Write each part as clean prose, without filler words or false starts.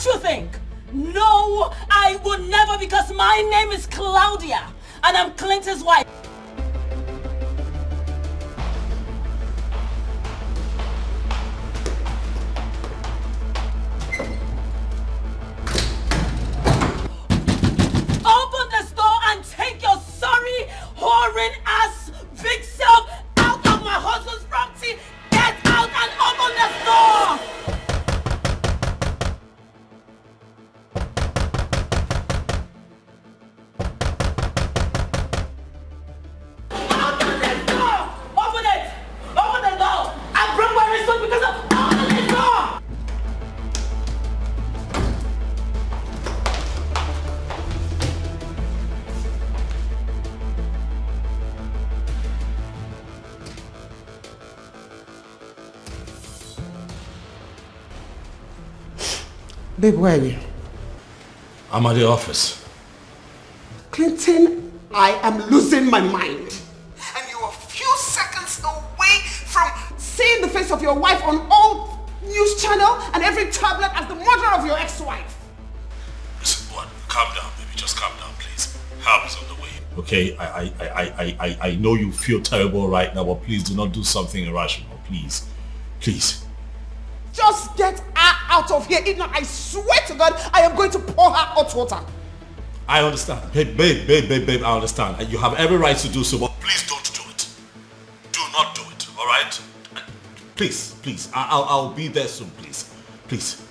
what you think? No, I would never, because my name is Claudia and I'm Clinton's wife. Open this door and take your sorry, whoring ass, big self out of my husband's property. Get out and open this door! Babe, where are you? I'm at the office. Clinton, I am losing my mind. And you're a few seconds away from seeing the face of your wife on all news channel and every tablet as the murderer of your ex-wife. Listen, what? Calm down, baby. Just calm down, please. Help is on the way. Okay, I know you feel terrible right now, but please do not do something irrational. Please. Please. Just get her out of here. If not, I swear to God, I am going to pour her hot water. I understand. Babe, I understand. And you have every right to do so, but please don't do it. Do not do it, alright? Please. I'll be there soon, please. Please.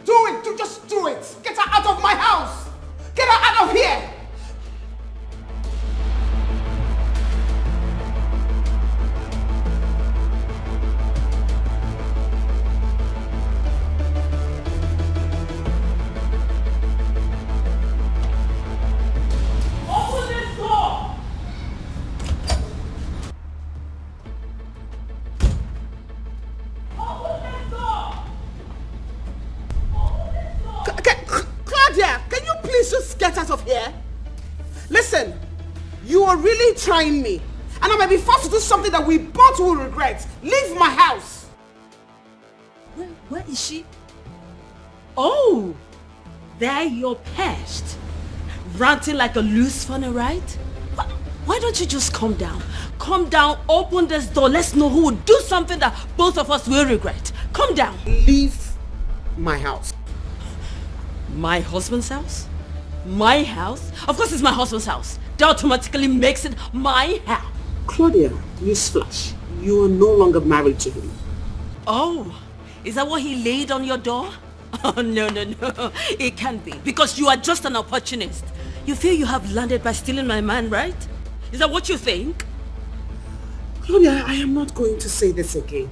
Do it. Just do it. Get her out of my house. Get her out of here. Trying me, and I might be forced to do something that we both will regret. Leave my house. Where is she? Oh, there you're perched, ranting like a loose funnel, right? Why don't you just calm down? Calm down, open this door. Let's know who would do something that both of us will regret. Calm down. Leave my house. My husband's house? My house? Of course it's my husband's house. That automatically makes it my house. Claudia, newsflash. You are no longer married to him. Oh, is that what he laid on your door? Oh, no. It can't be. Because you are just an opportunist. You feel you have landed by stealing my man, right? Is that what you think? Claudia, I am not going to say this again.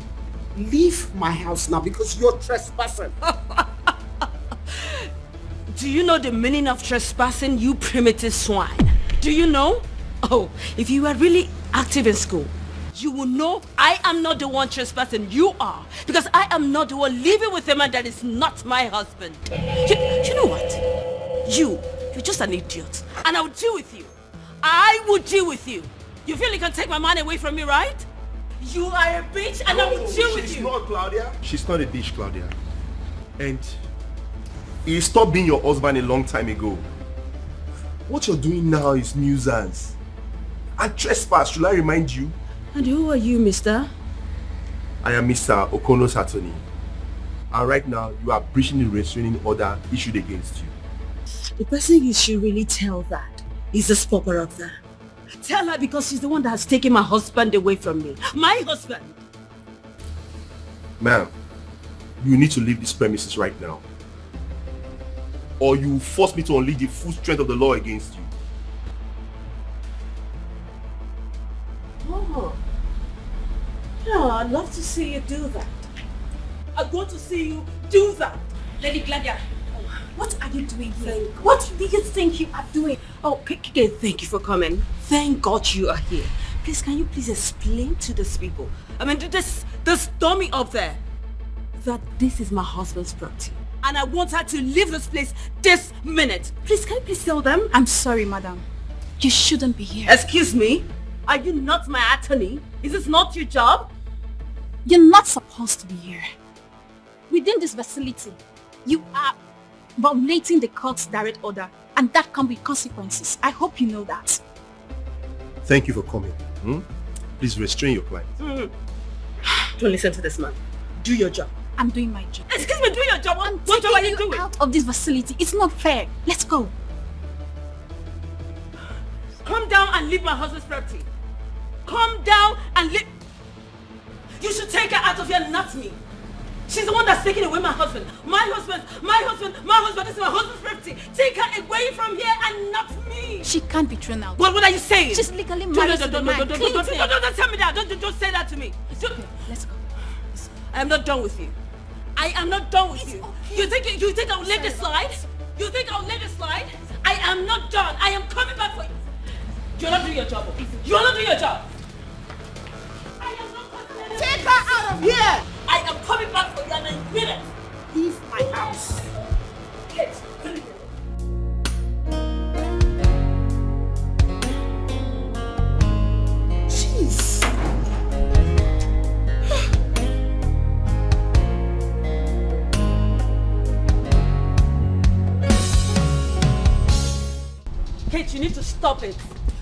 Leave my house now because you're trespassing. Do you know the meaning of trespassing, you primitive swine? Do you know? Oh, if you were really active in school, you will know I am not the one trespassing. You are. Because I am not the one living with a man that is not my husband. You know what? You're just an idiot. And I will deal with you. I will deal with you. You feel you can take my man away from me, right? You are a bitch and I will deal with you. She's not Claudia. She's not a bitch, Claudia. And he stopped being your husband a long time ago. What you're doing now is nuisance. And trespass, should I remind you? And who are you, mister? I am Mr. Okono's attorney. And right now, you are breaching the restraining order issued against you. The person you should really tell that is the spopper of that. Tell her because she's the one that has taken my husband away from me. My husband! Ma'am, you need to leave this premises right now. Or you will force me to unleash the full strength of the law against you. Oh. Yeah, I'd love to see you do that. I want to see you do that. Lady Claudia, what are you doing here? What do you think you are doing? Oh, KK, thank you for coming. Thank God you are here. Please, can you please explain to these people, I mean, this dummy up there, that this is my husband's property. And I want her to leave this place this minute. Please, can you please tell them? I'm sorry, madam. You shouldn't be here. Excuse me? Are you not my attorney? Is this not your job? You're not supposed to be here. Within this facility, You are violating the court's direct order, and that comes with consequences. I hope you know that. Thank you for coming. Please restrain your client. Don't listen to this man. Do your job. I'm doing my job. Excuse me, do your job. What job are you doing? Out of this facility. It's not fair. Let's go. Come down and leave my husband's property. Come down and leave. You should take her out of here, not me. She's the one that's taking away my husband. My husband. This is my husband's property. Take her away from here and not me. She can't be thrown out. What are you saying? She's legally married to the man. Don't tell me that. Don't say that to me. Okay, let's go. I am not done with you. I am not done with you. Okay. You think I'll let this slide? You think I'll let this slide? I am not done. I am coming back for you. You're not doing your job. You're not doing your job. I am not coming back. Take her out of here! I am coming back for you and I mean it. Leave my house. Yes. Jeez. Kate, you need to stop it.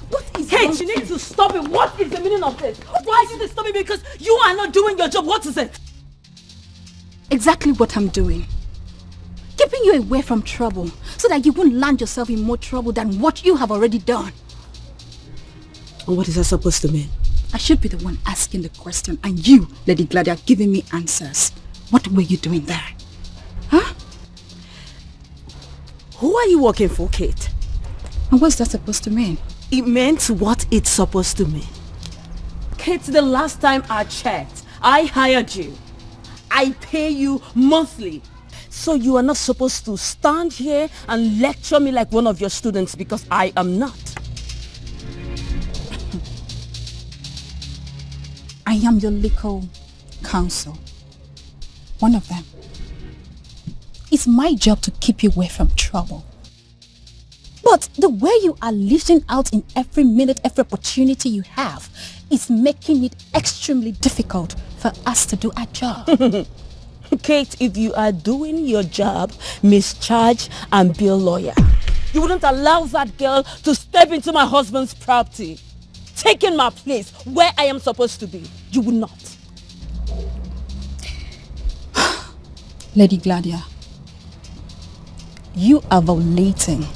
What is Kate, you need to stop it. What is the meaning of this? Why are you stopping me? Because you are not doing your job. What is it? Exactly what I'm doing. Keeping you away from trouble so that you won't land yourself in more trouble than what you have already done. And what is that supposed to mean? I should be the one asking the question and you, Lady Claudia, giving me answers. What were you doing there? Huh? Who are you working for, Kate? And what's that supposed to mean? It meant what it's supposed to mean. Kate, the last time I checked, I hired you. I pay you monthly. So you are not supposed to stand here and lecture me like one of your students because I am not. I am your legal counsel. One of them. It's my job to keep you away from trouble. But the way you are lashing out in every minute, every opportunity you have is making it extremely difficult for us to do our job. Kate, if you are doing your job, mischarge and be a lawyer. You wouldn't allow that girl to step into my husband's property, taking my place where I am supposed to be. You would not. Lady Claudia, you are violating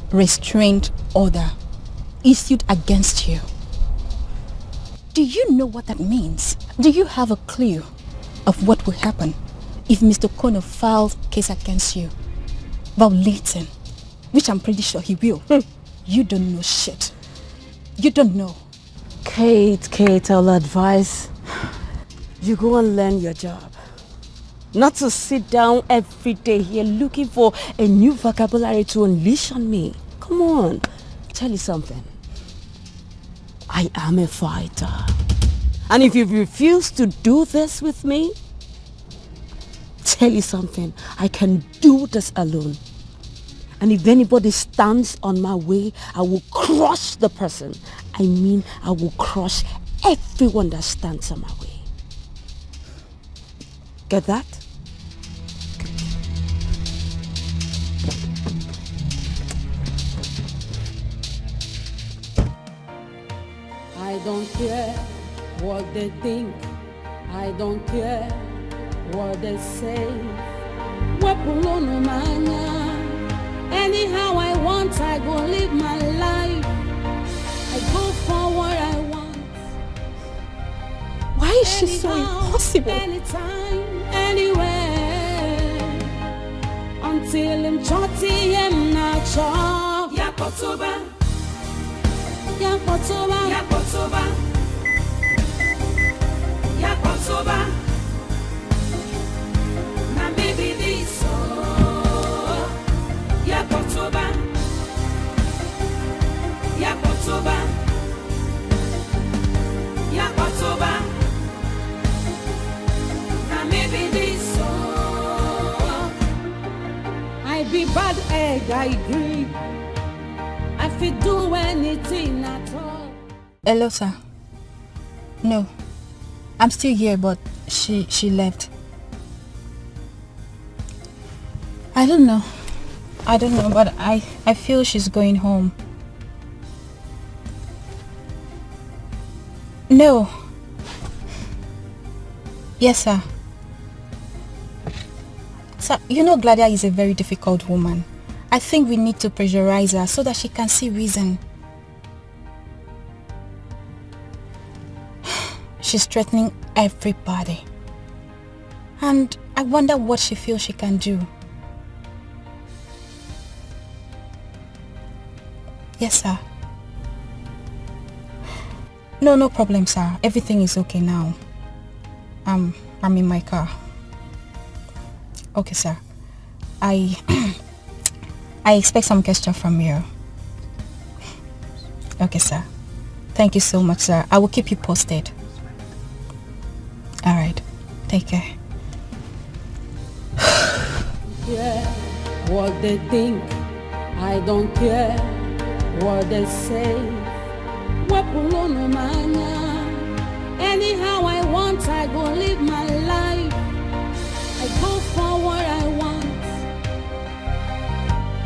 restraint order issued against you. Do you know what that means? Do you have a clue of what will happen if Mr. Kono files case against you? Violating, which I'm pretty sure he will. You don't know shit. You don't know. Kate, I'll advise you go and learn your job. Not to sit down every day here looking for a new vocabulary to unleash on me. Come on, tell you something. I am a fighter. And if you refuse to do this with me, tell you something, I can do this alone. And if anybody stands on my way, I will crush the person. I mean, I will crush everyone that stands on my way. Get that? I don't care what they think. I don't care what they say. Anyhow I want, I go live my life. I go for what I want. Why is she so impossible? Anytime, anywhere. Until I'm chotty, I'm not sure. Yakotoba. Yakotoba. Yakotoba. Yakotoba. Now baby this Yakotoba. Yakotoba. Yakotoba. Now maybe this I be bad egg, I agree. I fit do anything at all. Hello, sir. No, I'm still here, but she left. I don't know, but I feel she's going home. No. Yes, sir. Sir, you know Claudia is a very difficult woman. I think we need to pressurize her so that she can see reason. She's threatening everybody. And I wonder what she feels she can do. Yes, sir. No problem, sir. Everything is okay now. I'm in my car. Okay, sir. I expect some gesture from you. Okay, sir. Thank you so much, sir. I will keep you posted. All right. Take care. Yeah, what they think, I don't care what they say. Anyhow I want, I go live my life. I go for what I want.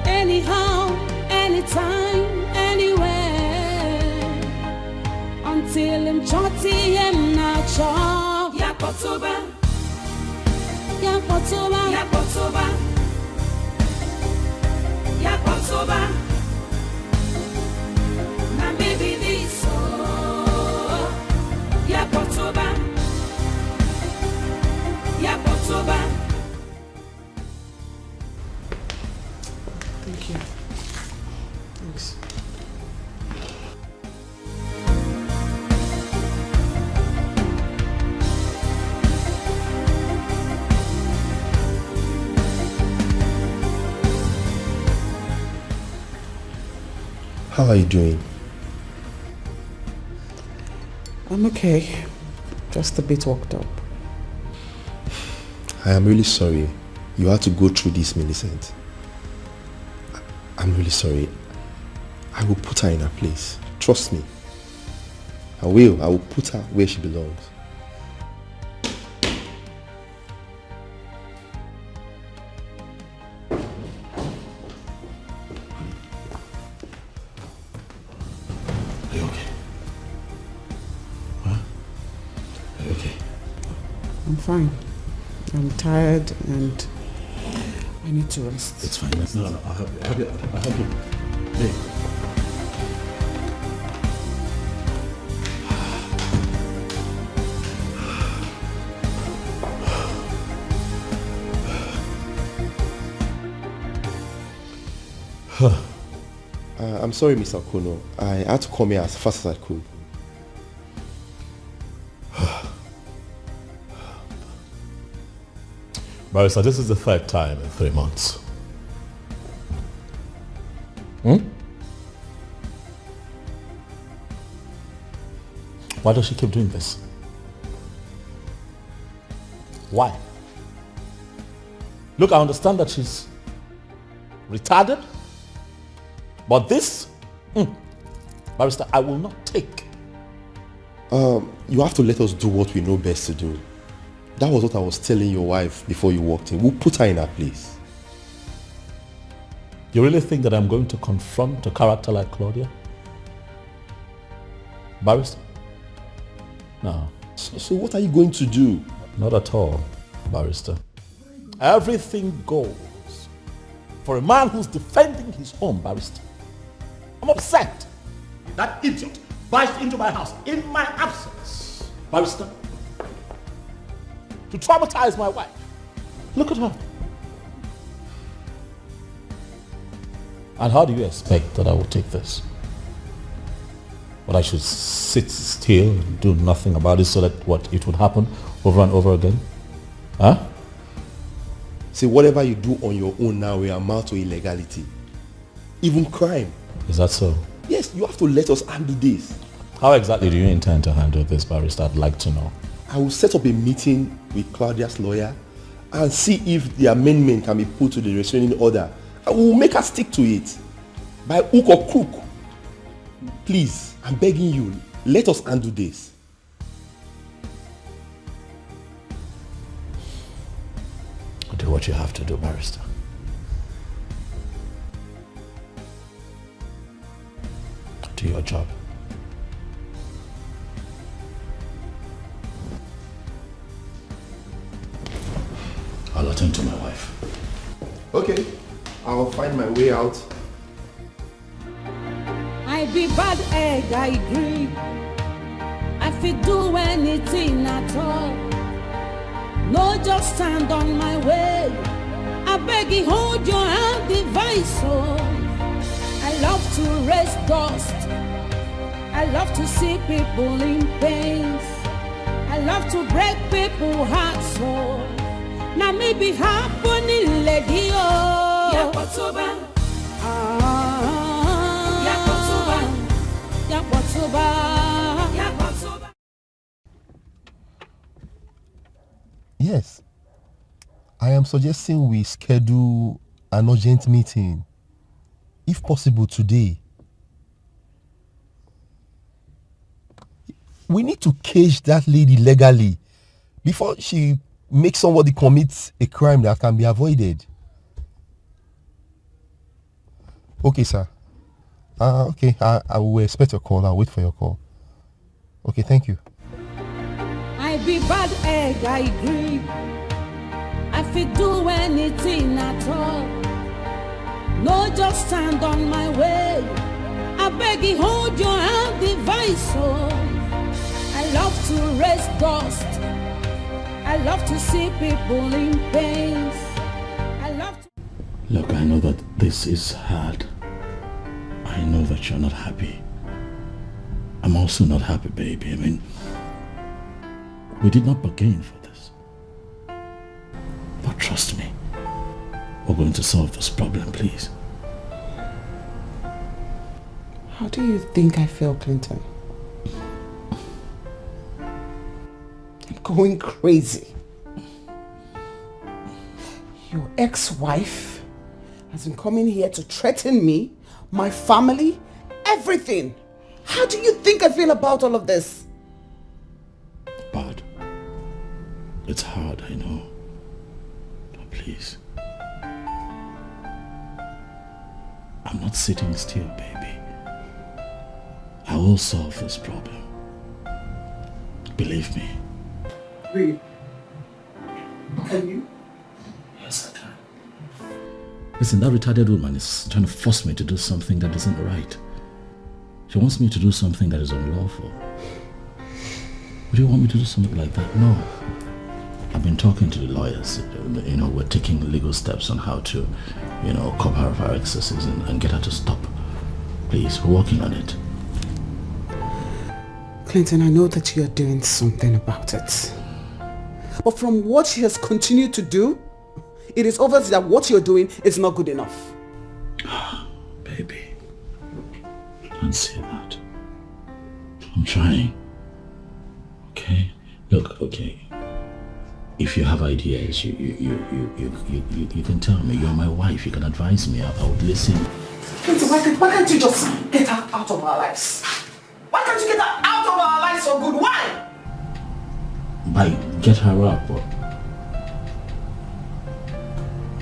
Anyhow, anytime, anywhere. Until I'm chotty, I'm not sure. Yapotoba, Yapotoba, Yapotoba, Yapotoba. Now maybe this. Yapotoba, Yapotoba. Thank you. Thanks. How are you doing? I'm okay. Just a bit worked up. I am really sorry you had to go through this, Millicent. I'm really sorry. I will put her in her place. Trust me. I will. I will put her where she belongs. Are you okay? Huh? Are you okay? I'm fine. I'm tired and I need to rest. It's fine. No, I'll help you. I'll help you. Babe. I'm sorry, Mr. Kono. I had to come here as fast as I could. Barrister, this is the third time in 3 months. Why does she keep doing this? Why? Look, I understand that she's retarded, but this, Barrister, I will not take. You have to let us do what we know best to do. That was what I was telling your wife before you walked in. We'll put her in her place. You really think that I'm going to confront a character like Claudia? Barrister? No. So what are you going to do? Not at all, Barrister. Everything goes for a man who's defending his home, Barrister. I'm upset. That idiot barged into my house in my absence, Barrister, to traumatize my wife. Look at her. And how do you expect that I will take this? But I should sit still and do nothing about it so that what it would happen over and over again? Huh? See, whatever you do on your own now will amount to illegality. Even crime. Is that so? Yes, you have to let us handle this. How exactly do you intend to handle this, Barrister? I'd like to know. I will set up a meeting with Claudia's lawyer and see if the amendment can be put to the restraining order. I will make her stick to it. By hook or crook. Please, I'm begging you, let us handle this. Do what you have to do, Barrister. do your job. I'll attend to my wife. Okay, I'll find my way out. I be bad egg, I agree. I fit do anything at all. No, just stand on my way. I beg you, hold your hand, device. Oh, I love to raise dust. I love to see people in pains. I love to break people's hearts. Oh, now maybe happening, lady. Oh, Yakotoba. Yes. I am suggesting we schedule an urgent meeting, if possible today. We need to cage that lady legally before she makes somebody commit a crime that can be avoided. Okay, sir. Okay, I will expect your call. I'll wait for your call. Okay, thank you. I be bad egg, I agree. I fit do anything at all. No, just stand on my way. I beg you, hold your hand, device. Oh, I love to raise dust. I love to see people in pains. I love to... Look, I know that this is hard. I know that you're not happy. I'm also not happy, baby. I mean, we did not bargain for this. But trust me, we're going to solve this problem, please. How do you think I feel, Clinton? I'm going crazy. Your ex-wife has been coming here to threaten me, my family, everything. How do you think I feel about all of this? Bad. It's hard, I know. But please. I'm not sitting still, baby. I will solve this problem. Believe me. Really? Can you? Yes, I can. Listen, that retarded woman is trying to force me to do something that isn't right. She wants me to do something that is unlawful. Would you want me to do something like that? No. I've been talking to the lawyers. We're taking legal steps on how to, cover her of our excesses and get her to stop. Please, we're working on it. Clinton, I know that you are doing something about it. But from what she has continued to do, it is obvious that what you're doing is not good enough. Baby, don't say that. I'm trying. Okay? Look, okay. If you have ideas, you can tell me. You're my wife. You can advise me. I would listen. Clinton, why can't you just get her out of our lives? Why can't you get her out of our lives for good? Why? By get her up. Or...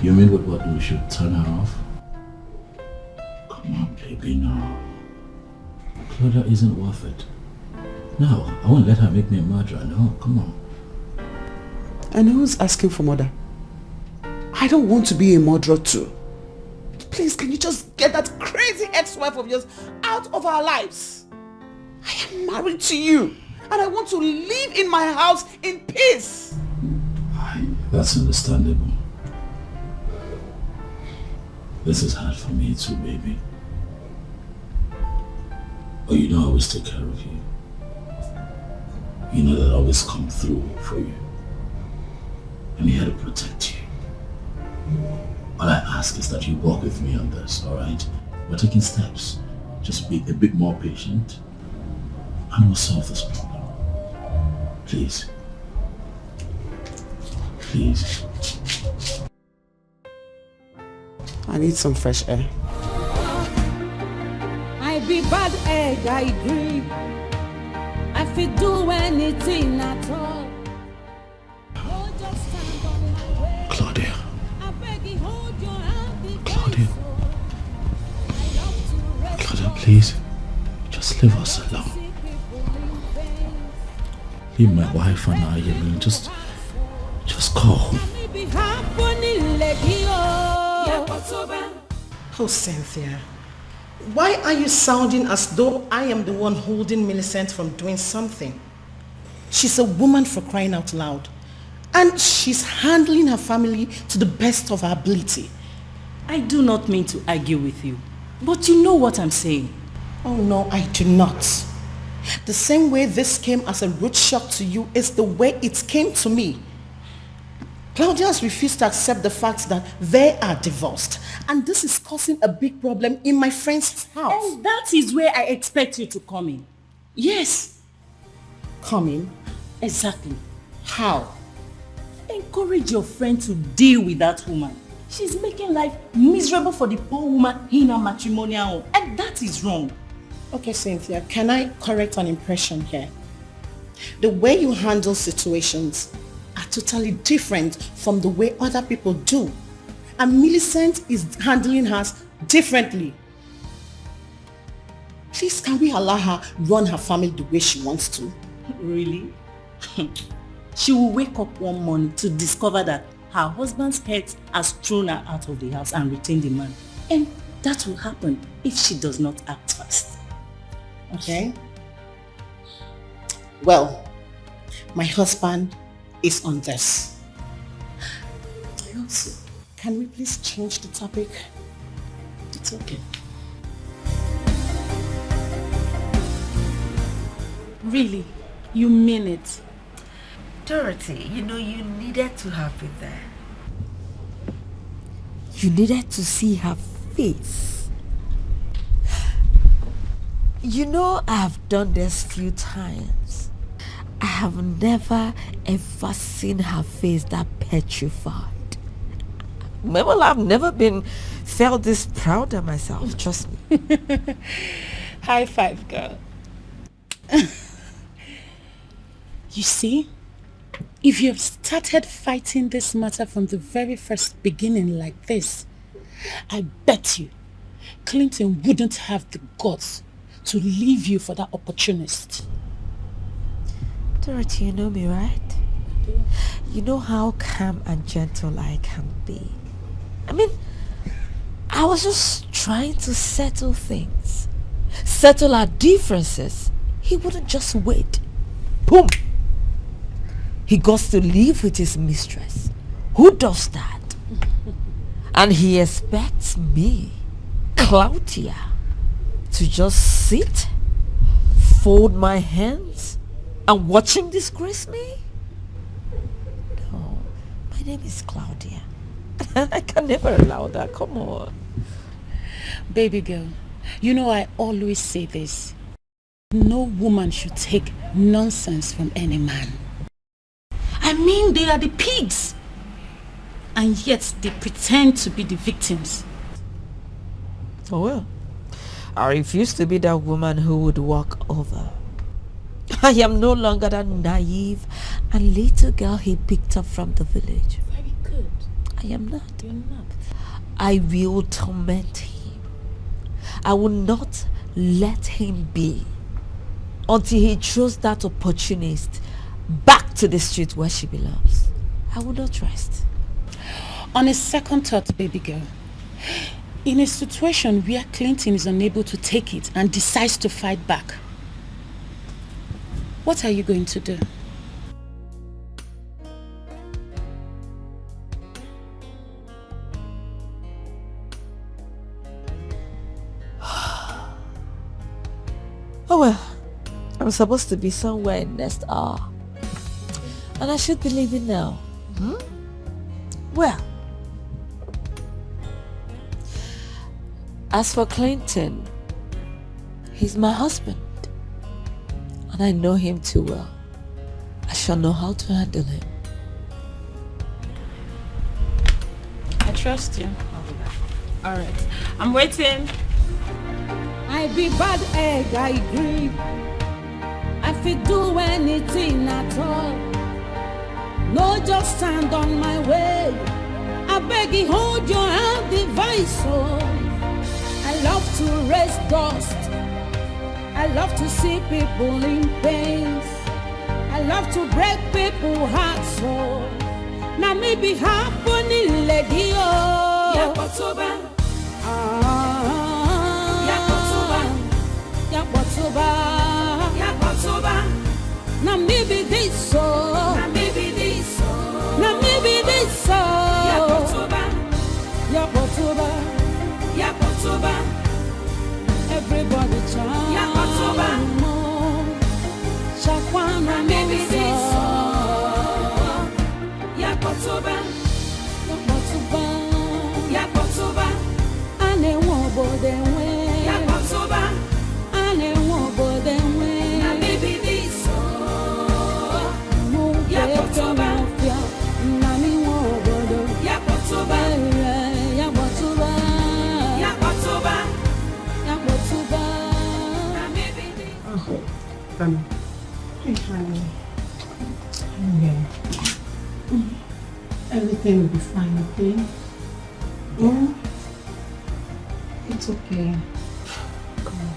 You mean what we should turn her off? Come on, baby, no. Claudia isn't worth it. No, I won't let her make me a murderer. No, come on. And who's asking for murder? I don't want to be a murderer too. Please, can you just get that crazy ex-wife of yours out of our lives? I am married to you, and I want to live in my house in peace. That's understandable. This is hard for me too, baby. But I always take care of you. You know that I always come through for you. I'm here to protect you. All I ask is that you walk with me on this, alright? We're taking steps. Just be a bit more patient and we'll solve this problem. Please. Please. I need some fresh air. I be bad egg, I agree. I fit do anything at all. Oh, just stand on my way. Claudia. I beg you, hold your hand, Claudia. I love to rest Claudia, please. Just leave us alone. Leave my wife and I alone. Just go home. Oh, Cynthia. Why are you sounding as though I am the one holding Millicent from doing something? She's a woman, for crying out loud. And she's handling her family to the best of her ability. I do not mean to argue with you, but you know what I'm saying. Oh no, I do not. The same way this came as a rude shock to you is the way it came to me. Claudia has refused to accept the fact that they are divorced, and this is causing a big problem in my friend's house. And that is where I expect you to come in. Yes. Come in? Exactly. How? Encourage your friend to deal with that woman. She's making life miserable for the poor woman in her matrimonial home, and that is wrong. Okay, Cynthia, can I correct an impression here? The way you handle situations are totally different from the way other people do. And Millicent is handling hers differently. Please, can we allow her run her family the way she wants to? Really? She will wake up one morning to discover that her husband's head has thrown her out of the house and retained the man. And that will happen if she does not act fast. Okay? Well, my husband is on this. I hope so. Can we please change the topic? It's okay. Really? You mean it? Dorothy, you know you needed to have been there. You needed to see her face. You know I've done this few times. I have never ever seen her face that petrified. Well, I've never felt this proud of myself, trust me. High five, girl. You see, if you've started fighting this matter from the very first beginning like this, I bet you Clinton wouldn't have the guts to leave you for that opportunist. Dorothy, you know me, right? You know how calm and gentle I can be. I mean, I was just trying to settle things. Settle our differences. He wouldn't just wait. Boom! He goes to live with his mistress. Who does that? And he expects me, Claudia, to just sit, fold my hands, and watch him disgrace me? No, my name is Claudia. I can never allow that. Come on. Baby girl, you know I always say this. No woman should take nonsense from any man. I mean, they are the pigs. And yet they pretend to be the victims. Oh well. I refuse to be that woman who would walk over. I am no longer that naive and little girl he picked up from the village. Very good. I am not. You're not. I will torment him. I will not let him be until he throws that opportunist back to the street where she belongs. I will not rest. On a second thought, baby girl, in a situation where Clinton is unable to take it and decides to fight back, what are you going to do? Oh well, I'm supposed to be somewhere in next hour. And I should be leaving now. Well, as for Clinton, he's my husband. And I know him too well. I shall know how to handle him. I trust you. Alright, I'm waiting. I be bad egg, I agree. I fit do anything at all. No, just stand on my way. I beg you, hold your hand device. Oh, I love to raise dust. I love to see people in pain. I love to break people's hearts. So now maybe happening lady oh. Yakotoba. Yakotoba. Yakotoba. Now maybe this so. Now maybe this so. Now maybe this so. Yakotoba. Yakotoba. Yakotoba. Everybody chant. Yakotoba. Shakwana maybe this so. Yakotoba. Yakotoba. Yakotoba. Ane wobo denwe. Yakotoba. Ane wobo denwe. Na maybe this so. Yakotoba. Nami wobo do. Yakotoba. Yakotoba. Yakotoba. Yakotoba. Na maybe this. Oh, Tami. Hey, honey. Okay. Everything will be fine, okay? Yeah? It's okay. Come on.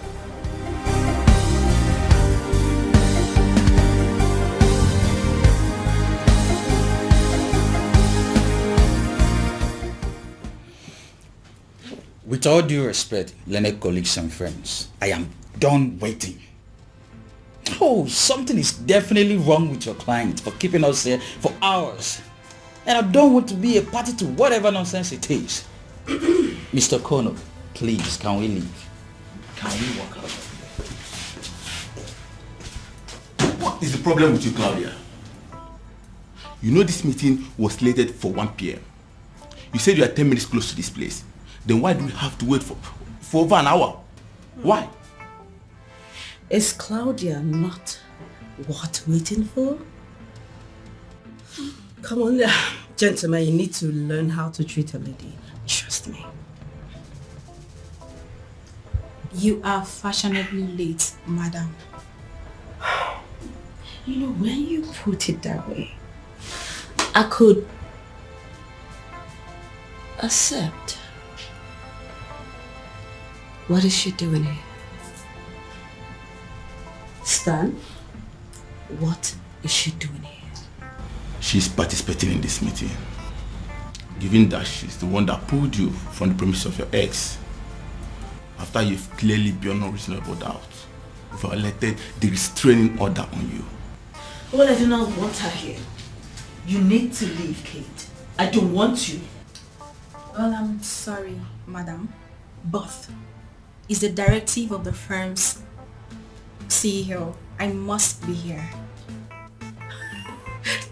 With all due respect, learned colleagues and friends, I am done waiting. Oh, something is definitely wrong with your client for keeping us here for hours. And I don't want to be a party to whatever nonsense it is. Mr. Kono, please, can we leave? Can we walk out of here? What is the problem with you, Claudia? You know this meeting was slated for 1 p.m. You said you are 10 minutes close to this place. Then why do we have to wait for over an hour? Why? Is Claudia not worth waiting for? Come on, gentlemen, you need to learn how to treat a lady. Trust me. You are fashionably late, madam. You know, when you put it that way, I could accept. What is she doing here? Stan, what is she doing here? She's participating in this meeting. Given that she's the one that pulled you from the premises of your ex, after you've clearly beyond no reasonable doubt violated the restraining order on you. Well, I do not want her here. You need to leave, Kate. I don't want you. Well, I'm sorry, madam, but it's the directive of the firm's CEO. I must be here.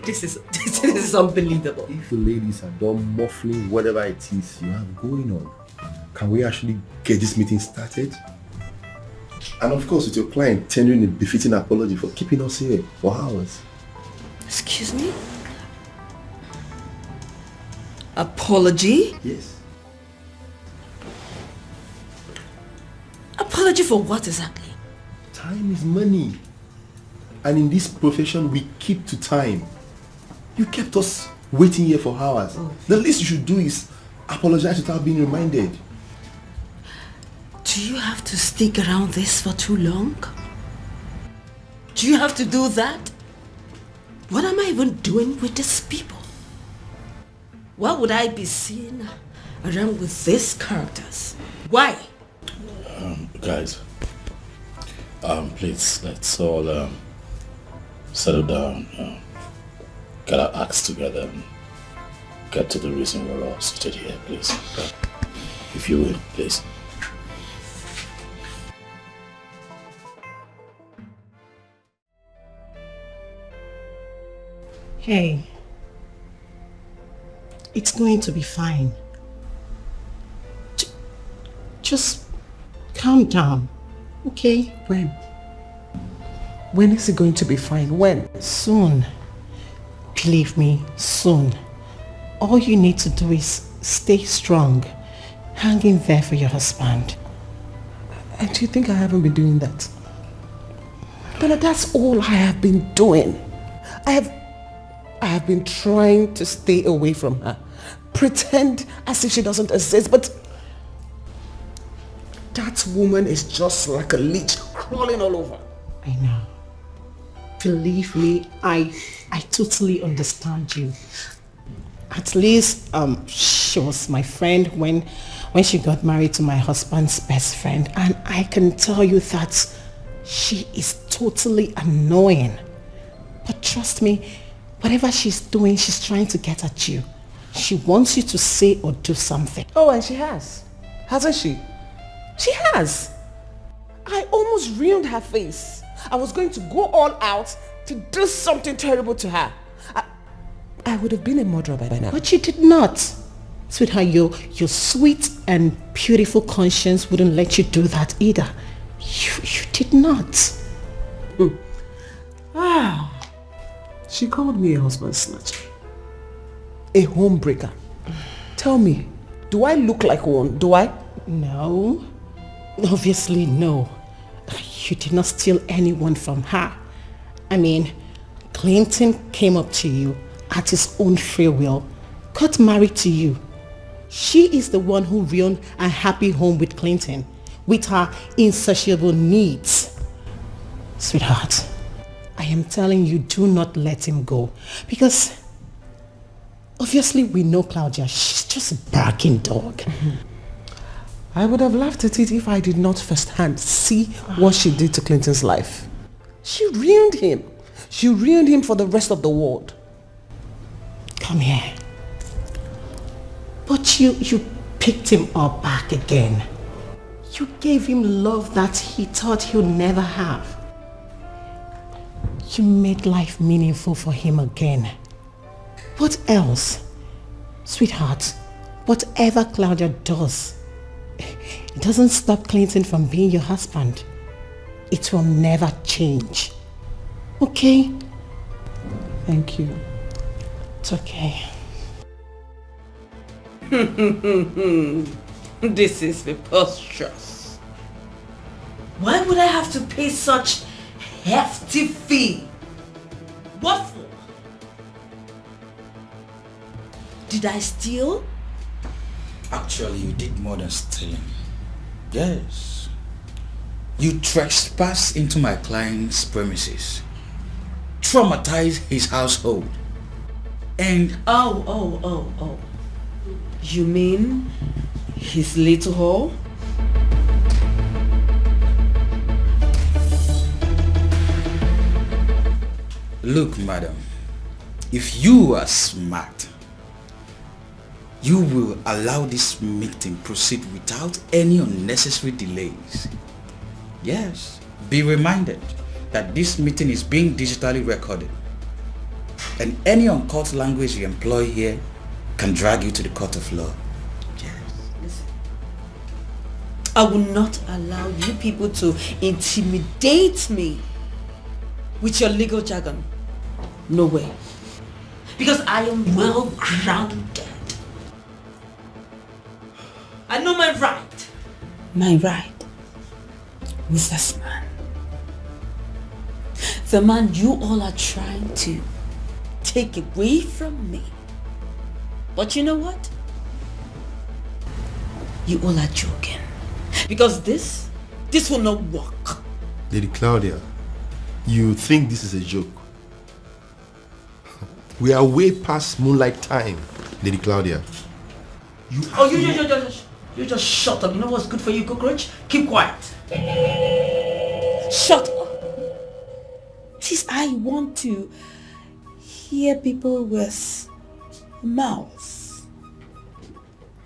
This is unbelievable. If the ladies are done muffling whatever it is you have going on, can we actually get this meeting started? And of course, with your client tendering a befitting apology for keeping us here for hours. Excuse me? Apology? Yes. Apology for what exactly? Time is money. And in this profession, we keep to time. You kept us waiting here for hours. The least you should do is apologize without being reminded. Do you have to stick around this for too long? Do you have to do that? What am I even doing with these people? Why would I be seen around with these characters? Why? Guys, please, let's all settle down, get our acts together and get to the reason we're all seated here, please. If you will, please. Hey, it's going to be fine. Just calm down, okay? When? When is it going to be fine? When? Soon. Believe me, soon. All you need to do is stay strong. Hang in there for your husband. And do you think I haven't been doing that? But that's all I have been doing. I have been trying to stay away from her. Pretend as if she doesn't exist, but that woman is just like a leech crawling all over. I know. Believe me, I totally understand you. At least she was my friend when she got married to my husband's best friend, and I can tell you that she is totally annoying. But trust me, whatever she's doing, she's trying to get at you. She wants you to say or do something. Oh, and she has. Hasn't she? She has. I almost ruined her face. I was going to go all out to do something terrible to her. I would have been a murderer by now. But you did not. Sweetheart, your sweet and beautiful conscience wouldn't let you do that either. You did not. She called me a husband snatcher. A homebreaker. Tell me, do I look like one? Do I? No. Obviously no. You did not steal anyone from her. I mean, Clinton came up to you at his own free will, got married to you. She is the one who ruined a happy home with Clinton, with her insatiable needs. Sweetheart, I am telling you, do not let him go. Because obviously we know Claudia, she's just a barking dog. I would have laughed at it if I did not firsthand see what she did to Clinton's life. She ruined him. She ruined him for the rest of the world. Come here. But you picked him up back again. You gave him love that he thought he'll never have. You made life meaningful for him again. What else? Sweetheart, whatever Claudia does, it doesn't stop Clinton from being your husband. It will never change. Okay? Thank you. It's okay. This is preposterous. Why would I have to pay such hefty fee? What for? Did I steal? Actually, you did more than stealing. Yes. You trespassed into my client's premises, traumatized his household, and... Oh. You mean his little hole? Look, madam, if you are smart, you will allow this meeting proceed without any unnecessary delays. Yes, be reminded that this meeting is being digitally recorded, and any uncut language you employ here can drag you to the court of law. Yes, listen. I will not allow you people to intimidate me with your legal jargon. No way. Because I am well grounded. I know my right. My right is this man. The man you all are trying to take away from me. But you know what? You all are joking. Because this will not work. Lady Claudia, you think this is a joke? We are way past moonlight time, Lady Claudia. You just shut up. You know what's good for you, cockroach? Keep quiet. Shut up. Since I want to hear people with mouths,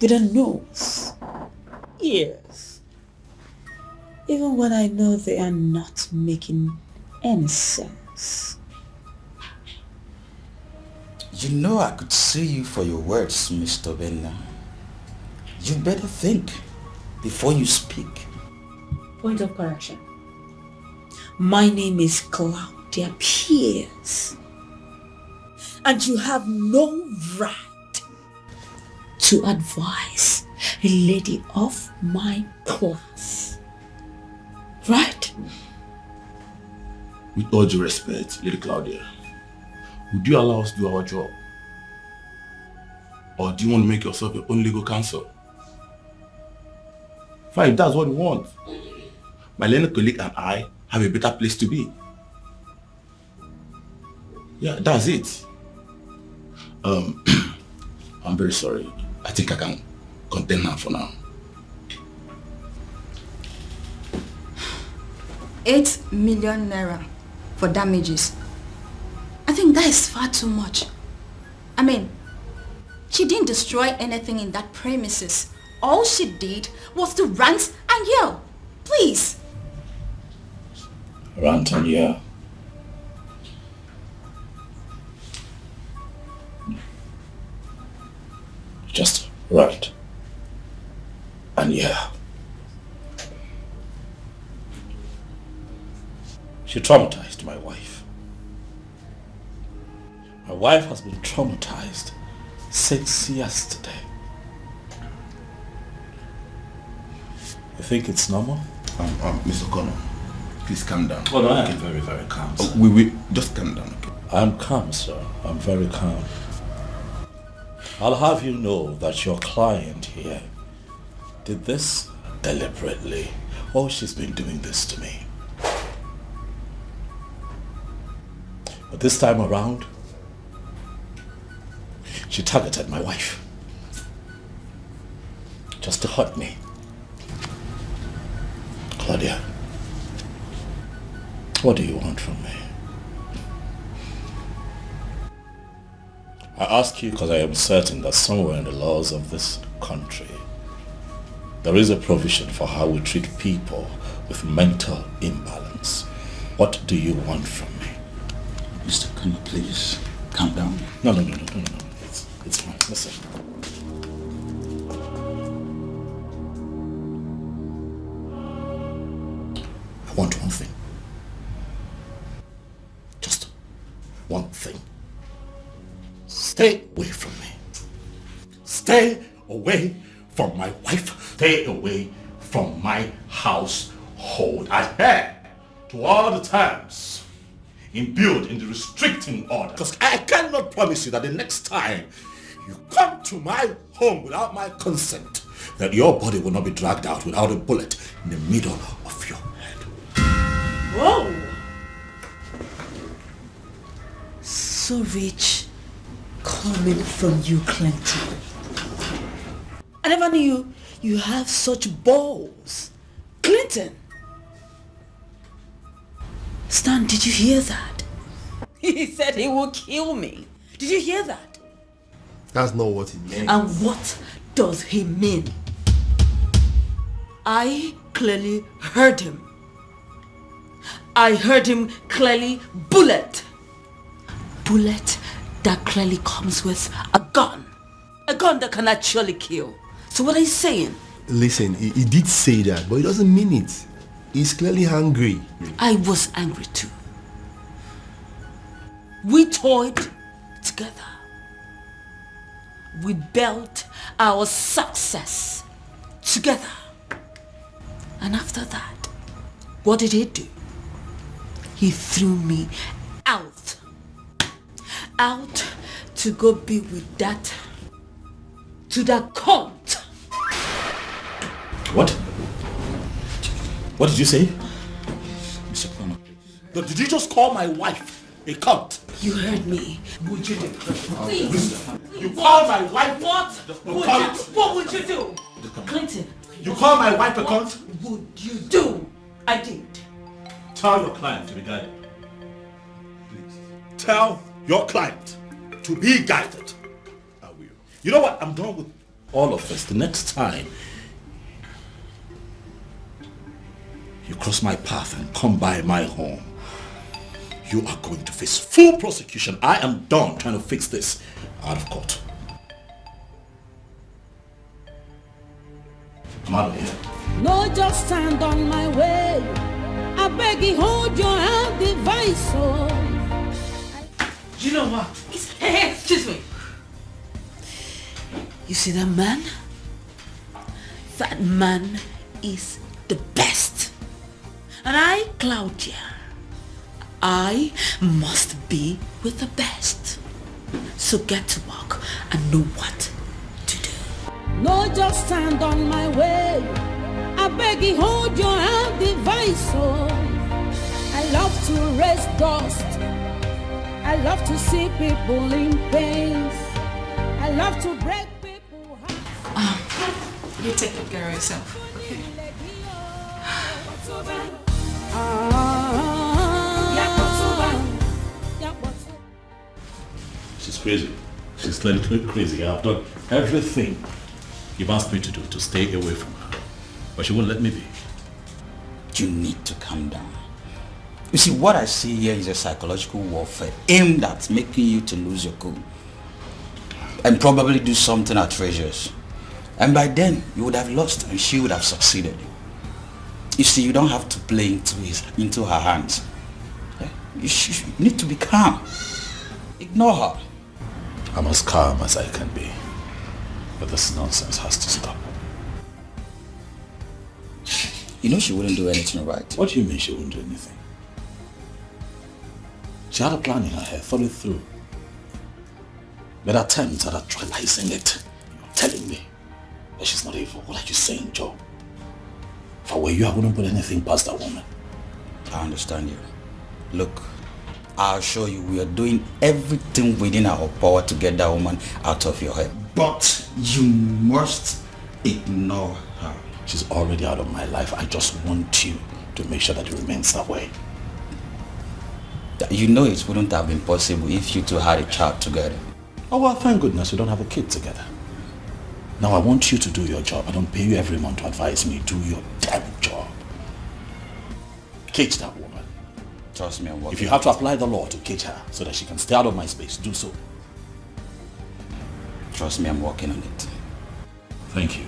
with a nose, ears, even when I know they are not making any sense. You know I could sue you for your words, Mr. Benna. You better think before you speak. Point of correction. My name is Claudia Pierce. And you have no right to advise a lady of my class. Right? With all due respect, Lady Claudia, would you allow us to do our job? Or do you want to make yourself your own legal counsel? Fine, if that's what you want. my learned colleague and I have a better place to be. Yeah, that's it. I'm very sorry. I think I can contain her for now. 8 million naira for damages. I think that is far too much. I mean, she didn't destroy anything in that premises. All she did was to rant and yell. Please. Rant and yell. Just rant and yell. She traumatized my wife. My wife has been traumatized since yesterday. You think it's normal? Mr. Connor, please calm down. Oh no, I am very, very calm, sir. We just calm down, okay? I'm calm, sir. I'm very calm. I'll have you know that your client here did this deliberately. Oh, she's been doing this to me. But this time around, she targeted my wife. Just to hurt me. Claudia, what do you want from me? I ask you because I am certain that somewhere in the laws of this country, there is a provision for how we treat people with mental imbalance. What do you want from me? Mr. Connor, please, calm down. No. It's fine. Listen. I want one thing. Just one thing. Stay away from me. Stay away from my wife. Stay away from my household. Adhere to all the terms imbued in the restricting order. Because I cannot promise you that the next time you come to my home without my consent, that your body will not be dragged out without a bullet in the middle of your head. Whoa! So rich coming from you, Clinton. I never knew you have such balls. Clinton! Stan, did you hear that? He said he will kill me. Did you hear that? That's not what he meant. And what does he mean? I clearly heard him. I heard him clearly. Bullet. Bullet that clearly comes with a gun. A gun that can actually kill. So what are you saying? Listen, he did say that, but he doesn't mean it. He's clearly angry. I was angry too. We toyed together. We built our success together. And after that, what did he do? He threw me out. Out to go be with that cunt. What? What did you say? Mr. Connor. No, did you just call my wife a cunt? You heard me. Would you do? Please. You call my wife What would you do? Clinton. You call my wife a cunt? What would you do? I did. Tell your client to be guided. Please. Tell your client to be guided. I will. You know what? I'm done with all of this. The next time you cross my path and come by my home, you are going to face full prosecution. I am done trying to fix this out of court. I'm out of here. No, just stand on my way. I beg you, hold your hand device. You know what? Hey, excuse me. You see that man? That man is the best. And I, Claudia, I must be with the best. So get to work and know what to do. No, just stand on my way. I beg you, hold your hand device. Oh, I love to raise dust. I love to see people in pain. I love to break people hearts. You take good care of yourself, okay? She's crazy. She's clearly crazy. I've done everything you've asked me to do to stay away from her. But she won't let me be. You need to calm down. You see, what I see here is a psychological warfare aimed at making you to lose your cool. And probably do something outrageous. And by then, you would have lost and she would have succeeded. You see, you don't have to play into her hands. You need to be calm. Ignore her. I'm as calm as I can be. But this nonsense has to stop. You know she wouldn't do anything, right? What do you mean she wouldn't do anything? She had a plan in her head, thought it through. But attempts at actualizing it. You're telling me that she's not evil. What are you saying, Joe? If I were you, I wouldn't put anything past that woman. I understand you. Look, I'll show you we are doing everything within our power to get that woman out of your head. But you must ignore her. She's already out of my life. I just want you to make sure that it remains that way. You know it wouldn't have been possible if you two had a child together. Oh well, thank goodness we don't have a kid together. Now I want you to do your job. I don't pay you every month to advise me. Do your damn job. Cage that woman. Trust me, I'm working. If you have to apply the law to cage her so that she can stay out of my space, do so. Trust me, I'm working on it. Thank you.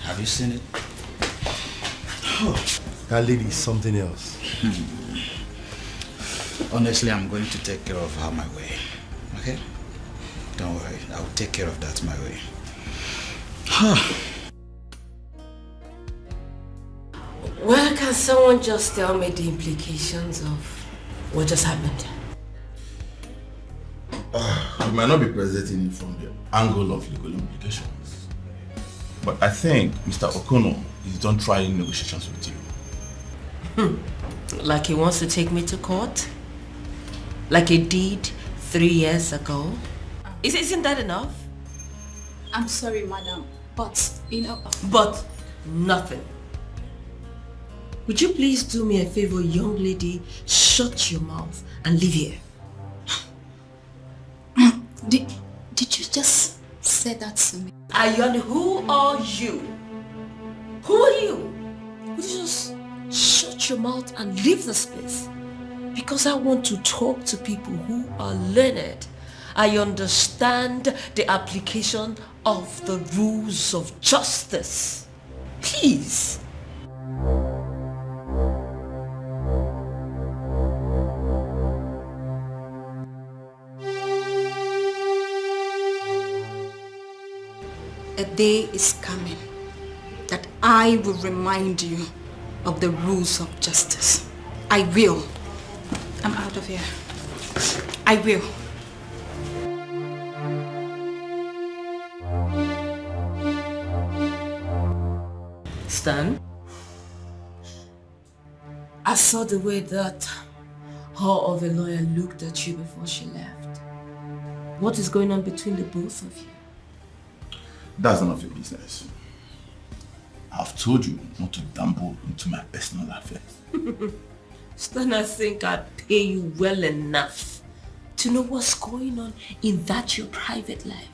Have you seen it? Oh, that lady is something else. Honestly, I'm going to take care of her my way. Okay? Don't worry. I'll take care of that my way. Well, can someone just tell me the implications of what just happened? We might not be presenting it from the angle of legal implications. But I think Mr. Okono is done trying negotiations with you. Like he wants to take me to court? Like he did 3 years ago? Isn't that enough? I'm sorry, madam, but, But nothing. Would you please do me a favor, young lady? Shut your mouth and leave here. Did you just say that to me? Ayon, who are you? Who are you? Would you just shut your mouth and leave this place? Because I want to talk to people who are learned. I understand the application of the rules of justice. Please. A day is coming that I will remind you of the rules of justice. I will. I'm out of here. I will. Stan, I saw the way that whore of a lawyer looked at you before she left. What is going on between the both of you? That's none of your business. I've told you not to dabble into my personal affairs. Stan, I think I'd pay you well enough to know what's going on in that your private life.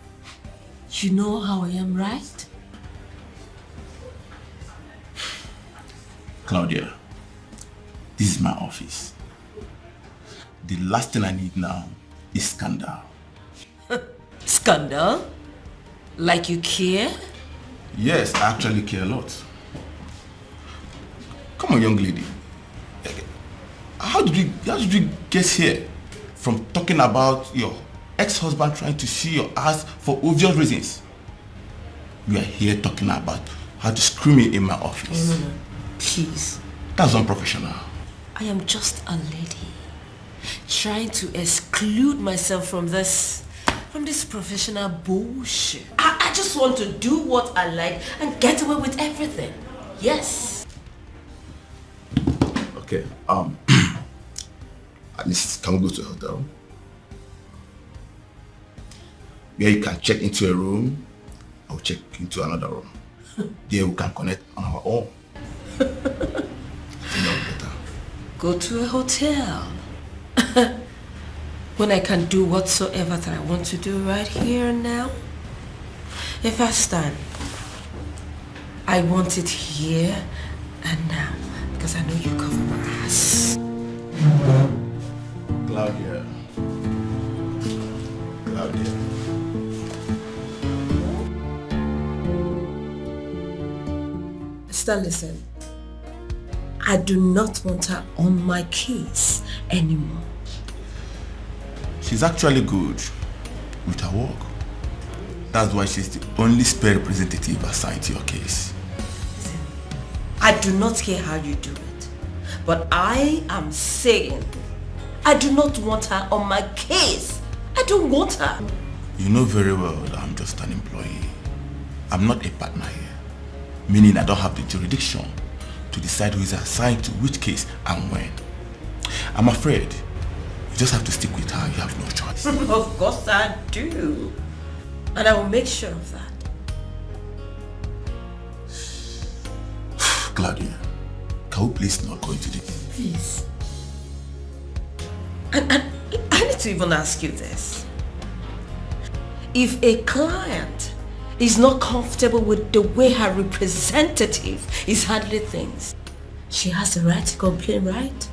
You know how I am, right? Claudia, this is my office. The last thing I need now is scandal. Scandal? Like you care? Yes, I actually care a lot. Come on, young lady. How did you get here? From talking about your ex-husband trying to see your ass for obvious reasons. You are here talking about how to screw me in my office. No. Please. That's unprofessional. I am just a lady. trying to exclude myself from this professional bullshit. I just want to do what I like and get away with everything. Yes. Okay, at least can we go to a hotel? Where you can check into a room, I'll check into another room. There we can connect on our own. I think that would be better. Go to a hotel. When I can do whatsoever that I want to do right here and now. If I stand, I want it here and now because I know you cover my ass. Claudia. Stan, listen. I do not want her on my case anymore. She's actually good with her work. That's why she's the only spare representative assigned to your case. I do not care how you do it, but I am saying I do not want her on my case. I don't want her. You know very well that I'm just an employee. I'm not a partner here, meaning I don't have the jurisdiction to decide who is assigned to which case and when. I'm afraid you just have to stick with her. You have no choice. Of course I do. And I will make sure of that. Claudia, can we please not go into this? Please. And I need to even ask you this. If a client is not comfortable with the way her representative is handling things, she has the right to complain, right?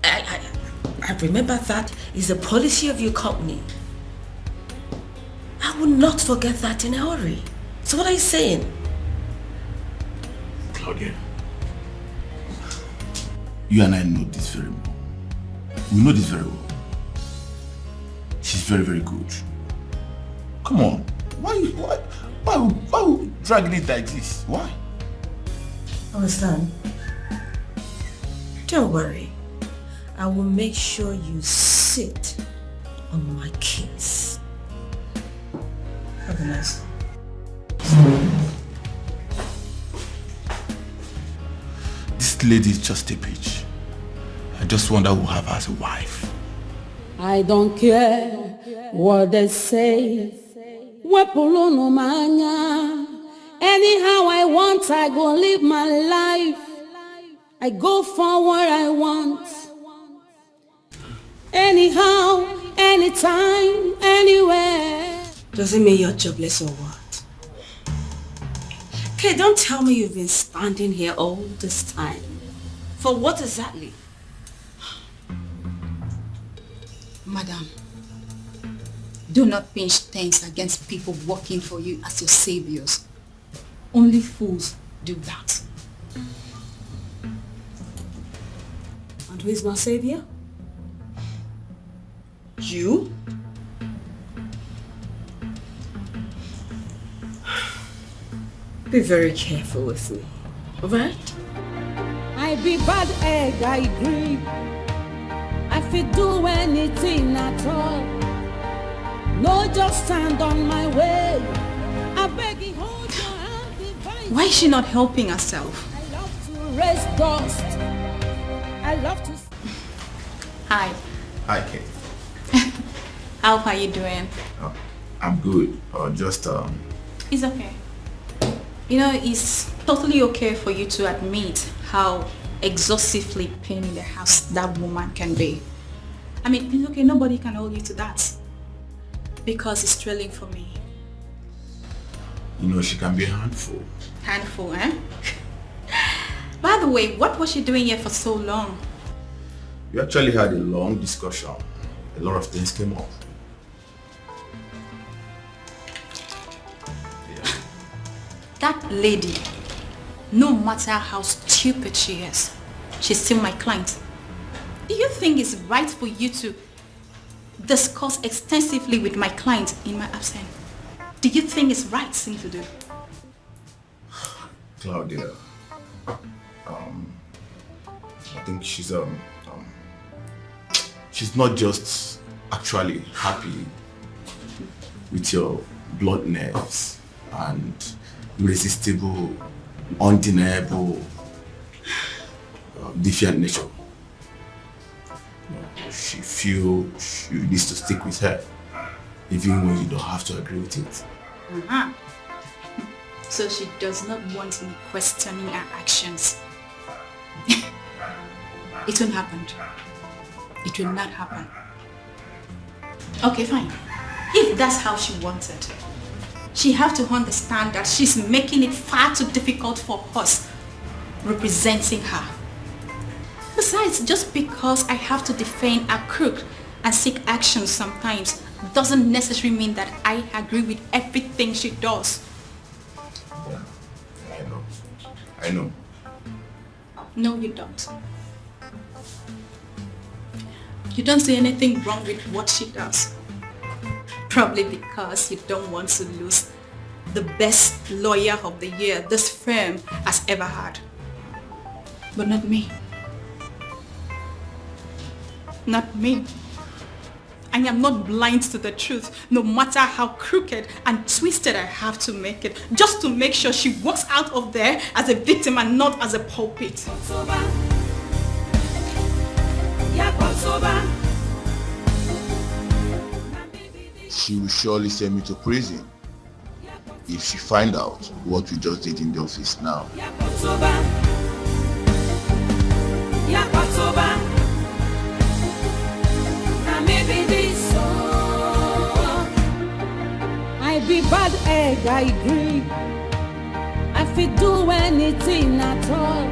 I remember that is the policy of your company. I will not forget that in a hurry. So what are you saying? Claudia, you and I know this very well. We know this very well. She's very, very good. Come on. Why you dragging it like this? Why? Understand? Don't worry. I will make sure you sit on my case. Have a nice day. This lady is just a bitch. I just wonder who have her as a wife. I don't care what they say. Anyhow I want, I go live my life. I go for what I want. Anyhow, anytime, anywhere. Does it mean you're jobless or what? Okay, don't tell me you've been standing here all this time. For what exactly? Madam, do not pinch things against people working for you as your saviors. Only fools do that. And who is my savior? You? Be very careful with me, alright? I be bad egg, I agree. I fit do anything at all. No, just stand on my way. I beg you, hold your hand. Why is she not helping herself? I love to raise dust. I love to... Hi. Hi, Kate. How are you doing? I'm good. It's okay. You know, it's totally okay for you to admit how exhaustively pain in the house that woman can be. I mean, it's okay, nobody can hold you to that. Because it's thrilling for me. You know, she can be a handful. Handful, eh? By the way, what was she doing here for so long? We actually had a long discussion. A lot of things came up. That lady, no matter how stupid she is, she's still my client. Do you think it's right for you to discuss extensively with my client in my absence? Do you think it's right thing to do? Claudia, I think she's she's not just actually happy with your bluntness and irresistible, undeniable, defiant nature. She feels you need to stick with her, even when you don't have to agree with it. So she does not want me questioning her actions. It won't happen. It will not happen. Okay, fine. If that's how she wants it, she have to understand that she's making it far too difficult for us representing her. Besides, just because I have to defend a crook and seek action sometimes doesn't necessarily mean that I agree with everything she does. Yeah, I know. No, you don't. You don't see anything wrong with what she does. Probably because you don't want to lose the best lawyer of the year this firm has ever had. But not me. Not me. I am not blind to the truth, no matter how crooked and twisted I have to make it, just to make sure she walks out of there as a victim and not as a pulpit. She will surely send me to prison if she finds out what we just did in the office now. I be bad egg, I agree. I fit do anything at all.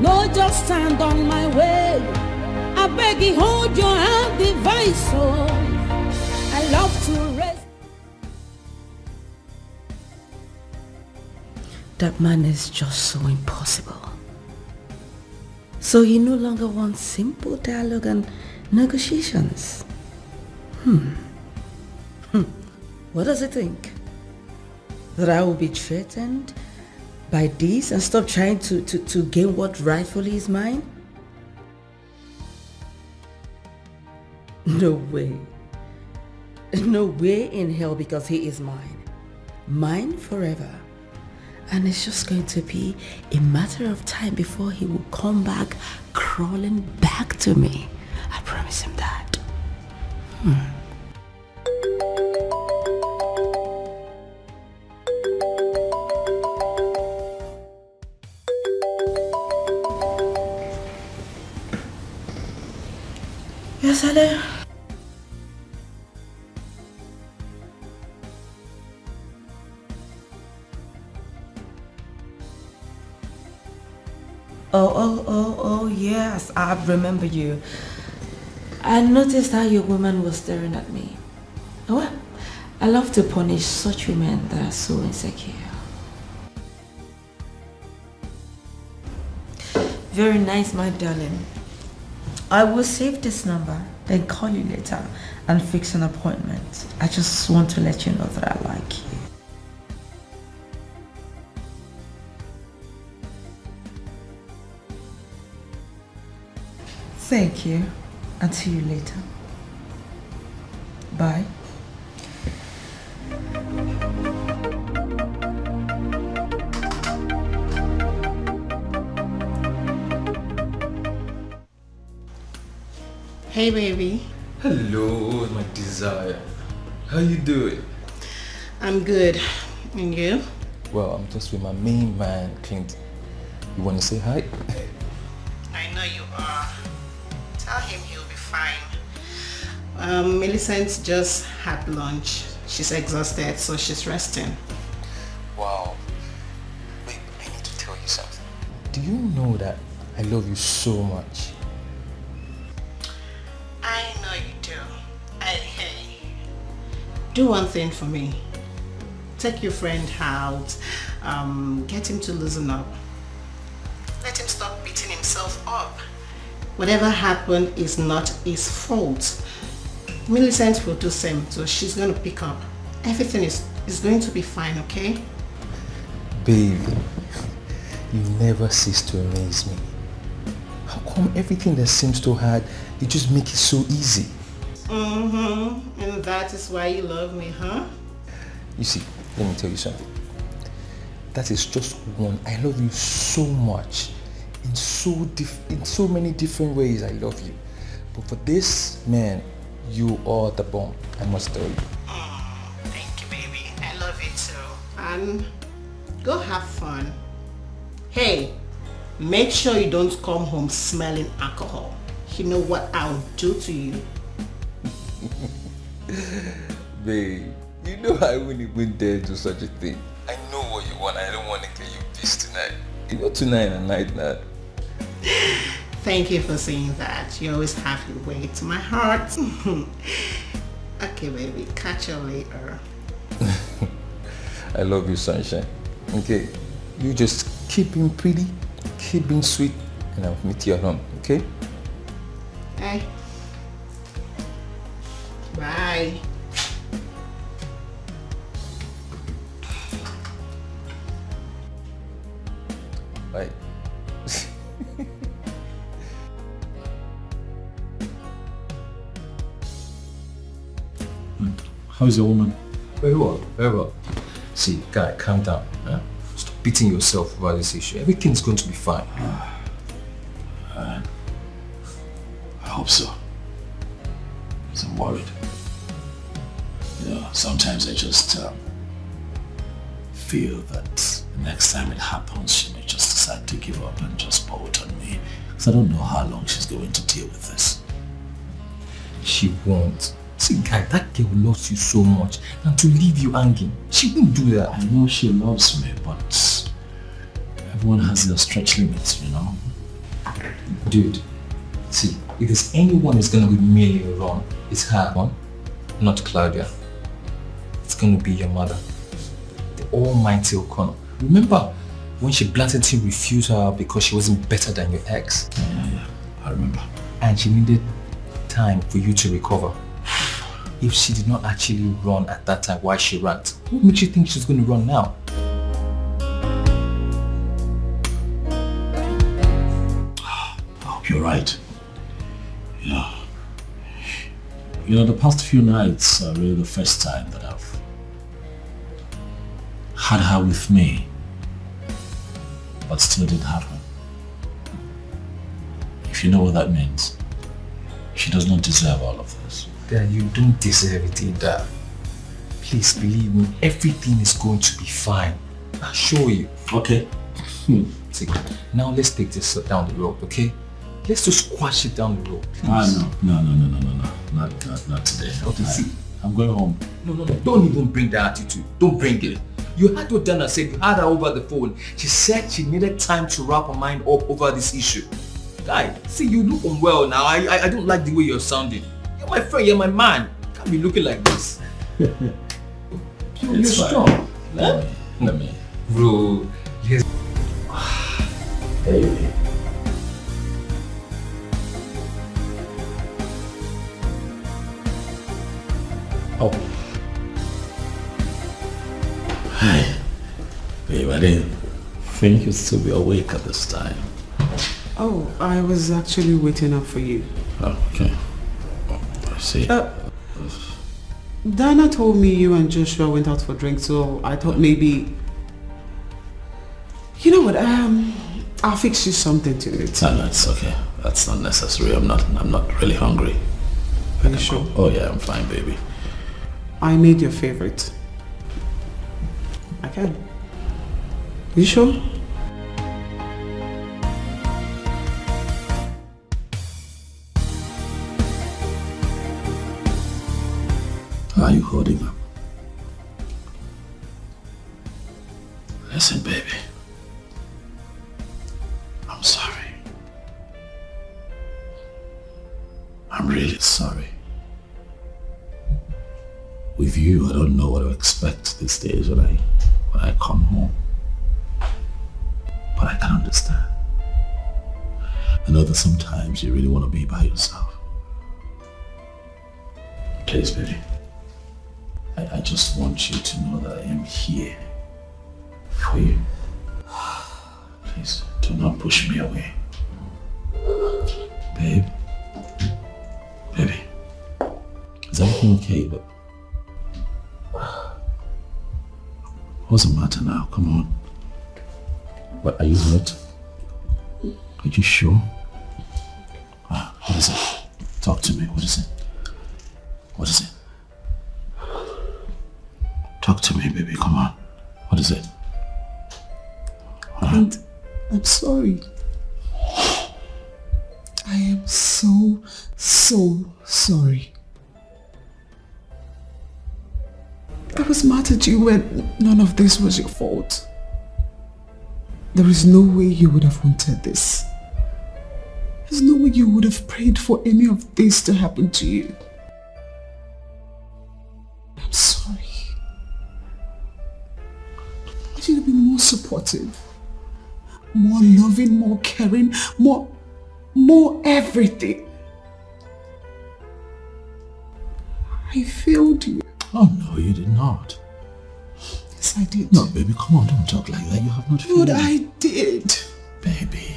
No, just stand on my way. I beg you, hold your hand, device. Oh, I love to rest. That man is just so impossible. So he no longer wants simple dialogue and negotiations. What does he think? That I will be threatened by this and stop trying to gain what rightfully is mine? No way. No way in hell, because he is mine. Mine forever. And it's just going to be a matter of time before he will come back crawling back to me. I promise him that. Yes, hello. Oh, yes, I remember you. I noticed how your woman was staring at me. Oh, well, I love to punish such women that are so insecure. Very nice, my darling. I will save this number, then call you later and fix an appointment. I just want to let you know that I like you. Thank you. I'll see you later. Bye. Hey, baby. Hello, my desire. How you doing? I'm good. And you? Well, I'm just with my main man, Clint. You want to say hi? I know you are. Tell him he'll be fine. Millicent just had lunch. She's exhausted, so she's resting. Wow. Wait, I need to tell you something. Do you know that I love you so much? I know you do. Hey, do one thing for me. Take your friend out. Get him to loosen up. Let him stop beating himself up. Whatever happened is not his fault. Millicent will do same, so she's going to pick up. Everything is going to be fine, okay? Baby, you never cease to amaze me. How come everything that seems so hard, they just make it so easy? Mm-hmm. And that is why you love me, huh? You see, let me tell you something. That is just one. I love you so much. In so many different ways, I love you. But for this, man, you are the bomb. I must tell you. Thank you, baby. I love you too. And go have fun. Hey, make sure you don't come home smelling alcohol. You know what I'll do to you. Babe, you know I wouldn't even dare do such a thing. I know what you want. I don't want to get you pissed tonight. You know tonight and night now. Thank you for saying that. You always have your way to my heart. Okay, baby. Catch you later. I love you, sunshine. Okay, you just keep being pretty, keep being sweet, and I'll meet you at home, okay? Hey. Bye. Bye. How's your woman? Very well, very well. See, guy, calm down. Huh? Stop beating yourself about this issue. Everything's going to be fine. I hope so. I'm worried. You know, sometimes I just feel that the next time it happens, she may just decide to give up and just bolt on me. Because I don't know how long she's going to deal with this. She won't. See, guy, that girl loves you so much, and to leave you hanging, she won't do that. I know she loves me, but everyone has their stretch limits, you know? Dude, see, if there's anyone who's gonna be merely wrong, it's her one, not Claudia. It's gonna be your mother, the almighty O'Connor. Remember when she blatantly refused her because she wasn't better than your ex? Yeah, I remember. And she needed time for you to recover. If she did not actually run at that time, why she ran? What makes you think she's going to run now? I hope you're right. You know, the past few nights are really the first time that I've had her with me, but still didn't have her. If you know what that means, she does not deserve all of this. Dad, you don't deserve it either. Please believe me, everything is going to be fine. I'll show you. Okay. See, now let's take this down the road, okay? Let's just squash it down the road, please. No. Not today. Okay, see. I'm going home. No. Don't even bring that attitude. Don't bring it. You had what Dana said. You had her over the phone. She said she needed time to wrap her mind up over this issue. Guy, see, you look unwell now. I don't like the way you're sounding. You're my friend. You're my man. You can't be looking like this. You're strong. Let me. Bro, yes. Baby. Oh. Hi. Babe, I didn't think you'd still be awake at this time. Oh, I was actually waiting up for you. Oh, okay. Oh, I see. Dana told me you and Joshua went out for drinks, so I thought maybe... You know what, I'll fix you something to eat. No, it's okay. That's not necessary. I'm not really hungry. Are you sure? Oh yeah, I'm fine, baby. I made your favorite. I can. You sure? Are you holding up? Listen, baby. I'm sorry. I'm really sorry. With you, I don't know what to expect these days when I come home. But I can understand. I know that sometimes you really want to be by yourself. Please, baby. I just want you to know that I am here for you. Please, do not push me away. Babe? Baby? Is everything okay? But what's the matter now? Come on. What, are you hurt? Are you sure? What is it? Talk to me. What is it? What is it? Talk to me, baby. Come on. What is it? And I'm sorry. I am so sorry. I was mad at you when none of this was your fault. There is no way you would have wanted this. There's no way you would have prayed for any of this to happen to you. I'm sorry. I should have been more supportive, more loving, more caring, more everything. I failed you. Oh no, you did not. Yes, I did. No, baby, come on, don't talk like that. You have not failed. But I did. Baby.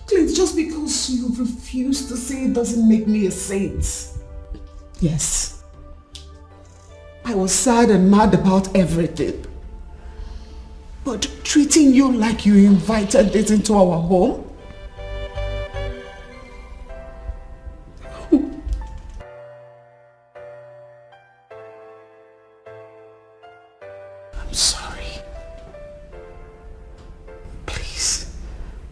Please, just because you refuse to say it doesn't make me a saint. Yes. I was sad and mad about everything. But treating you like you invited this into our home? I'm sorry. Please,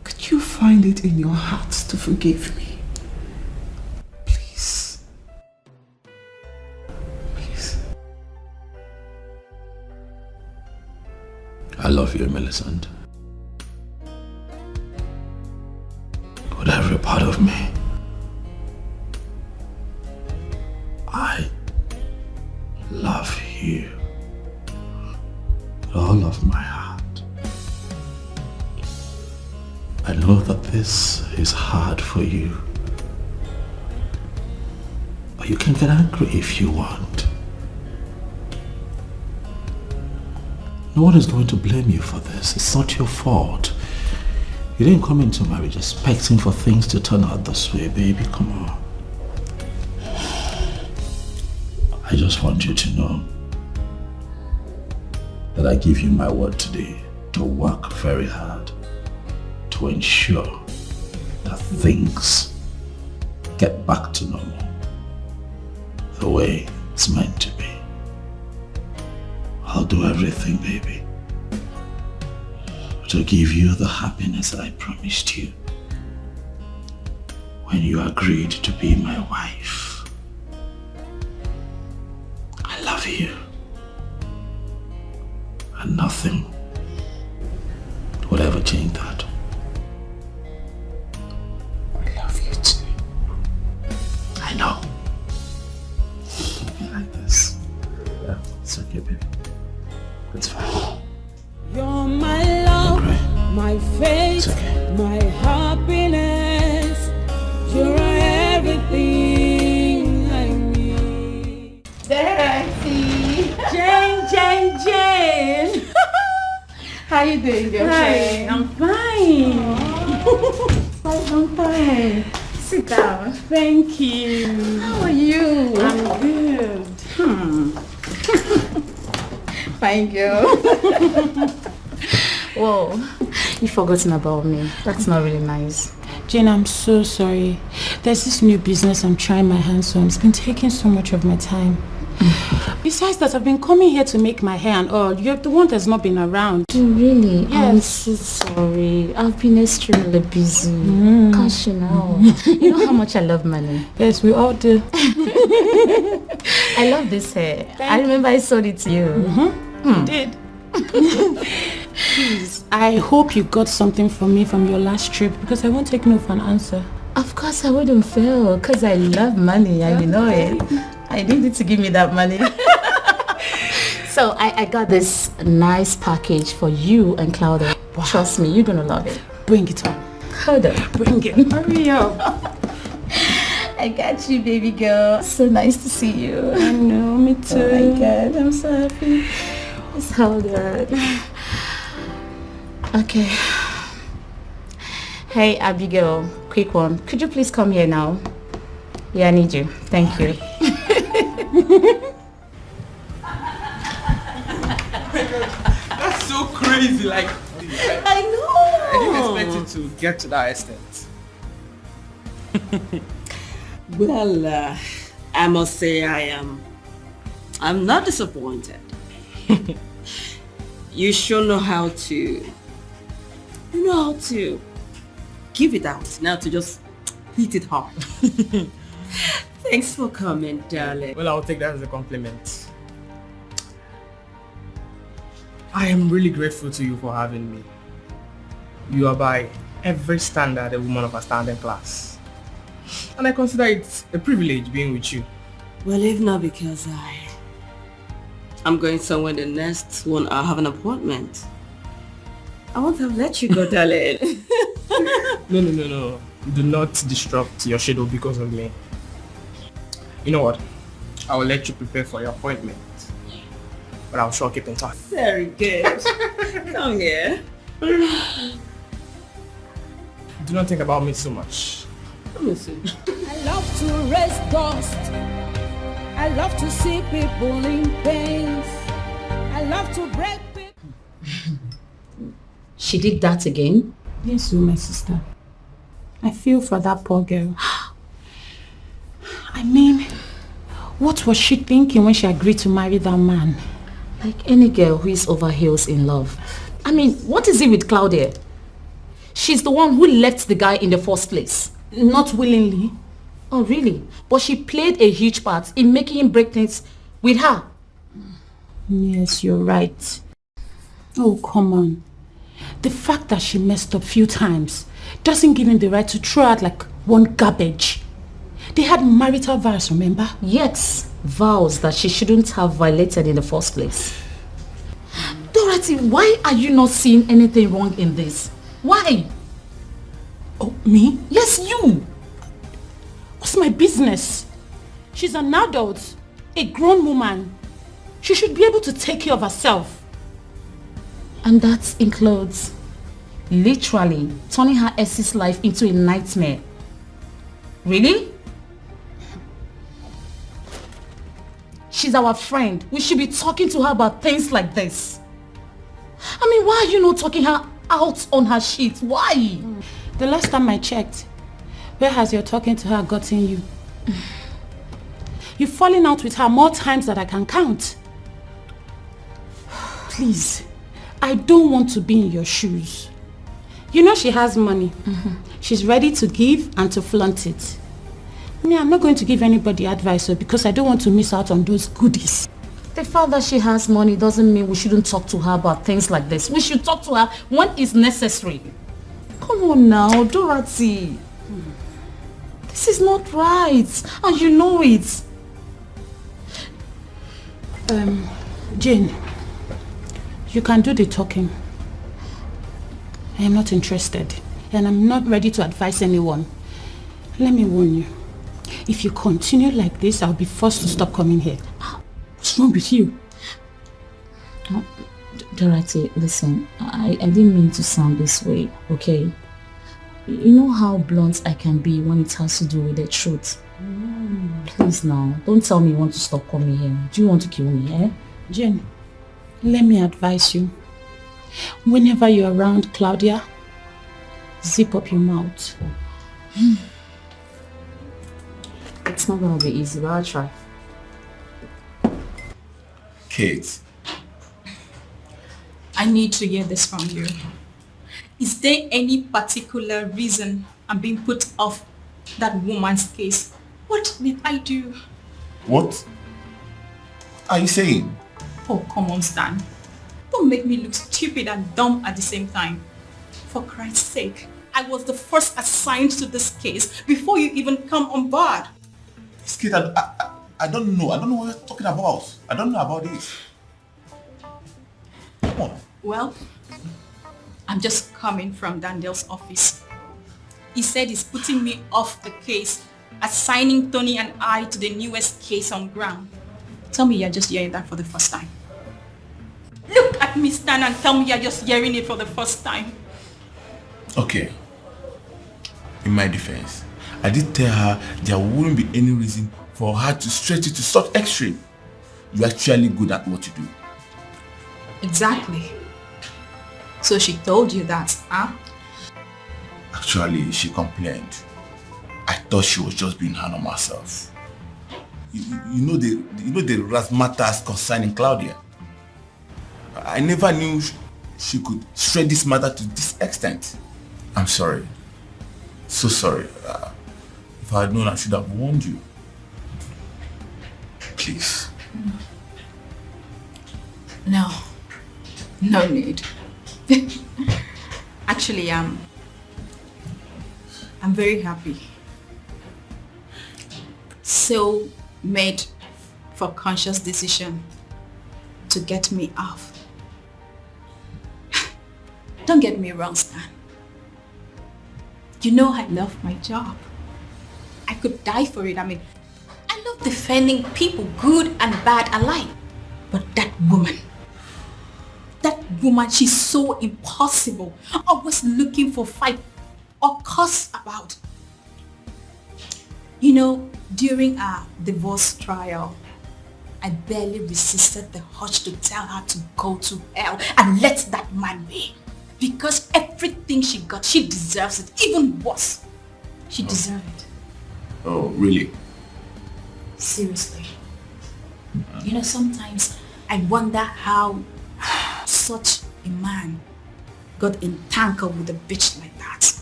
could you find it in your heart to forgive me? Please. Please. I love you, Millicent. With every part of me. I love you. With all of my heart. I know that this is hard for you. But you can get angry if you want. No one is going to blame you for this. It's not your fault. You didn't come into marriage expecting for things to turn out this way, baby. Come on. I just want you to know that I give you my word today to work very hard to ensure that things get back to normal the way it's meant to be. I'll do everything, baby, to give you the happiness that I promised you when you agreed to be my wife. I love you, and nothing would ever change that. I love you too. I know. Don't be like this. Yeah, it's okay, baby. It's fine. You're my love, my faith, my happiness. You're everything I need. There I see. Jane. How you doing, girl? Hi, I'm fine. I'm fine. Sit down. Thank you. How are you? I'm good. Fine, girl. Whoa, you've forgotten about me. That's not really nice. Jane, I'm so sorry. There's this new business I'm trying my hands on. It's been taking so much of my time. Besides that, I've been coming here to make my hair and all. You're the one that's not been around. Oh, really? Yes. I'm so sorry. I've been extremely busy. Gosh, you know. You know how much I love money. Yes, we all do. I love this hair. I remember I sold it to you. You did. Please, I hope you got something from me from your last trip, because I won't take no for an answer. Of course I wouldn't fail, because I love money and you know it. I need you to give me that money. So I got this nice package for you and Claudia. Wow. Trust me, you're gonna love it. Bring it on. Hold on. Bring it. Hurry up. I got you, baby girl. So nice to see you. I know, me too. Oh my god, I'm so happy. Let's hold on. Okay. Hey, Abigail. quick one. Could you please come here now? Yeah, I need you. Thank you. That's so crazy, like... I know! I didn't expect it to get to that extent. Well, I must say I'm not disappointed. You sure know how to give it out, now to just hit it hard. Thanks for coming, darling. Well, I'll take that as a compliment. I am really grateful to you for having me. You are by every standard a woman of a standing class. And I consider it a privilege being with you. Well, if not because I'm going somewhere the next 1 hour, have an appointment. I won't have let you go, darling. No. Do not disrupt your schedule because of me. You know what? I will let you prepare for your appointment. But I'll sure keep in touch. Very good. Come here. Do not think about me so much. Let me see. I love to raise dust. I love to see people in pain. I love to break people. She did that again? Yes, my sister. I feel for that poor girl. I mean, what was she thinking when she agreed to marry that man? Like any girl who is over heels in love. I mean, what is it with Claudia? She's the one who left the guy in the first place. Not willingly. Oh, really? But she played a huge part in making him break things with her. Yes, you're right. Oh, come on. The fact that she messed up few times doesn't give him the right to throw out like one garbage. They had marital vows, remember? Yes, vows that she shouldn't have violated in the first place. Dorothy, why are you not seeing anything wrong in this? Why? Oh, me? Yes, you. What's my business? She's an adult, a grown woman. She should be able to take care of herself. And that includes literally turning her ex's life into a nightmare. Really? She's our friend. We should be talking to her about things like this. I mean, why are you not talking her out on her shit? Why? The last time I checked, where has your talking to her gotten you? You've fallen out with her more times than I can count. Please, I don't want to be in your shoes. You know she has money. She's ready to give and to flaunt it. Me, I'm not going to give anybody advice because I don't want to miss out on those goodies. The fact that she has money doesn't mean we shouldn't talk to her about things like this. We should talk to her when it's necessary. Come on now, Dorothy. This is not right, and you know it. Jane, you can do the talking. I am not interested, and I'm not ready to advise anyone. Let me warn you. If you continue like this, I'll be forced to stop coming here. What's wrong with you? Dorothy, listen, I didn't mean to sound this way, okay? You know how blunt I can be when it has to do with the truth. Please now, don't tell me you want to stop coming here. Do you want to kill me, eh? Jane, let me advise you. Whenever you're around Claudia, zip up your mouth. It's not gonna be easy, but I'll try. Kate. I need to hear this from you. Is there any particular reason I'm being put off that woman's case? What did I do? What are you saying? Oh, come on, Stan. Don't make me look stupid and dumb at the same time. For Christ's sake, I was the first assigned to this case before you even come on board. This kid, I don't know. I don't know what you're talking about. I don't know about this. Come on. Well, I'm just coming from Daniel's office. He said he's putting me off the case, assigning Tony and I to the newest case on ground. Tell me you're just hearing that for the first time. Look at me, Stan, and tell me you're just hearing it for the first time. Okay. In my defense, I did tell her there wouldn't be any reason for her to stretch it to such extreme. You're actually good at what you do. Exactly. So she told you that, huh? Actually, she complained. I thought she was just being hard on herself. You know the razzmatazz concerning Claudia. I never knew she could stretch this matter to this extent. I'm sorry. So sorry. If I had known, I should have warned you. Please. No need. Actually, I'm very happy. So made for conscious decision to get me off. Don't get me wrong, Stan. You know I love my job. I could die for it. I mean, I love defending people, good and bad alike. But that woman, she's so impossible. Always looking for fight or cuss about. You know, during our divorce trial, I barely resisted the urge to tell her to go to hell and let that man be. Because everything she got, she deserves it. Even worse, she deserves it. Oh, really? Seriously. You know, sometimes I wonder how such a man got entangled with a bitch like that.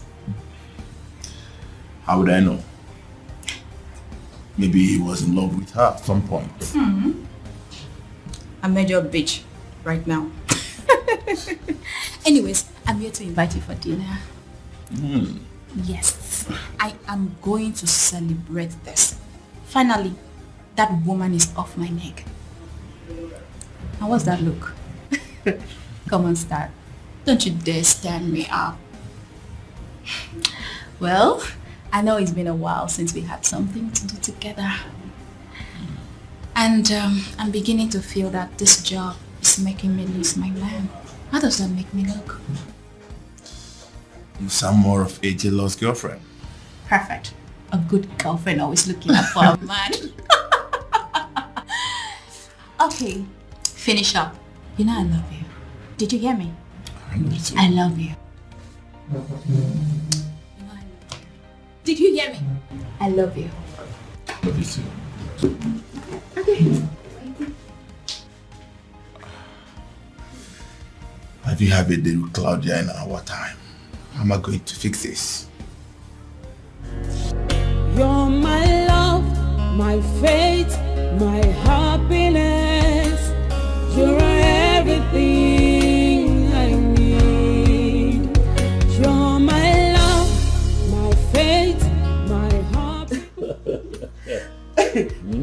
How would I know? Maybe he was in love with her at some point. I made you a bitch right now. Anyways, I'm here to invite you for dinner. Yes, I am going to celebrate this. Finally, that woman is off my neck. How was that look? Come on, Star. Don't you dare stand me up. Well, I know it's been a while since we had something to do together. And I'm beginning to feel that this job is making me lose my man. How does that make me look? You sound more of a jealous girlfriend. Perfect. A good girlfriend always looking out for a man. Okay, finish up. You know I love you. Did you hear me? I love you too. I love you. You know I love you. Did you hear me? I love you. I love you too. Okay. Have you had a day with Claudia in our time? How am I going to fix this? You're my love, my fate, my happiness. You're everything I need. You're my love, my fate, my happiness.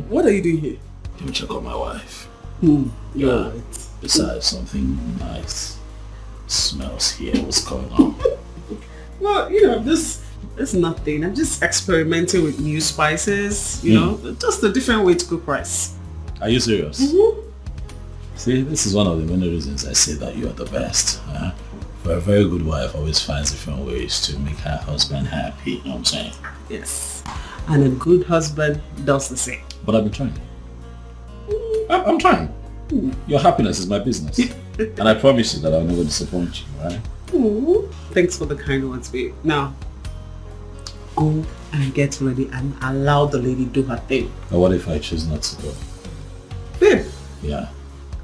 What are you doing here? Let me check on my wife. Yeah. Besides, something nice smells here. What's going on? Well, you know, it's nothing. I'm just experimenting with new spices, you know, just a different way to cook rice. Are you serious? See, this is one of the many reasons I say that you are the best. For a very good wife always finds different ways to make her husband happy, you know what I'm saying? Yes. And a good husband does the same. But I've been trying. I'm trying. Your happiness is my business. And I promise you that I'll never disappoint you, right? Ooh, thanks for the kind words, babe. Now, go and get ready and allow the lady do her thing. But what if I choose not to go? Babe, Yeah.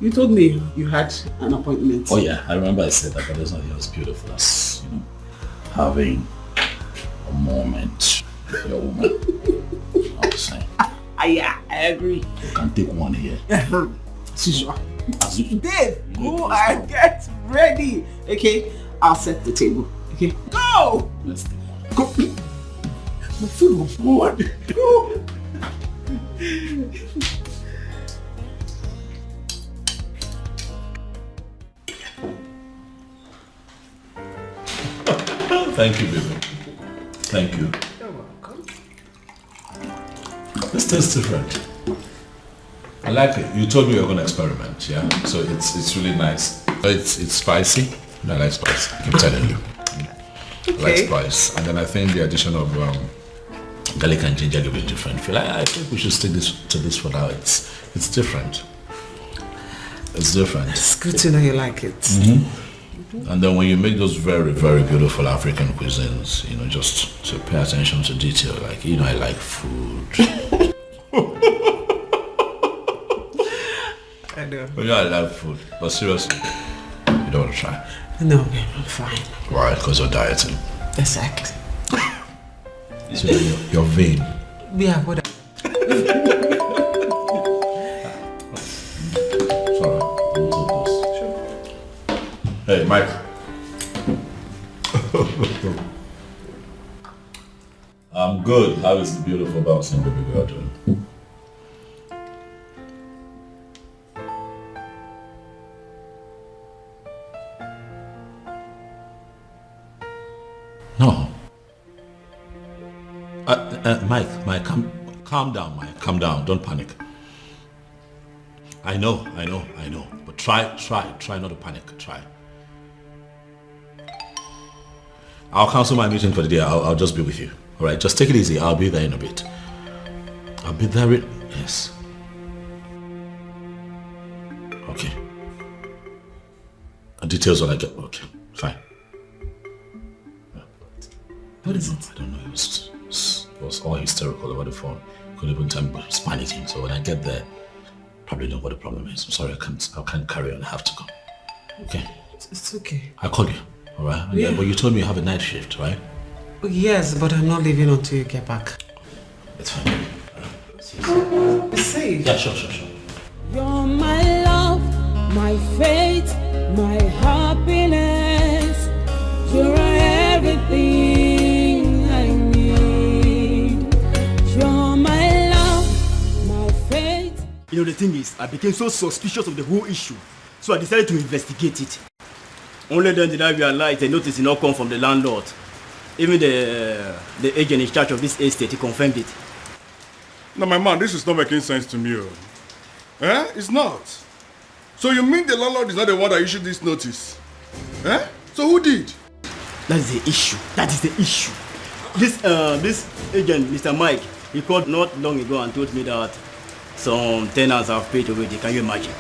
you told me you had an appointment. Oh yeah, I remember I said that, but there's nothing as beautiful as, you know, having a moment with your woman. I'm saying. Yeah, I agree. You can take one here. As usual. As usual. Dave, go and get ready. Okay, I'll set the table. Okay, go! Let's take one. Go! My food was bored. Go! Thank you, baby. Thank you. You're welcome. This tastes different. I like it. You told me you were going to experiment, yeah? So it's really nice. It's spicy. I like spicy. I keep telling you. Like spice. And then I think the addition of garlic and ginger give it a different feel. I think we should stick to this for now. It's different. It's different. It's good to know you like it. Mm-hmm. And then when you make those very, very beautiful African cuisines, just to pay attention to detail, like, I like food. I know. I love food. But seriously, you don't want to try? No, babe, I'm fine. Why? Because you're dieting. Exactly. So you're vain. Yeah, whatever. Sorry, we'll take this. Sure. Hey, Mike. I'm good. How is the beautiful bouncing baby girl doing? No. Mike, calm down, Mike. Calm down. Don't panic. I know. But try not to panic. Try. I'll cancel my meeting for the day. I'll just be with you. All right, just take it easy. I'll be there in a bit. I'll be there yes. Okay. Details when I get... Okay, fine. What is it? I don't know. It was all hysterical over the phone. Couldn't even tell me, but it was panicking. So when I get there, probably know what the problem is. I'm sorry, I can't carry on. I have to go. Okay? It's okay. I'll call you. All right? Yeah. But you told me you have a night shift, right? Yes, but I'm not leaving until you get back. It's fine. Be safe. Yeah, sure. You're my love, my faith, my happiness. You're everything I need. You're my love, my faith. The thing is, I became so suspicious of the whole issue, so I decided to investigate it. Only then did I realize the notice did not come from the landlord. Even the agent in charge of this estate, he confirmed it. No, my man, this is not making sense to me. It's not. So you mean the landlord is not the one that issued this notice? So who did? That is the issue. This agent, Mr. Mike, he called not long ago and told me that some tenants have paid already. Can you imagine?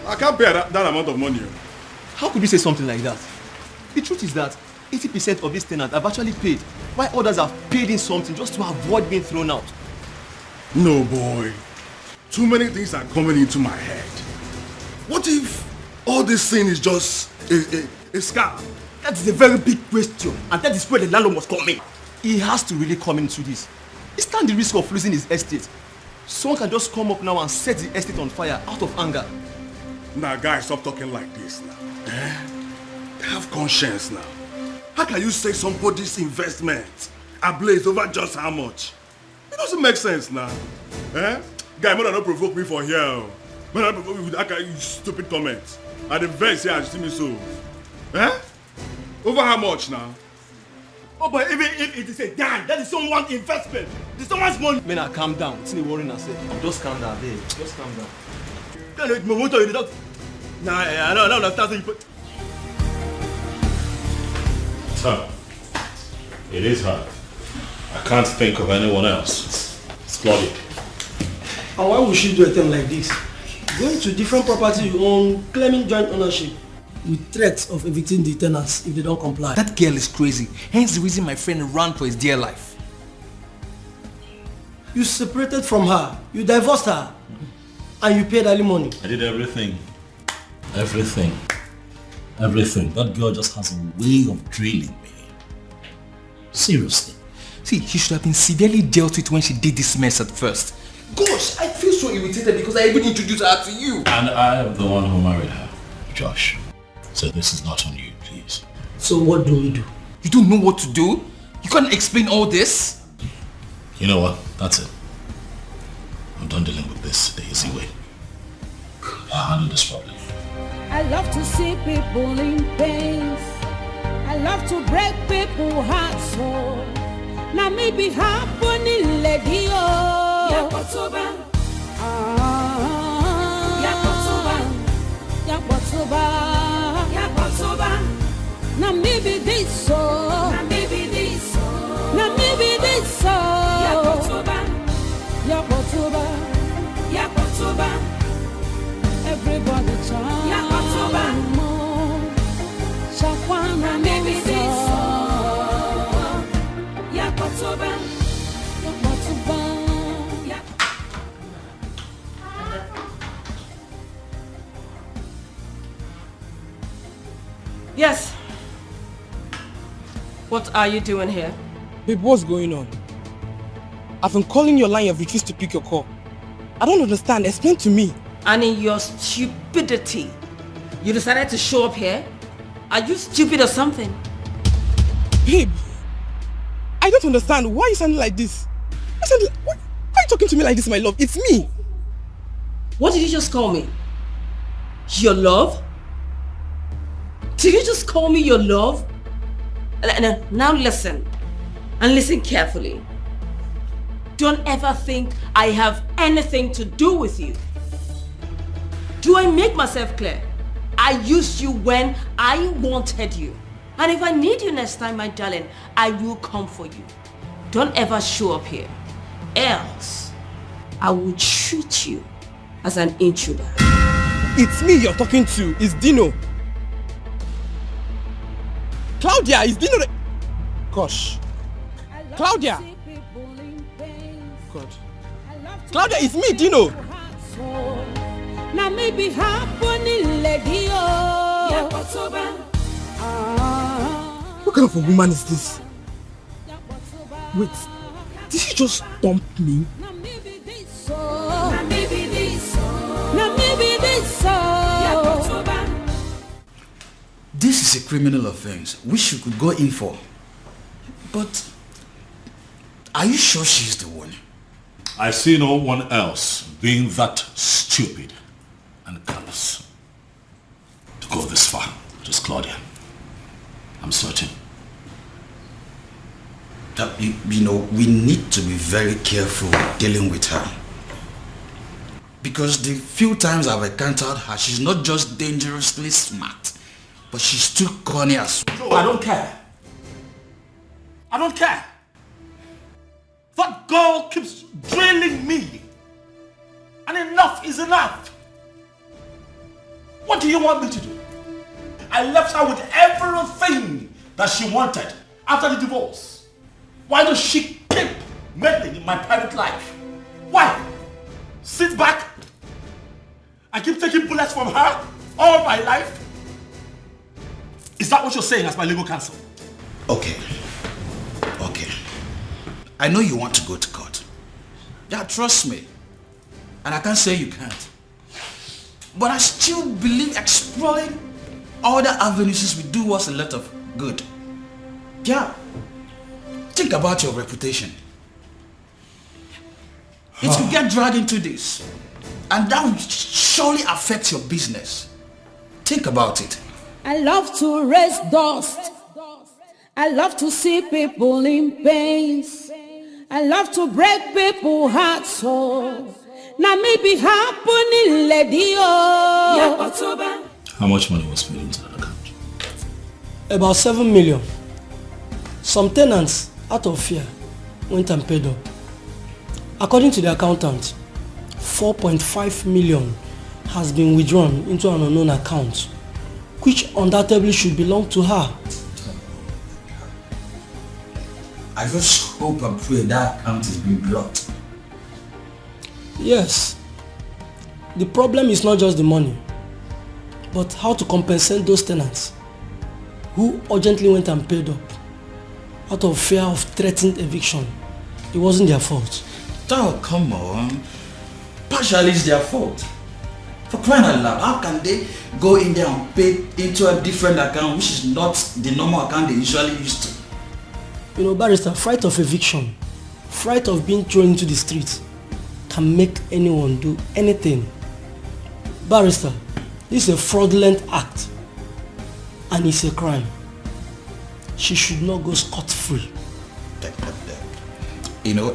I can't pay that amount of money. How could you say something like that? The truth is that 80% of these tenants have actually paid, while others have paid in something just to avoid being thrown out. No, boy. Too many things are coming into my head. What if all this thing is just a scam? That is a very big question, and that is where the landlord must come in. He has to really come into this. He stands the risk of losing his estate. Someone can just come up now and set the estate on fire out of anger. Now, guys, stop talking like this now. Have conscience now. How can you say somebody's investment ablaze over just how much? It doesn't make sense now. Guy, more than not provoke me for here. More than not provoke me with that kind of stupid comments. At the verse here, you see me so. Over how much now? Oh, but even if it is a dime, that is someone's investment. It's someone's money. Man, calm down. It's not worrying yourself. Just calm down, babe. Just calm down. I don't understand. Sir, it is hard. I can't think of anyone else. It's Claudia. And why would she do a thing like this? Going to different property you own, claiming joint ownership, with threats of evicting the tenants if they don't comply. That girl is crazy. Hence the reason my friend ran for his dear life. You separated from her, you divorced her, and you paid alimony. I did everything. Everything. That girl just has a way of drilling me. Seriously. See, he should have been severely dealt with when she did this mess at first. Gosh, I feel so irritated because I even introduced her to you. And I am the one who married her, Josh. So this is not on you, please. So what do we do? You don't know what to do? You can't explain all this? You know what? That's it. I'm done dealing with this the easy way. I'll handle this problem. I love to see people in pain. I love to break people's hearts. So now me be happening, lady. Yakotoba. Yakotoba. Now me be this so. Yes. What are you doing here? Babe, what's going on? I've been calling your line, you've refused to pick your call. I don't understand. Explain to me. And in your stupidity, you decided to show up here? Are you stupid or something? Babe, I don't understand. Why are you sounding like this? Why are you talking to me like this, my love? It's me. What did you just call me? Your love? Did you just call me your love? Now listen, and listen carefully. Don't ever think I have anything to do with you. Do I make myself clear? I used you when I wanted you. And if I need you next time, my darling, I will come for you. Don't ever show up here. Else, I will treat you as an intruder. It's me you're talking to. It's Dino. Claudia, it's Dino. Gosh. Claudia. God. Claudia, it's me, Dino. Now maybe happening lady. What kind of a woman is this? Wait, did she just dump me? This is a criminal offense which you could go in for. But are you sure she's the one? I see no one else being that stupid and callous to go this far. Just Claudia. I'm certain. You know, we need to be very careful dealing with her. Because the few times I've encountered her, she's not just dangerously smart, but she's too corny as well. No, I don't care. I don't care. That girl keeps drilling me. And enough is enough. What do you want me to do? I left her with everything that she wanted after the divorce. Why does she keep meddling in my private life? Why? Sit back? I keep taking bullets from her all my life? Is that what you're saying as my legal counsel? Okay. I know you want to go to court. Yeah, trust me. And I can't say you can't. But I still believe exploring other avenues will do us a lot of good. Yeah. Think about your reputation. It will get dragged into this. And that will surely affect your business. Think about it. I love to raise dust. I love to see people in pains. I love to break people's hearts. So now maybe happening lady. How much money was paid into that account? About 7 million. Some tenants, out of fear, went and paid up. According to the accountant, 4.5 million has been withdrawn into an unknown account, which undoubtedly should belong to her. I just hope and pray that account is being blocked. Yes. The problem is not just the money, but how to compensate those tenants who urgently went and paid up out of fear of threatened eviction. It wasn't their fault. Oh, come on. Partially it's their fault. For crying out loud, how can they go in there and pay into a different account which is not the normal account they usually used to? You know, barrister, fright of eviction, fright of being thrown into the street can make anyone do anything. Barrister, this is a fraudulent act and it's a crime. She should not go scot-free. You know,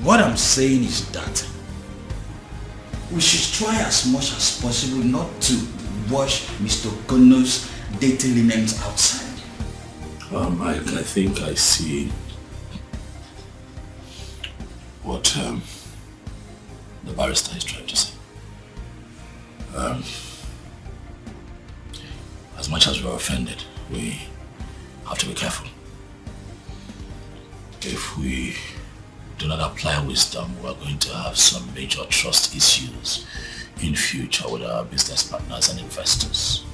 what I'm saying is that we should try as much as possible not to wash Mr. Kono's dirty linens outside. I think I see what the barrister is trying to say. much as we're offended, we have to be careful. If we do not apply wisdom, we're going to have some major trust issues in future with our business partners and investors.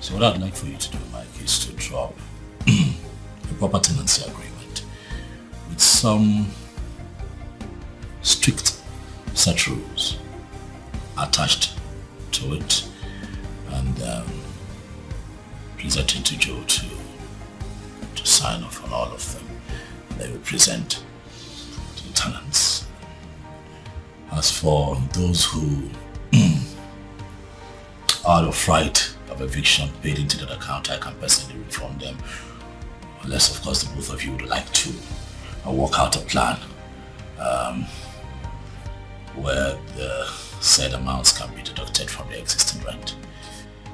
So what I'd like for you to do, Mike, is to drop a proper tenancy agreement with some strict set rules attached to it, and present it to Joe to sign off on all of them. They will present to the tenants. As for those who out of fright of eviction paid into that account, I can personally refund them, unless of course the both of you would like to work out a plan where the said amounts can be deducted from the existing rent,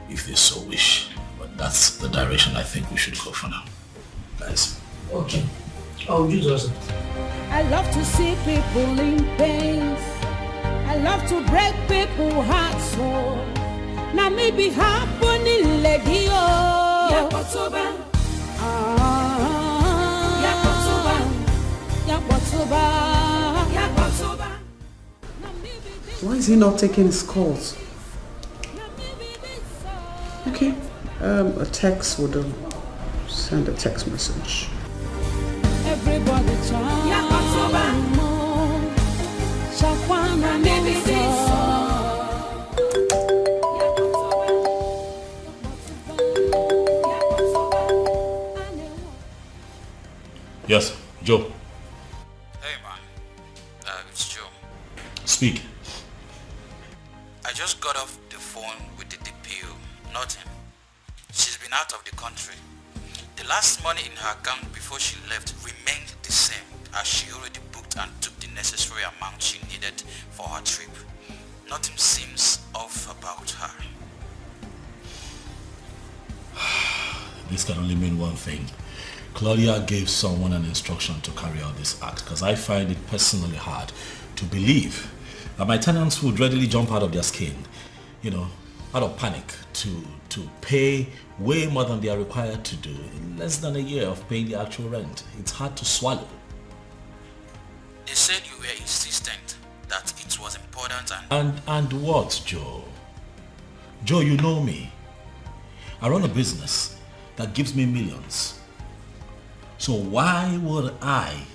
if they so wish. But that's the direction I think we should go for now, guys. Okay. I'll do that. I love to see people in pain. I love to break people's hearts. So now maybe happening lady oh. Yakotoba. Why is he not taking his calls? Okay, a text would send a text message. Everybody Yes, Joe. Hey man, it's Joe. Speak. I just got off the phone with the DPO. Nothing. She's been out of the country. The last money in her account before she left remained the same, as she already booked and took the necessary amount she needed for her trip. Nothing seems off about her. This can only mean one thing. Claudia gave someone an instruction to carry out this act, because I find it personally hard to believe that my tenants would readily jump out of their skin, out of panic, to pay way more than they are required to do in less than a year of paying the actual rent. It's hard to swallow. They said you were insistent that it was important And what, Joe? Joe, you know me. I run a business that gives me millions. So why would I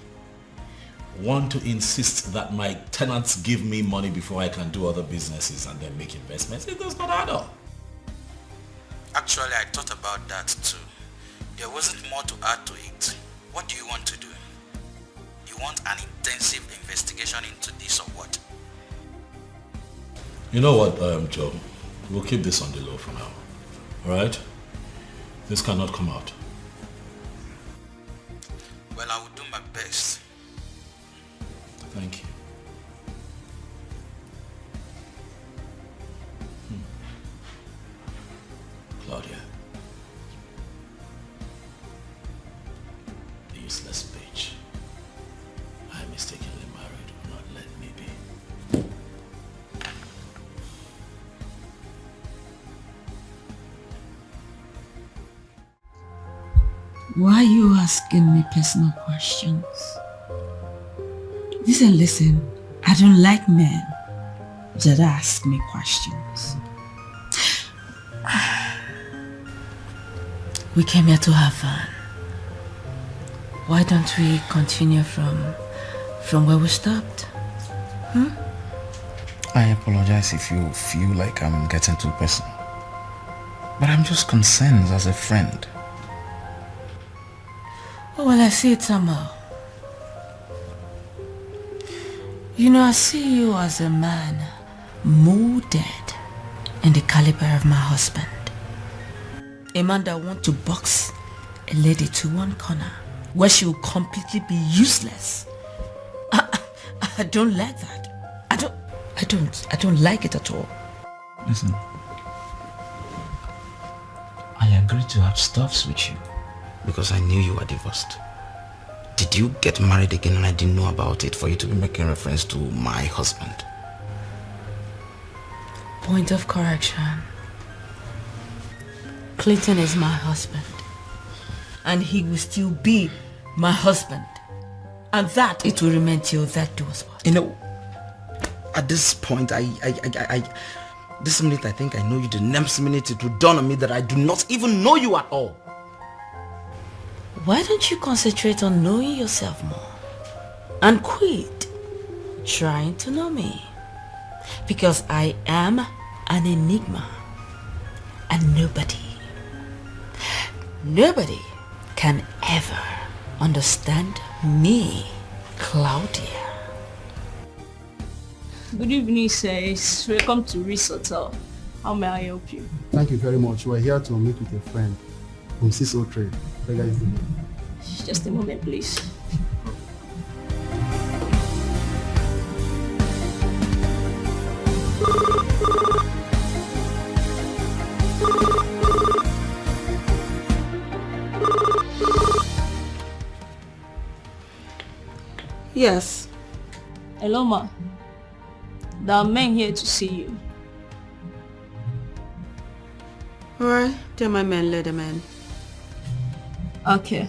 want to insist that my tenants give me money before I can do other businesses and then make investments? It does not add up. Actually, I thought about that too. There wasn't more to add to it. What do you want to do? You want an intensive investigation into this or what? You know what, Joe? We'll keep this on the low for now. Alright? This cannot come out. Well, I will do my best. Thank you. Claudia. The useless bitch. I mistakenly married will not let me be. Why are you asking me personal questions? Listen, I don't like men that ask me questions. We came here to have fun. Why don't we continue from where we stopped? I apologize if you feel like I'm getting too personal. But I'm just concerned as a friend. Oh, well, I see it somehow. I see you as a man molded in the caliber of my husband. A man that wants to box a lady to one corner where she will completely be useless. I don't like that. I don't like it at all. Listen, I agreed to have stuffs with you because I knew you were divorced. Did you get married again and I didn't know about it for you to be making reference to my husband? Point of correction. Clayton is my husband. And he will still be my husband. And that it will remain till that do us part. You know, at this point, this minute I think I know you. The next minute it will dawn on me that I do not even know you at all. Why don't you concentrate on knowing yourself more? And quit trying to know me. Because I am an enigma. And nobody can ever understand me, Claudia. Good evening, sirs. Welcome to Reese Hotel. How may I help you? Thank you very much. We're here to meet with a friend from 603. Just a moment, please. Yes. Hello, ma. There are men here to see you. Alright, they're my men, let them in. Okay.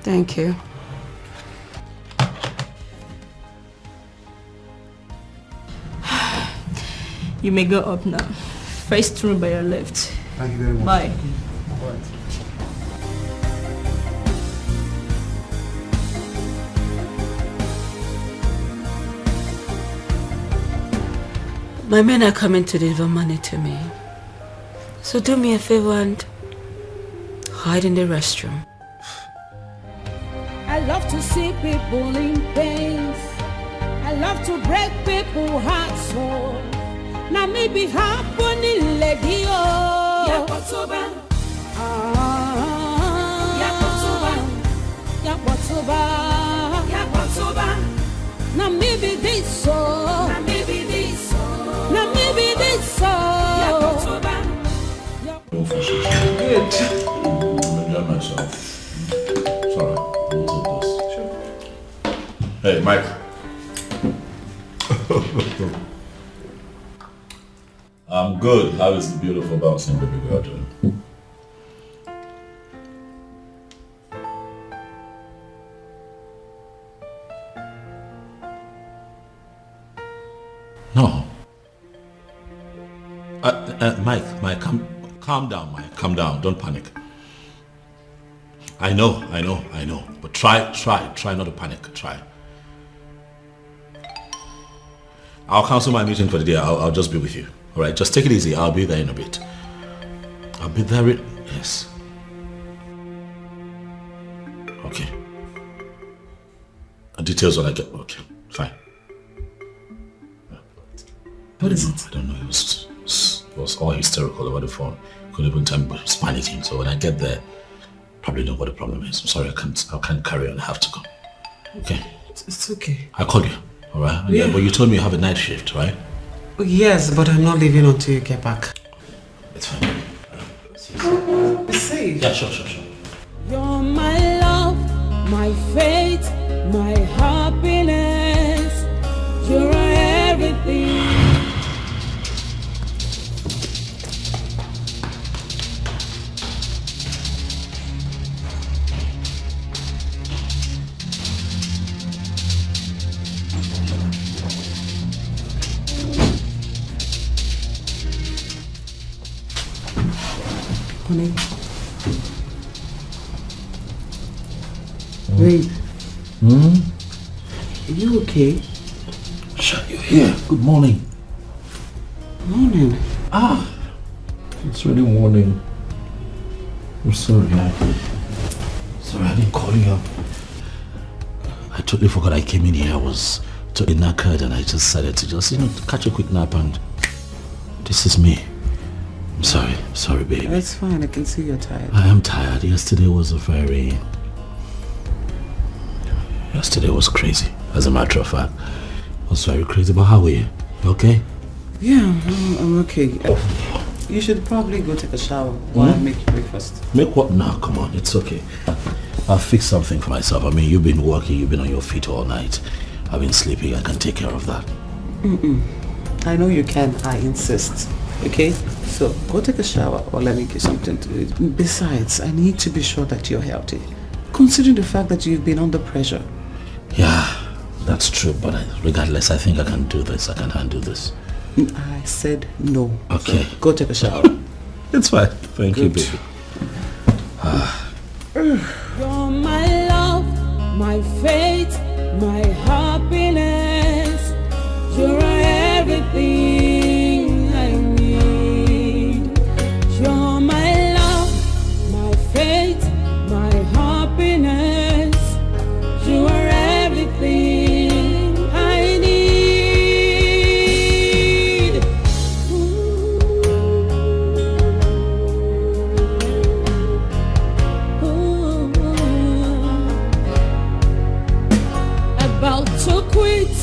Thank you. You may go up now. First room by your left. Thank you very much. Bye. My men are coming to deliver money to me. So do me a favor and hide in the restroom. I love to see people in pain. I love to break people's hearts. So now maybe happening lady oh. Yakotoba. Yakotoba. Now maybe this so. Now maybe this so. Good. I'm enjoying myself. Sorry, we'll take this. Sure. Hey, Mike. I'm good. How is the beautiful bouncing baby girl doing? No. Mike, calm down, Mike. Calm down. Don't panic. I know. But try not to panic. Try. I'll cancel my meeting for the day. I'll just be with you. All right, just take it easy. I'll be there in a bit. I'll be there yes. Okay. Details when I get... Okay, fine. What is it? I don't know. It was all hysterical over the phone. Couldn't even tell me, but it was panicking. So when I get there, probably know what the problem is. I'm sorry, I can't carry on. I have to go. Okay? It's okay. I called you, all right? Yeah. But you told me you have a night shift, right? Yes, but I'm not leaving until you get back. It's fine. Be safe. Yeah, sure. You're my love, my faith, my happiness. You're everything. Honey. Wait. Are you okay? Shut your ear. Good morning. Morning. It's really morning. I'm sorry. Sorry, I didn't call you up. I totally forgot I came in here. I was totally knackered and I just decided to catch a quick nap and this is me. I'm sorry baby. It's fine, I can see you're tired. I am tired. Yesterday was crazy. As a matter of fact, I was very crazy. But how are you? You okay? Yeah, I'm okay. You should probably go take a shower while I make breakfast. Make what? No, come on, it's okay. I'll fix something for myself. I mean, you've been working, you've been on your feet all night. I've been sleeping, I can take care of that. I know you can, I insist. Okay? So go take a shower or let me get something to eat. Besides, I need to be sure that you're healthy. Considering the fact that you've been under pressure. Yeah, that's true, but regardless, I think I can do this. I can handle this. I said no. Okay. So go take a shower. It's fine. Thank you, baby. You're my love, my faith, my happiness. You're everything I need. You're my love, my faith, my happiness. You are everything I need. About to quit.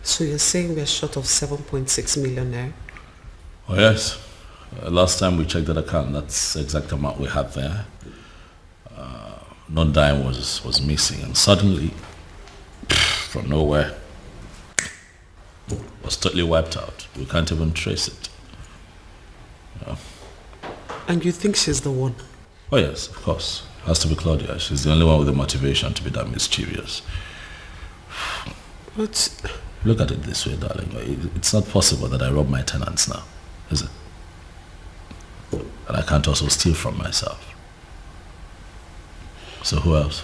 So you're saying we're short of 7.6 million now? Oh, yes. Last time we checked that account, that's the exact amount we had there. No dime was missing, and suddenly, from nowhere, was totally wiped out. We can't even trace it. Yeah. And you think she's the one? Oh yes, of course. Has to be Claudia. She's the only one with the motivation to be that mischievous. But look at it this way, darling. It's not possible that I rob my tenants now, is it? And I can't also steal from myself. So who else?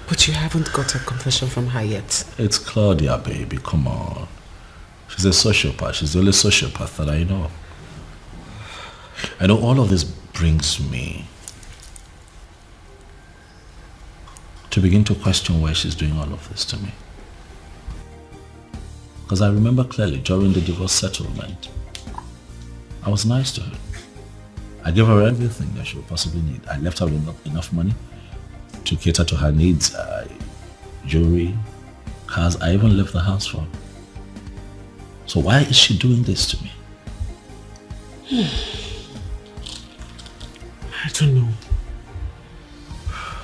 But you haven't got a confession from her yet. It's Claudia, baby. Come on. She's a sociopath. She's the only sociopath that I know. I know all of this brings me to begin to question why she's doing all of this to me. Because I remember clearly during the divorce settlement, I was nice to her. I gave her everything that she would possibly need. I left her with enough money to cater to her needs, jewelry, cars. I even left the house for her. So why is she doing this to me? I don't know.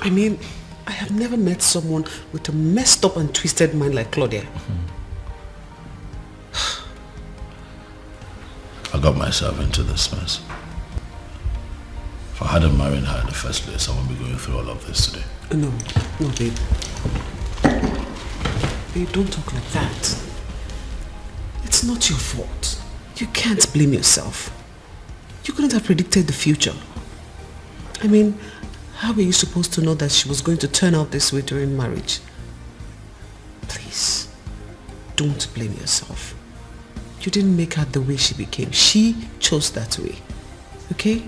I mean, I have never met someone with a messed up and twisted mind like Claudia. I got myself into this mess. If I hadn't married her in the first place, I wouldn't be going through all of this today. No, babe. Babe, don't talk like that. It's not your fault. You can't blame yourself. You couldn't have predicted the future. I mean, how were you supposed to know that she was going to turn out this way during marriage? Please, don't blame yourself. You didn't make her the way she became. She chose that way. Okay?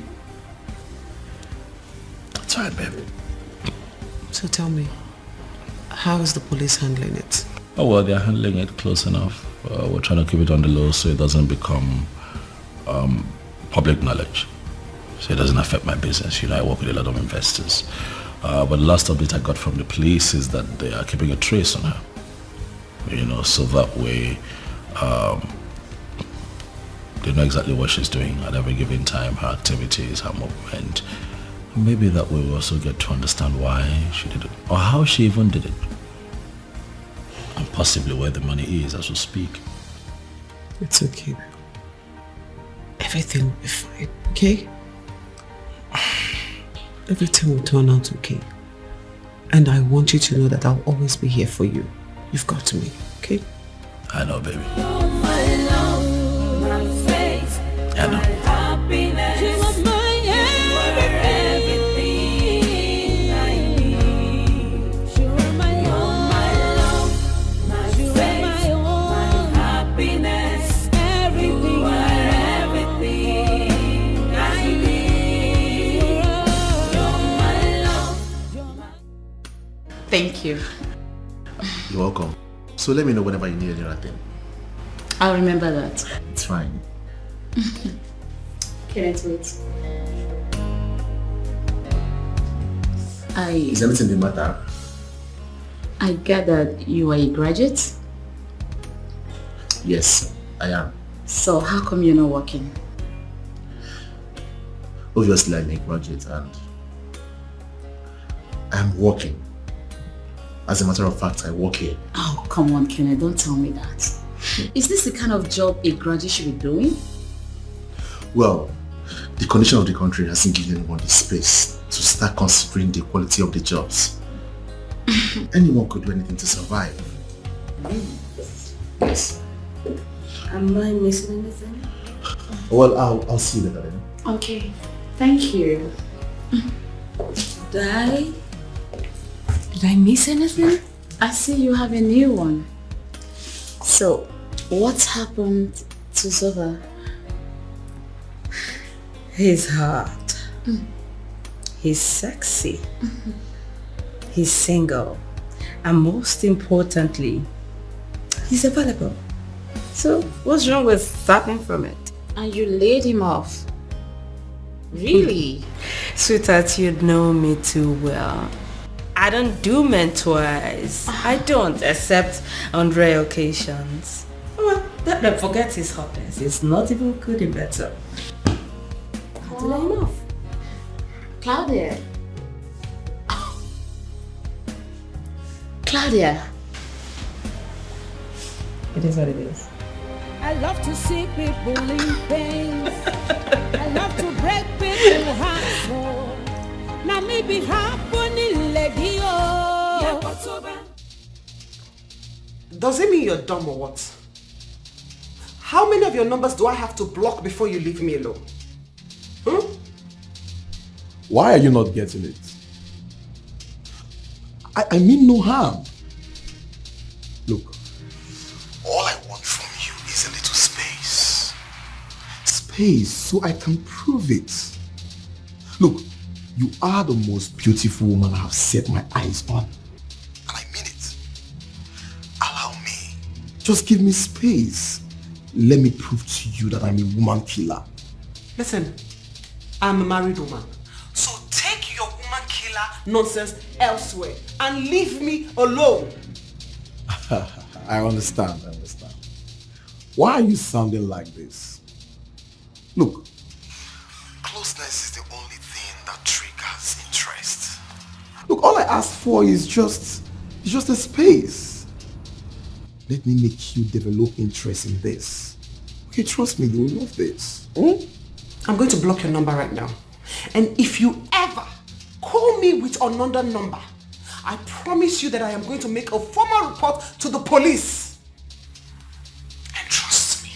That's right, babe. So tell me, how is the police handling it? Oh, well, they're handling it close enough. We're trying to keep it on the low so it doesn't become public knowledge. So it doesn't affect my business. You know, I work with a lot of investors. But the last update I got from the police is that they are keeping a trace on her. You know, so that way they know exactly what she's doing at every given time, her activities, her movement. Maybe that way we also get to understand why she did it, or how she even did it. And possibly where the money is as we speak. It's okay. Everything will be fine, okay? Everything will turn out okay. And I want you to know that I'll always be here for you. You've got me, okay? I know, baby. My love, my faith, I know. my happiness. You are my everything I need. You are my love, my faith, my happiness. Everything, you are everything I need. You're my love. Thank you. You're welcome. So let me know whenever you need any other thing. I'll remember that. It's fine. Can't wait. Is anything the matter? I get that you are a graduate. Yes, I am. So how come you're not working? Obviously, I'm a graduate and I'm working. As a matter of fact, I work here. Oh, come on, Kenneth, don't tell me that. Is this the kind of job a graduate should be doing? Well, the condition of the country hasn't given anyone the space to start considering the quality of the jobs. Anyone could do anything to survive. Yes. Am I missing anything? Well, I'll see you later then. Okay, thank you. Did I miss anything? I see you have a new one. So, what's happened to Zova? He's hot. He's sexy. He's single. And most importantly, he's available. So, what's wrong with stopping from it? And you laid him off. Really? Sweetheart, you know me too well. I don't do men twice. I don't, except on rare occasions. Well, don't forget his hotness. It's not even good in better. How to let him off? Claudia. Claudia. It is what it is. I love to see people in pain. I love to break people's hearts. Now maybe happening lady. Does it mean you're dumb or what? How many of your numbers do I have to block before you leave me alone? Why are you not getting it? I mean no harm. Look, all I want from you is a little space. Space so I can prove it. Look, you are the most beautiful woman I have set my eyes on. And I mean it. Allow me. Just give me space. Let me prove to you that I'm a woman killer. Listen, I'm a married woman. So take your woman killer nonsense elsewhere and leave me alone. I understand. Why are you sounding like this? Look, closeness is the only thing that triggers interest. Look, all I ask for is just a space. Let me make you develop interest in this. Okay, trust me, you will love this. I'm going to block your number right now. And if you ever call me with another number, I promise you that I am going to make a formal report to the police. And trust me,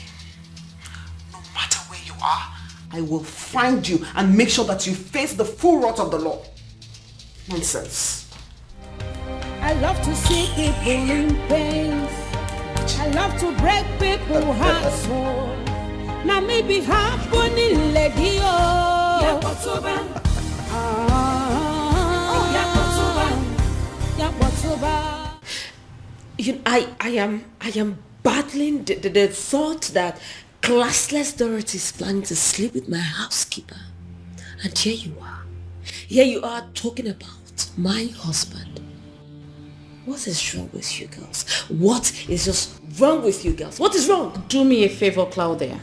no matter where you are, I will find you and make sure that you face the full wrath of the law. Nonsense. I love to see people in pain. I love to break people's hearts. Now maybe happening lady. I am battling the thought that classless Dorothy is planning to sleep with my housekeeper. And here you are. Here you are talking about my husband. What is wrong with you girls? What is just wrong with you girls? What is wrong? Do me a favor, Claudia.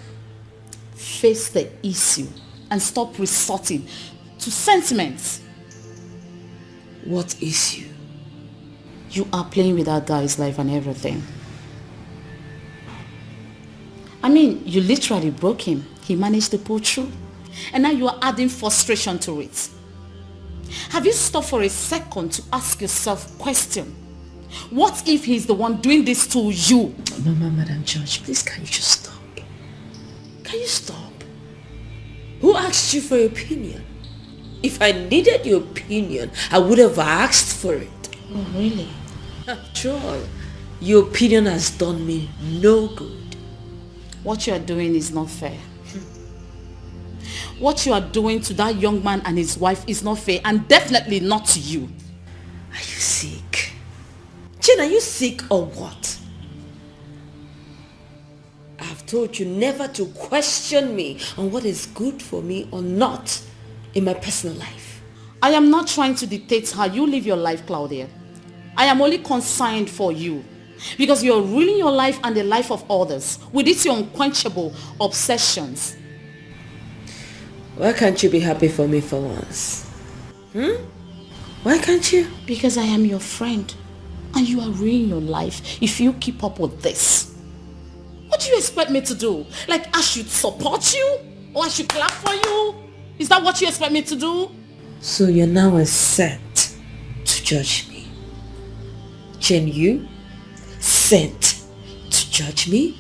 Face the issue and stop resorting to sentiments. What issue? You are playing with that guy's life and everything. I mean, you literally broke him. He managed to pull through. And now you are adding frustration to it. Have you stopped for a second to ask yourself a question? What if he's the one doing this to you? Madam Judge, please can you just stop? Can you stop? Who asked you for your opinion? If I needed your opinion, I would have asked for it. Oh, really? After all, your opinion has done me no good. What you are doing is not fair. What you are doing to that young man and his wife is not fair, and definitely not to you. Are you sick? Jane, are you sick or what? I've told you never to question me on what is good for me or not in my personal life. I am not trying to dictate how you live your life, Claudia. I am only concerned for you because you're ruining your life and the life of others with these your unquenchable obsessions. Why can't you be happy for me for once? Why can't you? Because I am your friend. And you are ruining your life if you keep up with this. What do you expect me to do? Like I should support you? Or I should clap for you? Is that what you expect me to do? So you're now set to judge me. Jane, you set to judge me?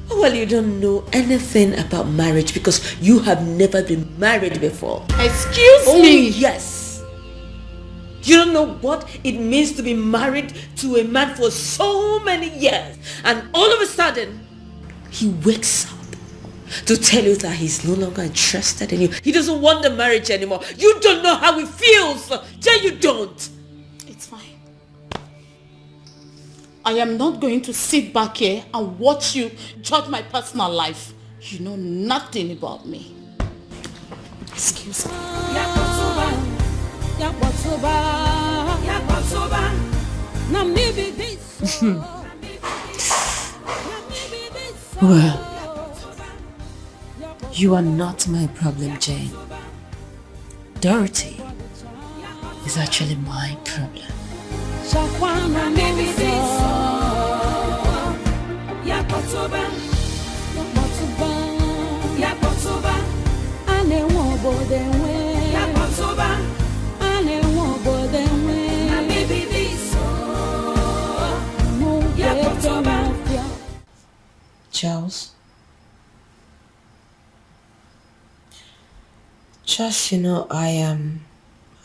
Well, you don't know anything about marriage because you have never been married before. Excuse me? Yes. You don't know what it means to be married to a man for so many years, and all of a sudden he wakes up to tell you that he's no longer interested in you. He doesn't want the marriage anymore. You don't know how it feels. Jane, you don't. It's fine. I am not going to sit back here and watch you judge my personal life. You know nothing about me. Excuse me. Well, you are not my problem, Jane. Dorothy is actually my problem. Charles, just I am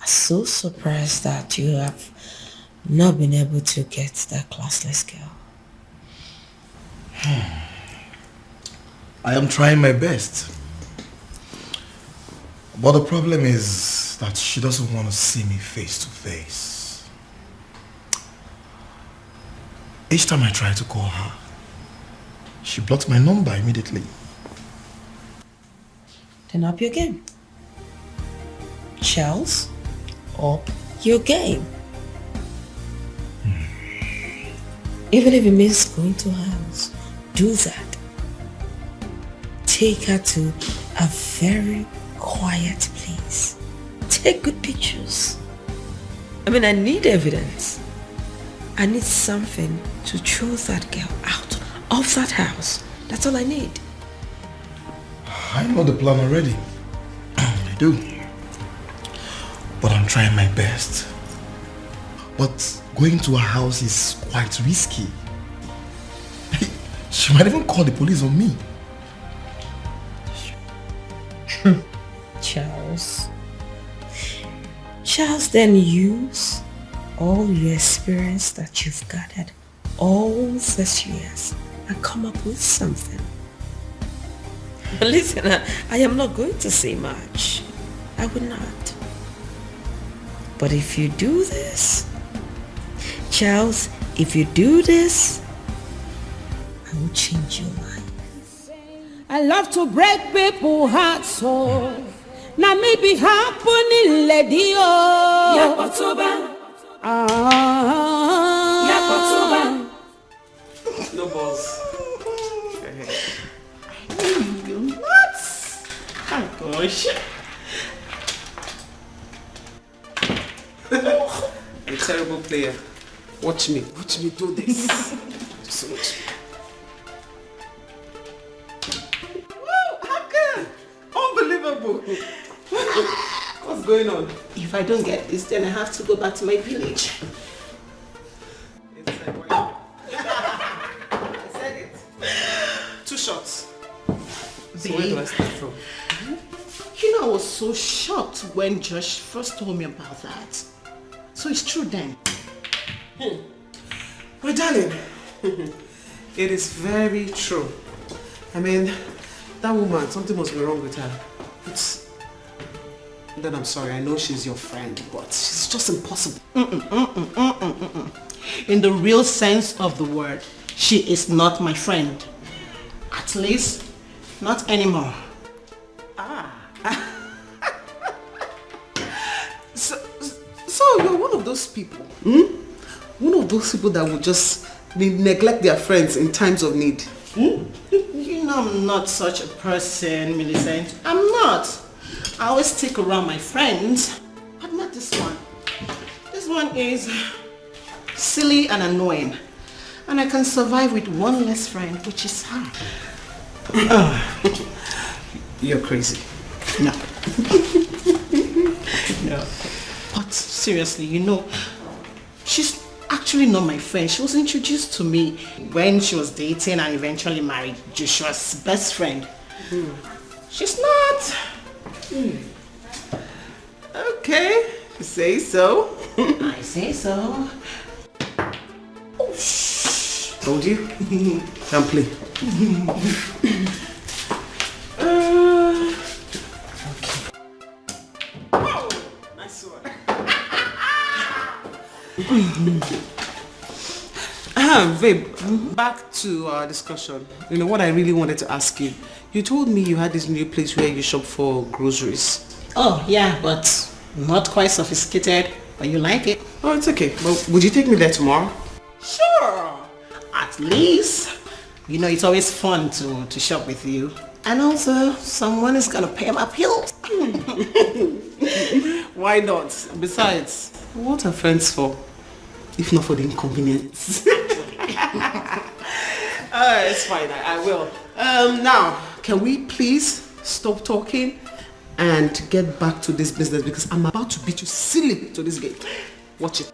so surprised that you have not been able to get that classless girl. I am trying my best. But the problem is that she doesn't want to see me face to face. Each time I try to call her, she blocks my number immediately. Then up your game. Charles, up your game. Even if it means going to her house, do that. Take her to a very quiet place. Take good pictures. I need evidence. I need something to throw that girl out of that house. That's all I need. I know the plan already. I do. But I'm trying my best. But going to her house is quite risky. She might even call the police on me. Charles, then use all your experience that you've gathered all these years and come up with something. But listen, I am not going to say much. I will not. But if you do this, Charles, if you do this, I will change your life. I love to break people's hearts, so now maybe happening, lady. No balls. What? Oh gosh. I'm a terrible player. Watch me do this. So much. Woo, how come? Unbelievable. What's going on? If I don't get this, then I have to go back to my village. I said it. 2 shots. So where do I start from? You know, I was so shocked when Josh first told me about that. So it's true then. My darling, it is very true. That woman, something must be wrong with her. Then I'm sorry, I know she's your friend, but she's just impossible. In the real sense of the word, she is not my friend. At least, not anymore. So you're one of those people, One of those people that would just neglect their friends in times of need. You know I'm not such a person, Millicent. I'm not. I always stick around my friends, but not this one. This one is silly and annoying. And I can survive with one less friend, which is her. You're crazy. No. No. But seriously, she's actually not my friend. She was introduced to me when she was dating and eventually married Joshua's best friend. She's not. Okay, you say so. I say so. Oh, shh. Told you. Can't play. Babe, back to our discussion. What I really wanted to ask you. You told me you had this new place where you shop for groceries. Oh, yeah, but not quite sophisticated. But you like it. Oh, it's okay. But would you take me there tomorrow? Sure. At least, it's always fun to shop with you. And also, someone is going to pay my bills. Why not? Besides, what are friends for? If not for the inconvenience. It's fine, I will. Now, can we please stop talking and get back to this business, because I'm about to beat you silly to this game. Watch it.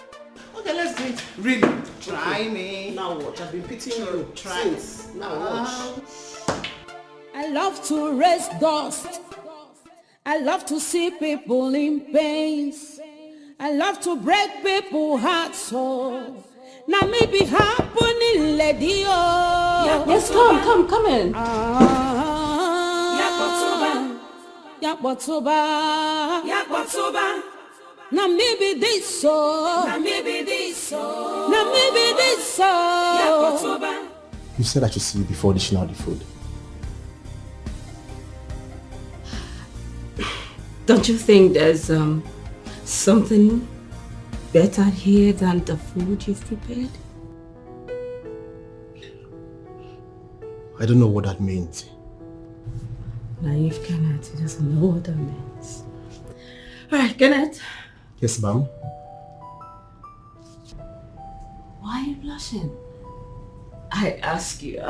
Okay, let's do it. Really? Try me. Now watch. I've been pitying you. Try Since. Now watch. I love to raise dust. I love to see people in pains. I love to break people's hearts. So now maybe happening, lady. Yes, come in. Yakbotoba. Now maybe this so. You said I should see you before dishing out the food. Don't you think there's something better here than the food you've prepared? I don't know what that means. Naive Kenneth, he doesn't know what that means. Alright, Kenneth. Yes, ma'am. Why are you blushing? I ask you,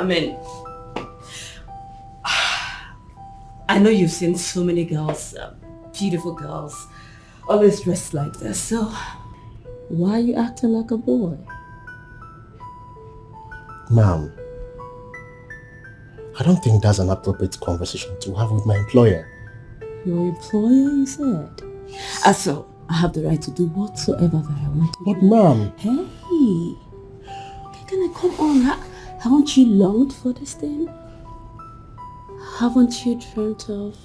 I know you've seen so many girls, beautiful girls, always dressed like this, so why are you acting like a boy? Ma'am, I don't think that's an appropriate conversation to have with my employer. Your employer, you said? So, I have the right to do whatsoever that I want to do. But ma'am... Hey! Okay, can I come on? Haven't you longed for this thing? Haven't you dreamt of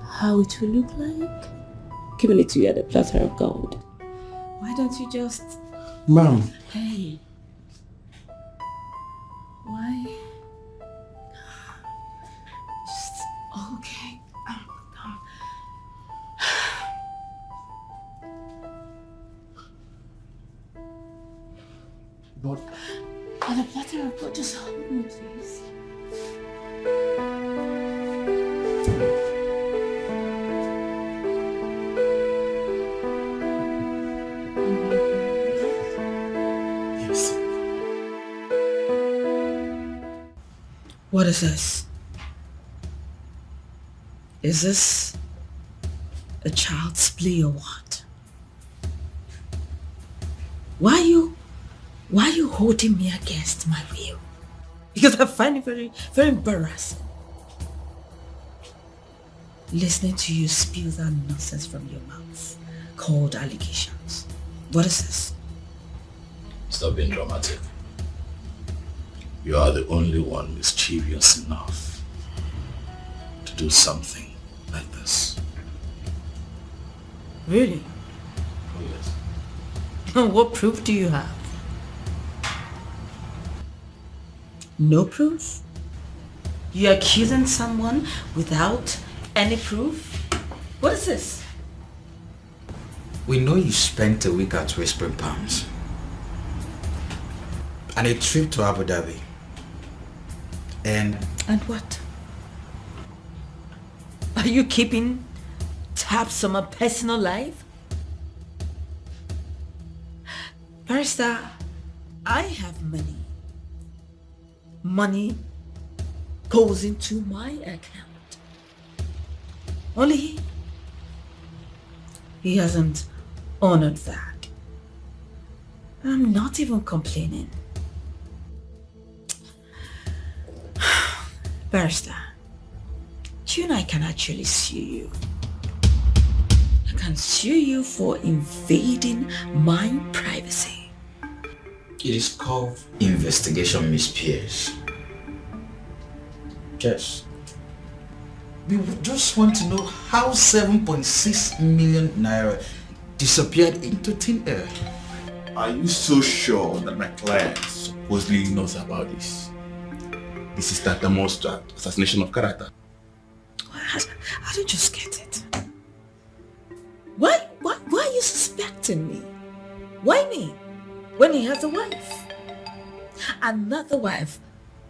how it will look like? Giving it to you at a platter of gold. Why don't you just... Ma'am... Hey! Why? Just... Okay. But... On a platter of gold, just hold me, please. Yes. What is this? Is this a child's play or what? Why are you holding me against my will? Because I find it very, very embarrassing. Listening to you spew that nonsense from your mouth called allegations. What is this? Stop being dramatic. You are the only one mischievous enough to do something like this. Really? Oh yes. What proof do you have? No proof? You're accusing someone without any proof? What is this? We know you spent a week at Whispering Palms and a trip to Abu Dhabi. And what? Are you keeping tabs on my personal life? Very Barrister, I have money. Money goes into my account. Only he hasn't honored that. I'm not even complaining. Barrister, you and I can actually sue you. I can sue you for invading my privacy. It is called investigation, Miss Pierce. Yes. We would just want to know how 7.6 million naira disappeared into thin air. Are you so sure that my client supposedly knows about this? This is the most assassination of character. I don't just get it. Why are you suspecting me? Why me? When he has a wife. Another wife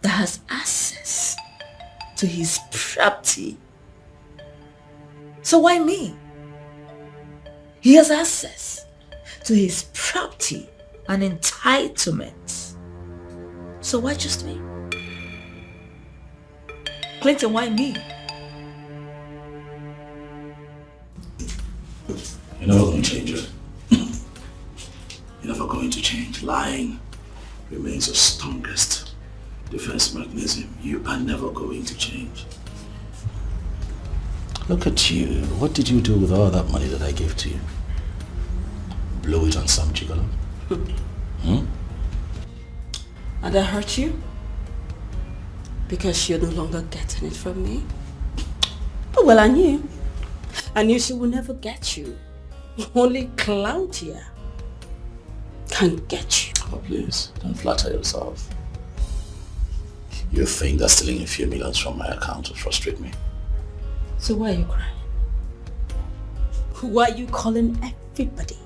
that has access to his property. So why me? He has access to his property and entitlements. So why just me? Clinton, why me? You're never going to change it. You're never going to change. Lying remains your strongest defense mechanism. You are never going to change. Look at you. What did you do with all that money that I gave to you? Blow it on some gigolo? And I hurt you? Because you're no longer getting it from me? Oh, well, I knew. I knew she would never get you. Only Claudia can get you. Oh, please, don't flatter yourself. You think that stealing a few millions from my account will frustrate me? So why are you crying? Why are you calling everybody?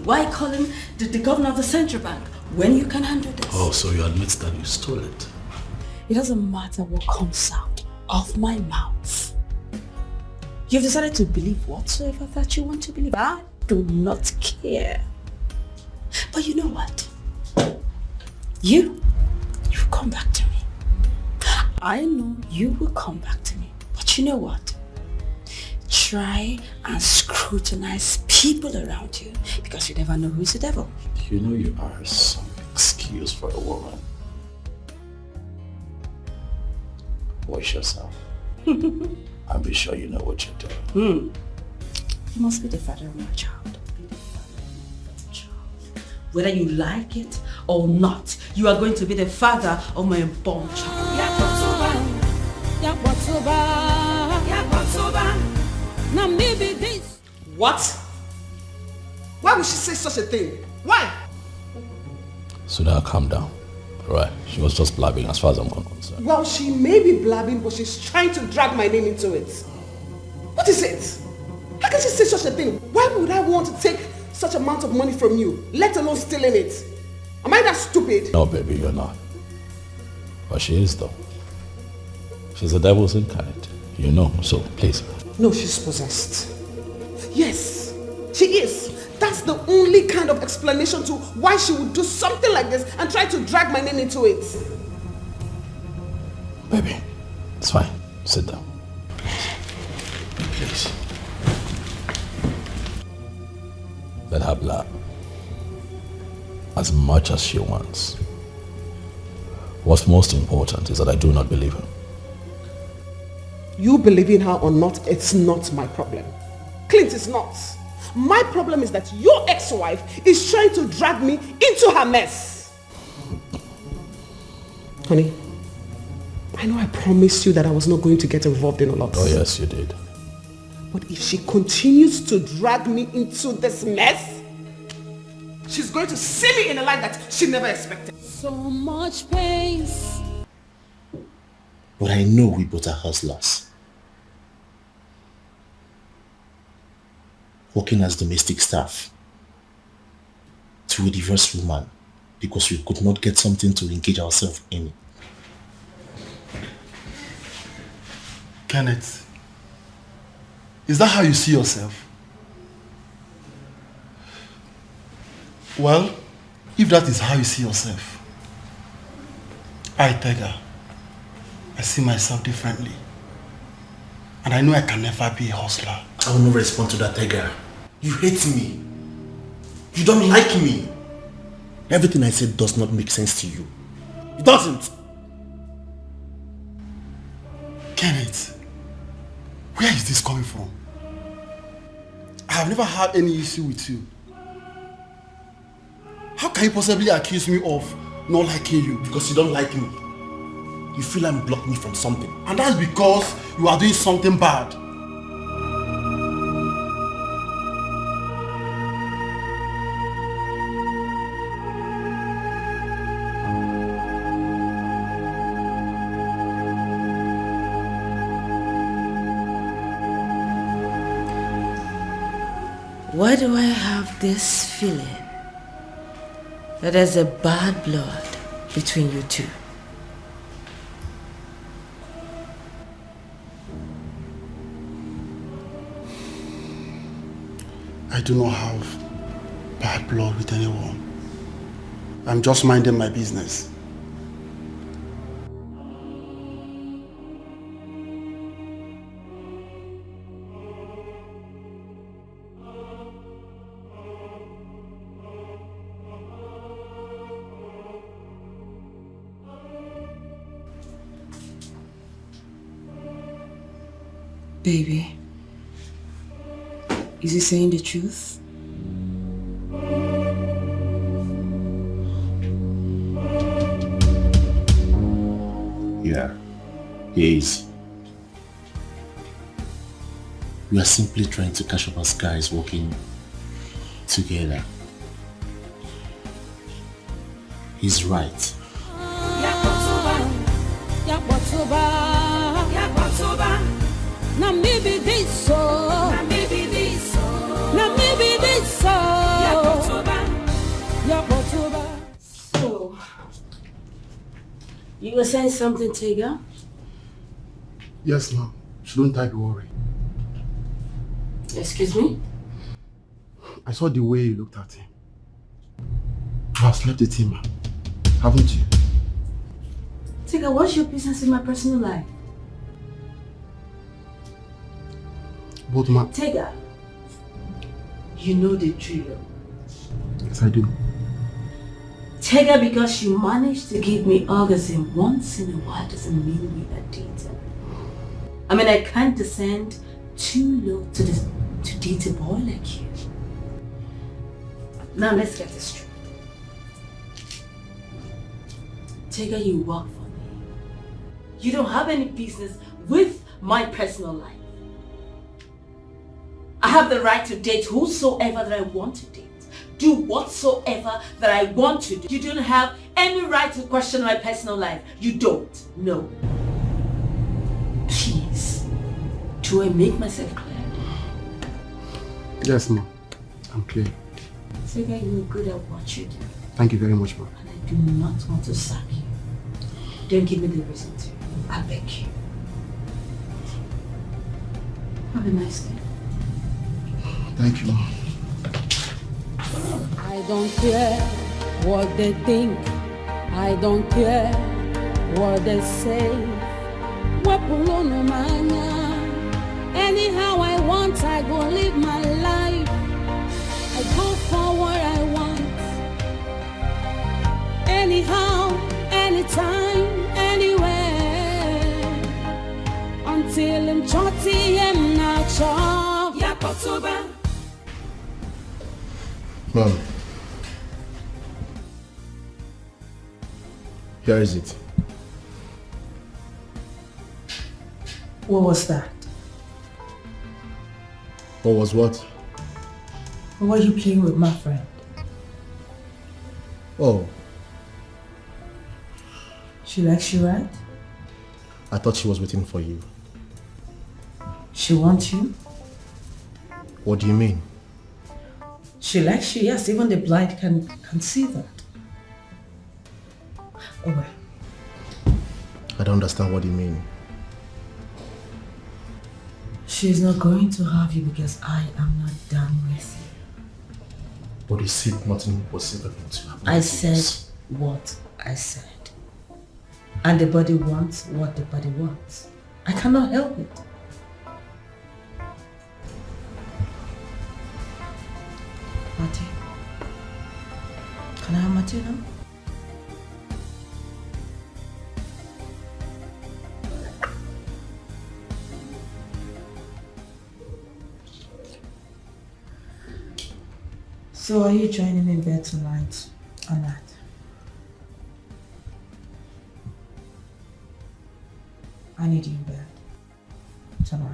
Why calling the governor of the central bank when you can handle this? Oh, so you admit that you stole it? It doesn't matter what comes out of my mouth. You've decided to believe whatsoever that you want to believe. I do not care. But you know what? You've come back to me. I know you will come back to me. But you know what? Try and scrutinize people around you because you never know who's the devil. You know you are some excuse for a woman. Watch yourself. And be sure you know what you're doing. You must be the father of my child. Whether you like it or not, you are going to be the father of my unborn child. Now maybe this. What? Why would she say such a thing? Why? So now calm down. Alright, she was just blabbing as far as I'm concerned. Well, she may be blabbing, but she's trying to drag my name into it. What is it? How can she say such a thing? Why would I want to take such amount of money from you, let alone stealing it? Am I that stupid? No, baby, you're not. But she is, though. She's the devil's incarnate. You know, so please. No, she's possessed. Yes, she is. That's the only kind of explanation to why she would do something like this and try to drag my name into it. Baby, it's fine. Sit down. Please. Let her blab. As much as she wants. What's most important is that I do not believe her. You believing her or not, it's not my problem. Clint is not. My problem is that your ex-wife is trying to drag me into her mess. Honey, I know I promised you that I was not going to get involved in a lot. Oh yes, you did. But if she continues to drag me into this mess, she's going to see me in a light that she never expected. So much pains. But I know we both are hustlers. Working as domestic staff to a divorced woman because we could not get something to engage ourselves in. Kenneth, is that how you see yourself? Well, If that is how you see yourself, Tiger, I see myself differently. And I know I can never be a hustler. I will not respond to that, Tiger. You hate me. You don't like me. Everything I said does not make sense to you. It doesn't. Kenneth, where is this coming from? I have never had any issue with you. How can you possibly accuse me of not liking you? Because you don't like me. You feel I'm blocking me from something. And that's because you are doing something bad. Why do I have this feeling that there's a bad blood between you two? I do not have bad blood with anyone. I'm just minding my business. Baby, is he saying the truth? Yeah, he is. We are simply trying to catch up as guys working together. He's right. Now maybe this so. Now maybe this so. Now maybe this so. So, you were saying something, Tiger? Yes, ma'am. Shouldn't I be worried? Excuse me? I saw the way you looked at him. You have slept with him, haven't you? Tiger, what's your business in my personal life? Both ma'am. Tiger, you know the drill. Yes, I do. Tiger, because you managed to give me orgasm once in a while doesn't mean we are dating. I mean, I can't descend too low to date a boy like you. Now let's get this straight. Tiger, you work for me. You don't have any business with my personal life. I have the right to date whosoever that I want to date. Do whatsoever that I want to do. You don't have any right to question my personal life. You don't. No. Please. Do I make myself clear? Yes, ma'am. I'm clear. Tiger, you're good at what you do. Thank you very much, ma'am. And I do not want to sack you. Don't give me the reason to. I beg you. Have a nice day. Thank you, ma'am. I don't care what they think. I don't care what they say. Anyhow I want, I go live my life. I go for what I want. Anyhow, anytime, anywhere. Until I'm chotty and not sure. Yakotoba. Mom. Here is it. What was that? What was what? What were you playing with my friend? Oh. She likes you, right? I thought she was waiting for you. She wants you? What do you mean? She likes you, yes. Even the blind can see that. Oh well. I don't understand what you mean. She's not going to have you because I am not done with But you said nothing was ever going to happen. I said what I said. And the body wants what the body wants. I cannot help it. Marty, can I have Marty now? So are you joining me in bed tonight or not? I need you in bed tonight.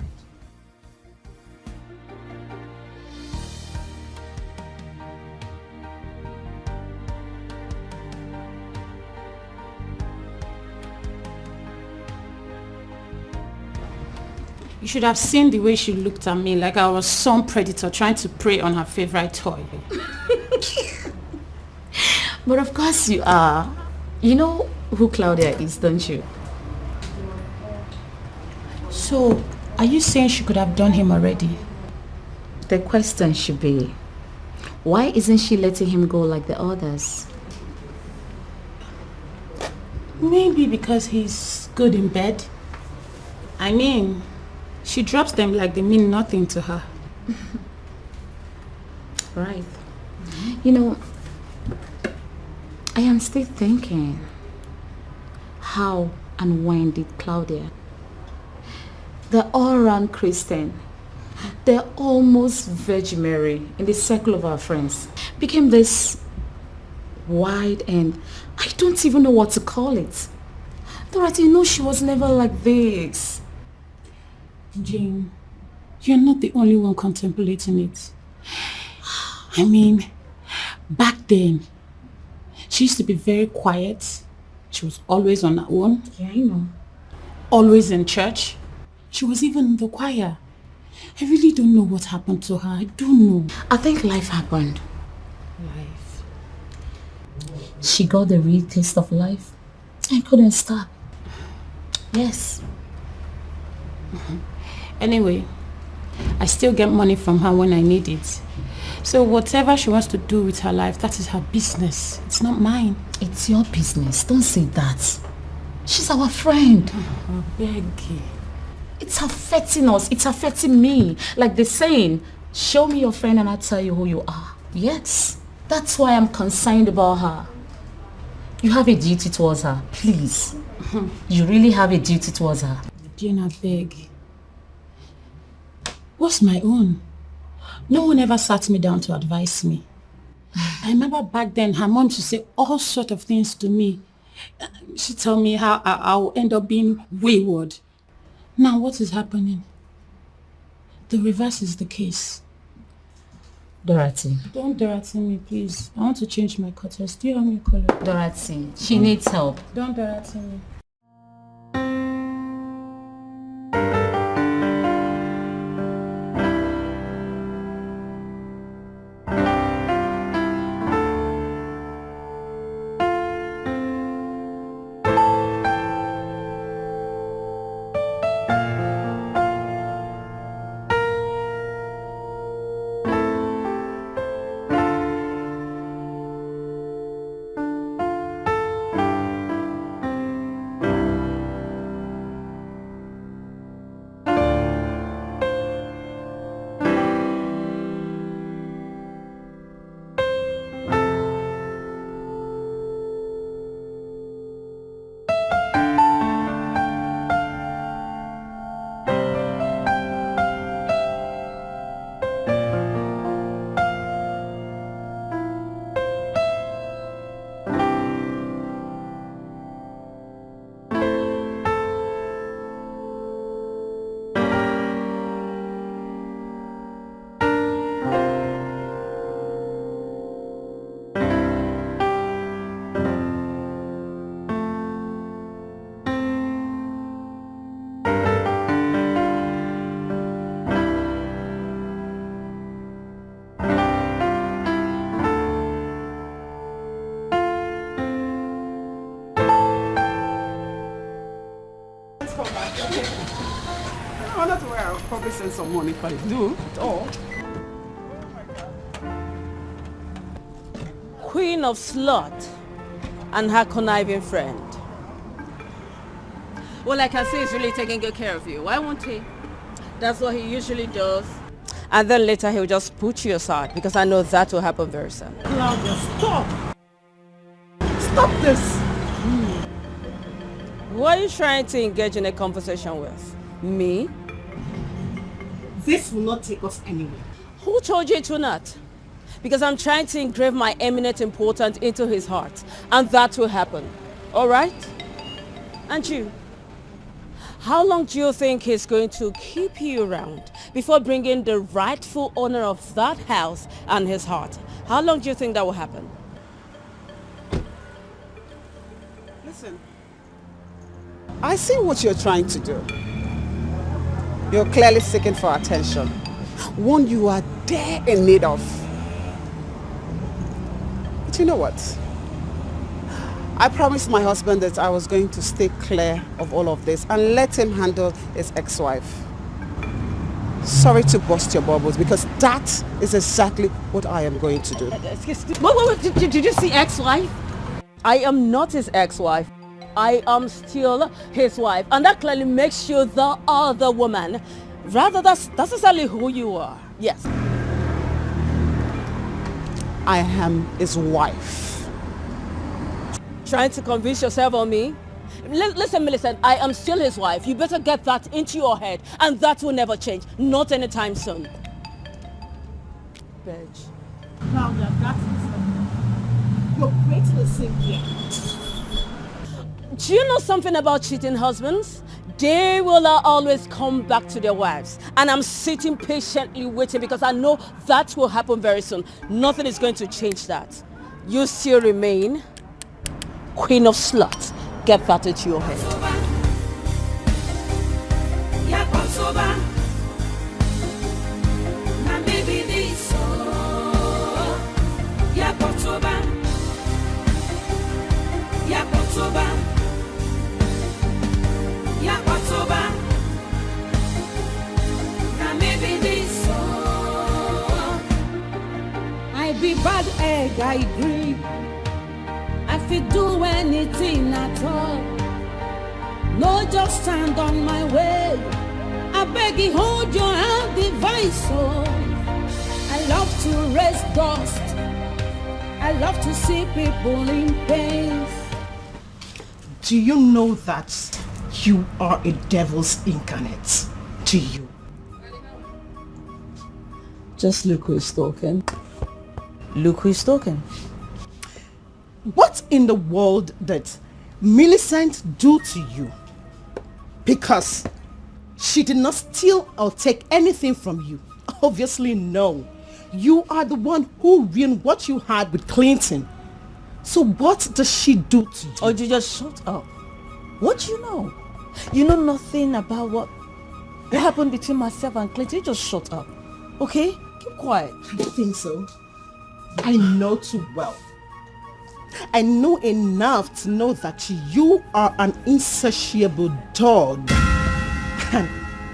You should have seen the way she looked at me like I was some predator trying to prey on her favorite toy. But of course you are. You know who Claudia is, don't you? So, are you saying she could have done him already? The question should be, why isn't she letting him go like the others? Maybe because he's good in bed. I mean, she drops them like they mean nothing to her. Right. You know, I am still thinking, how and when did Claudia, the all-round Christian, the almost Virgin Mary in the circle of our friends, became this wide and I don't even know what to call it. Dorothy, you know she was never like this. Jane, you're not the only one contemplating it. I mean, back then, she used to be very quiet. She was always on her own. Yeah, I know. Always in church. She was even in the choir. I really don't know what happened to her. I don't know. I think life happened. Life? She got the real taste of life and couldn't stop. Yes. Anyway, I still get money from her when I need it. So whatever she wants to do with her life, that is her business. It's not mine. It's your business. Don't say that. She's our friend. Oh, Becky. It's affecting us. It's affecting me. Like the saying, show me your friend and I'll tell you who you are. Yes. That's why I'm concerned about her. You have a duty towards her. Please. You really have a duty towards her. Jane, I beg. What's my own? No one ever sat me down to advise me. I remember back then her mom used to say all sorts of things to me. She'd tell me how I'll end up being wayward. Now what is happening? The reverse is the case. Dorothy. Don't Dorothy me, please. I want to change my cutters. Do you have me color? Dorothy, she needs help. Don't Dorothy me. Probably send some money if I do at all. queen of slut and her conniving friend. Well, I can see he's really taking good care of you. Why won't he? That's what he usually does. And then later he'll just put you aside because I know that will happen very soon. Claudia, stop! Stop this! Who are you trying to engage in a conversation with? Me? This will not take us anywhere. Who told you it will not? Because I'm trying to engrave my eminent importance into his heart. And that will happen. Alright? And you? How long do you think he's going to keep you around before bringing the rightful owner of that house and his heart? How long do you think that will happen? Listen, I see what you're trying to do. You're clearly seeking for attention. One you are there in need of. But you know what? I promised my husband that I was going to stay clear of all of this and let him handle his ex-wife. Sorry to burst your bubbles because that is exactly what I am going to do. Excuse me. Wait. Did you see ex-wife? I am not his ex-wife. I am still his wife. And that clearly makes you the other woman. Rather, that's exactly who you are. Yes. I am his wife. Trying to convince yourself on me? Listen, Millicent, I am still his wife. You better get that into your head, and that will never change. Not anytime soon. Bitch. Claudia, that is you're creating a scene here. Do you know something about cheating husbands? They will always come back to their wives. And I'm sitting patiently waiting because I know that will happen very soon. Nothing is going to change that. You still remain queen of sluts. Get that into your head. I be bad egg, I agree. I feel do anything at all. No, just stand on my way. I beg you, hold your hand, device. Oh, I love to raise dust. I love to see people in pain. Do you know that you are a devil's incarnate? Do you? Just look who's talking. Look who's talking. What in the world did Millicent do to you? Because she did not steal or take anything from you. Obviously no. You are the one who ruined what you had with Clinton. So what does she do to you? Oh, you just shut up. What do you know? You know nothing about what happened between myself and Clinton. You just shut up. Okay? Keep quiet. I don't think so. I know too well. I know enough to know that you are an insatiable dog. And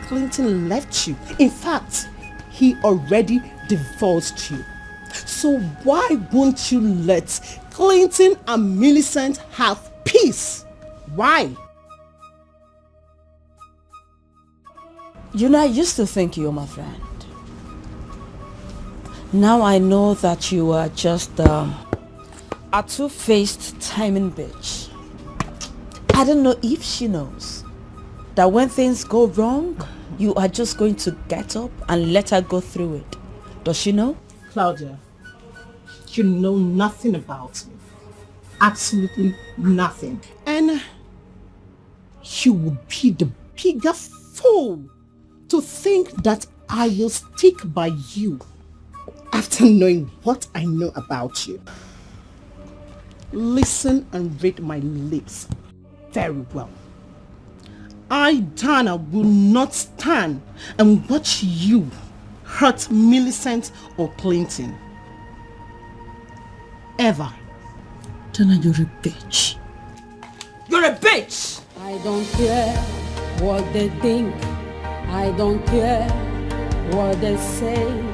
Clinton left you. In fact, he already divorced you. So why won't you let Clinton and Millicent have peace? Why? You know, I used to think you were my friend. Now I know that you are just a two-faced timing bitch. I don't know if she knows that when things go wrong, you are just going to get up and let her go through it. Does she know? Claudia, you know nothing about me. Absolutely nothing. And you will be the biggest fool to think that I will stick by you after knowing what I know about you. Listen and read my lips very well. I, Dana, will not stand and watch you hurt Millicent or Clinton. Ever. Dana, you're a bitch. You're a bitch! I don't care what they think. I don't care what they say.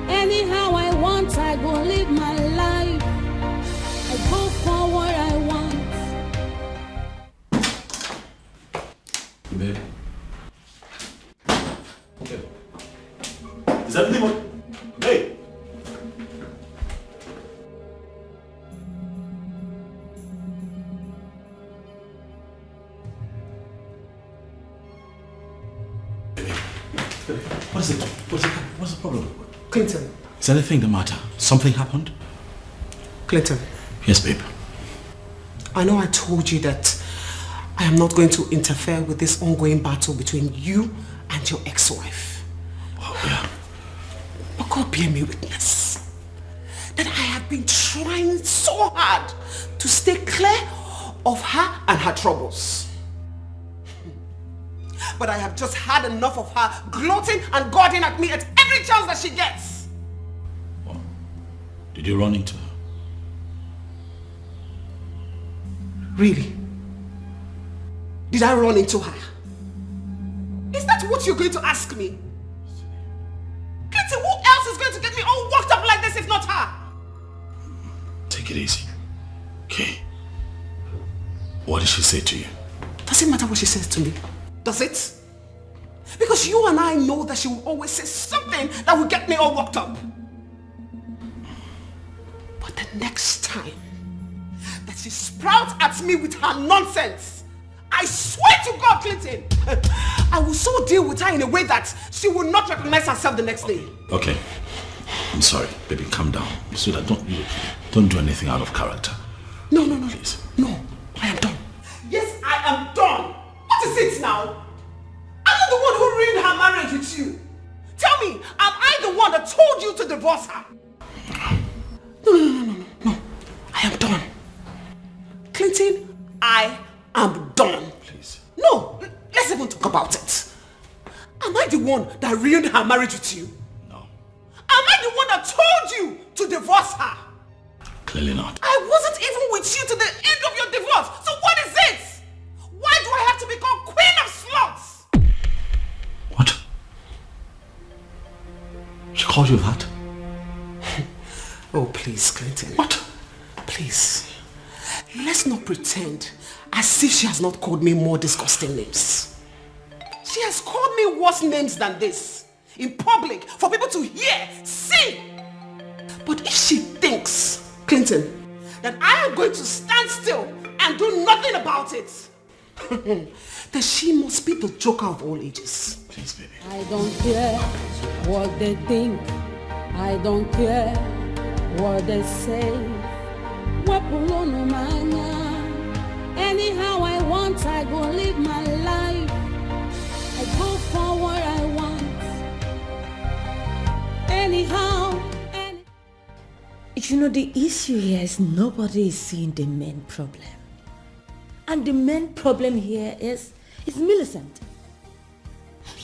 Anyhow I want, I go live my life. I go for what I want. Babe. Okay. Is everything okay? Babe. What is it? What's the problem? Clinton. Is anything the matter? Something happened? Clinton. Yes, babe. I know I told you that I am not going to interfere with this ongoing battle between you and your ex-wife. Oh, yeah. But God bear me witness that I have been trying so hard to stay clear of her and her troubles. But I have just had enough of her gloating and gouging at me at every chance that she gets. What? Did you run into her? Really? Did I run into her? Is that what you're going to ask me? Clinton, who else is going to get me all worked up like this if not her? Take it easy. Okay. What did she say to you? Does it matter what she says to me? Does it? Because you and I know that she will always say something that will get me all worked up. But the next time that she sprouts at me with her nonsense, I swear to God, Clinton, I will so deal with her in a way that she will not recognize herself the next day. Okay. I'm sorry, baby, calm down. So that don't do anything out of character. No, please. No, I am done. Yes, I am done. What is it now? I'm not the one who ruined her marriage with you. Tell me, am I the one that told you to divorce her? No. I am done. Clinton, I am done. Please. No, let's even talk about it. Am I the one that ruined her marriage with you? No. Am I the one that told you to divorce her? Clearly not. I wasn't even with you to the end of your divorce. So what is it? Why do I have to become queen of sluts? What? She called you that? Oh, please, Clinton. What? Please. Let's not pretend as if she has not called me more disgusting names. She has called me worse names than this. In public, for people to hear, see. But if she thinks, Clinton, that I am going to stand still and do nothing about it, then she must be the joker of all ages. Please, baby. I don't care what they think. I don't care what they say. Anyhow I want, I go live my life. I go for what I want. Anyhow. You know, the issue here is nobody is seeing the main problem. And the main problem here is Millicent.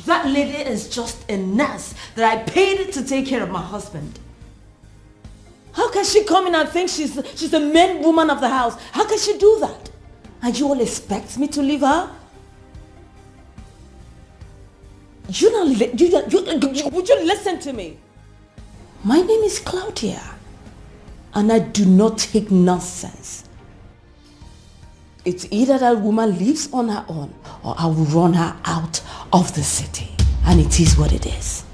That lady is just a nurse that I paid to take care of my husband. How can she come in and think she's the main woman of the house? How can she do that? And you all expect me to leave her? Would you listen to me? My name is Claudia. And I do not take nonsense. It's either that woman lives on her own or I will run her out of the city. And it is what it is.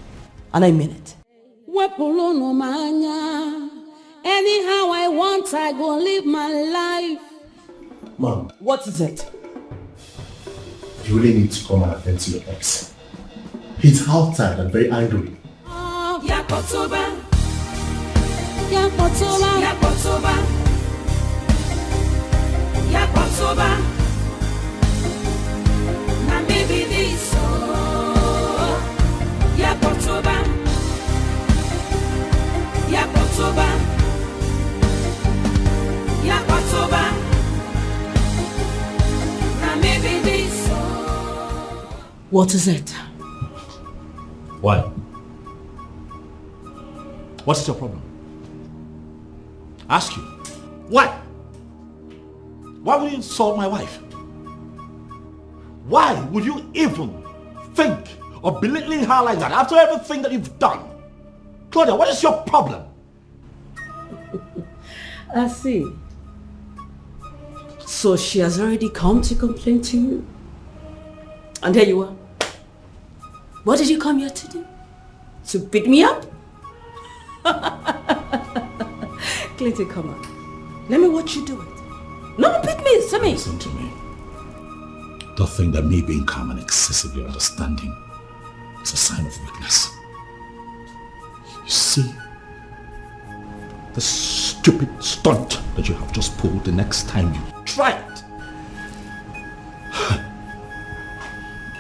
And I mean it. Anyhow I want, I go live my life. Mom. What is it? You really need to come and attend to your ex. He's outside and very angry. Now maybe this What is it? Why? What is your problem? Ask you. Why? Why would you insult my wife? Why would you even think of belittling her like that after everything that you've done? Claudia, what is your problem? I see. So she has already come to complain to you? And there you are. What did you come here to do? To beat me up? Clinton, come on. Let me watch you do it. No, beat me, see me. Listen to me. Don't think that me being calm and excessively understanding is a sign of weakness. You see, the stupid stunt that you have just pulled, the next time you try it,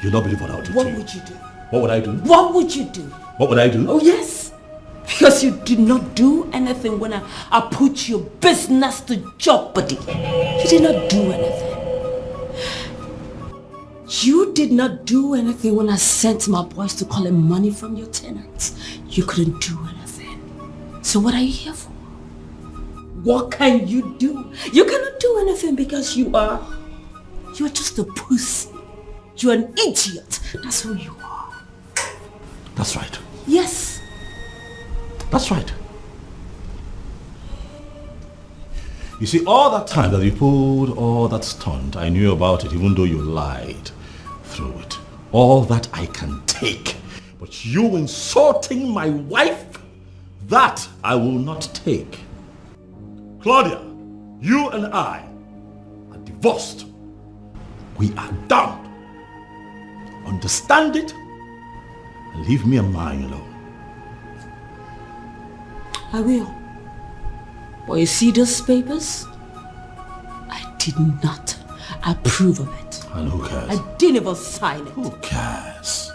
you'll not believe what I'll do to you. What would you do? What would I do? What would you do? What would I do? Oh yes, because you did not do anything when I put your business to jeopardy. You did not do anything. You did not do anything when I sent my boys to collect money from your tenants. You couldn't do anything. So what are you here for? What can you do? You cannot do anything because you are just a pussy. You're an idiot. That's who you are. That's right. Yes. That's right. You see, all that time that you pulled all that stunt, I knew about it, even though you lied through it. All that I can take. But you insulting my wife, that I will not take. Claudia, you and I are divorced. We are done. Understand it and leave me and mine alone. I will. But you see those papers? I did not approve of it. And who cares? I didn't even sign it. Who cares?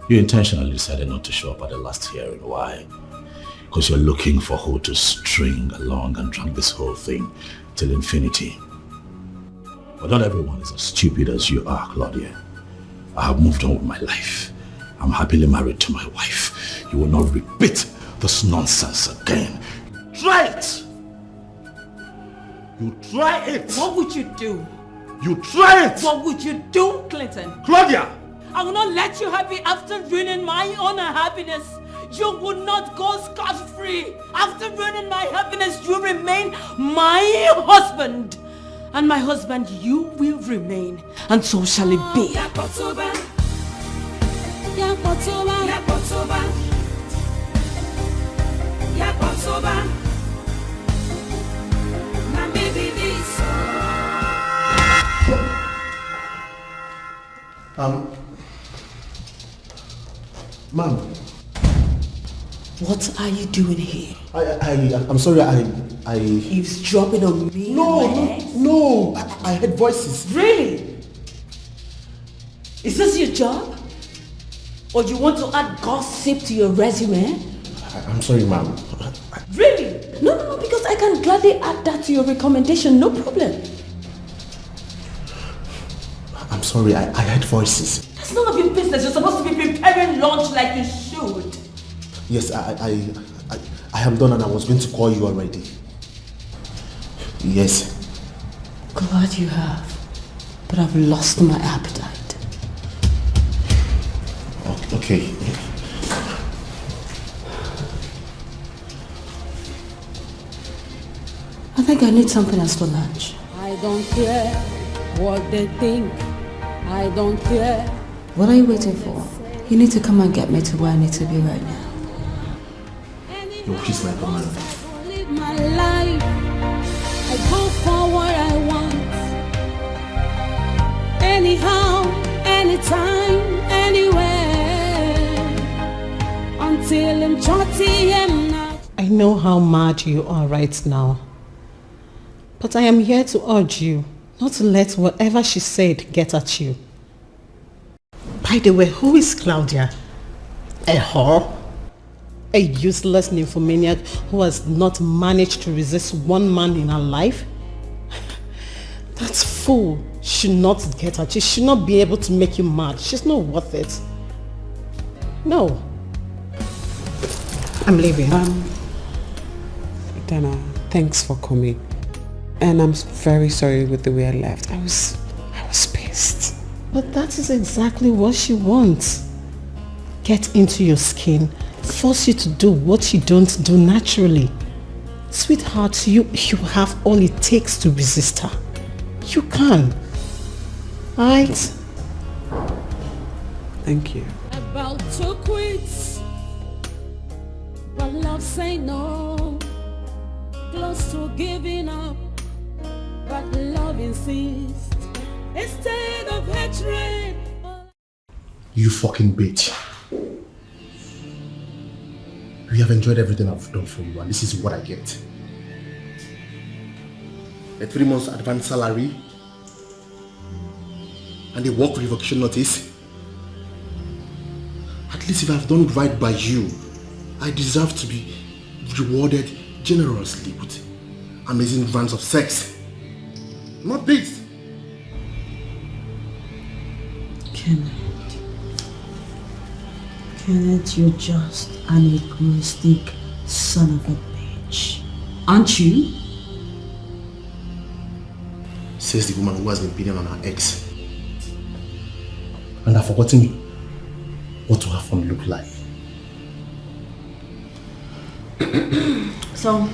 You intentionally decided not to show up at the last hearing. Why? Because you're looking for who to string along and drag this whole thing till infinity. But not everyone is as stupid as you are, Claudia. I have moved on with my life. I'm happily married to my wife. You will not repeat this nonsense again. Try it! You try it! What would you do? You try it! What would you do, Clinton? Claudia! I will not let you have it after ruining my own happiness. You will not go scot-free. After ruining my happiness, you remain my husband. And my husband, you will remain. And so shall it be. Ma'am. What are you doing here? I'm sorry, I... Eavesdropping on me? No, I heard voices. Really? Is this your job? Or you want to add gossip to your resume? I'm sorry, ma'am. Really? No, because I can gladly add that to your recommendation, no problem. I'm sorry, I heard voices. That's none of your business. You're supposed to be preparing lunch like you should. Yes, I am done and I was going to call you already. Yes. Glad you have, but I've lost my appetite. Okay. I think I need something else for lunch. I don't care what they think. I don't care. What are you waiting for? You need to come and get me to where I need to be right now. Your wish is my command. Live my life. I go for what I want. Anyhow, anytime, anywhere. Until I'm 30 and now. I know how mad you are right now. But I am here to urge you not to let whatever she said get at you. By the way, who is Claudia? A whore? A useless nymphomaniac who has not managed to resist one man in her life? That fool should not get at you. She should not be able to make you mad. She's not worth it. No. I'm leaving. Dana, thanks for coming. And I'm very sorry with the way I left. I was pissed. But that is exactly what she wants. Get into your skin force you to do what you don't do naturally. Sweetheart, you have all it takes to resist her. You can. Alright? Thank you. About to quit, but love say no. Close to giving up, but love insists. Instead of hatred. You fucking bitch. You have enjoyed everything I've done for you, and this is what I get. A 3 months advance salary and a work revocation notice. At least if I've done right by you, I deserve to be rewarded generously with amazing rounds of sex. Not this. Kenneth, you're just an egoistic son of a bitch. Aren't you? Says the woman who has been beating on her ex. And I've forgotten what to have fun look like. So,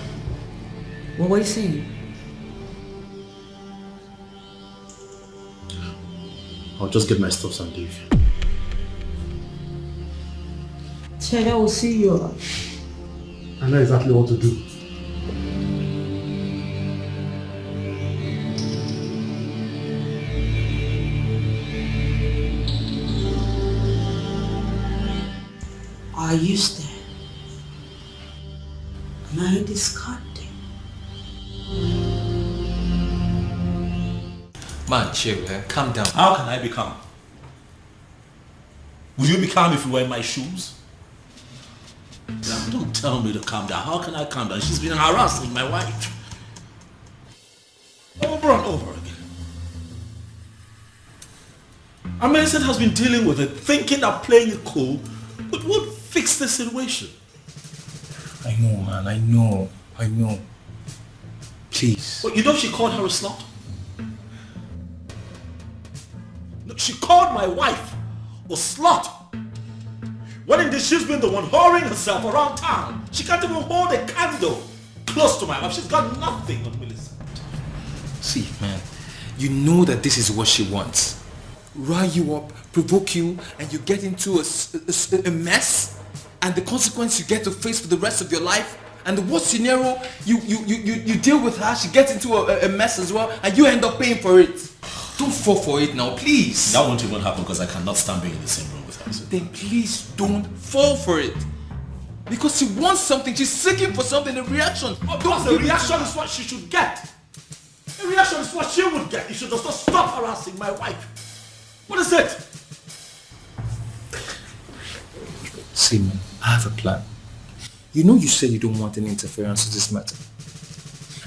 what were you saying? I'll just get my stuff and leave. Chega, I will see you. I know exactly what to do. Are you there? Am I discarding? Man, chill, man. Calm down. How can I be calm? Would you be calm if you were in my shoes? Don't tell me to calm down. How can I calm down? She's been harassing my wife. Over and over again. Amazon has been dealing with it, thinking that playing it cool would fix the situation. I know, man. I know. Please. Well, you know she called her a slut? Look, she called my wife a slut. When indeed she's been the one whoring herself around town. She can't even hold a candle close to my wife. She's got nothing on Millicent. See, man, you know that this is what she wants. Rile you up, provoke you, and you get into a mess, and the consequence you get to face for the rest of your life. And the worst scenario, you deal with her, she gets into a mess as well, and you end up paying for it. Don't fall for it now, please. That won't even happen because I cannot stand being in the same room with her. So. Then please don't fall for it. Because she wants something, she's seeking for something, the reaction. The reaction is what she should get. The reaction is what she would get. You should just stop harassing my wife. What is it? See, man, I have a plan. You know you said you don't want any interference with this matter.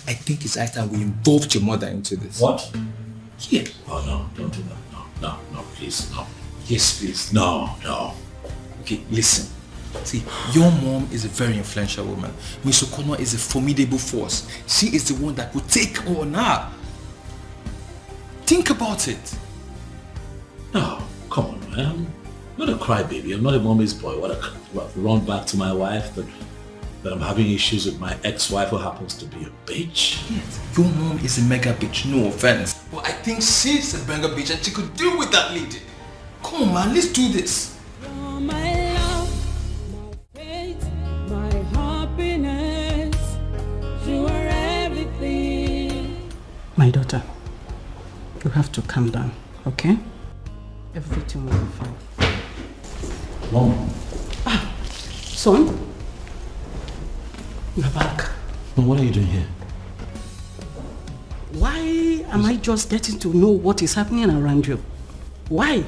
I think it's high time we involved your mother into this. What? Yeah. Oh no, don't do that. No, please, no. Yes, please. No. Okay, listen. See, your mom is a very influential woman. Miss O'Connor is a formidable force. She is the one that will take on her. Think about it. No, come on, man. I'm not a crybaby. I'm not a mommy's boy. What run back to my wife that I'm having issues with my ex-wife who happens to be a bitch? Yes, your mom is a mega bitch, no offense. But I think she's a mega bitch and she could deal with that lady. Come on, man, let's do this. You're my love, my faith, my happiness. You are everything. My daughter, you have to calm down, okay? Everything will be fine. Mom. Son? You're back. What are you doing here? Why am I just getting to know what is happening around you? Why?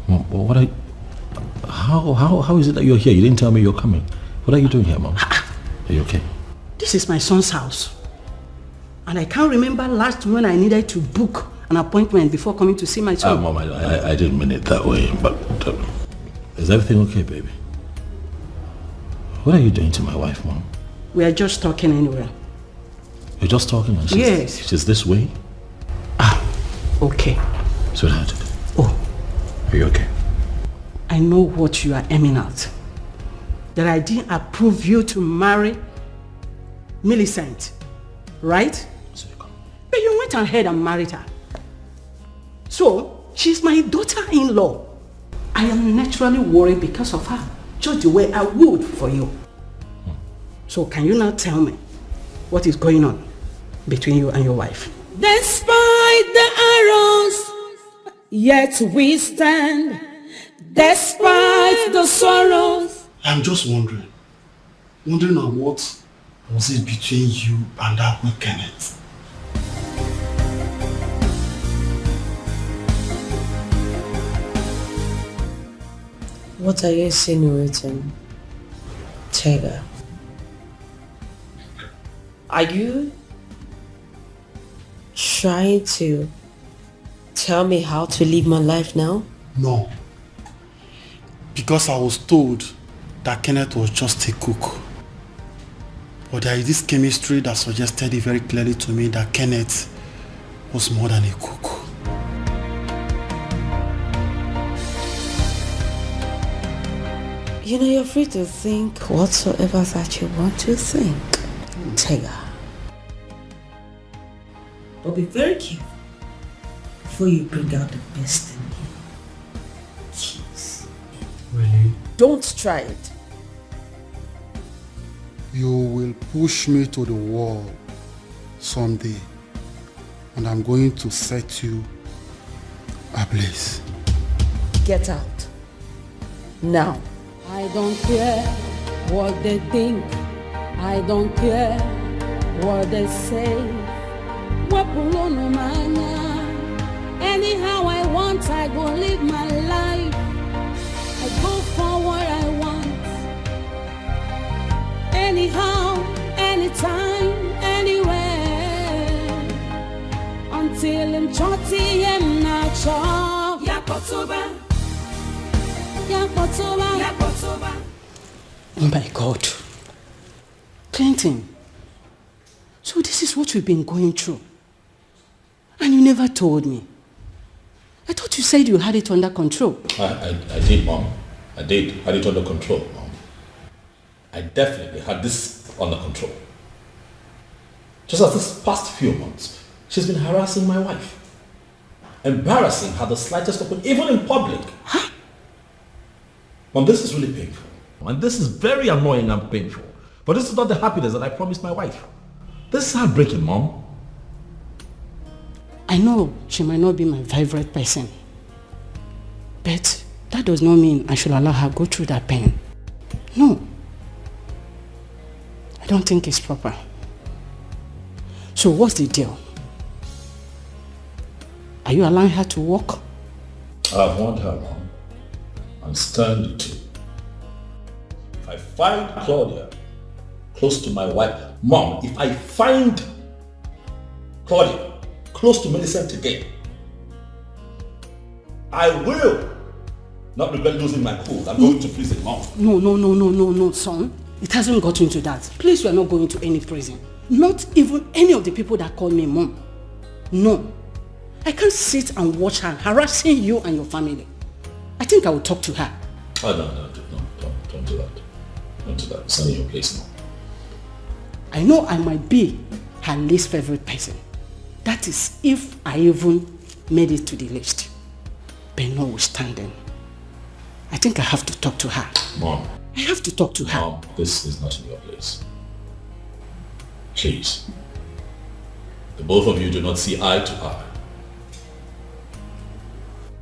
Mom, how is it that you're here? You didn't tell me you're coming. What are you doing here, Mom? Are you okay? This is my son's house. And I can't remember last when I needed to book an appointment before coming to see my son. Mom, I didn't mean it that way, but is everything okay, baby? What are you doing to my wife, Mom? We are just talking anyway. You're just talking and Yes. She's this way? Okay. Sweetheart. Oh. Are you okay? I know what you are aiming at. that I didn't approve you to marry Millicent, right? But you went ahead and married her. So, she's my daughter-in-law. I am naturally worried because of her, just the way I would for you. So can you now tell me what is going on between you and your wife? Despite the arrows, yet we stand. Despite the sorrows. I'm just wondering on what was it between you and that weak Kenneth? What are you insinuating, Taylor? Are you trying to tell me how to live my life now? No. Because I was told that Kenneth was just a cook. But there is this chemistry that suggested it very clearly to me that Kenneth was more than a cook. You know, you're free to think whatsoever that you want to think, Taylor. But be very careful before you bring out the best in you. Please. Really? Don't try it. You will push me to the wall someday, and I'm going to set you ablaze. Get out. Now. I don't care what they think. I don't care what they say. Anyhow I want, I go live my life. I go for what I want. Anyhow, anytime, anywhere. Until I'm chotty and not sure. Yakotoba. Oh my God. Clinton. So this is what we've been going through. And you never told me. I thought you said you had it under control. I did, Mom. I did. Had it under control, Mom. I definitely had this under control. Just as this past few months, she's been harassing my wife. Embarrassing her the slightest open, even in public. Huh? Mom, this is really painful. And this is very annoying and painful. But this is not the happiness that I promised my wife. This is heartbreaking, Mom. I know she might not be my favorite person. But that does not mean I should allow her go through that pain. No. I don't think it's proper. So what's the deal? Are you allowing her to walk? I've warned her, Mom. And stand to. If I find Claudia close to my wife, Mom, if I find Claudia close to Millicent again, I will not regret losing my cool. I'm going to prison, Mom. No, son. It hasn't gotten to that. Please, you are not going to any prison. Not even any of the people that call me Mom. No. I can't sit and watch her harassing you and your family. I think I will talk to her. Oh, no, don't do that. Don't do that. It's not in your place now. I know I might be her least favorite person. That is if I even made it to the list. But notwithstanding, I think I have to talk to her. Mom. I have to talk to her. Mom, this is not in your place. Please. The both of you do not see eye to eye.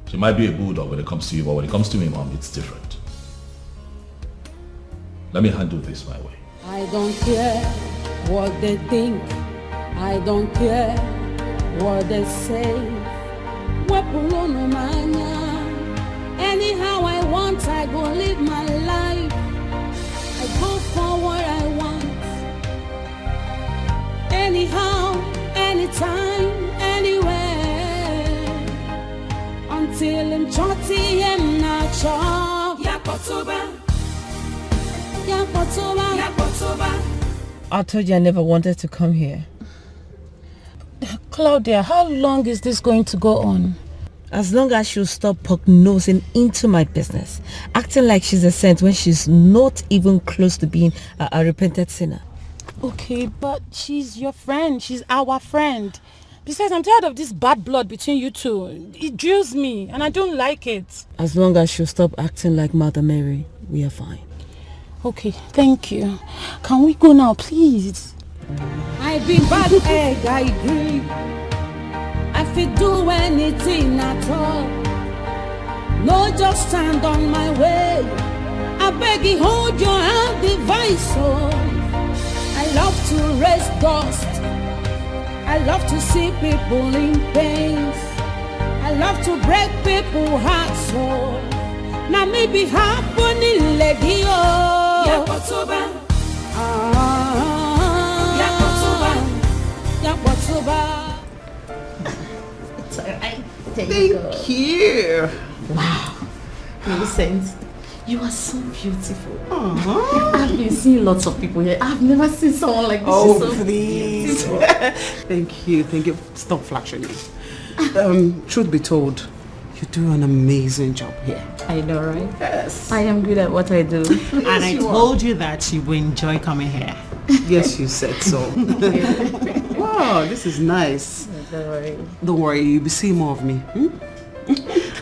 She might be a bulldog when it comes to you, but when it comes to me, Mom, it's different. Let me handle this my way. I don't care what they think. I don't care what they say. Anyhow I want, I go live my life. I go for what I want. Anyhow, anytime, anywhere. Until I'm chotty and not sure. Yakotoba. I told you I never wanted to come here. Claudia, how long is this going to go on? As long as she'll stop poke-nosing into my business, acting like she's a saint when she's not even close to being a repentant sinner. Okay, but she's your friend. She's our friend. Besides, I'm tired of this bad blood between you two. It drills me, and I don't like it. As long as she'll stop acting like Mother Mary, we are fine. Okay, thank you. Can we go now, please? I be bad egg, I agree. I feel do anything at all. No, just stand on my way. I beg you, hold your hand, device. Oh, I love to raise dust. I love to see people in pain. I love to break people's hearts. Oh, now maybe happening, lady. Oh, Yakotoba. Yakotoba. It's alright. Thank you. Wow. Millicent, you are so beautiful. I've been seeing lots of people here. I've never seen someone like this. Oh, so please. Thank you. Stop flashing me. Truth be told, you do an amazing job here. I know, right? Yes. I am good at what I do. And I told you that you will enjoy coming here. Yes, you said so. Wow, this is nice. Don't worry. Don't worry, you'll be seeing more of me.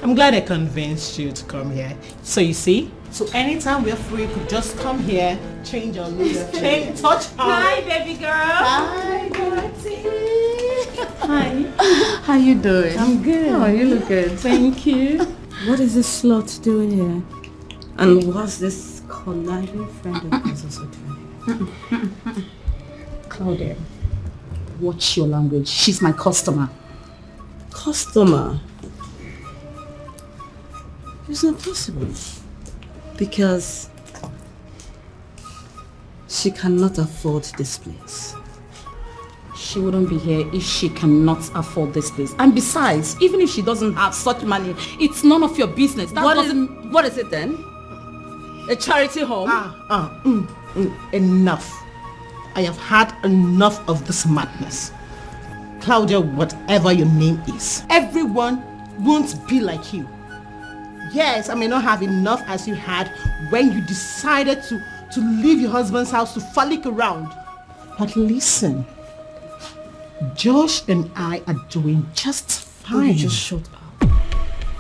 I'm glad I convinced you to come here. So you see, so anytime we're free, you could just come here, change your look, change, touch on. Hi, baby girl. Hi, Dorothy. Hi. How you doing? I'm good. Oh, you look good. Thank you. What is this slut doing here? And what's this conniving friend of yours also doing here? Claudia, watch your language. She's my customer. Customer? It's not possible. Because she cannot afford this place. She wouldn't be here if she cannot afford this place. And besides, even if she doesn't have such money, it's none of your business. What is it then? A charity home? Enough. I have had enough of this madness. Claudia, whatever your name is, everyone won't be like you. Yes, I may not have enough as you had when you decided to leave your husband's house to frolic around. But listen, Josh and I are doing just fine. You just shut up.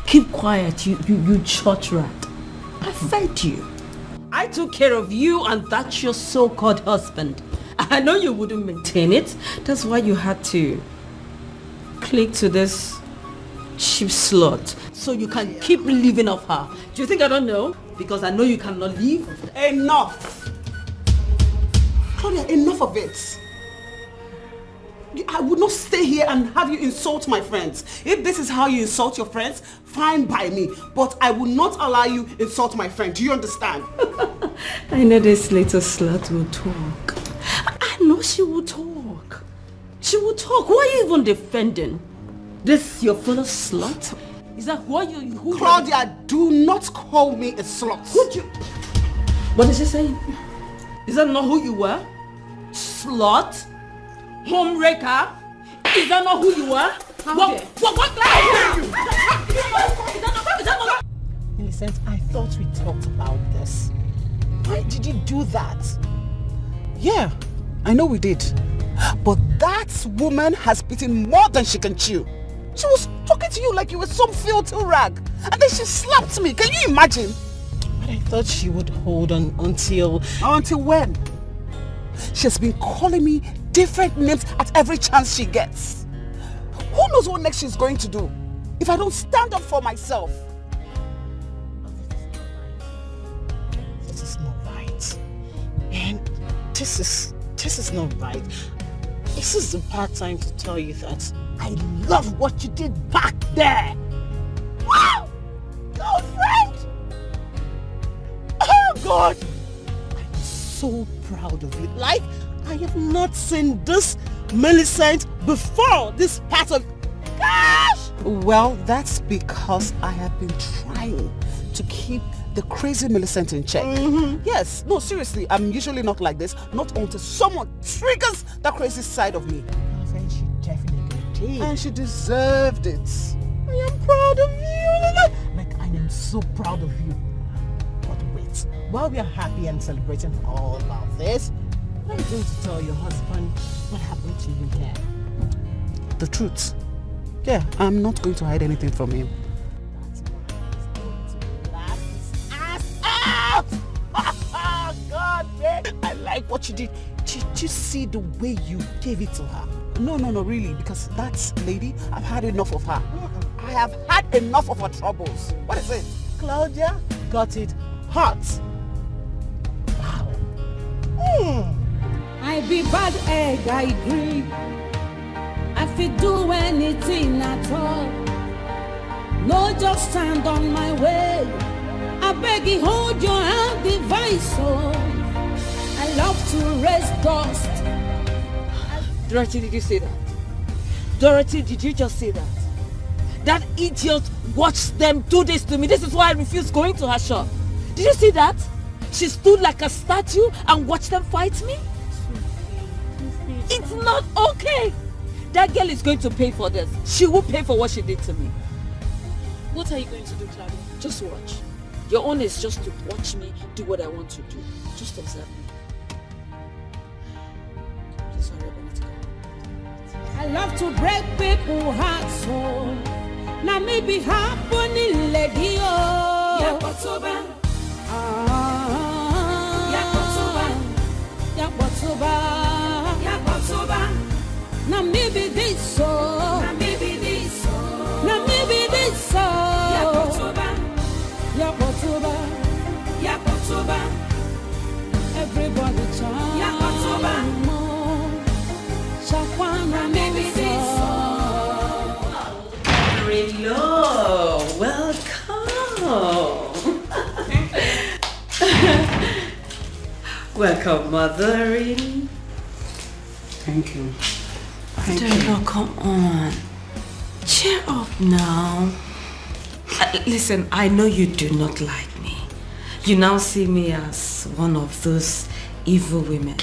Keep quiet, you church rat. I fed you. I took care of you and that's your so-called husband. I know you wouldn't maintain it. That's why you had to click to this cheap slut so you can keep living off her. Do you think I don't know? Because I know you cannot leave. Enough! Claudia, enough of it. I would not stay here and have you insult my friends. If this is how you insult your friends, fine by me. But I will not allow you insult my friend. Do you understand? I know this little slut will talk. I know she will talk. She will talk. Who are you even defending? This your fellow slut? Is that who Claudia, do not call me a slut. What is she saying? Is that not who you were? Slut? Homewrecker? Is that not who you were? Millicent, I thought we talked about this. Why did you do that? Yeah, I know we did. But that woman has bitten more than she can chew. She was talking to you like you were some filthy rag. And then she slapped me. Can you imagine? But I thought she would hold on until... Until when? She has been calling me different names at every chance she gets. Who knows what next she's going to do if I don't stand up for myself? This is not right. And this is not right. This is the part time to tell you that I love what you did back there. Wow! Girlfriend! Oh God! I'm so proud of you. Like, I have not seen this Millicent before this part of... Gosh! Well, that's because I have been trying to keep the crazy Millicent in check. Yes, no, seriously, I'm usually not like this. Not until someone triggers the crazy side of me. She definitely did. And she deserved it. I am proud of you. Like, I am so proud of you. But wait, while we are happy and celebrating all of this, I'm going to tell your husband what happened to you here. The truth. Yeah, I'm not going to hide anything from him. God, man. I like what you did. Did you see the way you gave it to her? No, really, because that lady, I've had enough of her. I have had enough of her troubles. What is it? Claudia got it hot. Wow. I be bad egg, I agree. I fit do anything at all. No, just stand on my way. I beg you, hold your hand, device. Oh, I love to raise dust. Dorothy, did you say that? Dorothy, did you just say that? That idiot watched them do this to me. This is why I refused going to her shop. Did you see that? She stood like a statue and watched them fight me? It's not okay. That girl is going to pay for this. She will pay for what she did to me. What are you going to do, Claudia? Just watch. Your own is just to watch me do what I want to do. Just observe me. Please hurry up, I need to go. I love to break people's hearts, so now me be happening, lady. Oh, Yakotoba. Yakotoba. Yakotoba. Now me be this, so. Now me be this, so. Now me be this, so. Yakotoba. Yakotoba. Yakotoba. Everybody chant. Yakotoba. Shakwana me be this, so. Hello, welcome. Welcome, mothering. Thank you. Mother-in-law, come on. Cheer up now. Listen, I know you do not like me. You now see me as one of those evil women.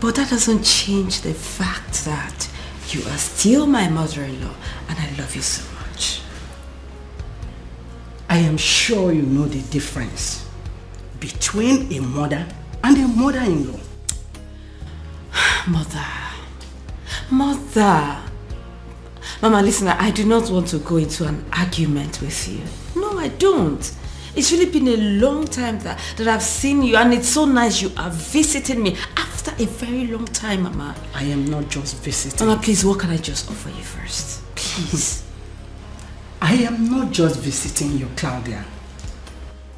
But that doesn't change the fact that you are still my mother-in-law and I love you so much. I am sure you know the difference between a mother and a mother-in-law. Mother. Mama, listen, I do not want to go into an argument with you. No, I don't. It's really been a long time that I've seen you, and it's so nice you are visiting me after a very long time, Mama. I am not just visiting. Mama, please, what can I just offer you first? Please. I am not just visiting you, Claudia.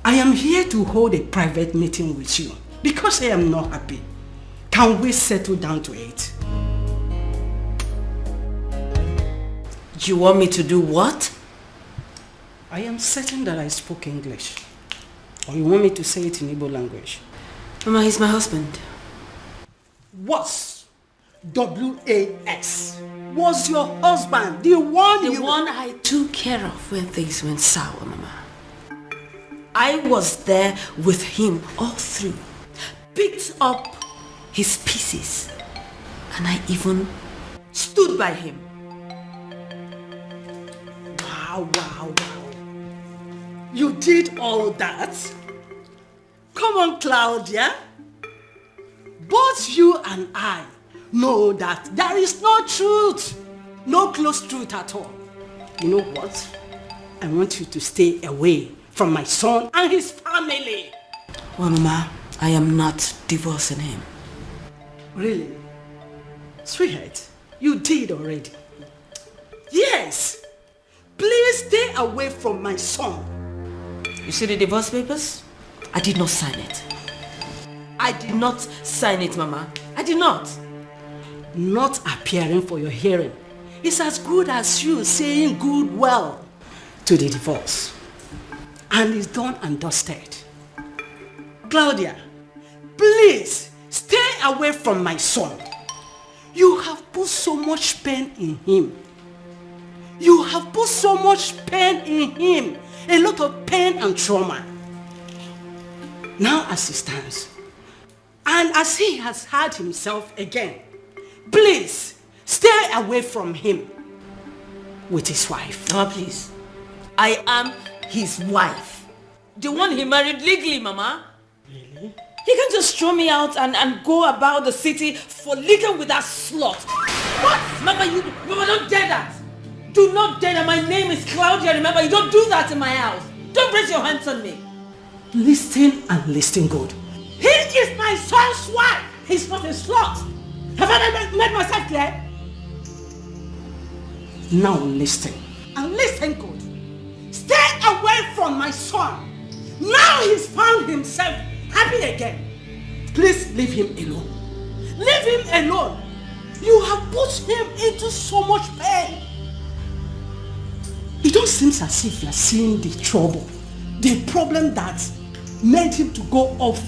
I am here to hold a private meeting with you because I am not happy. Can we settle down to it? You want me to do what? I am certain that I spoke English. Or you want me to say it in Igbo language? Mama, he's my husband. Was W-A-S. Was your husband the one I took care of when things went sour, Mama. I was there with him all through. Picked up his pieces. And I even stood by him. Wow. You did all that? Come on, Claudia. Both you and I know that there is no truth. No close truth at all. You know what? I want you to stay away from my son and his family. Well, Mama, I am not divorcing him. Really? Sweetheart, you did already. Yes. Please stay away from my son. You see the divorce papers? I did not sign it. I did not sign it, Mama. I did not. Not appearing for your hearing is as good as you saying goodwill to the divorce. And it's done and dusted. Claudia, please stay away from my son. You have put so much pain in him. You have put so much pain in him. A lot of pain and trauma. Now as he stands, and as he has had himself again, please stay away from him. with his wife. Mama, please. I am his wife. The one he married legally, Mama. Really? He can just throw me out and go about the city for living with that slut. What? Mama, don't dare that. Do not dare that. My name is Claudia, remember? You don't do that in my house. Don't raise your hands on me. Listen and listen good. He is my son's wife. He's not a slut. Have I made myself clear? Now listen. And listen good. Stay away from my son. Now he's found himself happy again. Please leave him alone. Leave him alone. You have put him into so much pain. It don't seem as if you're seeing the trouble, the problem that made him to go off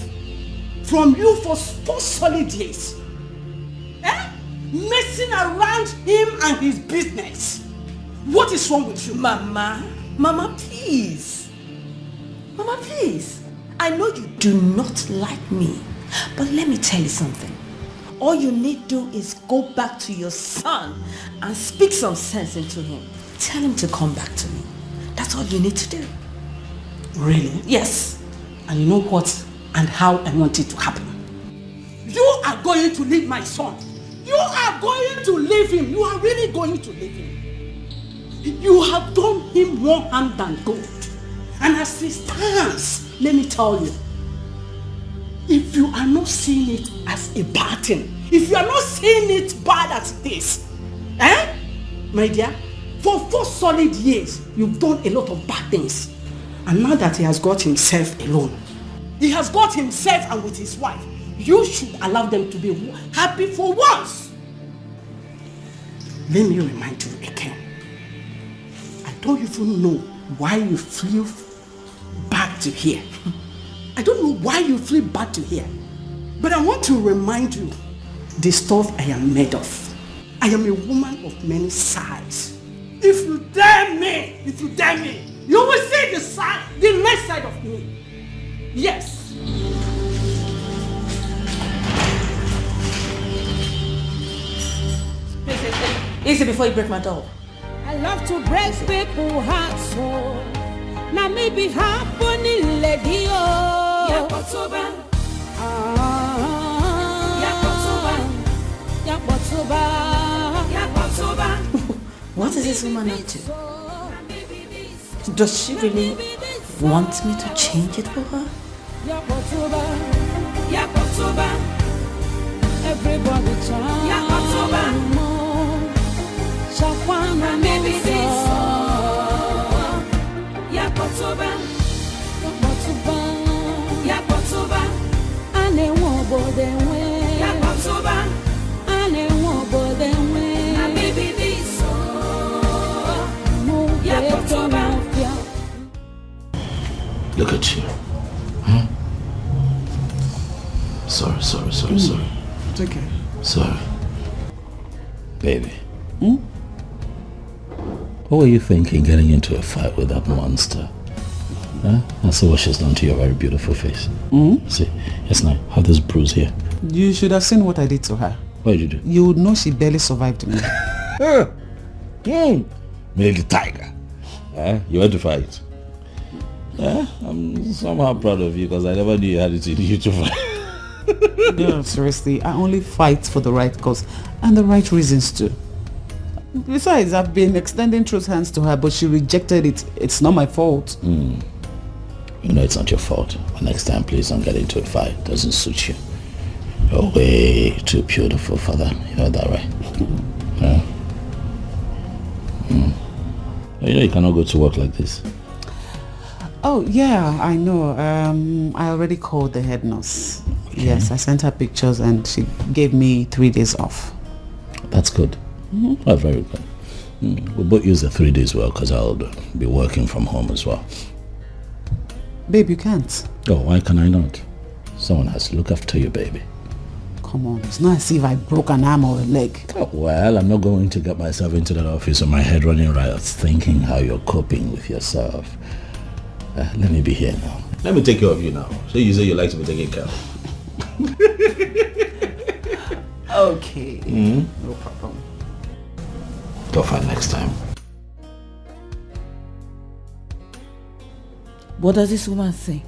from you for 4 solid years. Messing around him and his business. What is wrong with you? Mama, please. Mama, please. I know you do not like me, but let me tell you something. All you need to do is go back to your son and speak some sense into him. Tell him to come back to me. That's all you need to do. Really? Yes. And you know what and how I want it to happen. You are going to leave my son. You are going to leave him. You are really going to leave him. You have done him more harm than good. And as it stands, let me tell you, if you are not seeing it as a bad thing, if you are not seeing it bad as it is, my dear, for 4 solid years, you've done a lot of bad things. And now that he has got himself alone, he has got himself and with his wife, you should allow them to be happy for once. Let me remind you again. I don't even know why you flew back to here. I don't know why you flew back to here. But I want to remind you the stuff I am made of. I am a woman of many sides. If you dare me, you will see the right side of me. Yes. Easy before you break my doll. I love to break people's hearts, so now me be happening, lady. What is this woman up to? Does she really want me to change it for her? Everybody Look at you. Sorry. It's okay. Sorry. Baby. What were you thinking getting into a fight with that monster? Huh? I see what she's done to your very beautiful face. See, yes, now, have this bruise here. You should have seen what I did to her. What did you do? You would know she barely survived me. Milky tiger. You went to fight. I'm somehow proud of you because I never knew you had it in you to fight. No, seriously, I only fight for the right cause and the right reasons too. Besides, I've been extending truth hands to her, but she rejected it. It's not my fault. You know it's not your fault. But next time, please don't get into a fight. It doesn't suit you. You're way too beautiful for that. You know that, right? You know you cannot go to work like this. Oh, yeah, I know. I already called the head nurse. Okay. Yes, I sent her pictures and she gave me 3 days off. That's good. Oh, very good. We'll both use the 3 days well because I'll be working from home as well. Babe, you can't. Oh, why can I not? Someone has to look after you, baby. Come on, it's not as if I broke an arm or a leg. Oh, well, I'm not going to get myself into that office with my head running riots thinking how you're coping with yourself. Let me be here now. Let me take care of you now. So you say you like to be taken care of. Okay. No problem. Go fight next time. What does this woman think?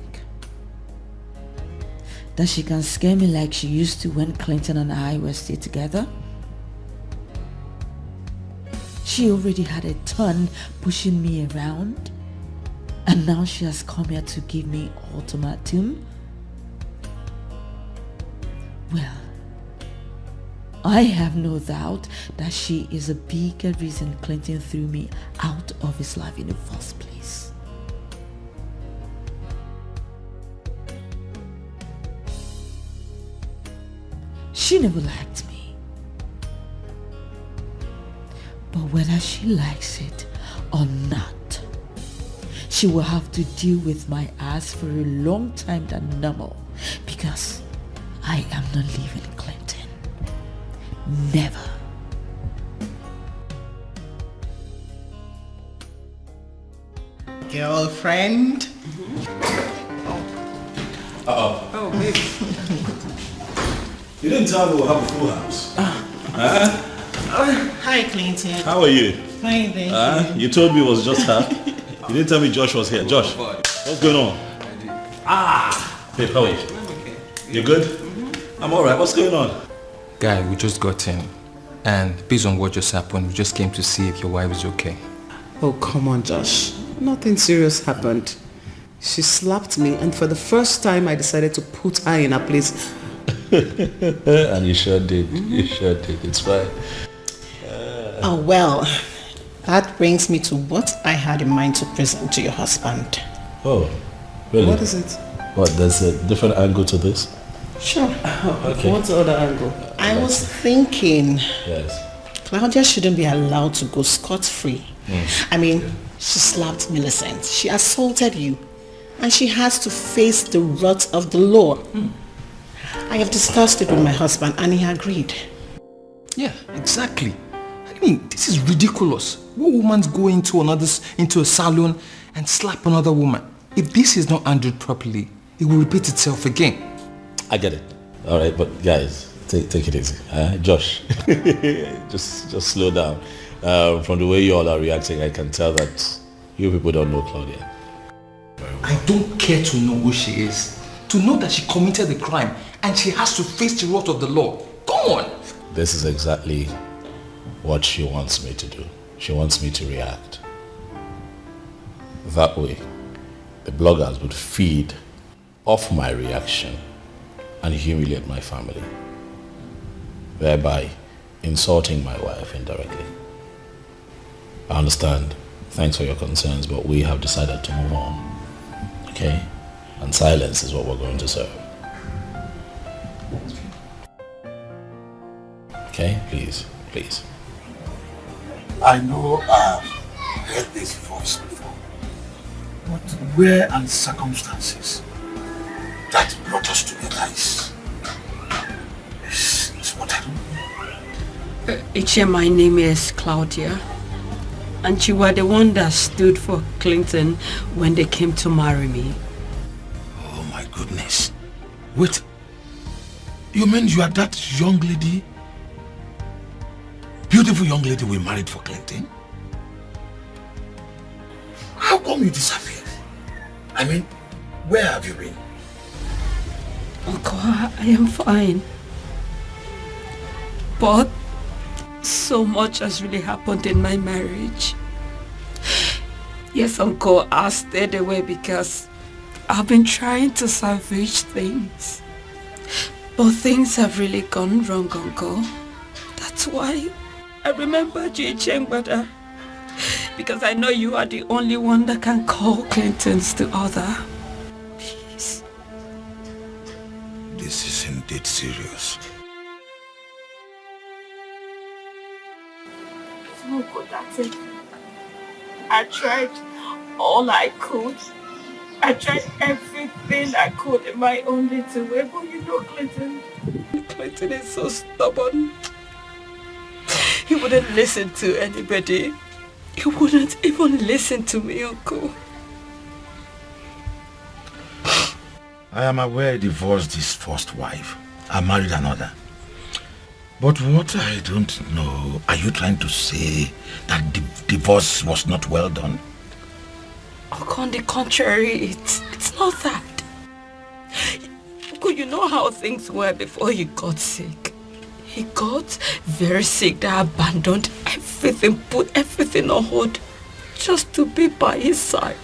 That she can scare me like she used to when Clinton and I were still together? She already had a ton pushing me around, and now she has come here to give me ultimatum? Well, I have no doubt that she is a bigger reason Clinton threw me out of his life in the first place. She never liked me. But whether she likes it or not, she will have to deal with my ass for a long time than normal, because I am not leaving Clinton. Never. Girlfriend? Uh-oh. Oh, baby. You didn't tell me we'll have a full house. Hi, Clinton. How are you? Fine, thank you. You told me it was just her. You didn't tell me Josh was here. Josh, what's going on? Babe, how are you? You good? I'm alright. What's going on? Guy, we just got in. And based on what just happened, we just came to see if your wife is okay. Oh, come on, Josh. Nothing serious happened. She slapped me, and for the first time I decided to put her in her place. And you sure did. You sure did. It's fine. Oh, well, that brings me to what I had in mind to present to your husband. Oh, really? What is it? What, there's a different angle to this? Sure. Okay. What's the other angle? I was thinking, yes, Claudia shouldn't be allowed to go scot-free. I mean, she slapped Millicent, she assaulted you, and she has to face the wrath of the law. I have discussed it with my husband and he agreed. Yeah, exactly. I mean, this is ridiculous. What woman's go into a salon and slap another woman? If this is not handled properly, it will repeat itself again. I get it. All right, but guys, take it easy. Josh, just slow down. From the way you all are reacting, I can tell that you people don't know Claudia. I don't care to know who she is. To know that she committed the crime and she has to face the wrath of the law. Go on. This is exactly what she wants me to do. She wants me to react. That way, the bloggers would feed off my reaction and humiliate my family, thereby insulting my wife indirectly. I understand. Thanks for your concerns, but we have decided to move on. Okay? And silence is what we're going to serve. Okay? Please. I know I've heard this voice before, but where are the circumstances that brought us together is what I don't know. Ichie, my name is Claudia, and you were the one that stood for Clinton when they came to marry me. Oh my goodness. Wait, you mean you are that young lady? Beautiful young lady we married for Clinton? How come you disappeared? I mean, where have you been? Uncle, I am fine. But so much has really happened in my marriage. Yes, Uncle, I stayed away because I've been trying to salvage things. But things have really gone wrong, Uncle. That's why I remembered you in Chengbada. Because I know you are the only one that can call Clintons to order. Please. This is indeed serious. Uncle, that's it. I tried all I could. I tried everything I could in my own little way, but you know Clinton is so stubborn. He wouldn't listen to anybody. He wouldn't even listen to me, Uncle. I am aware he divorced his first wife and married another. But what I don't know, are you trying to say that the divorce was not well done? On the contrary, it's not that. You know how things were before he got sick. He got very sick that abandoned everything, put everything on hold just to be by his side.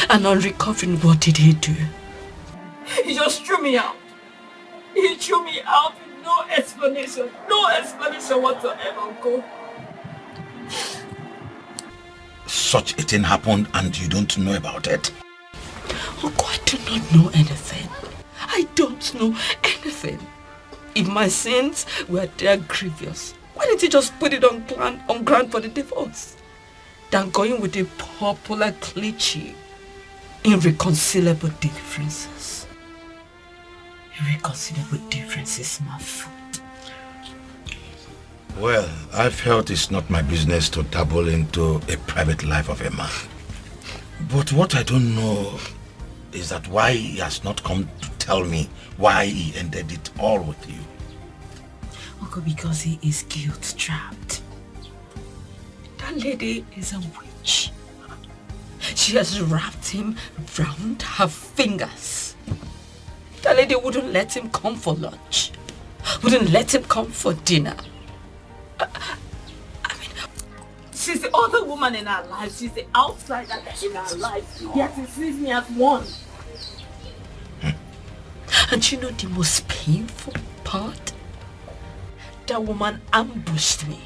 And on recovering, what did he do? He just threw me out. He threw me out with no explanation whatsoever, Uncle. Such a thing happened and you don't know about it? Uncle, I do not know anything. I don't know anything. If my sins were that grievous, why didn't he just put it on ground for the divorce? Than going with a popular cliche, irreconcilable differences. Irreconcilable differences, my foot. Well, I felt it's not my business to dabble into a private life of a man. But what I don't know is that why he has not come to tell me why he ended it all with you. Uncle, because he is guilt-trapped. That lady is a witch. She has wrapped him round her fingers. That lady wouldn't let him come for lunch. Wouldn't let him come for dinner. I mean, she's the other woman in our lives. She's the outsider in our lives. Yet he sees me as one. And you know the most painful part? That woman ambushed me.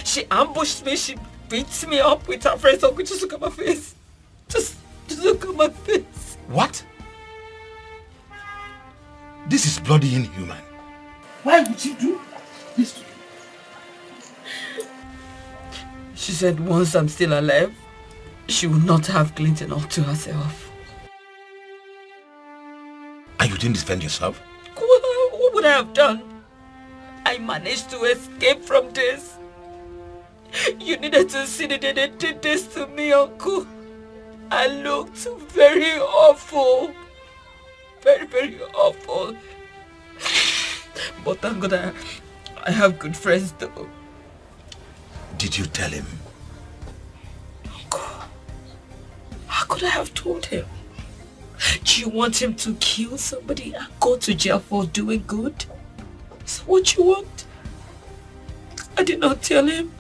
She ambushed me. She beats me up with her friends. Uncle, just look at my face. Just look at my face. What? This is bloody inhuman. Why would you do this to me? She said once I'm still alive, she will not have Clinton all to herself. And you didn't defend yourself? What would I have done? I managed to escape from this. You needed to see that they did this to me, Uncle. I looked very awful. Very, very awful. But thank God I have good friends though. Did you tell him? Uncle, how could I have told him? Do you want him to kill somebody and go to jail for doing good? Is that what you want? I did not tell him.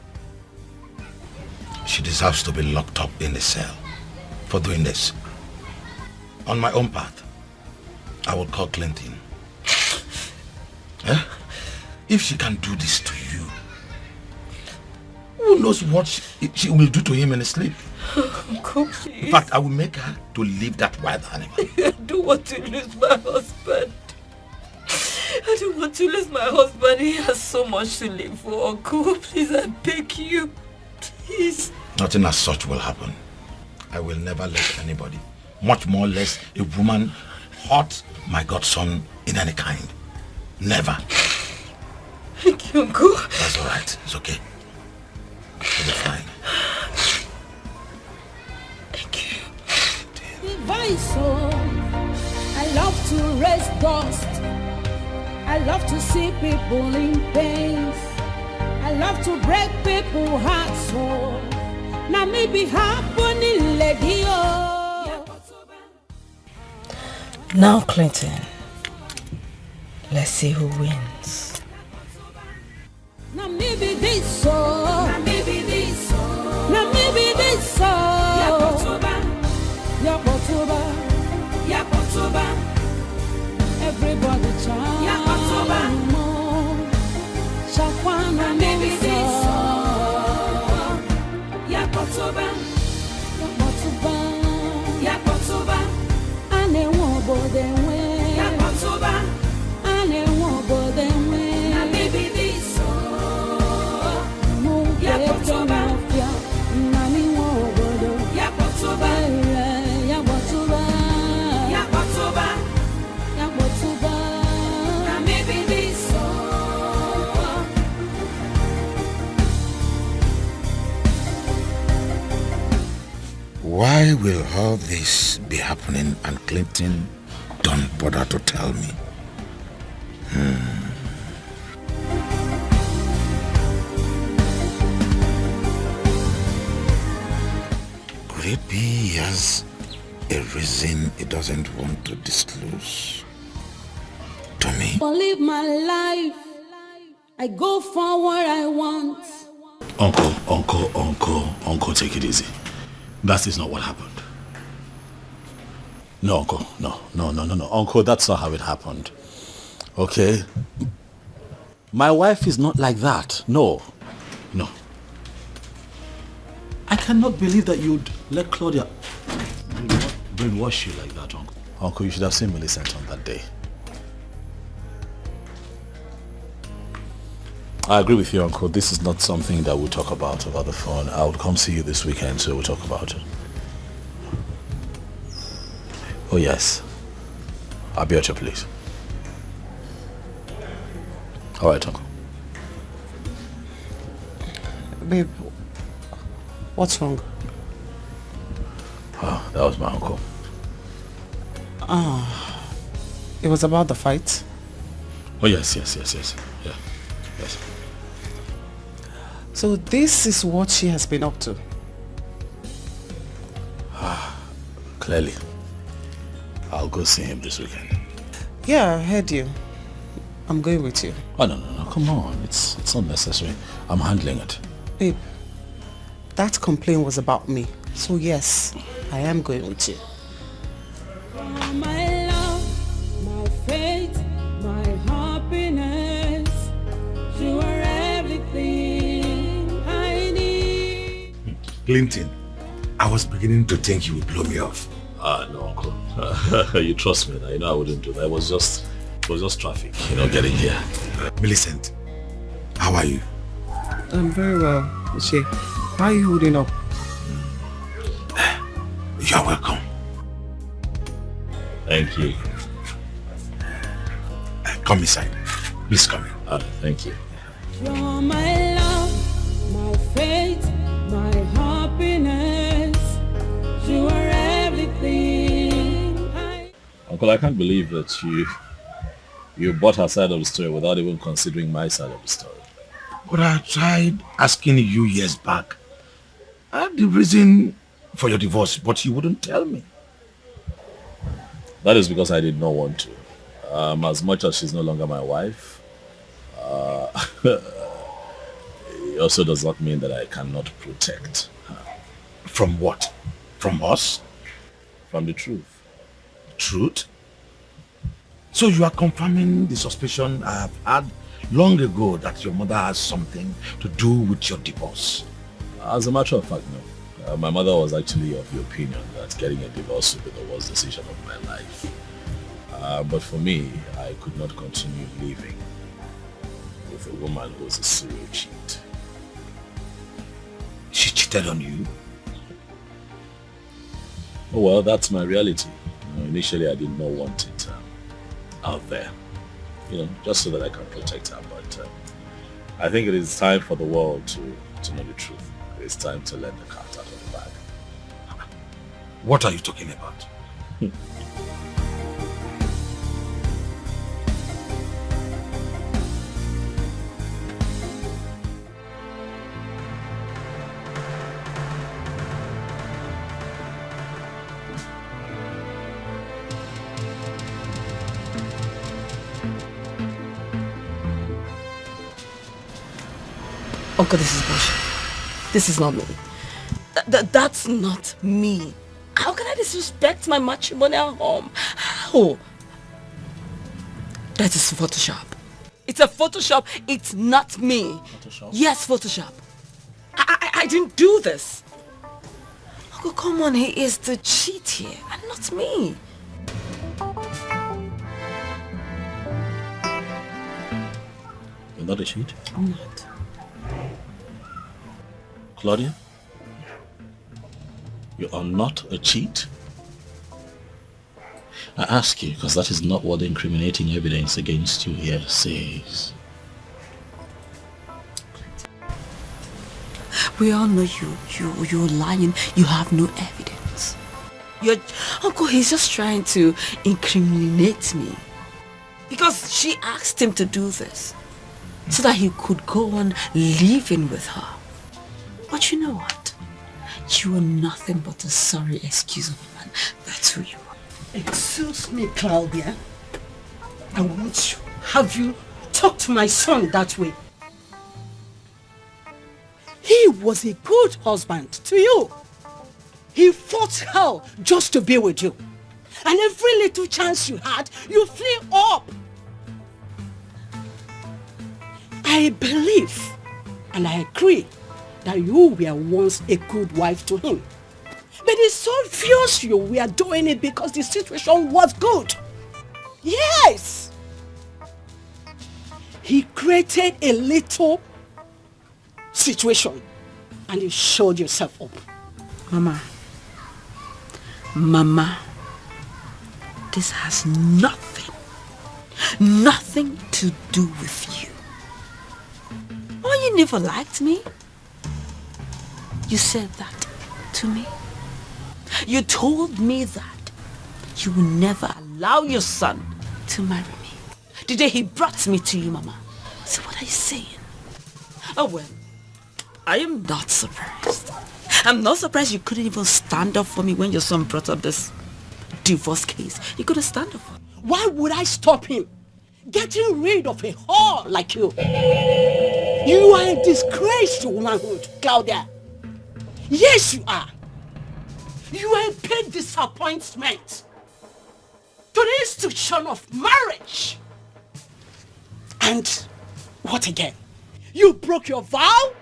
She deserves to be locked up in the cell for doing this. On my own part, I will call Clinton. If she can do this to you, who knows what she will do to him in his sleep? Uncle, please. In fact, I will make her to leave that wild animal. I don't want to lose my husband. I don't want to lose my husband. He has so much to live for, Uncle. Please, I beg you. Please. Nothing as such will happen. I will never let anybody, much more less a woman, hurt my godson in any kind. Never. Thank you, Uncle. That's all right. It's okay. It'll be fine. Thank you. Device, I love to raise dust. I love to see people in pain. I love to break people's hearts. So now maybe happening lady. Now, Clinton, let's see who wins. Now maybe this so. Now maybe this so. Now maybe this so. Yapotuba. Yapotuba. Everybody chant. Yapotuba. Shakwana maybe this so. Yapotuba. Yapotuba. Yapotuba. Ane wobo denwe. Yapotuba. Ane wobo denwe. Now maybe this so. Yapotuba. Nani wobo. Yapotuba. Yapotuba. Yapotuba. Yapotuba. Now maybe this so. Why will all this be happening and Clinton don't bother to tell me? Could it be he has a reason he doesn't want to disclose to me? I live my life. I go for what I want. Uncle, take it easy. That is not what happened. No, Uncle, no. Uncle, that's not how it happened. Okay? My wife is not like that. No. I cannot believe that you'd let Claudia brainwash you like that, Uncle. Uncle, you should have seen Millicent on that day. I agree with you, Uncle. This is not something that we'll talk about over the phone. I will come see you this weekend, so we'll talk about it. Oh, yes. I'll be at your place. All right, Uncle. Babe, what's wrong? Oh, that was my uncle. It was about the fight? Oh, yes. Yeah, yes. So this is what she has been up to? Clearly. I'll go see him this weekend. Yeah, I heard you. I'm going with you. Oh, no. Come on. It's not necessary. I'm handling it. Babe, that complaint was about me. So yes, I am going with you. My love, my faith, my happiness. You are everything I need. Clinton, I was beginning to think you would blow me off. No, Uncle. You trust me. You know I wouldn't do that. It was just traffic, getting here. Millicent, how are you? I'm very well. Uche, why are you holding up? You're welcome. Thank you. Come inside. Please come in. Thank you. You're my love, my faith, my happiness. You are everything. Uncle, I can't believe that you bought her side of the story without even considering my side of the story. But I tried asking you years back the reason for your divorce, but you wouldn't tell me. That is because I did not want to. As much as she's no longer my wife, it also does not mean that I cannot protect her. From what? From us? From the truth. Truth? So you are confirming the suspicion I have had long ago that your mother has something to do with your divorce? As a matter of fact, no. My mother was actually of the opinion that getting a divorce would be the worst decision of my life. But for me, I could not continue living with a woman who was a serial cheat. She cheated on you? Oh well, that's my reality. Initially, I did not want it out there, just so that I can protect her. But I think it is time for the world to know the truth. It's time to let the cat out of the bag. What are you talking about? Uncle, this is bullshit. This is not me. That's not me. How can I disrespect my matrimonial home? How? That is Photoshop. It's a Photoshop. It's not me. Photoshop? Yes, Photoshop. I didn't do this. Uncle, come on. He is the cheat here and not me. You're not a cheat? I'm not. Claudia? You are not a cheat? I ask you because that is not what the incriminating evidence against you here says. We all know you're lying. You have no evidence. Uncle, he's just trying to incriminate me. Because she asked him to do this. So that he could go on living with her. But you know what? You are nothing but a sorry excuse of a man. That's who you are. Excuse me, Claudia. I want to have you talk to my son that way. He was a good husband to you. He fought hell just to be with you. And every little chance you had, you flew up. I believe and I agree that you were once a good wife to him. But it's so obvious you were doing it because the situation was good. Yes! He created a little situation and you showed yourself up. Mama, this has nothing to do with you. Oh, you never liked me. You said that to me. You told me that you will never allow your son to marry me. The day he brought me to you, Mama. So what are you saying? Oh well, I am not surprised. I'm not surprised you couldn't even stand up for me when your son brought up this divorce case. You couldn't stand up for me. Why would I stop him? Getting rid of a whore like you. You are a disgrace to womanhood, Claudia. Yes, you are. You are a big disappointment to the institution of marriage. And what again? You broke your vow?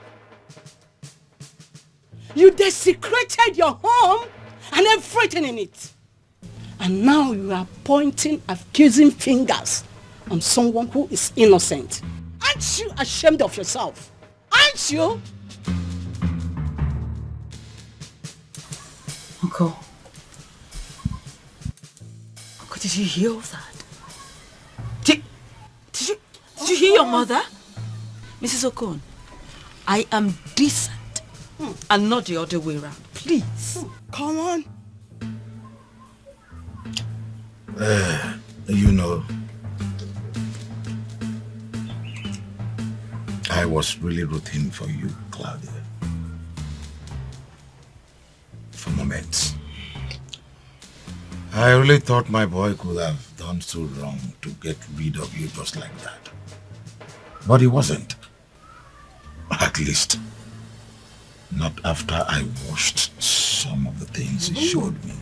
You desecrated your home and everything in it. And now you are pointing accusing fingers on someone who is innocent. Aren't you ashamed of yourself? Aren't you? Uncle, did you hear all that? Did you hear your mother? Mrs. Okon, I am decent and not the other way around. Please. Come on. You know, I was really rooting for you, Claudia. For moments. I really thought my boy could have done so wrong to get rid of you just like that. But he wasn't. At least, not after I watched some of the things he showed me.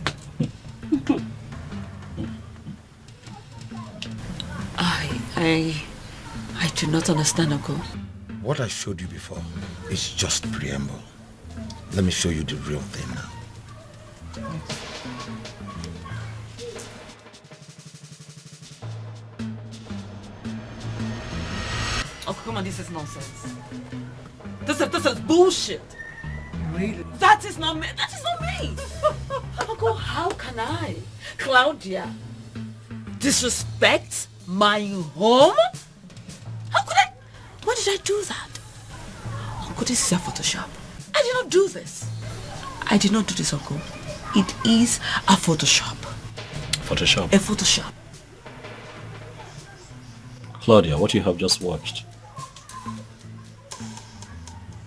I do not understand, Uncle. What I showed you before is just preamble. Let me show you the real thing now. Oh, come on, this is nonsense. This is bullshit. Really? That is not me. That is not me. Uncle, how can I, Claudia, disrespect my home? How could I? Why did I do that? Uncle, this is a Photoshop. I did not do this. I did not do this, Uncle. It is a Photoshop. Photoshop? A Photoshop. Claudia, what you have just watched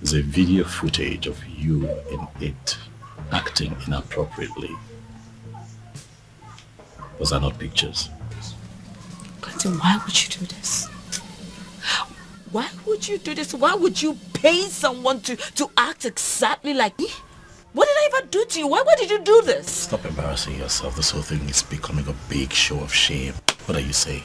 is a video footage of you in it acting inappropriately. Those are not pictures. Clinton, why would you do this? Why would you do this? Why would you pay someone to act exactly like me? What did I ever do to you? Why did you do this? Stop embarrassing yourself. This whole thing is becoming a big show of shame. What are you saying?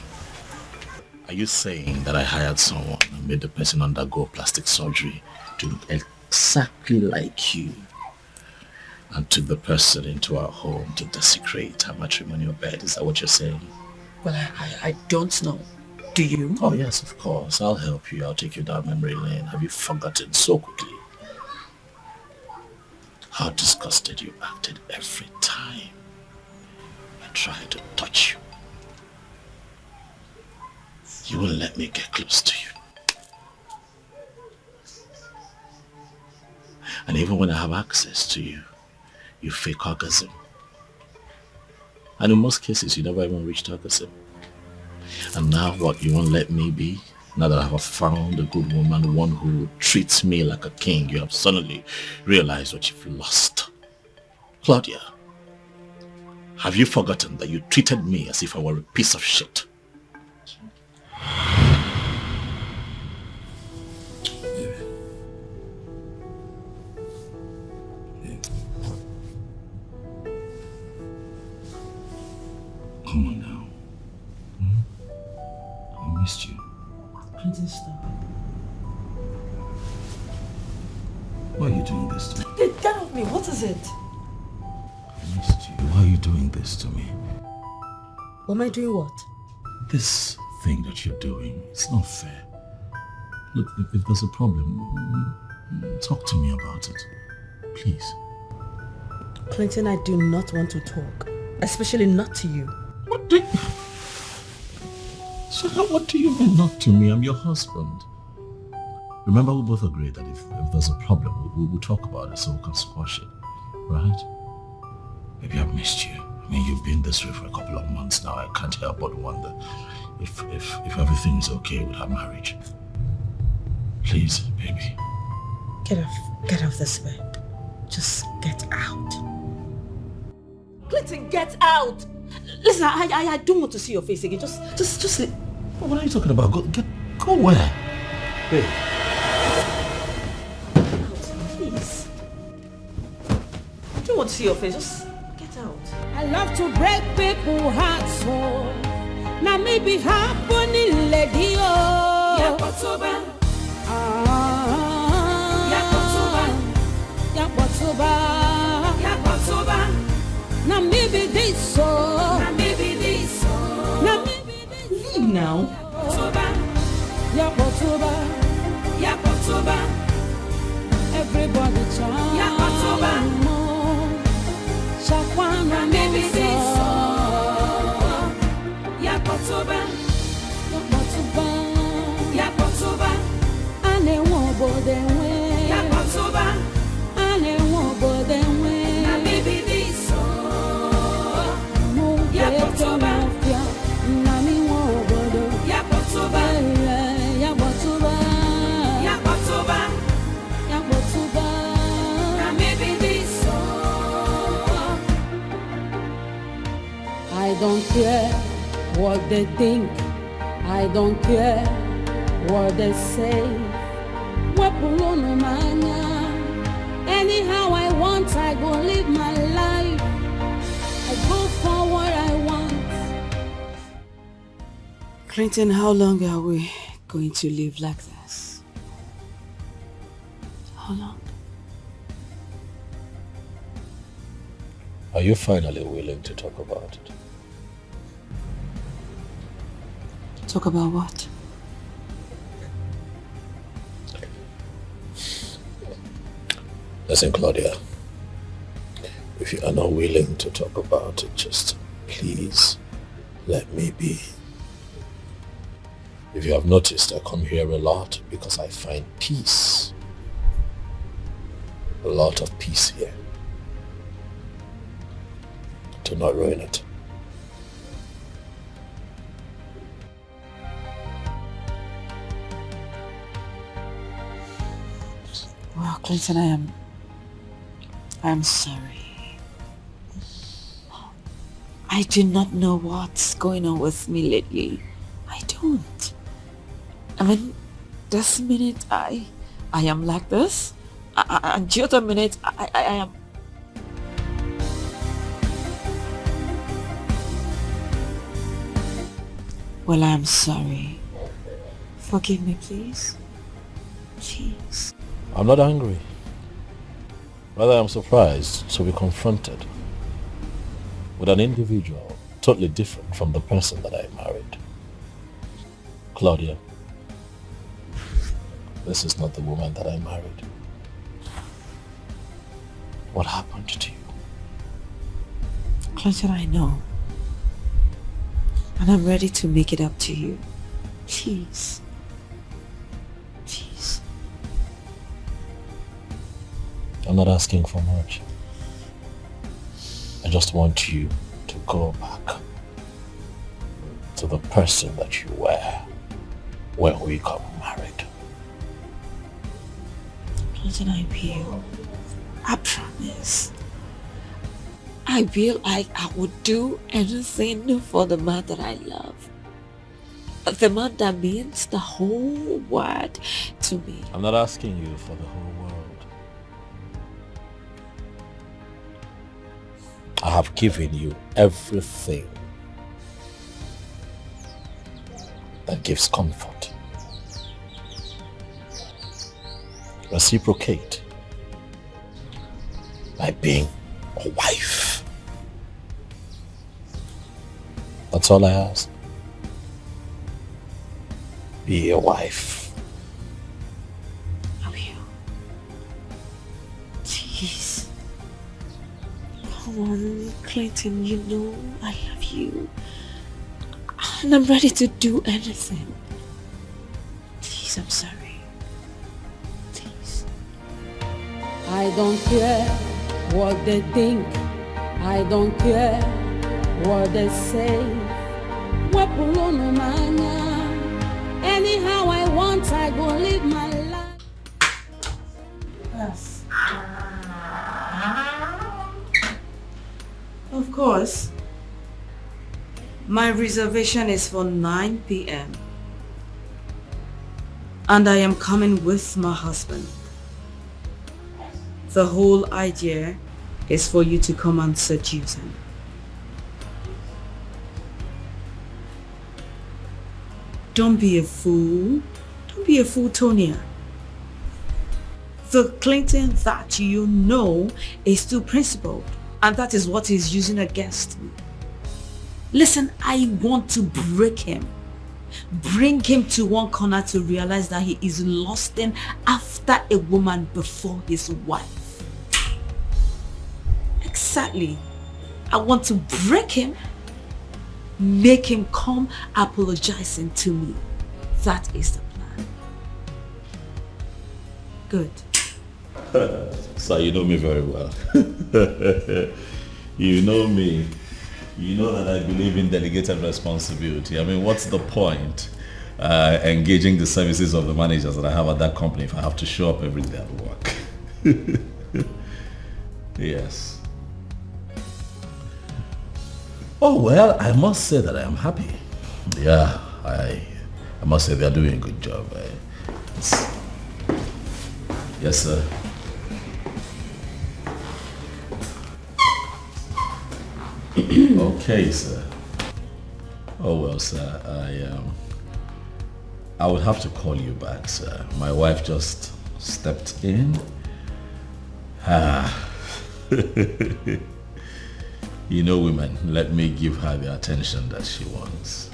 Are you saying that I hired someone and made the person undergo plastic surgery to look exactly like you and took the person into our home to desecrate our matrimonial bed? Is that what you're saying? Well, I don't know. Do you? Oh yes, of course. I'll help you. I'll take you down memory lane. Have you forgotten so quickly how disgusted you acted every time I tried to touch you? You wouldn't let me get close to you. And even when I have access to you, you fake orgasm. And in most cases, you never even reached orgasm. And now what, you won't let me be? Now that I have found a good woman, one who treats me like a king, you have suddenly realized what you've lost. Claudia, have you forgotten that you treated me as if I were a piece of shit? Come on now. I missed you. Clinton, stop. Why are you doing this to me? Get off me. What is it? I missed you. Why are you doing this to me? What am I doing? What? This thing that you're doing, it's not fair. Look, if there's a problem, talk to me about it. Please. Clinton, I do not want to talk. Especially not to you. What do you... So what do you mean not to me? I'm your husband. Remember, we both agreed that if there's a problem, we'll talk about it so we can squash it. Right? Maybe I've missed you. I mean, you've been this way for a couple of months now. I can't help but wonder if everything's okay with our marriage. Please, baby. Get off this bed. Just get out. Clinton, get out! Listen, I don't want to see your face again. Just leave. What are you talking about? Go where? Babe. Please. I don't want to see your face. Just get out. I love to break people's hearts, so now maybe happening, lady. Yakotoba. Now maybe this so. Now maybe this so. Now maybe this. Leave now. Yakotoba. Yakotoba. Everybody try. Yakotoba. Shakwana. Now maybe this so. Yakotoba. Yakotoba. Yakotoba. Ane wobo denwe. Yakotoba. Ane wobo denwe. Now maybe this so. Yakotoba. Nami wobo do. Yakotoba. Yakotoba. Yakotoba. Yakotoba. Now maybe this so. I don't care what they think. I don't care what they say. Anyhow I want, I go live my life. I go for what I want. Clinton, how long are we going to live like this? How long? Are you finally willing to talk about it? Talk about what? Listen, Claudia, if you are not willing to talk about it, just please let me be. If you have noticed, I come here a lot because I find peace. A lot of peace here. Do not ruin it. Well, Clinton, I am sorry. I do not know what's going on with me lately. I don't. I mean, this minute I am like this, and the other minute I am. Well, I am sorry. Forgive me, please. Please. I'm not angry. Rather, I'm surprised to be confronted with an individual totally different from the person that I married. Claudia, this is not the woman that I married. What happened to you? Clinton, I know. And I'm ready to make it up to you. Please. Please. I'm not asking for much. I just want you to go back to the person that you were when we got married. Clinton, I will. I promise. I feel like I would do anything for the man that I love. The man that means the whole world to me. I'm not asking you for the whole world. I have given you everything that gives comfort. Reciprocate by being a wife. That's all I ask. Be a wife. I will. Jeez. Come on, Clayton, you know I love you. And I'm ready to do anything. Please, I'm sorry. Please. I don't care what they think. I don't care what they say. Anyhow I want, I go live my life. Yes. Of course. My reservation is for 9 p.m. And I am coming with my husband. The whole idea is for you to come and seduce him. Don't be a fool. Don't be a fool, Tonya. The Clinton that you know is too principled, and that is what he's using against me. Listen, I want to break him. Bring him to one corner to realize that he is lusting after a woman before his wife. Exactly. I want to break him, make him come apologizing to me. That is the plan. Good. So you know me very well. You know me. You know that I believe in delegated responsibility. I mean, what's the point engaging the services of the managers that I have at that company if I have to show up every day at work? Yes. Oh, well, I must say that I am happy. Yeah, I must say they're doing a good job. Yes, sir. Okay, sir. Oh, well, sir, I would have to call you back, sir. My wife just stepped in. You know, women, let me give her the attention that she wants.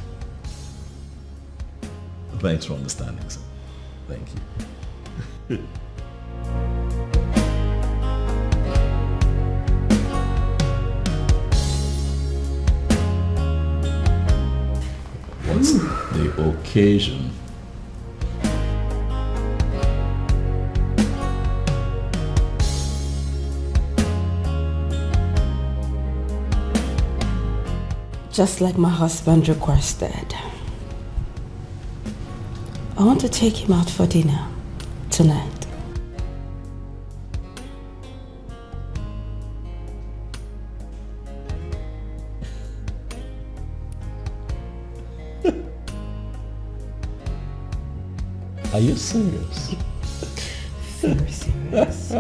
Thanks for understanding, sir. Thank you. What's the occasion? Just like my husband requested, I want to take him out for dinner tonight. Are you serious? Very serious.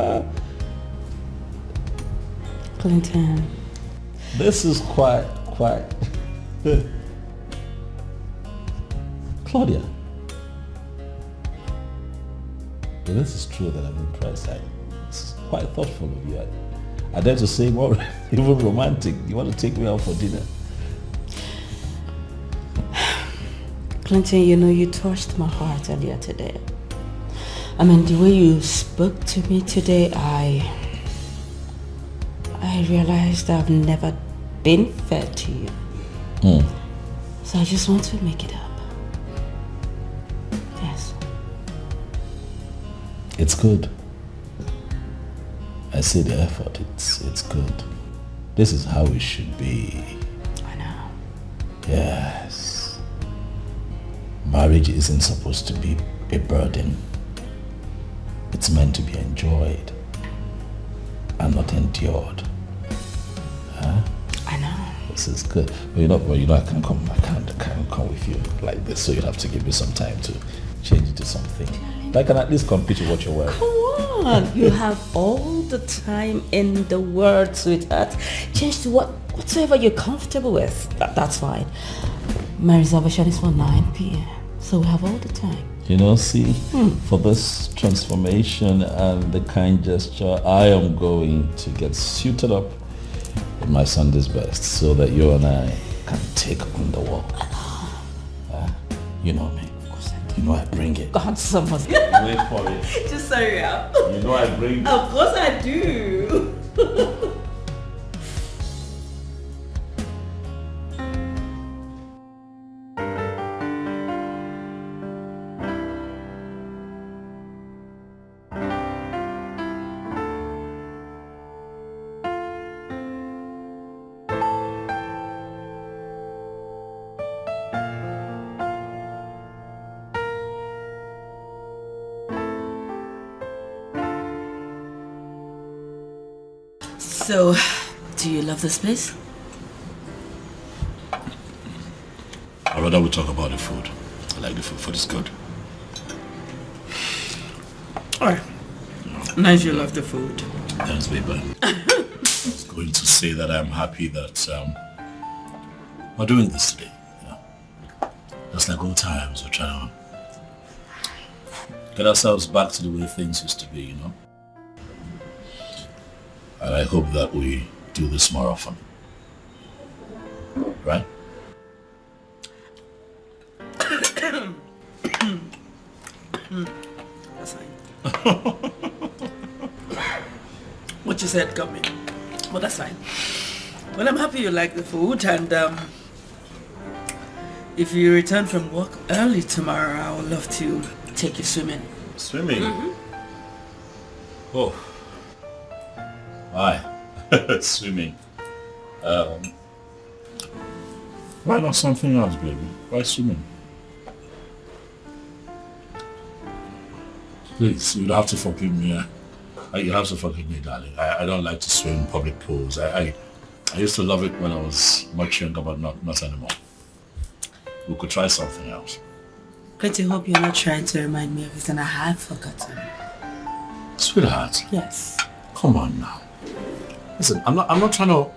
Clinton. This is quite... Claudia. Well, this is true that I'm impressed. It's quite thoughtful of you. I dare to say more, even romantic. You want to take me out for dinner? Clinton, you know, you touched my heart earlier today. I mean, the way you spoke to me today, I realized I've never been fair to you. So I just want to make it up. Yes. It's good. I see the effort. It's good. This is how it should be. I know. Yes. Marriage isn't supposed to be a burden. It's meant to be enjoyed and not endured. Huh? This is good. But I can't come with you like this, so you have to give me some time to change into something. I can at least compete with what you're wearing. Come on, you have all the time in the world, sweetheart. Change to whatsoever you're comfortable with. That's fine. My reservation is for 9 p.m. So we have all the time. For this transformation and the kind gesture, I am going to get suited up in my Sunday's best so that you and I can take on the world. You know me. You know I bring it. God, someone's Wait for it. Just hurry up. You know I bring it. Of course I do. So, do you love this place? I'd rather we talk about the food. I like the food. Food is good. Alright. Nice you love the food. Thanks, baby. I was going to say that I'm happy that we're doing this today. Just like old times, we're trying to get ourselves back to the way things used to be, And I hope that we do this more often. Right? That's fine. What you said got me. But that's fine. Well, I'm happy you like the food, and if you return from work early tomorrow, I would love to take you swimming. Swimming? Oh. Why? Swimming. Why not something else, baby? Why swimming? Please, you'd have to forgive me. You have to forgive me, darling. I don't like to swim in public pools. I used to love it when I was much younger, but not anymore. We could try something else. Pretty hope you're not trying to remind me of it and I have forgotten. Sweetheart. Yes. Come on now. Listen, I'm not trying to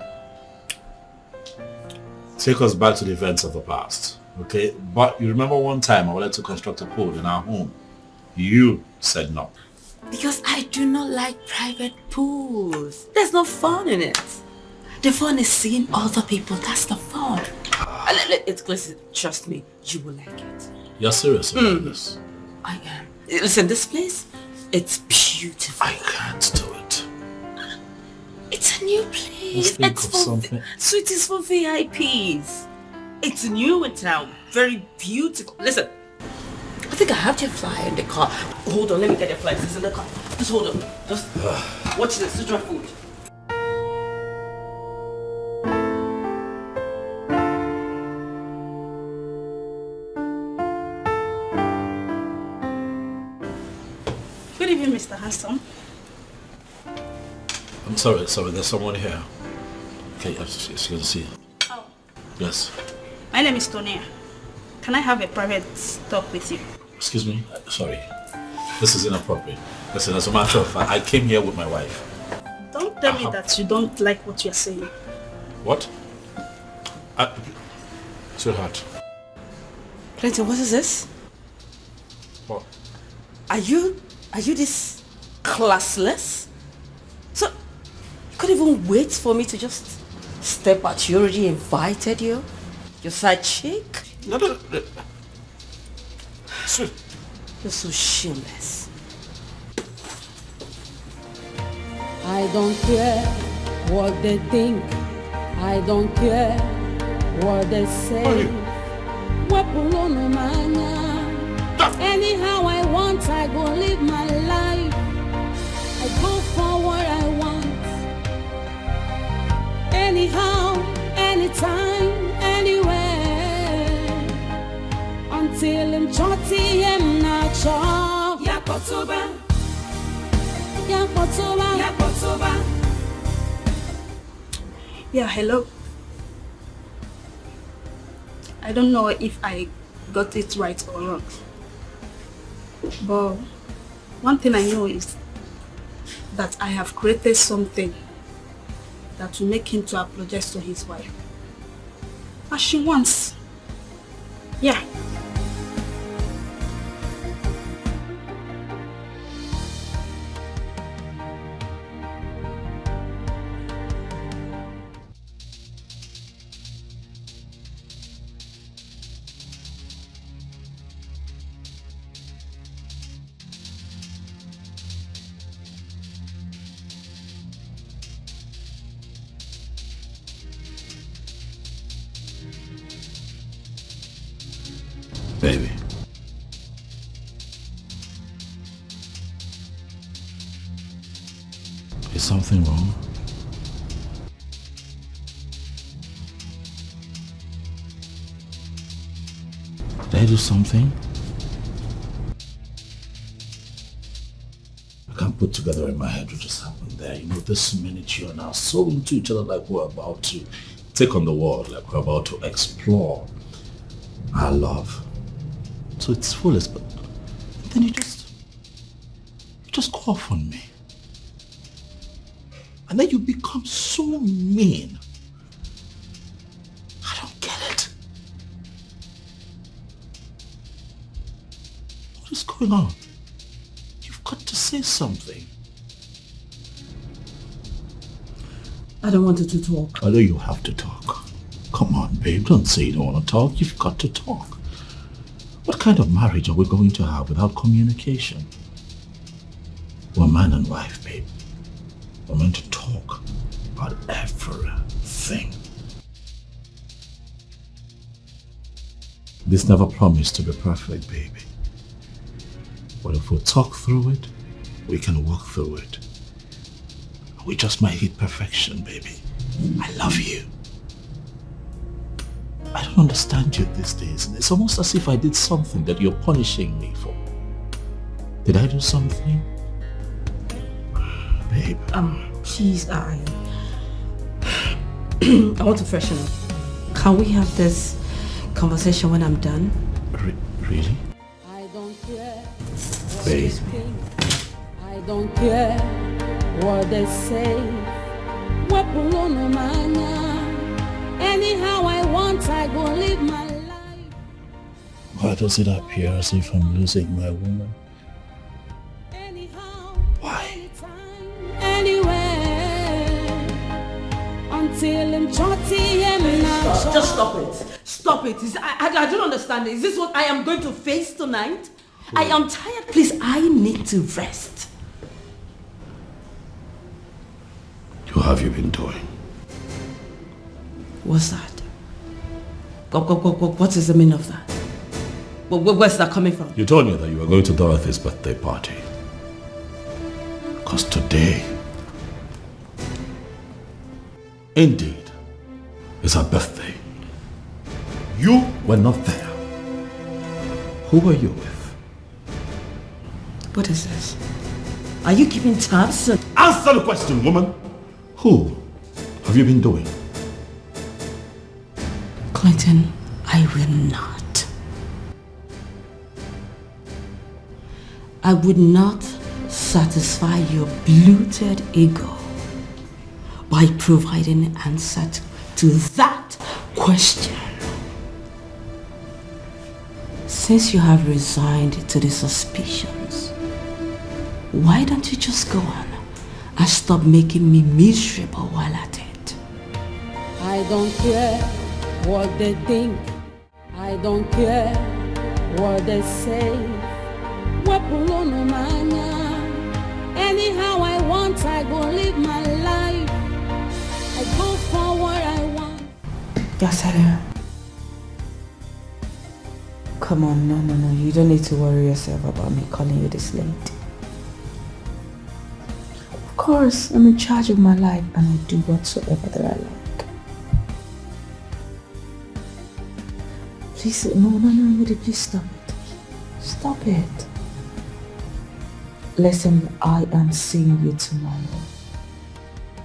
take us back to the events of the past, okay? But you remember one time I wanted to construct a pool in our home. You said no. Because I do not like private pools. There's no fun in it. The fun is seeing other people. That's the fun. Listen, trust me, you will like it. You're serious about this? I am. Listen, this place, it's beautiful. I can't do it. It's a new place. Let's think It's of for something. Sweet is for VIPs. It's new in town. Very beautiful. Listen, I think I have your flyer in the car. Hold on, let me get your flyer. It's in the car. Just hold on. Just watch this. Just try food. Good evening, Mr. Handsome. I'm sorry, there's someone here. Okay, yes, you can see. Oh. Yes. My name is Tonia. Can I have a private talk with you? Excuse me? Sorry. This is inappropriate. Listen, as a matter of fact, I came here with my wife. Don't tell me that you don't like what you're saying. What? Sweetheart. Clinton, what is this? What? Are you this classless? So, you couldn't even wait for me to just step out. You already invited you? Your side chick? No. Sweet. You're so shameless. I don't care what they think. I don't care what they say. Anyhow I want, I go live my life. I go for what I want. Anyhow, anytime, anywhere. Until I'm chotty, I'm not sure. Yakotoba. Yeah, hello. I don't know if I got it right or wrong. But one thing I know is that I have created something that will make him to apologize to his wife. As she wants. Yeah. Baby. Is something wrong? Did I do something? I can't put together in my head what just happened there. You know, this minute you are now so into each other, like we're about to take on the world, like we're about to explore our love. So it's foolish, but then you just go off on me. And then you become so mean. I don't get it. What is going on? You've got to say something. I don't want you to talk. I know you have to talk. Come on, babe, don't say you don't want to talk. You've got to talk. What kind of marriage are we going to have without communication? We're man and wife, babe. We're meant to talk about everything. This never promised to be perfect, baby. But if we talk through it, we can walk through it. We just might hit perfection, baby. I love you. I don't understand you these days. It's almost as if I did something that you're punishing me for. Did I do something? Babe. Please, I want to freshen up. Can we have this conversation when I'm done? Really? I don't care. Babe. I don't care what they say. Anyhow I want, I go live my life. Why does it appear as if I'm losing my woman? Why? Anywhere until I'm Just stop it. Stop it. I don't understand. Is this what I am going to face tonight? I am tired. Please, I need to rest. What have you been doing? What's that? What is the meaning of that? Where's that coming from? You told me that you were going to Dorothy's birthday party. Because today, indeed, is her birthday. You were not there. Who were you with? What is this? Are you keeping tabs? Answer the question, woman! Who have you been doing? Clinton, I will not. I would not satisfy your bloated ego by providing an answer to that question. Since you have resigned to the suspicions, why don't you just go on and stop making me miserable while at it? I don't care what they think. I don't care what they say. Anyhow I want, I go live my life. I go for what I want. Yes, hello. Come on, no. You don't need to worry yourself about me calling you this late. Of course, I'm in charge of my life and I do whatsoever that I like. Please, no, please stop it. Stop it. Listen, I am seeing you tomorrow.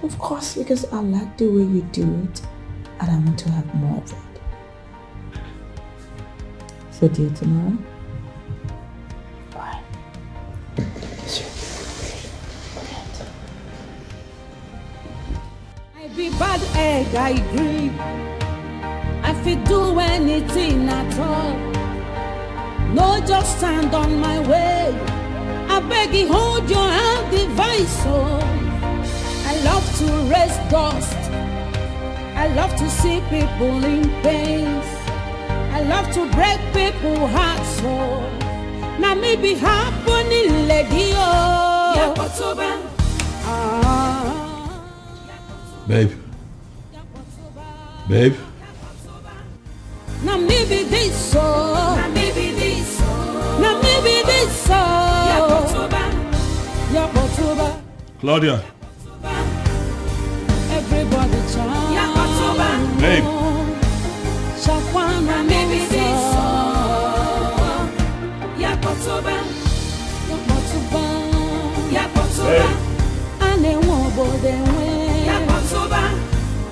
Of course, because I like the way you do it and I want to have more of it. So do you tomorrow? Bye. I be bad egg, I agree. I fit do anything at all. No, just stand on my way. I beg you, hold your hand, device. Oh, I love to raise dust. I love to see people in pain. I love to break people's hearts. So now me be happening, lady. Oh, yeah, Babe. Babe. now me be this so. Now me be this so. Now me be this so. Yeah, Kotoba. Claudia. Everybody chant. Yeah, Kotoba. Babe. Shakwana me be this so. Yeah, Kotoba. Yeah, Kotoba. Yeah, Kotoba. Ane wobo de we. Yeah, Kotoba.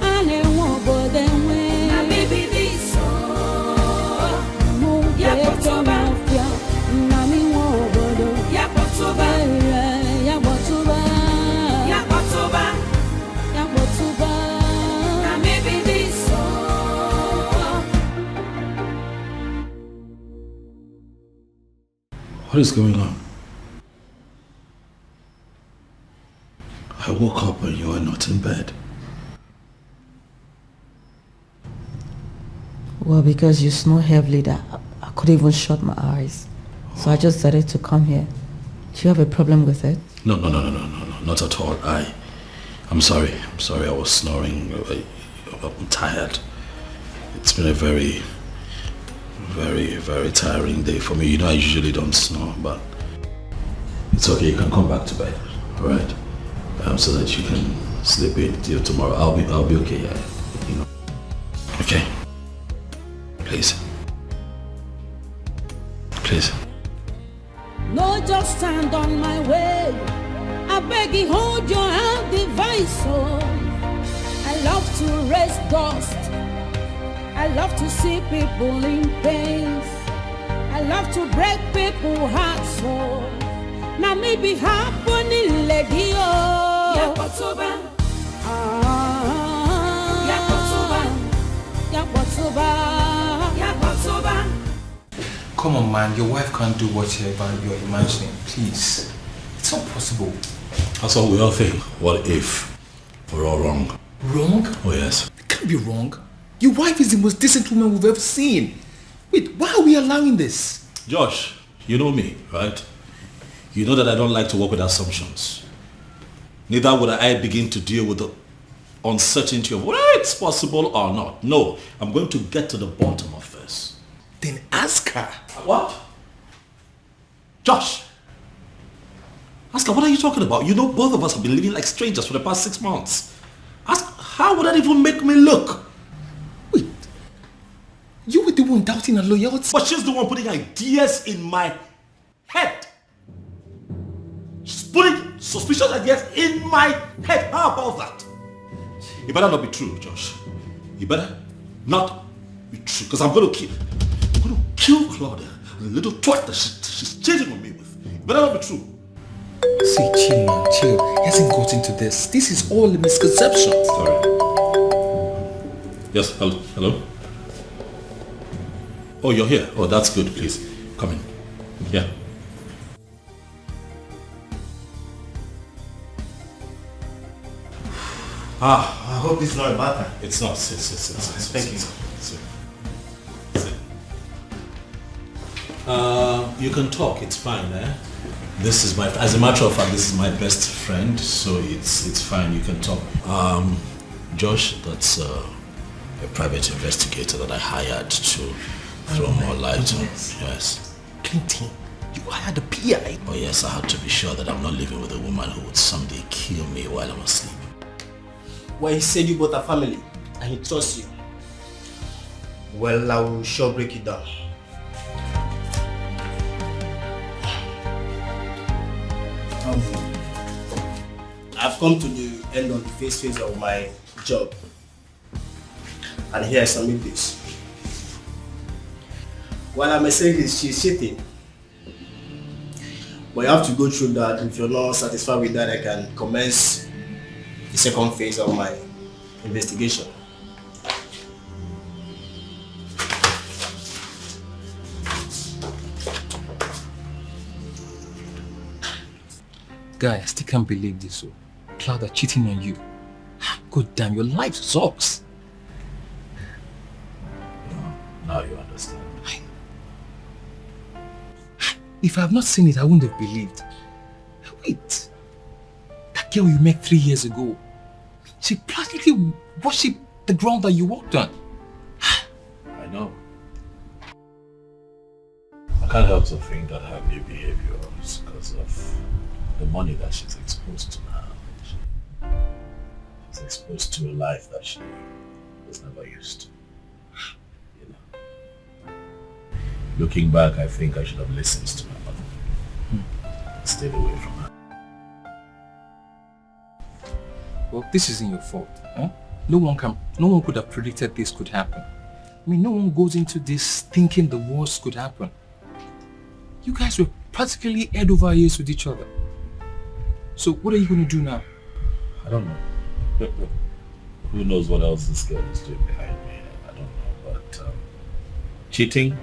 Ane wobo de we. Now me be this so. Yeah, Kotoba. Now me wobo do. Yeah, Kotoba. Yeah, Kotoba. Yeah, Kotoba. Yeah, Kotoba. Now me be this so. What is going on? I woke up and you were not in bed. Well, because you snore heavily that I couldn't even shut my eyes. So I just decided to come here. Do you have a problem with it? No, not at all. I'm sorry. I was snoring. I'm tired. It's been a very, very, very tiring day for me. You know, I usually don't snore, but it's okay. You can come back to bed, all right? So that you can sleep in till tomorrow. I'll be okay. You know. Okay. Please. No, just stand on my way. I beg you, hold your hand, device. Oh, I love to raise dust. I love to see people in pain. I love to break people's hearts. So now me be happening, lady. Oh, yeah, Kotoba. Yeah, Kotoba. Yeah, Kotoba. Yeah, Kotoba. Come on, man. Your wife can't do whatever you're imagining. Please. It's not possible. That's what we all think. What if we're all wrong? Wrong? Oh, yes. It can't be wrong. Your wife is the most decent woman we've ever seen. Wait, why are we allowing this? Josh, you know me, right? You know that I don't like to work with assumptions. Neither would I begin to deal with the uncertainty of whether it's possible or not. No, I'm going to get to the bottom of this. Then ask her. What? Josh! Ask her, what are you talking about? You know both of us have been living like strangers for the past 6 months. Ask, how would that even make me look? Wait, you were the one doubting her loyalty. But she's the one putting ideas in my head. She's putting suspicious ideas in my head. How about that? It better not be true, Josh. You better not be true, because I'm going to kill Claudia, the little twat that she's cheating on me with. It better not be true. See, chill, man, chill. He hasn't got into this. This is all a misconception. Sorry. Yes, hello? Oh, you're here. Oh, that's good, please. Come in. Yeah. I hope this is not a matter. It's not. Thank you. You can talk. It's fine, eh? This is as a matter of fact, this is my best friend, so it's fine. You can talk. Josh, that's a private investigator that I hired to throw more light on. Yes. Clinton, you hired a PI? Oh yes, I had to be sure that I'm not living with a woman who would someday kill me while I'm asleep. Well, he said you both are family and he trusts you. Well, I will sure break it down. I've come to the end of the phase of my job. And here I submit this. Well, I may say she's cheating. But you have to go through that. If you're not satisfied with that, I can commence the second phase of my investigation. Guy, I still can't believe this. Claudia cheating on you. God damn, your life sucks. Now you understand. If I have not seen it, I wouldn't have believed. Wait. That girl you met 3 years ago, she practically worshipped the ground that you walked on. I know. I can't help to think that her new behavior is because of the money that she's exposed to now. She's exposed to a life that she was never used to. You know. Looking back, I think I should have listened to her mother. Stayed away from her. Well, this isn't your fault. Huh? No one could have predicted this could happen. I mean, no one goes into this thinking the worst could happen. You guys were practically head over ears with each other. So what are you going to do now? I don't know. Who knows what else this girl is doing behind me? I don't know. But cheating,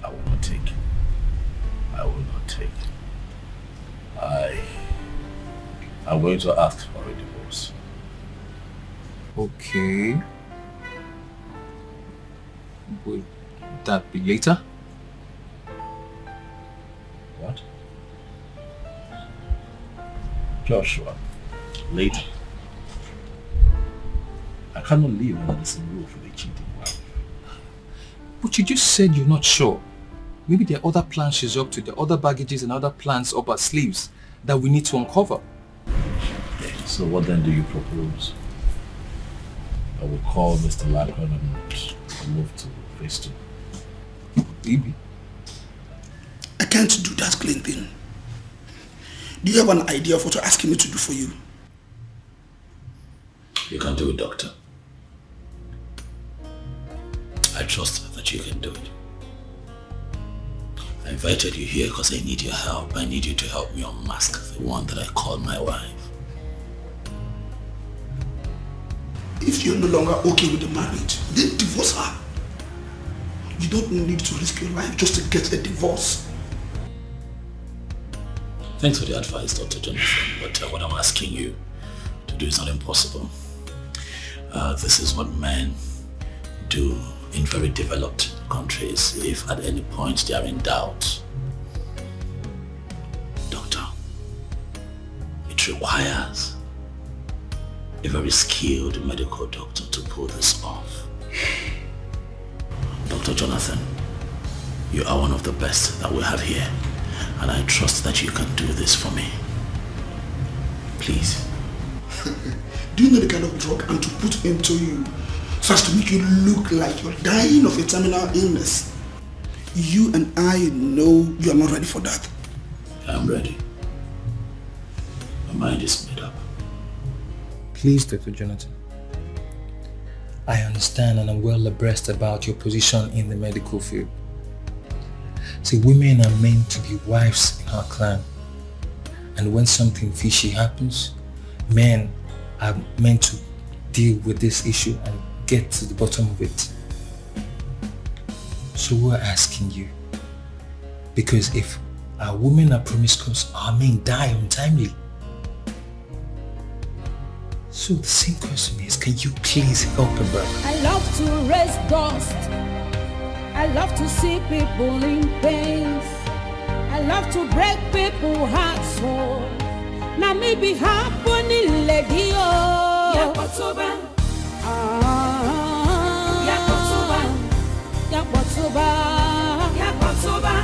I will not take. I will not take. I'm going to ask for a divorce. Okay. Will that be later? What? Joshua, later. I cannot live under the same roof with a cheating wife. But you just said you're not sure. Maybe there are other plans she's up to, there are other baggages and other plans up her sleeves that we need to uncover. So what then do you propose? I will call Mr. Lacron and move to phase 2. Maybe. I can't do that, Clinton. Do you have an idea of what you're asking me to do for you? You can do it, Doctor. I trust that you can do it. I invited you here because I need your help. I need you to help me unmask the one that I call my wife. If you're no longer okay with the marriage, then divorce her. You don't need to risk your life just to get a divorce. Thanks for the advice, Dr. Jonathan, but what I'm asking you to do is not impossible. This is what men do in very developed countries if at any point they are in doubt. Doctor, it requires a very skilled medical doctor to pull this off. Dr. Jonathan, you are one of the best that we have here, and I trust that you can do this for me. Please. Do you know the kind of drug I'm to put into you so as to make you look like you're dying of a terminal illness? You and I know you are not ready for that. I'm ready. My mind is made up. Please, Dr. Jonathan. I understand and I'm well abreast about your position in the medical field. See, women are meant to be wives in our clan. And when something fishy happens, men are meant to deal with this issue and get to the bottom of it. So we're asking you, because if our women are promiscuous, our men die untimely. So the same question is, can you please help a brother? I love to raise dust. I love to see people in pain. I love to break people's hearts. So now maybe happening lady oh. Yakotoba. Yakotoba. Yakotoba.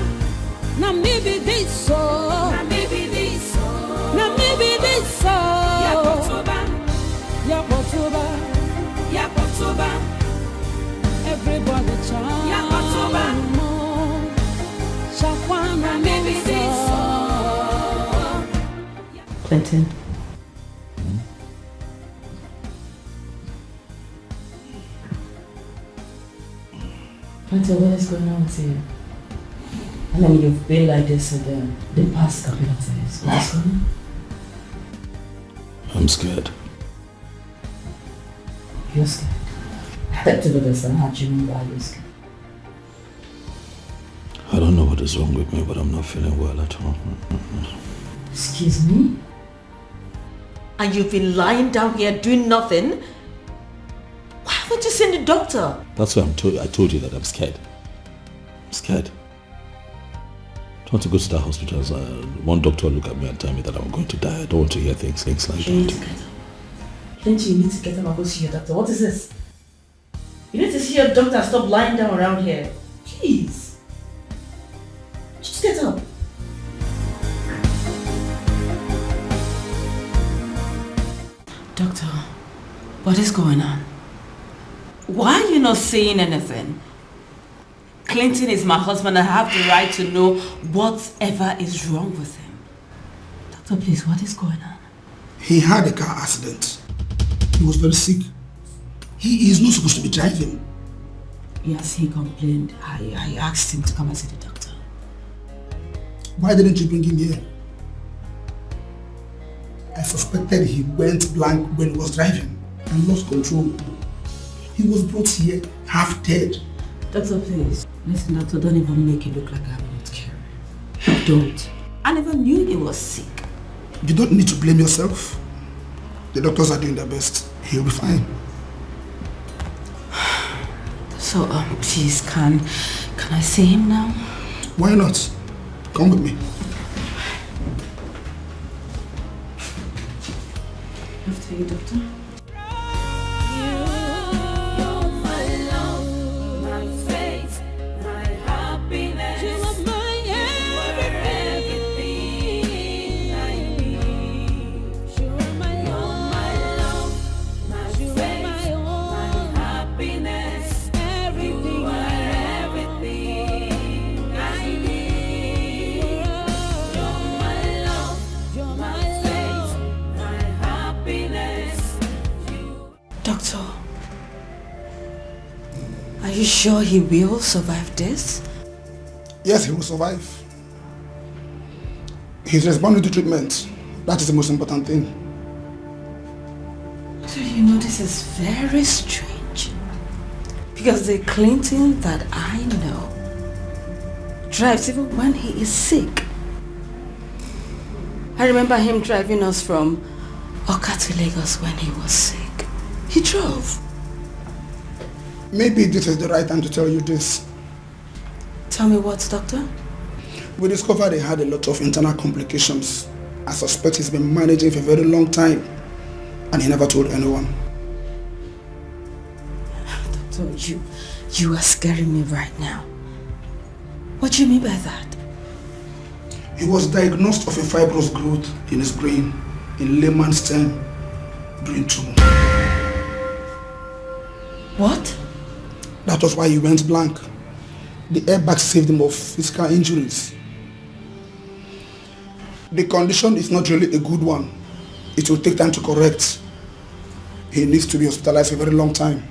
Now maybe this so. Now maybe this so. Now maybe this so. Yakotoba. Yakotoba. Yakotoba. Everybody chant. Yakotoba. Shakwana maybe this so. Clinton. Clinton, what is going on with you? I mean, you've been like this in the past couple of days. What is going on? I'm scared. You're scared? I don't understand how you mean by you're scared. I don't know what is wrong with me, but I'm not feeling well at all. Excuse me? And you've been lying down here doing nothing? Why haven't you seen the doctor? That's why I told you that I'm scared. I'm scared. I don't want to go to that hospital. One doctor will look at me and tell me that I'm going to die. I don't want to hear things like that. You need to get up. Plenty, you need to get up and go see your doctor. What is this? You need to see your doctor and stop lying down around here. Please. Just get up. Doctor, what is going on? Why are you not saying anything? Clinton is my husband. I have the right to know whatever is wrong with him. Doctor, please, what is going on? He had a car accident. He was very sick. He is not supposed to be driving. Yes, he complained. I asked him to come and see the doctor. Why didn't you bring him here? I suspected he went blank when he was driving and lost control. He was brought here half dead. Doctor, please. Listen, doctor, don't even make it look like I'm not caring. Don't. I never knew he was sick. You don't need to blame yourself. The doctors are doing their best. He'll be fine. So, please, can I see him now? Why not? Come with me. After you, doctor. Doctor, are you sure he will survive this? Yes, he will survive. He's responding to treatment. That is the most important thing. So you know this is very strange. Because the Clinton that I know drives even when he is sick. I remember him driving us from Oka to Lagos when he was sick. He drove. Maybe this is the right time to tell you this. Tell me what, doctor? We discovered he had a lot of internal complications. I suspect he's been managing for a very long time and he never told anyone. Doctor, you are scaring me right now. What do you mean by that? He was diagnosed of a fibrous growth in his brain in layman's term during 2 months. What? That was why he went blank. The airbag saved him of physical injuries. The condition is not really a good one. It will take time to correct. He needs to be hospitalized for a very long time.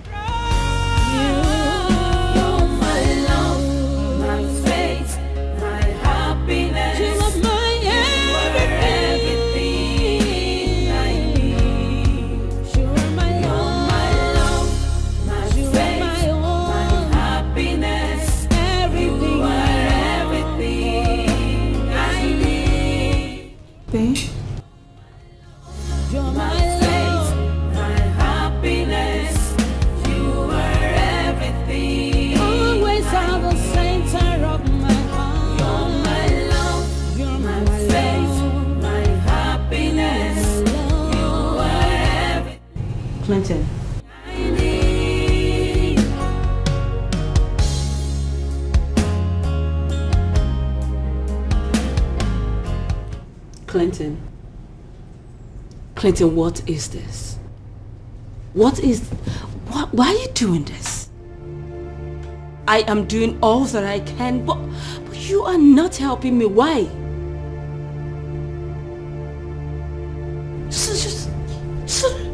Clinton. Clinton, what is this? Why are you doing this? I am doing all that I can, but you are not helping me. Why? Just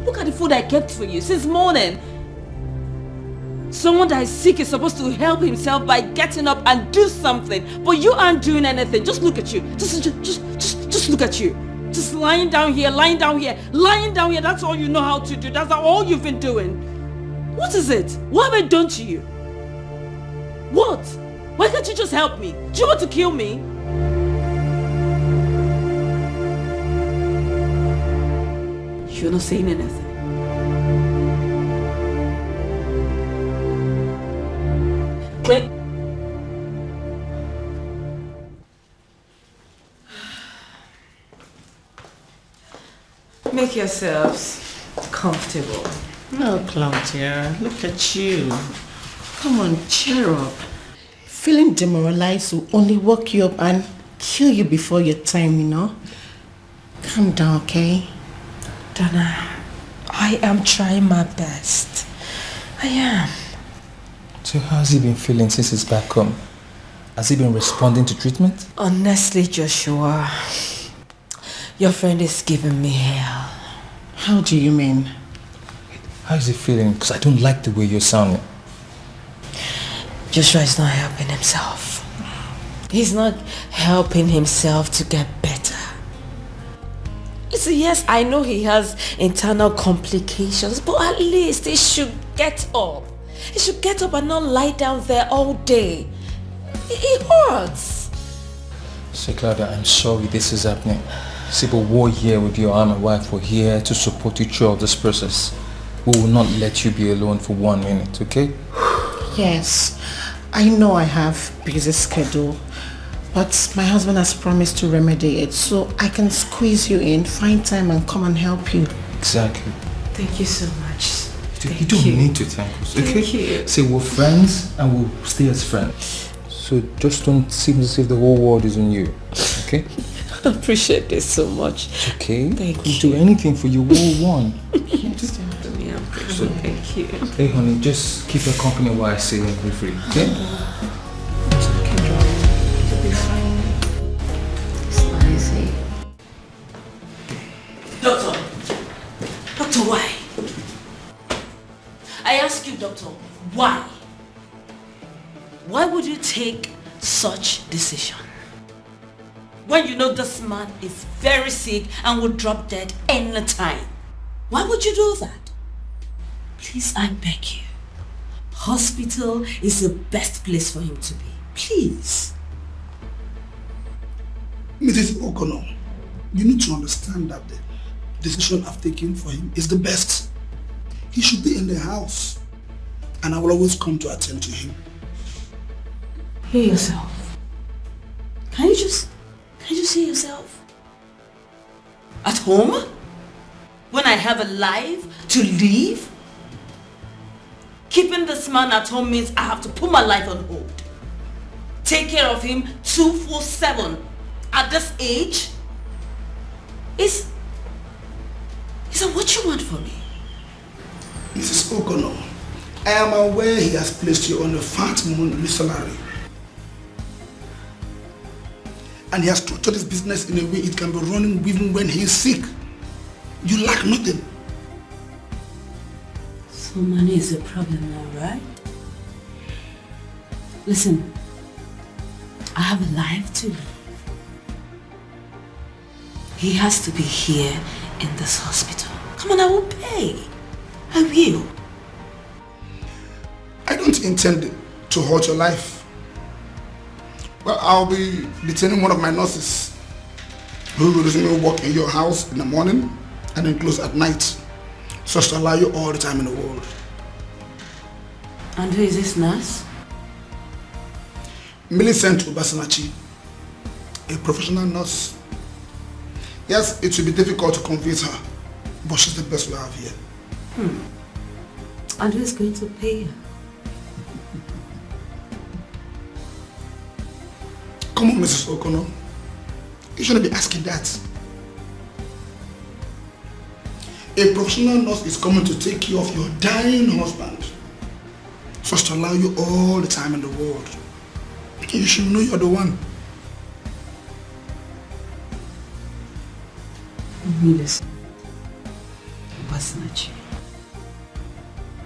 look at the food I kept for you since morning. Someone that is sick is supposed to help himself by getting up and do something. But you aren't doing anything. Just look at you. Just look at you. Just lying down here, lying down here, lying down here. That's all you know how to do. That's all you've been doing. What is it? What have I done to you? What? Why can't you just help me? Do you want to kill me? You're not saying anything. Quick. Make yourselves comfortable. No, Claudia, look at you. Come on, cheer up. Feeling demoralized will only wake you up and kill you before your time, you know? Calm down, okay? Donna, I am trying my best. I am. So how's he been feeling since he's back home? Has he been responding to treatment? Honestly, Joshua, your friend is giving me hell. How do you mean? How is he feeling? Because I don't like the way you're sounding. Joshua is not helping himself. He's not helping himself to get better. Listen, yes, I know he has internal complications, but at least he should get up. He should get up and not lie down there all day. It hurts. So Claudia, I'm sorry this is happening. See, but we're here with you. I'm and wife. We're here to support you throughout this process. We will not let you be alone for 1 minute, okay? Yes, I know I have busy schedule, but my husband has promised to remedy it, so I can squeeze you in, find time and come and help you. Exactly. Thank you so much. You don't need to thank us, okay? Thank you. Say we're friends and we'll stay as friends. So just don't seem as if the whole world is on you, okay? I appreciate this so much. It's okay. Thank We'll do anything for you. We'll one. Yes, definitely. I'm grateful. Thank you. Hey honey, just keep her company while I say we're free, okay? It's okay, darling. You'll be fine. It's not easy. Doctor, why? I ask you, doctor, why? Why would you take such decision? When you know this man is very sick and will drop dead anytime. Why would you do that? Please, I beg you. Hospital is the best place for him to be. Please. Mrs. O'Connor, you need to understand that the decision I've taken for him is the best. He should be in the house, and I will always come to attend to him. Hear yourself. Can you just hear yourself? At home? When I have a life to live? Keeping this man at home means I have to put my life on hold. Take care of him 24/7. At this age? Is that what you want from me? Mrs. O'Connor, I am aware he has placed you on a fat monthly salary. And he has structured his business in a way it can be running even when he is sick. You lack nothing. So money is a problem now, right? Listen, I have a life to live. He has to be here in this hospital. Come on, I will pay. I will. I don't intend to hurt your life. Well, I'll be detaining one of my nurses who will resume work in your house in the morning and then close at night, so as to allow you all the time in the world. And who is this nurse? Millicent Obasanachi, a professional nurse. Yes, it will be difficult to convince her, but she's the best we have here. And who is going to pay her? Come on, Mrs. O'Connor. You shouldn't be asking that. A professional nurse is coming to take care of your dying husband, so as to allow you all the time in the world. You should know you're the one. Listen, it was not you.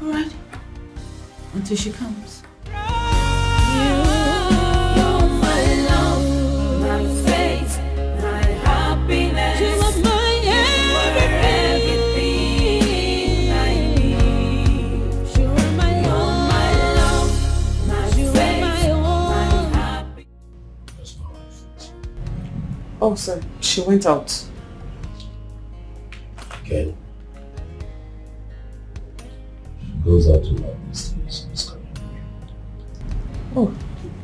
Alright. until she comes. Oh, sir, she went out. Okay. She goes out to love these things. Oh,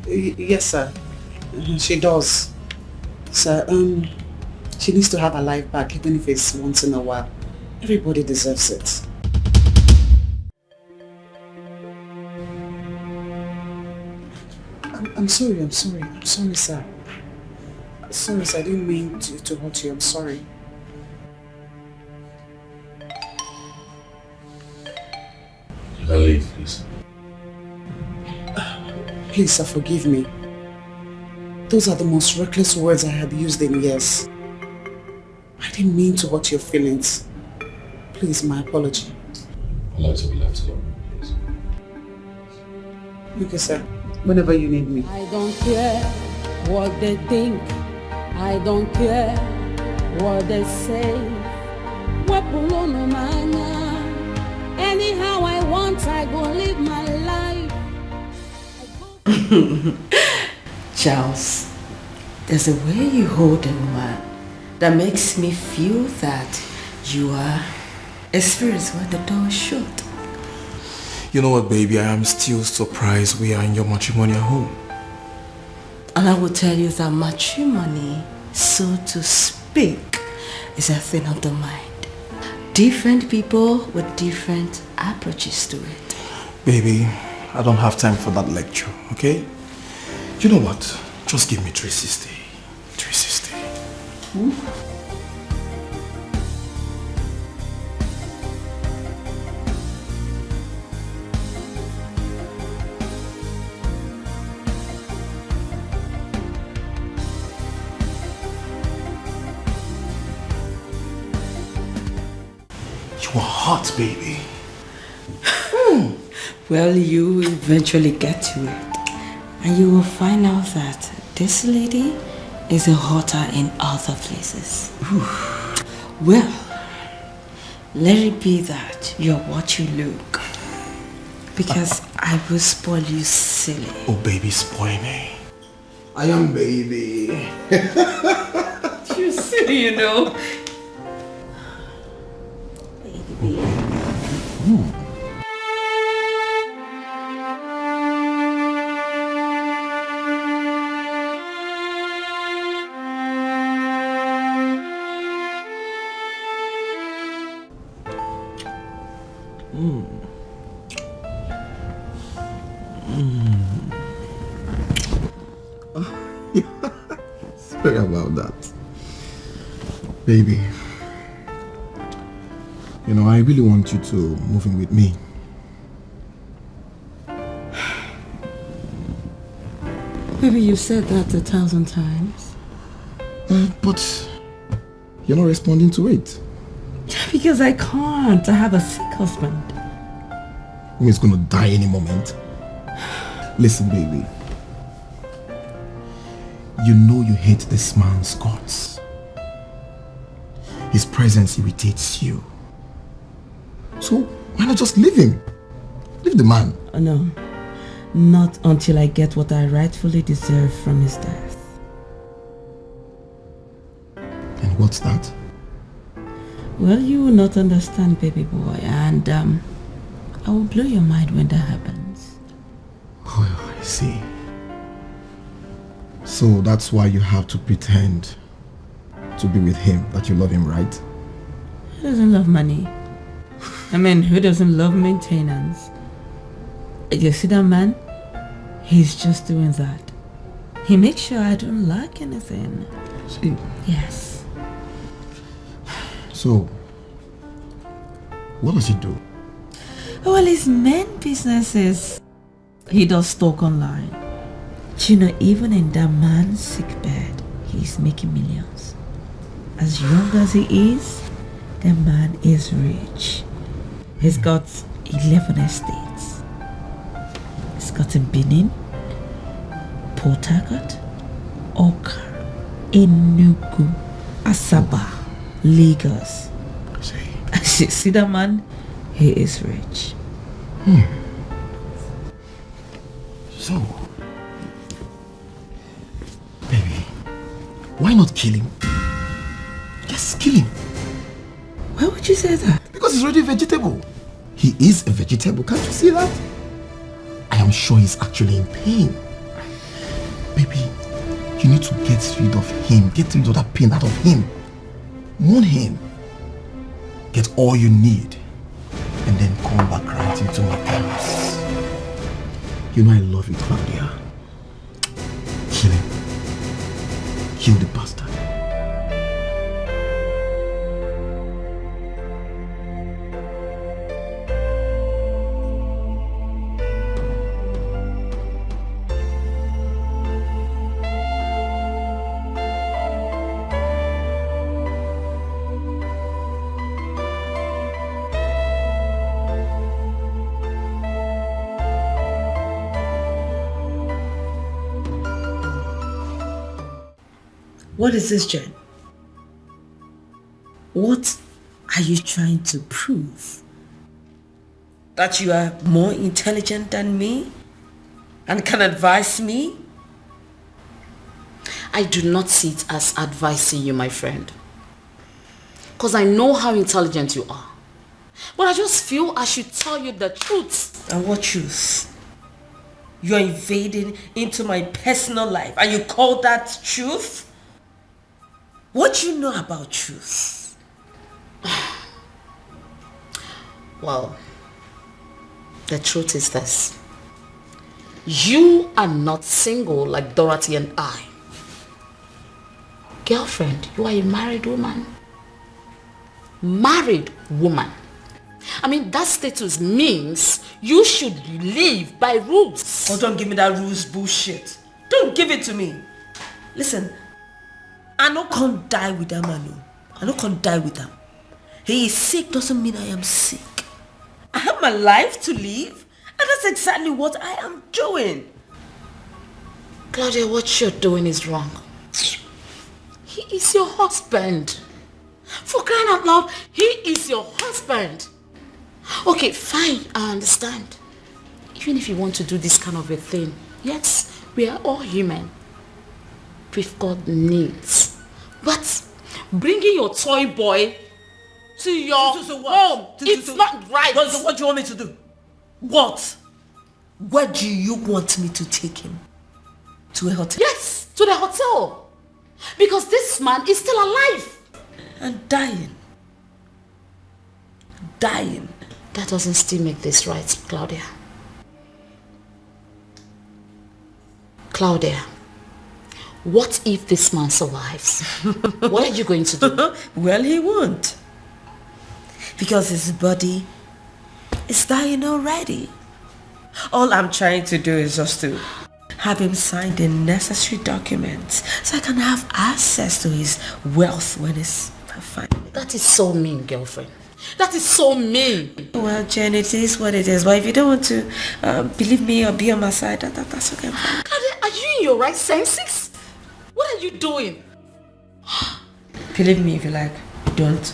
yes, sir. She does. Sir, she needs to have her life back, even if it's once in a while. Everybody deserves it. I'm sorry, sir. Sorry, sir, I didn't mean to hurt you. I'm sorry. You can leave, please. Please, sir, forgive me. Those are the most reckless words I had used in years. I didn't mean to hurt your feelings. Please, my apology. I'd like to be left alone, please. Okay, sir. Whenever you need me. I don't care what they think. I don't care what they say. Anyhow I want, I go live my life. Charles, there's a way you hold a woman that makes me feel that you are a spirit when the door is shut. You know what, baby? I am still surprised we are in your matrimonial home. And I will tell you that matrimony, so to speak, is a thing of the mind. Different people with different approaches to it. Baby, I don't have time for that lecture, okay? You know what? Just give me 360. 360. You are hot, baby. Well, you will eventually get to it. And you will find out that this lady is hotter in other places. Well, let it be that you're what you look. Because I will spoil you silly. Oh, baby, spoil me. I am baby. You're silly, you know. Sorry about that. Baby, you know, I really want you to move in with me. Baby, you've said that 1,000 times. But you're not responding to it. Because I can't. I have a sick husband. He's gonna die any moment. Listen, baby. You know you hate this man's guts. His presence irritates you. So why not just leave him? Leave the man. No. Not until I get what I rightfully deserve from his death. And what's that? Well, you will not understand, baby boy, and I will blow your mind when that happens. Oh, I see. So that's why you have to pretend to be with him, that you love him, right? Who doesn't love money? I mean, who doesn't love maintenance? You see that man? He's just doing that. He makes sure I don't lack anything. See? Yes. So, what does he do? Well, his main business is he does stock online. You know, even in that man's sick bed, he's making millions. As young as he is, the man is rich. He's got 11 estates. He's got in Benin, Port Harcourt, Oka, Enugu, Asaba, Lagos. See that man? He is rich. So, baby, why not kill him? Just kill him. Why would you say that? Because he's already a vegetable. He is a vegetable, can't you see that? I am sure he's actually in pain. Baby, you need to get rid of him. Get rid of that pain out of him. Mourn him. Get all you need. And then come back right into my terms. You know I love you, Claudia. Kill him. Kill the bastard. What is this, Jen? What are you trying to prove? That you are more intelligent than me and can advise me? I do not see it as advising you, my friend. Because I know how intelligent you are. But I just feel I should tell you the truth. And what truth? You are invading into my personal life and you call that truth? What do you know about truth? Well, the truth is this. You are not single like Dorothy and I. Girlfriend, you are a married woman. Married woman. I mean, that status means you should live by rules. Oh, don't give me that rules bullshit. Don't give it to me. Listen, I no can't die with that man. I no can't die with him. He is sick doesn't mean I am sick. I have my life to live, and that's exactly what I am doing. Claudia, what you're doing is wrong. He is your husband. For crying out loud, he is your husband. Okay, fine, I understand. Even if you want to do this kind of a thing, yes, we are all human. We've got needs. But bringing your toy boy to your home, it's not right. What do you want me to do? What? Where do you want me to take him? To a hotel? Yes, to the hotel. Because this man is still alive. And dying. Dying. That doesn't still make this right, Claudia. Claudia, what if this man survives? What are you going to do? Well, he won't. Because his body is dying already. All I'm trying to do is just to have him sign the necessary documents so I can have access to his wealth when it's fine. That is so mean, girlfriend. That is so mean. Well, Jen, it is what it is. But if you don't want to believe me or be on my side, that's okay. Claudia, are you in your right senses? What are you doing? Believe me if you like. Don't.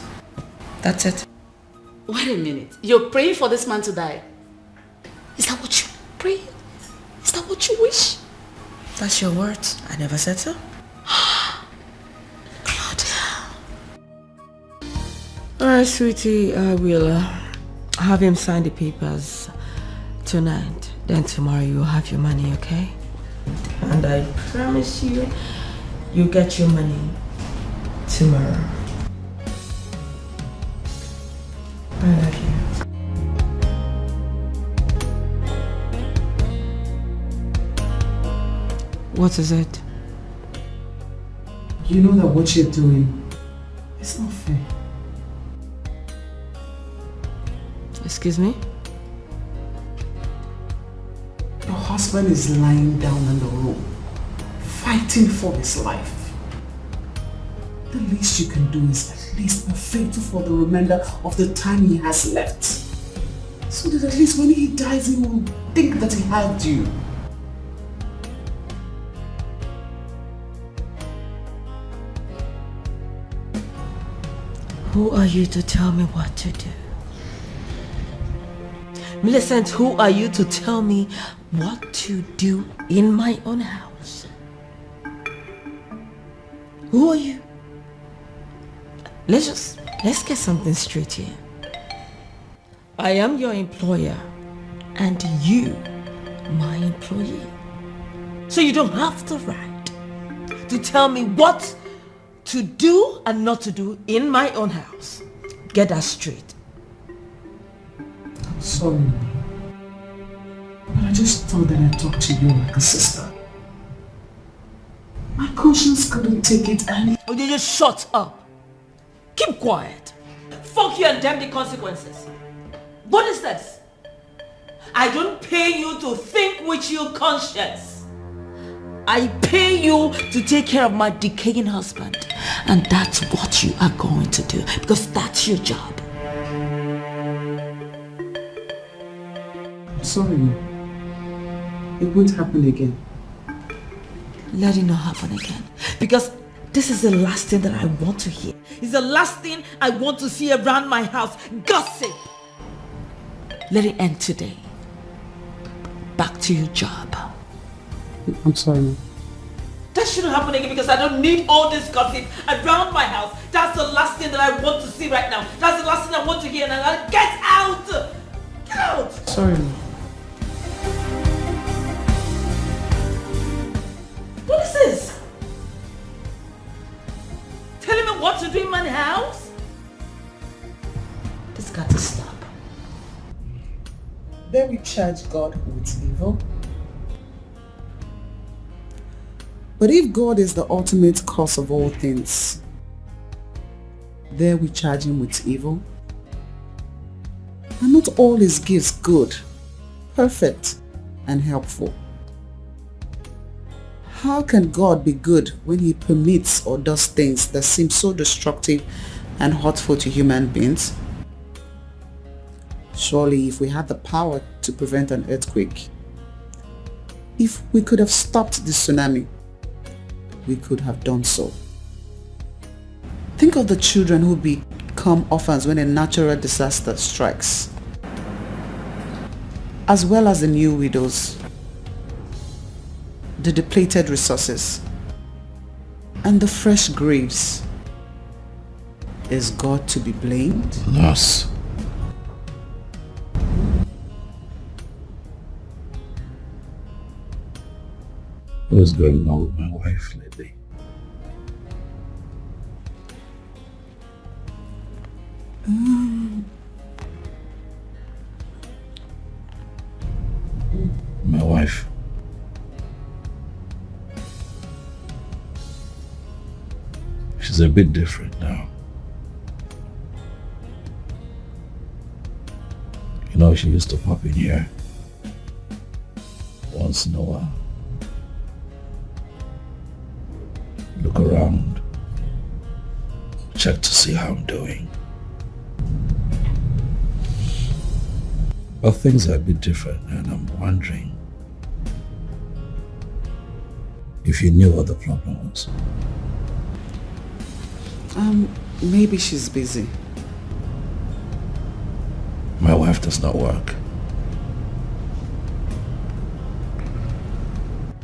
That's it. Wait a minute. You're praying for this man to die? Is that what you pray? Is that what you wish? That's your words. I never said so. Claudia. Alright, sweetie. I will have him sign the papers tonight. Then tomorrow you'll have your money, okay? And I promise you, you'll get your money tomorrow. I love you. What is it? You know that what you're doing is not fair. Excuse me? Your husband is lying down in the room, fighting for his life. The least you can do is at least be faithful for the remainder of the time he has left. So that at least when he dies, he will think that he had you. Who are you to tell me what to do? Millicent, who are you to tell me what to do in my own house? Who are you? Let's get something straight here. I am your employer and you my employee. So you don't have the right to tell me what to do and not to do in my own house. Get that straight. I'm sorry, but I just thought that I'd talk to you like a sister. My conscience couldn't take it and... Oh, you just shut up. Keep quiet. Fuck you and damn the consequences. What is this? I don't pay you to think with your conscience. I pay you to take care of my decaying husband. And that's what you are going to do. Because that's your job. I'm sorry. It won't happen again. Let it not happen again. Because this is the last thing that I want to hear. It's the last thing I want to see around my house. Gossip. Let it end today. Back to your job. I'm sorry, ma'am. That shouldn't happen again because I don't need all this gossip around my house. That's the last thing that I want to see right now. That's the last thing I want to hear. And I'll get out! Get out! Sorry, ma'am. What is this? Telling me what to do in my house? This got to stop. Then we charge God with evil. But if God is the ultimate cause of all things, there we charge him with evil. And not all his gifts good, perfect, and helpful. How can God be good when he permits or does things that seem so destructive and hurtful to human beings? Surely if we had the power to prevent an earthquake, if we could have stopped the tsunami, we could have done so. Think of the children who become orphans when a natural disaster strikes, as well as the new widows, the depleted resources, and the fresh graves. Is God to be blamed? Loss. What's going on with my wife lately? My wife. She's a bit different now. You know, she used to pop in here once in a while. Look around, check to see how I'm doing. But things are a bit different and I'm wondering if you knew what the problem was. Maybe she's busy. My wife does not work.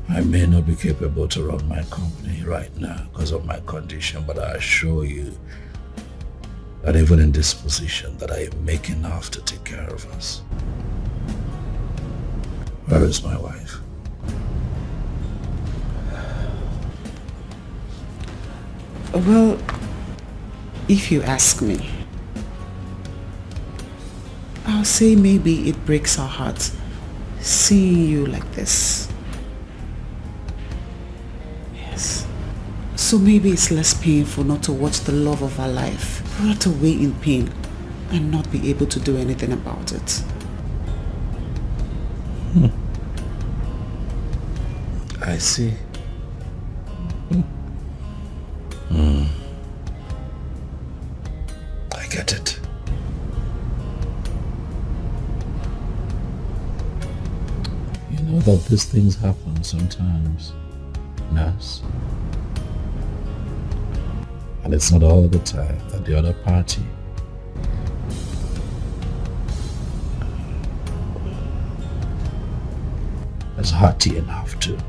I may not be capable to run my company right now because of my condition, but I assure you that even in this position that I am making enough to take care of us. Where is my wife? Well, if you ask me, I'll say maybe it breaks our hearts seeing you like this. Yes. So maybe it's less painful not to watch the love of our life rot away in pain and not be able to do anything about it. I see. I get it. know that these things happen sometimes, nurse. And it's not all the time that the other party is hearty enough to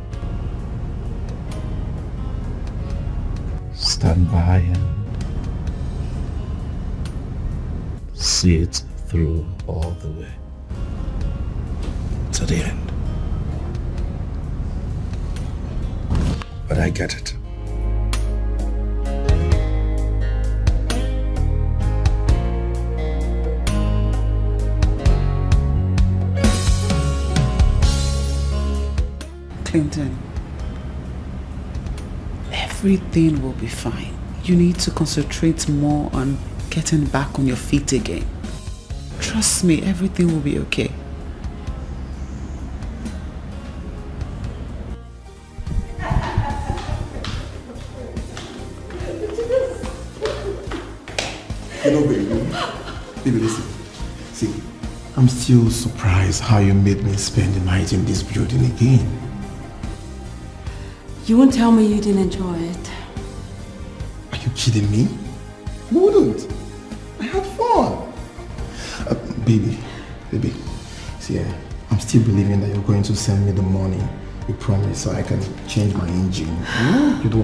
stand by and see it through all the way to the end. But I get it. Clinton, everything will be fine. You need to concentrate more on getting back on your feet again. Trust me, everything will be okay. Hello, baby. Baby, listen. See, I'm still surprised how you made me spend the night in this building again. You won't tell me you didn't enjoy it. Are you kidding me? You wouldn't. I had fun. Baby. See, I'm still believing that you're going to send me the money you promised so I can change my engine. You know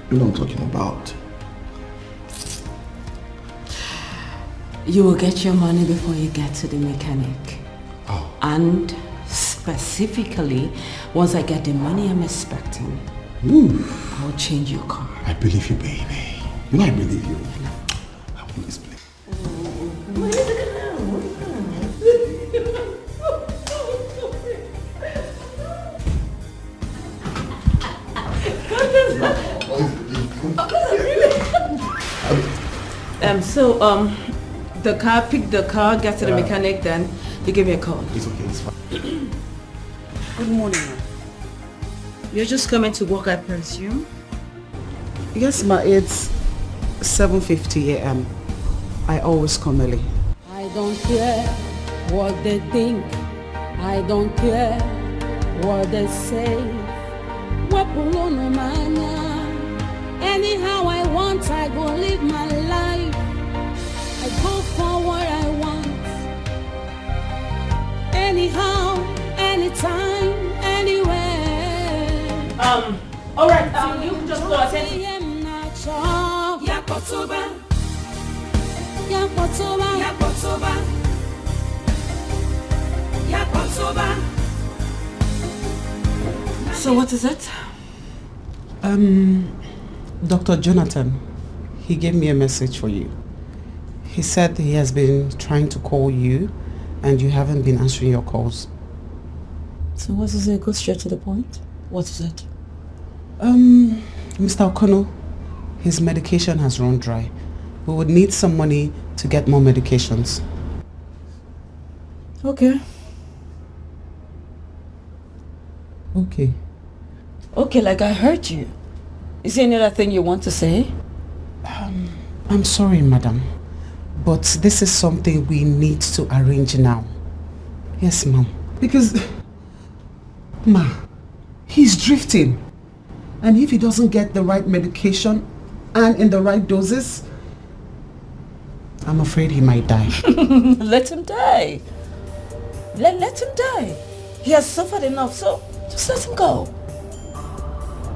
what I'm talking about. You will get your money before you get to the mechanic. Oh. And specifically, once I get the money I'm expecting, I'll change your car. I believe you, baby. You know I believe you. I want this place. Pick the car, get to the mechanic, then you give me a call. It's okay, it's fine. Good morning, ma'am. You're just coming to work, I presume? Yes, ma, it's 7:50 a.m. I always come early. I don't care what they think. I don't care what they say. Anyhow I want, I go live my life. I go for what I want. Anyhow, anytime, anywhere. Alright, you can just go ahead. So what is it? Dr. Jonathan, he gave me a message for you. He said he has been trying to call you and you haven't been answering your calls. So what is it? Go straight to the point. What is it? Mr. O'Connell, his medication has run dry. We would need some money to get more medications. Okay. Okay, like I heard you. Is there any other thing you want to say? I'm sorry, madam, but this is something we need to arrange now. Yes, ma'am. Because, ma, he's drifting. And if he doesn't get the right medication and in the right doses, I'm afraid he might die. Let him die. Let him die. He has suffered enough, so just let him go.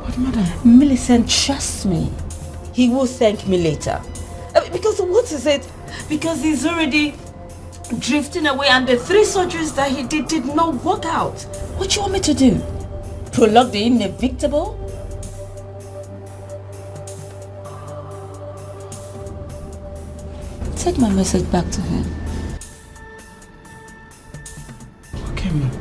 But madam... Millicent, trust me. He will thank me later. Because what is it? Because he's already drifting away and the 3 surgeries that he did not work out. What do you want me to do? Prolong the inevitable? Take my message back to him. Okay, ma'am.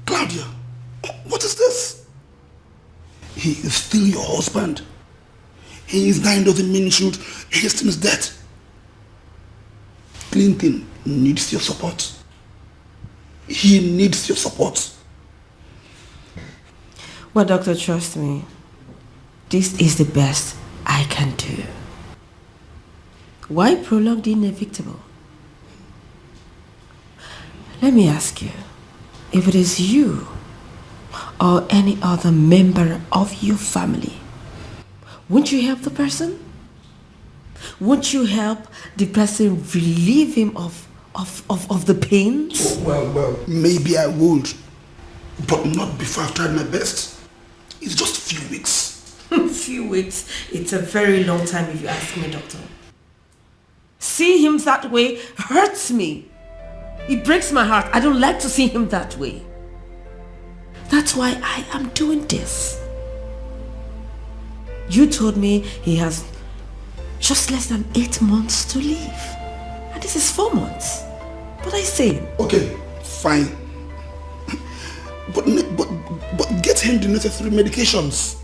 Claudia, what is this? He is still your husband. He is dying doesn't mean you should hasten his death. Clinton needs your support. He needs your support. Well, doctor, trust me. This is the best I can do. Why prolong the inevitable? Let me ask you, if it is you or any other member of your family, won't you help the person? Won't you help the person relieve him of the pains? Well, maybe I would, but not before I've tried my best. It's just a few weeks. Few weeks? It's a very long time if you ask me, doctor. Seeing him that way hurts me. It breaks my heart. I don't like to see him that way. That's why I am doing this. You told me he has just less than 8 months to live. And this is 4 months. But I say... Okay, fine. But get him the necessary medications.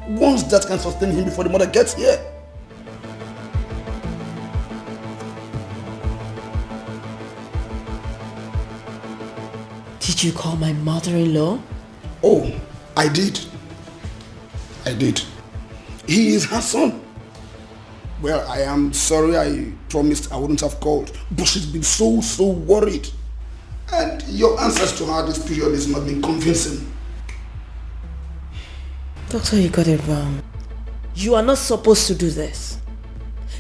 Ones that can sustain him before the mother gets here. Did you call my mother-in-law? Oh, I did. He is her son. Well, I am sorry I promised I wouldn't have called, but she's been so worried. And your answers to her this period has not been convincing. Doctor, you got it wrong. You are not supposed to do this.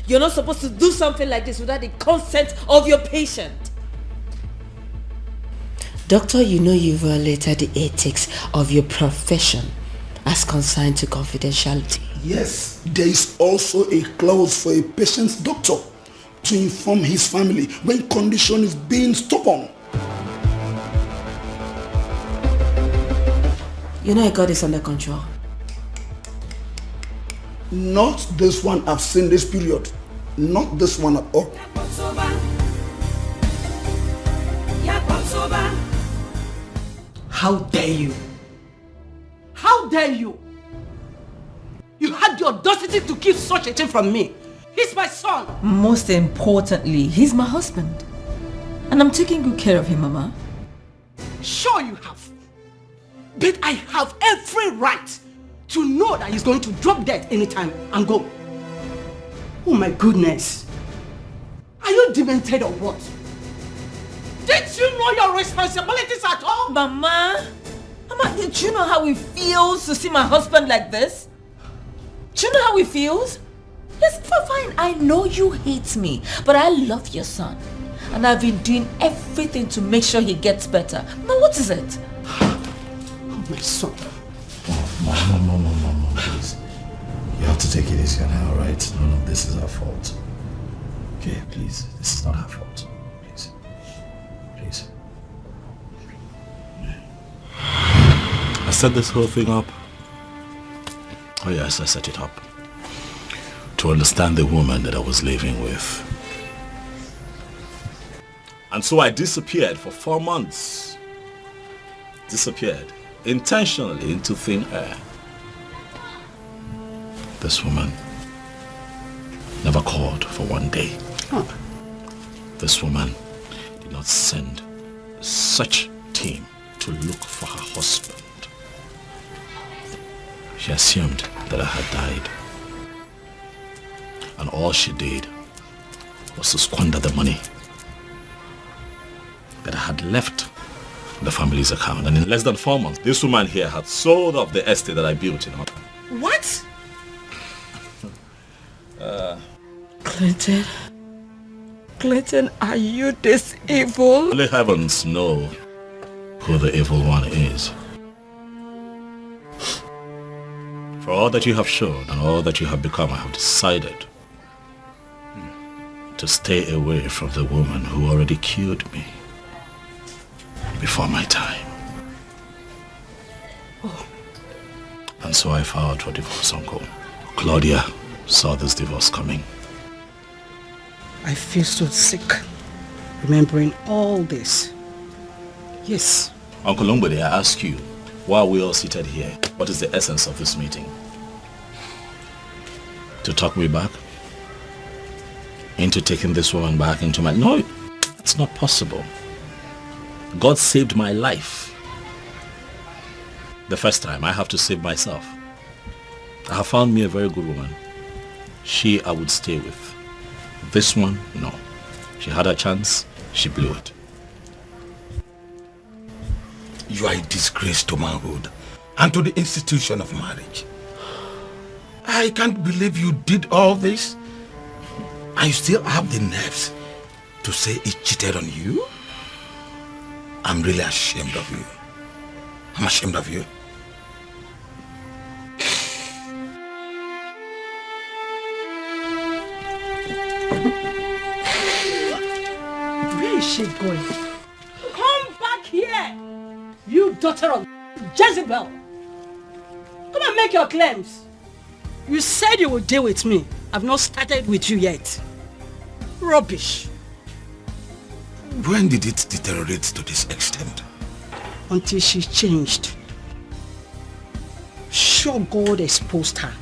You're not supposed to do something like this without the consent of your patient. Doctor, you know you violated the ethics of your profession as consigned to confidentiality. Yes, there is also a clause for a patient's doctor to inform his family when condition is being stubborn. You know I got this under control. Not this one I've seen this period. Not this one at all. How dare you? How dare you? You had the audacity to keep such a thing from me. He's my son. Most importantly, he's my husband. And I'm taking good care of him, Mama. Sure you have. But I have every right to know that he's going to drop dead anytime and go. Oh my goodness. Are you demented or what? Did you know your responsibilities at all? Mama, did you know how it feels to see my husband like this? Do you know how it feels? Yes, fine, I know you hate me, but I love your son. And I've been doing everything to make sure he gets better. Now what is it? Oh, my son. Mom, please. You have to take it easy on her, alright? None of this is her fault. Okay, please. This is not her fault. Please. I set this whole thing up. Oh yes, I set it up to understand the woman that I was living with. And so I disappeared for 4 months. Disappeared intentionally into thin air. This woman never called for 1 day. This woman did not send such team to look for her husband. She assumed that I had died. And all she did was to squander the money that I had left in the family's account. And in less than 4 months, this woman here had sold off the estate that I built in her. What? Clinton, are you this evil? Only heavens know who the evil one is. For all that you have shown and all that you have become, I have decided to stay away from the woman who already killed me before my time. And so I filed for divorce, Uncle. Claudia saw this divorce coming. I feel so sick remembering all this. Yes. Uncle Longbody, I ask you, why are we all seated here? What is the essence of this meeting? To talk me back? Into taking this woman back into my... No, it's not possible. God saved my life. The first time, I have to save myself. I have found me a very good woman. She I would stay with. This one, no. She had a chance, she blew it. You are a disgrace to manhood and to the institution of marriage. I can't believe you did all this. And you still have the nerves to say he cheated on you? I'm really ashamed of you. I'm ashamed of you. Where is she going? Come back here! You daughter of Jezebel! Come and make your claims. You said you would deal with me. I've not started with you yet. Rubbish. When did it deteriorate to this extent? Until she changed. Sure, God exposed her.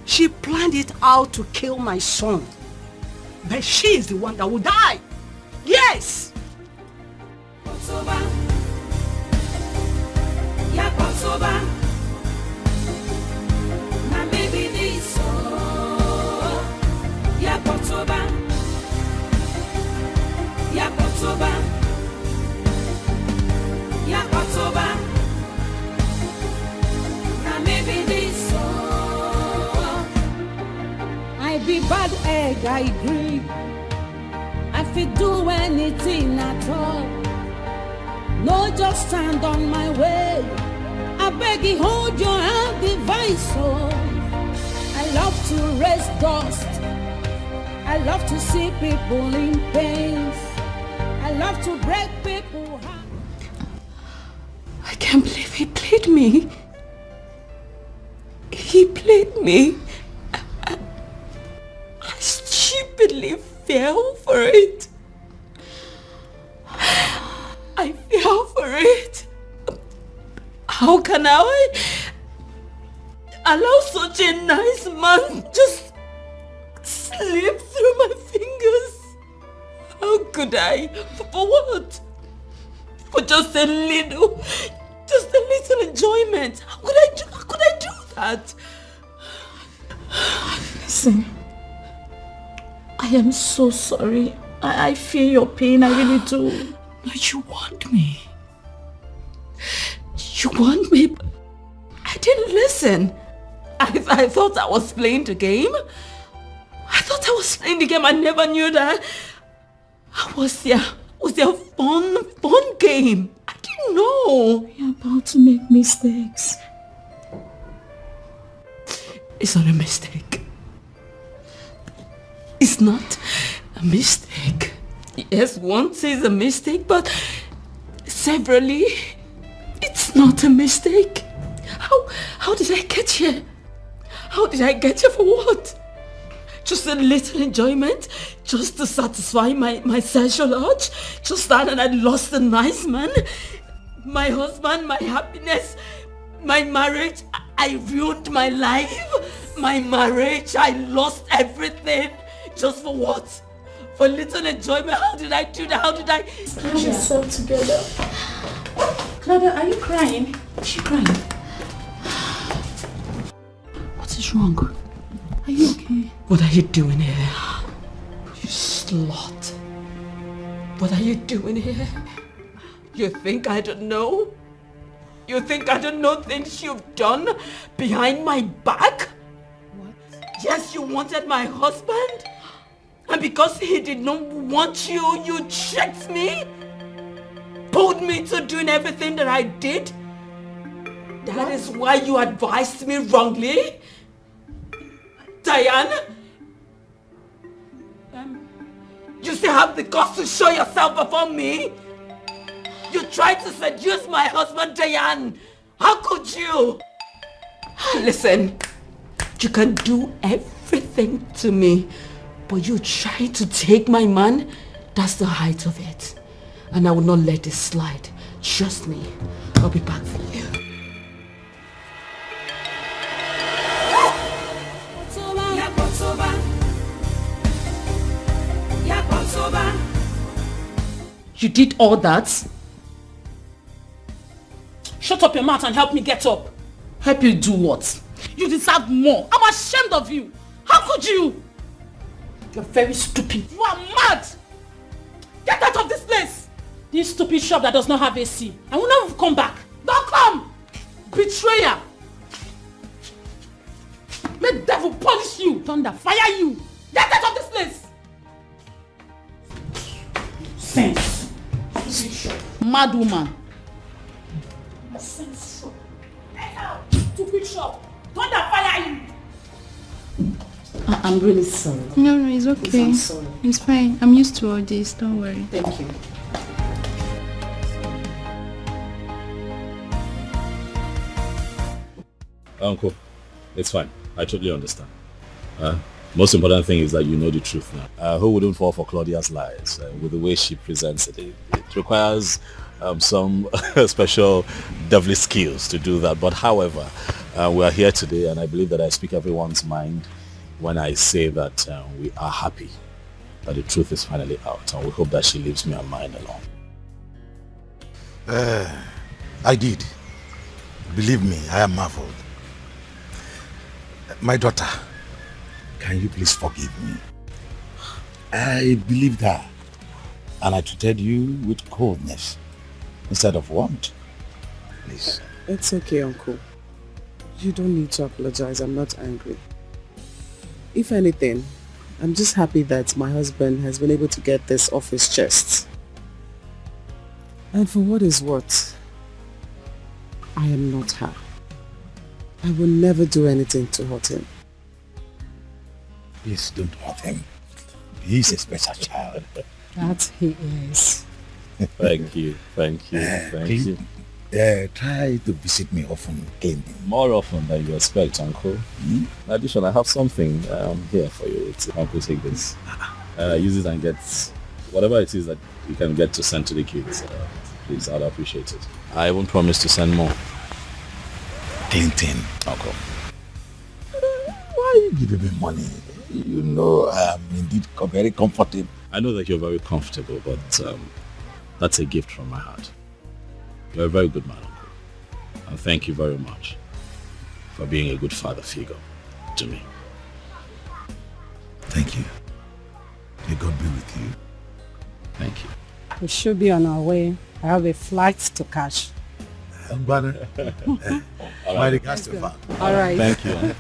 She planned it out to kill my son. But she is the one that will die. Yes! I be bad egg, I agree. I fit do anything at all. No, just stand on my way. I beg you, hold your hand, device. Oh, I love to raise dust. I love to see people in pain. I love to break people's hearts. I can't believe he played me. He played me. I stupidly fell for it. I fell for it. How can I allow such a nice man just slip through my fingers? How could I? For what? For just a little enjoyment. How could I do that? Listen, I am so sorry. I feel your pain, I really do. But you want me. You want me? But I didn't listen. I thought I was playing the game. I never knew that. I was there fun game. I didn't know. You're about to make mistakes. It's not a mistake. It's not a mistake. Yes, once is a mistake, but severally, it's not a mistake. How did I get here? How did I get here for what? Just a little enjoyment? Just to satisfy my sexual urge? Just that, and I lost a nice man? My husband, my happiness, my marriage, I ruined my life. My marriage, I lost everything. Just for what? For little enjoyment? How did I do that? How did I... Get yourself together. Claudia, are you crying? Is she crying? What is wrong? Are you okay? What are you doing here? You slut. What are you doing here? You think I don't know? You think I don't know things you've done behind my back? What? Yes, you wanted my husband? And because he did not want you, you tricked me? Pulled me to doing everything that I did? That is why you advised me wrongly? Diane? You still have the guts to show yourself before me? You tried to seduce my husband, Diane. How could you? Listen, you can do everything to me, but you try to take my man, that's the height of it. And I will not let this slide. Trust me, I'll be back for you. You did all that? Shut up your mouth and help me get up. Help you do what? You deserve more. I'm ashamed of you. How could you? You're very stupid. You are mad. Get out of this place. This stupid shop that does not have AC. I will never come back. Don't come. Betrayer. May the devil punish you. Thunder, fire you. Get out of this place. Sense. Mad woman. Sense. Get out. Stupid shop. Thunder, fire you. I'm really sorry. No, it's okay. Please, I'm sorry. It's fine. I'm used to all this. Don't worry. Thank you. Uncle, it's fine. I totally understand. Most important thing is that you know the truth now. Who wouldn't fall for Claudia's lies with the way she presents it? It requires some special devilish skills to do that. But however, we are here today, and I believe that I speak everyone's mind when I say that we are happy that the truth is finally out, and we hope that she leaves me and mine alone. I did. Believe me, I am marveled. My daughter, can you please forgive me? I believed her, and I treated you with coldness instead of warmth. Please. It's okay, Uncle. You don't need to apologize. I'm not angry. If anything, I'm just happy that my husband has been able to get this off his chest. And for what is what, I am not her. I will never do anything to hurt him. Please don't hurt him. He's a special child. That he is. Thank you. Thank you. Try to visit me often. More often than you expect, Uncle. In addition, I have something here for you. Uncle, take this. Use it and get whatever it is that you can get to send to the kids. Please, I'd appreciate it. I even promise to send more. Clinton. Uncle. Why are you giving me money? You know I'm indeed very comfortable. I know that you're very comfortable, but that's a gift from my heart. You're a very good man, Uncle. And thank you very much for being a good father figure to me. Thank you. May God be with you. Thank you. We should be on our way. I have a flight to catch. My regards to her. All right. Thank you.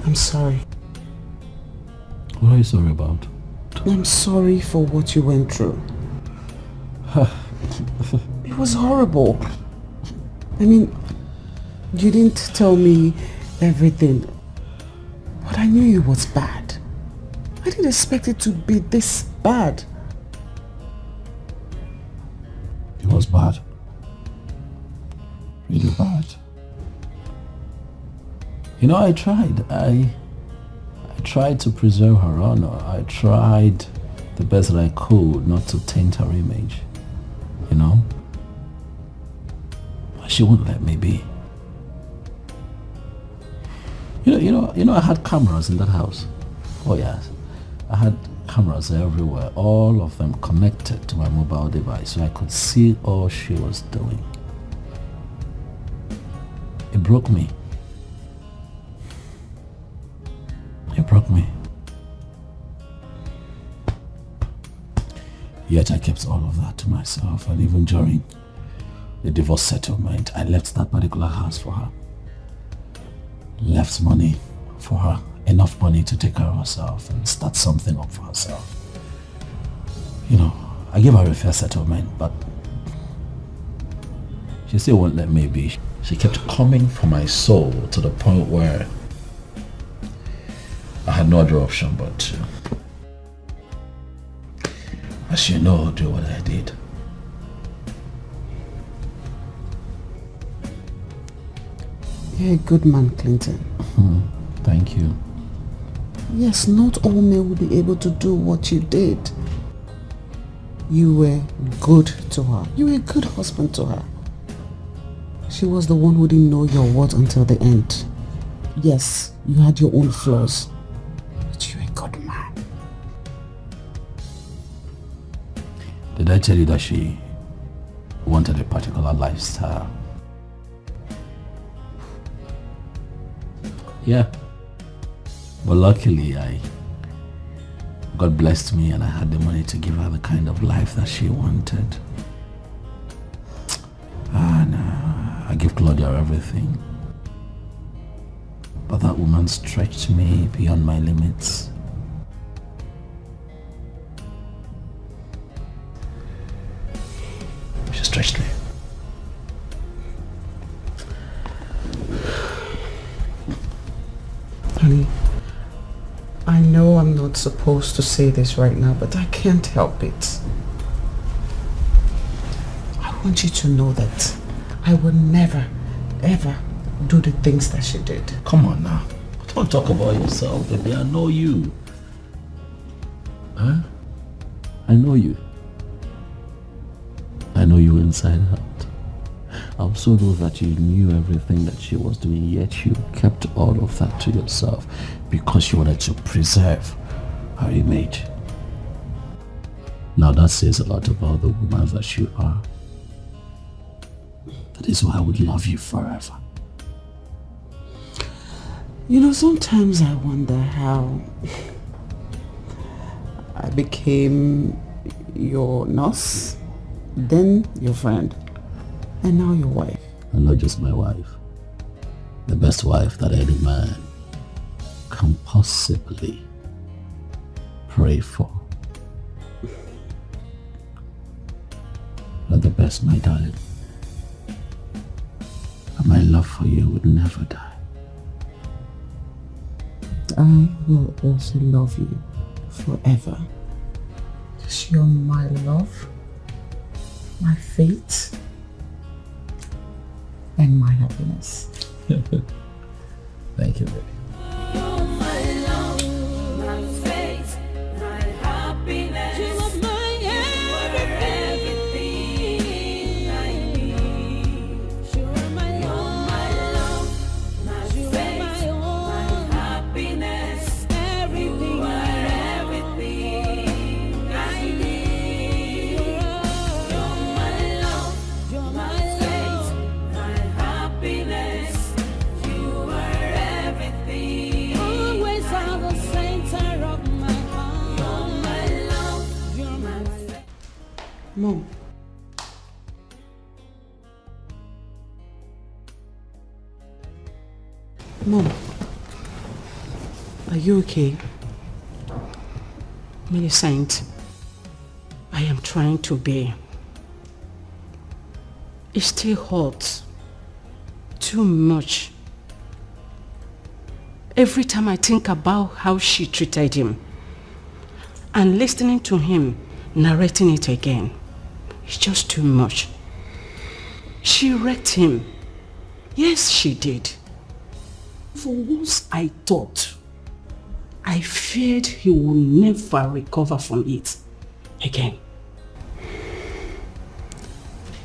I'm sorry. What are you sorry about? I'm sorry for what you went through. It was horrible. I mean, you didn't tell me everything, but I knew it was bad. I didn't expect it to be this bad. It was bad. Really bad. You know, I tried. I tried to preserve her honor. I tried the best that I could not to taint her image. You know? But she wouldn't let me be. You know, I had cameras in that house. Oh yes. I had cameras everywhere, all of them connected to my mobile device, so I could see all she was doing. It broke me. It broke me. Yet I kept all of that to myself, and even during the divorce settlement, I left that particular house for her. Left money for her, enough money to take care of herself and start something up for herself. You know, I gave her a fair settlement, but she still won't let me be. She kept coming for my soul to the point where I had no other option but to, as you know, do what I did. You're a good man, Clinton. Thank you. Yes, not all men will be able to do what you did. You were good to her. You were a good husband to her. She was the one who didn't know your word until the end. Yes, you had your own flaws, but you're a good man. Did I tell you that she wanted a particular lifestyle? Yeah. But luckily, God blessed me and I had the money to give her the kind of life that she wanted. And I give Claudia everything. But that woman stretched me beyond my limits. She stretched me. Honey, I know I'm not supposed to say this right now, but I can't help it. I want you to know that I will never, ever do the things that she did. Come on now. Don't talk about yourself, baby. I know you. Huh? I know you. I know you inside out. I also know that you knew everything that she was doing, yet you kept all of that to yourself because you wanted to preserve her image. Now that says a lot about the woman that you are. That is why I would love you forever. You know, sometimes I wonder how I became your nurse, then your friend, and now your wife. And not just my wife. The best wife that any man can possibly pray for. You're the best, my darling. And my love for you would never die. I will also love you forever. Because you're my love, my fate, and my happiness. Thank you, baby. Mom. Mom. Are you okay? Millicent, I am trying to bear. It still hurts. Too much. Every time I think about how she treated him and listening to him narrating it again, it's just too much. She wrecked him. Yes, she did. For once I thought, I feared he would never recover from it again.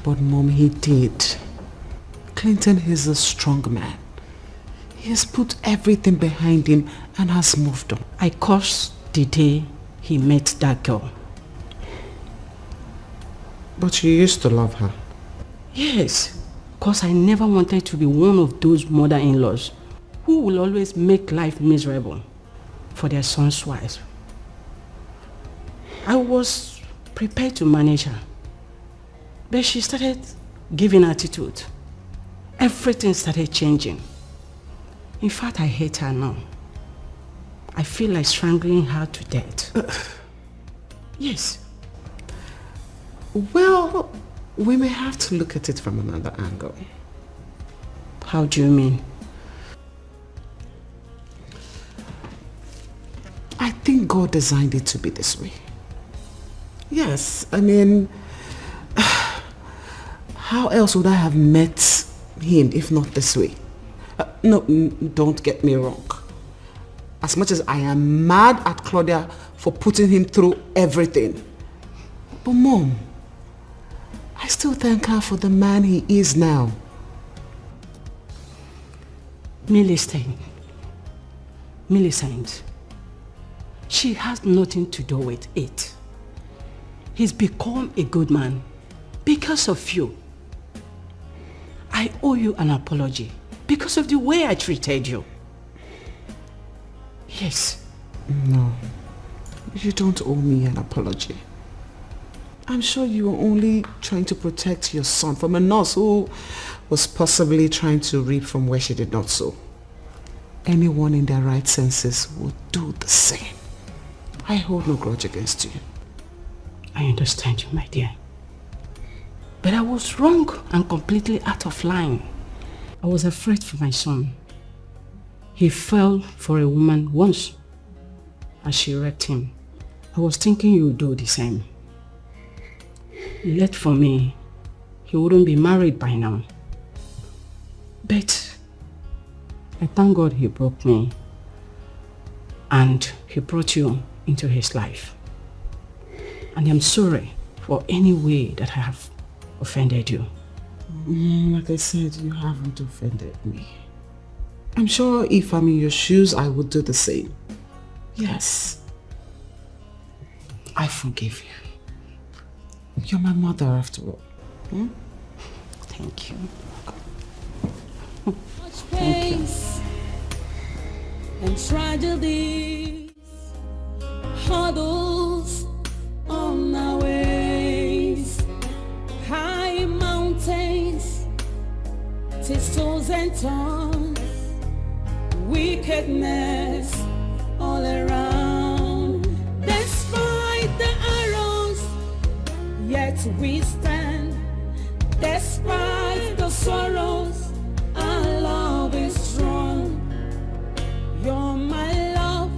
But Mom, he did. Clinton is a strong man. He has put everything behind him and has moved on. I cursed the day he met that girl. But you used to love her. Yes, because I never wanted to be one of those mother-in-laws who will always make life miserable for their son's wives. I was prepared to manage her. But she started giving attitude. Everything started changing. In fact, I hate her now. I feel like strangling her to death. Yes. Well, we may have to look at it from another angle. How do you mean? I think God designed it to be this way. Yes, I mean, how else would I have met him if not this way? No, don't get me wrong. As much as I am mad at Claudia for putting him through everything. But Mom, I still thank her for the man he is now. Millicent, she has nothing to do with it. He's become a good man because of you. I owe you an apology because of the way I treated you. Yes. No, you don't owe me an apology. I'm sure you were only trying to protect your son from a nurse who was possibly trying to reap from where she did not sow. Anyone in their right senses would do the same. I hold no grudge against you. I understand you, my dear. But I was wrong and completely out of line. I was afraid for my son. He fell for a woman once and she wrecked him. I was thinking you would do the same. Yet for me, he wouldn't be married by now. But I thank God he broke me and he brought you into his life. And I'm sorry for any way that I have offended you. Like I said, you haven't offended me. I'm sure if I'm in your shoes, I would do the same. Yes. I forgive you. You're my mother after all. Thank you. Thank you. And tragedies, hurdles on our ways, high mountains, thistles and thorns, wickedness all around. Despite the arrows, yet we stand. Despite the sorrows, our love is strong. You're my love,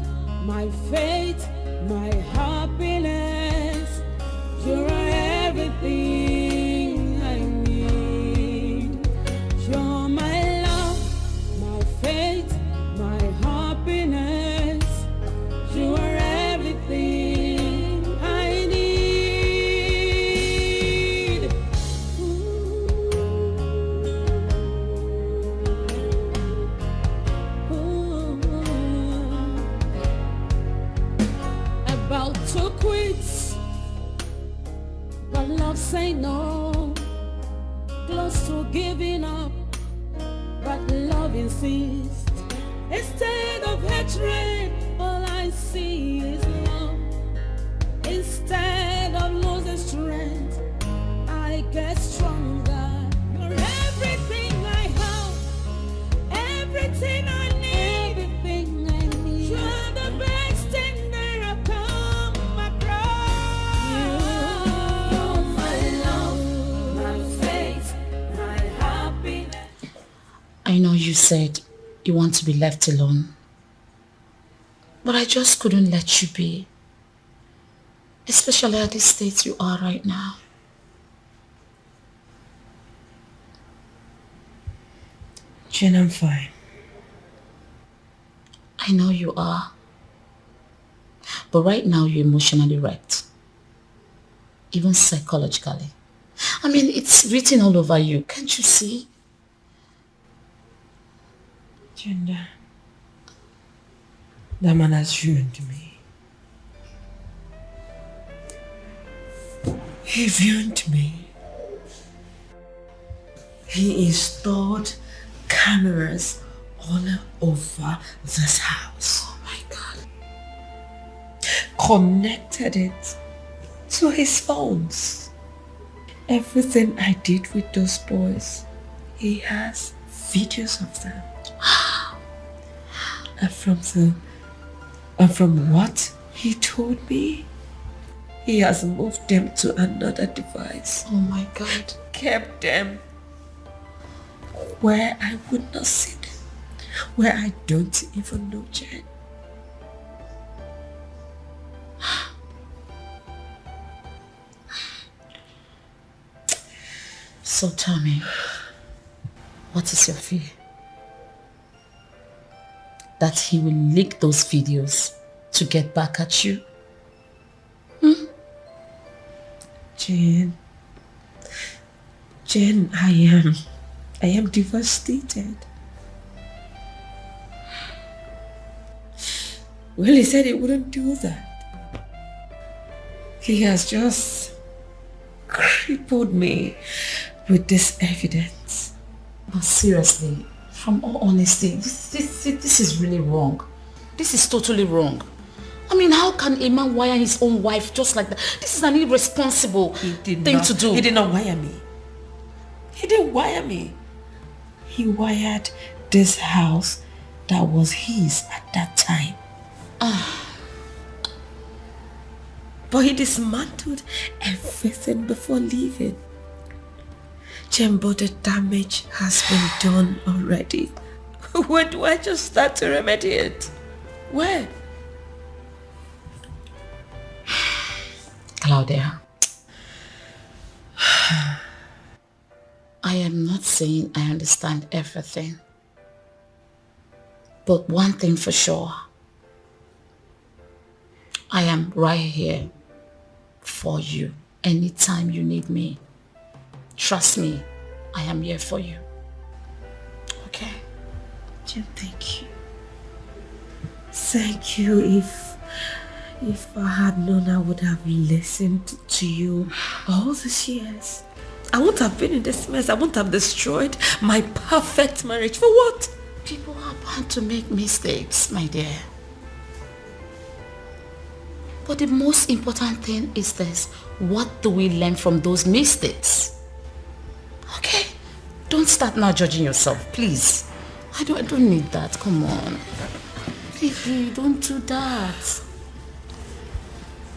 my faith, my happiness. You're everything I need. You're my love, my faith, my happiness. You are everything I need. About to quit, but love say no. Close to giving up, but love insists. Instead of hatred, all I see is love. Instead of losing strength, I get stronger. You're everything I have, everything I need, everything I need. You're the best thing that I've come across. You're my love, my faith, my happiness. I know you said you want to be left alone, but I just couldn't let you be, especially at the state you are right now. Jen, I'm fine. I know you are, but right now you're emotionally wrecked, even psychologically. I mean, it's written all over you, can't you see? Jen, that man has ruined me. He ruined me. He installed cameras all over this house. Oh my God. Connected it Also his phones. Everything I did with those boys, he has videos of them. And from what he told me, he has moved them to another device. Oh my God. Kept them where I would not see them. Where I don't even know Jen. So tell me, what is your fear? That he will leak those videos to get back at you? Jen, I am devastated. Well, he said he wouldn't do that. He has just crippled me with this evidence. But seriously, from all honesty, this is really wrong. This is totally wrong. I mean, how can a man wire his own wife just like that? This is an irresponsible thing to do. He did not wire me. He didn't wire me. He wired this house that was his at that time. But he dismantled everything before leaving. Jen, but the damage has been done already. Where do I just start to remedy it? Where? Claudia, I am not saying I understand everything. But one thing for sure, I am right here for you anytime you need me. Trust me, I am here for you. Okay? Jen, thank you. Thank you. If I had known, I would have listened to you all these years. I wouldn't have been in this mess. I wouldn't have destroyed my perfect marriage. For what? People are bound to make mistakes, my dear. But the most important thing is this. What do we learn from those mistakes? Okay? Don't start now judging yourself, please. I don't need that. Come on. Baby, don't do that.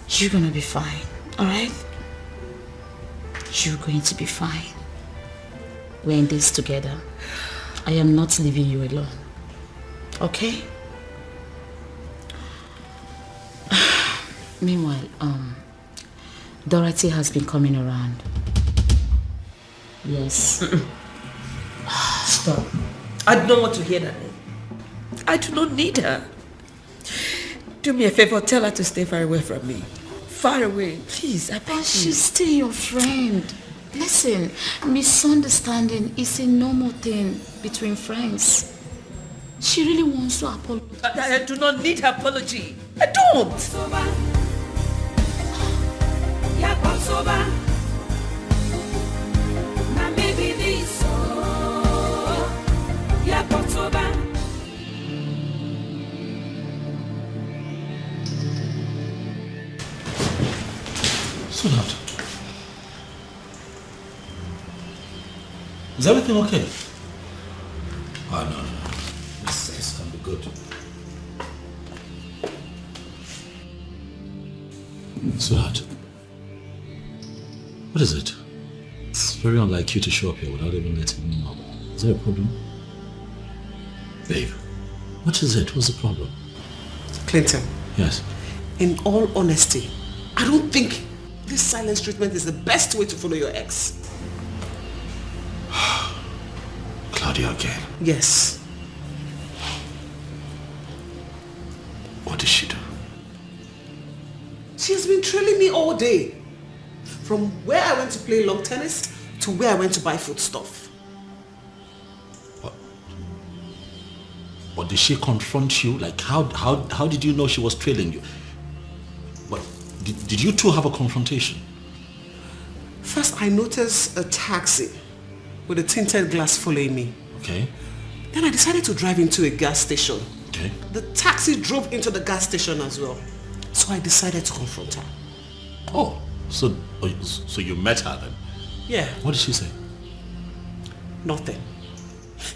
You're gonna be fine, alright? You're going to be fine. We're in this together. I am not leaving you alone. Okay? Meanwhile, Dorothy has been coming around. Yes. Stop. I do not want to hear that name. I do not need her. Do me a favor, tell her to stay far away from me. Far away, please, I beg you. She's still your friend. Listen, misunderstanding is a normal thing between friends. She really wants to apologize. I do not need her apology. I don't. Sweetheart, is everything okay? Oh, no. This can be good. Sweetheart, what is it? It's very unlike you to show up here without even letting me know. Is there a problem? Babe, what is it? What's the problem? Clinton. Yes. In all honesty, I don't think this silence treatment is the best way to follow your ex. Claudia again? Yes. What did she do? She has been trailing me all day. From where I went to play lawn tennis to where I went to buy food stuff. But did she confront you? Like how did you know she was trailing you? But did you two have a confrontation? First I noticed a taxi with a tinted glass following me. Okay. Then I decided to drive into a gas station. Okay. The taxi drove into the gas station as well. So I decided to confront her. Oh, So you met her then? Yeah. What did she say? Nothing.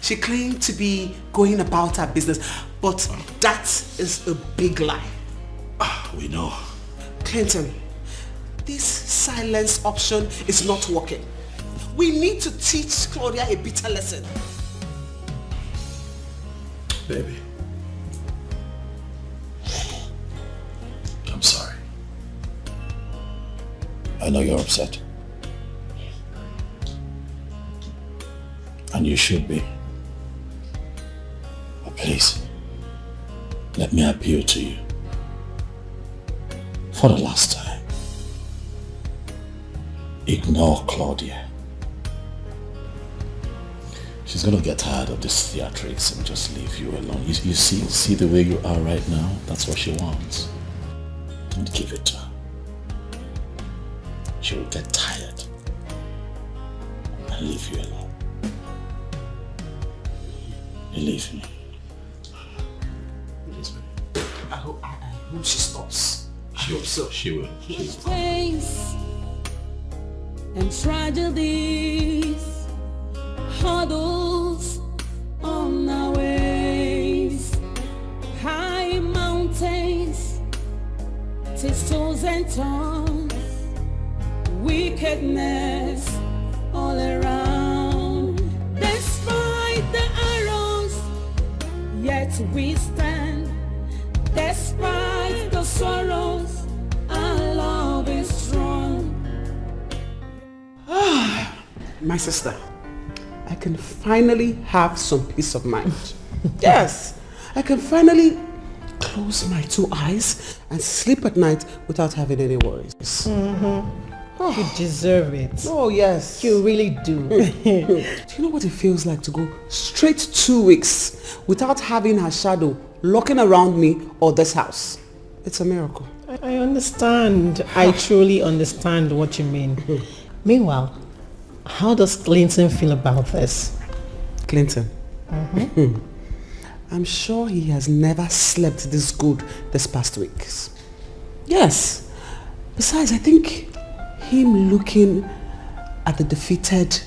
She claimed to be going about her business, but that is a big lie. We know. Clinton, this silence option is not working. We need to teach Claudia a bitter lesson. Baby. I'm sorry. I know you're upset. And you should be. But please, let me appeal to you. For the last time. Ignore Claudia. She's gonna get tired of this theatrics and just leave you alone. You see the way you are right now? That's what she wants. Don't give it to her. She will get tired and leave you alone. Believe me. I hope she stops. She will. She will. Chains and tragedies, hurdles on our ways, high mountains, thistles and thorns, wickedness all around. Despite the arrows, yet we stand. Despite the sorrows, our love is strong. My sister, I can finally have some peace of mind. Yes, I can finally close my two eyes and sleep at night without having any worries. You deserve it. Oh yes. You really do. Do you know what it feels like to go straight 2 weeks without having her shadow looking around me or this house? It's a miracle. I understand. I truly understand what you mean. Meanwhile, how does Clinton feel about this? Clinton? I'm sure he has never slept this good this past weeks. Yes. Besides, I think him looking at the defeated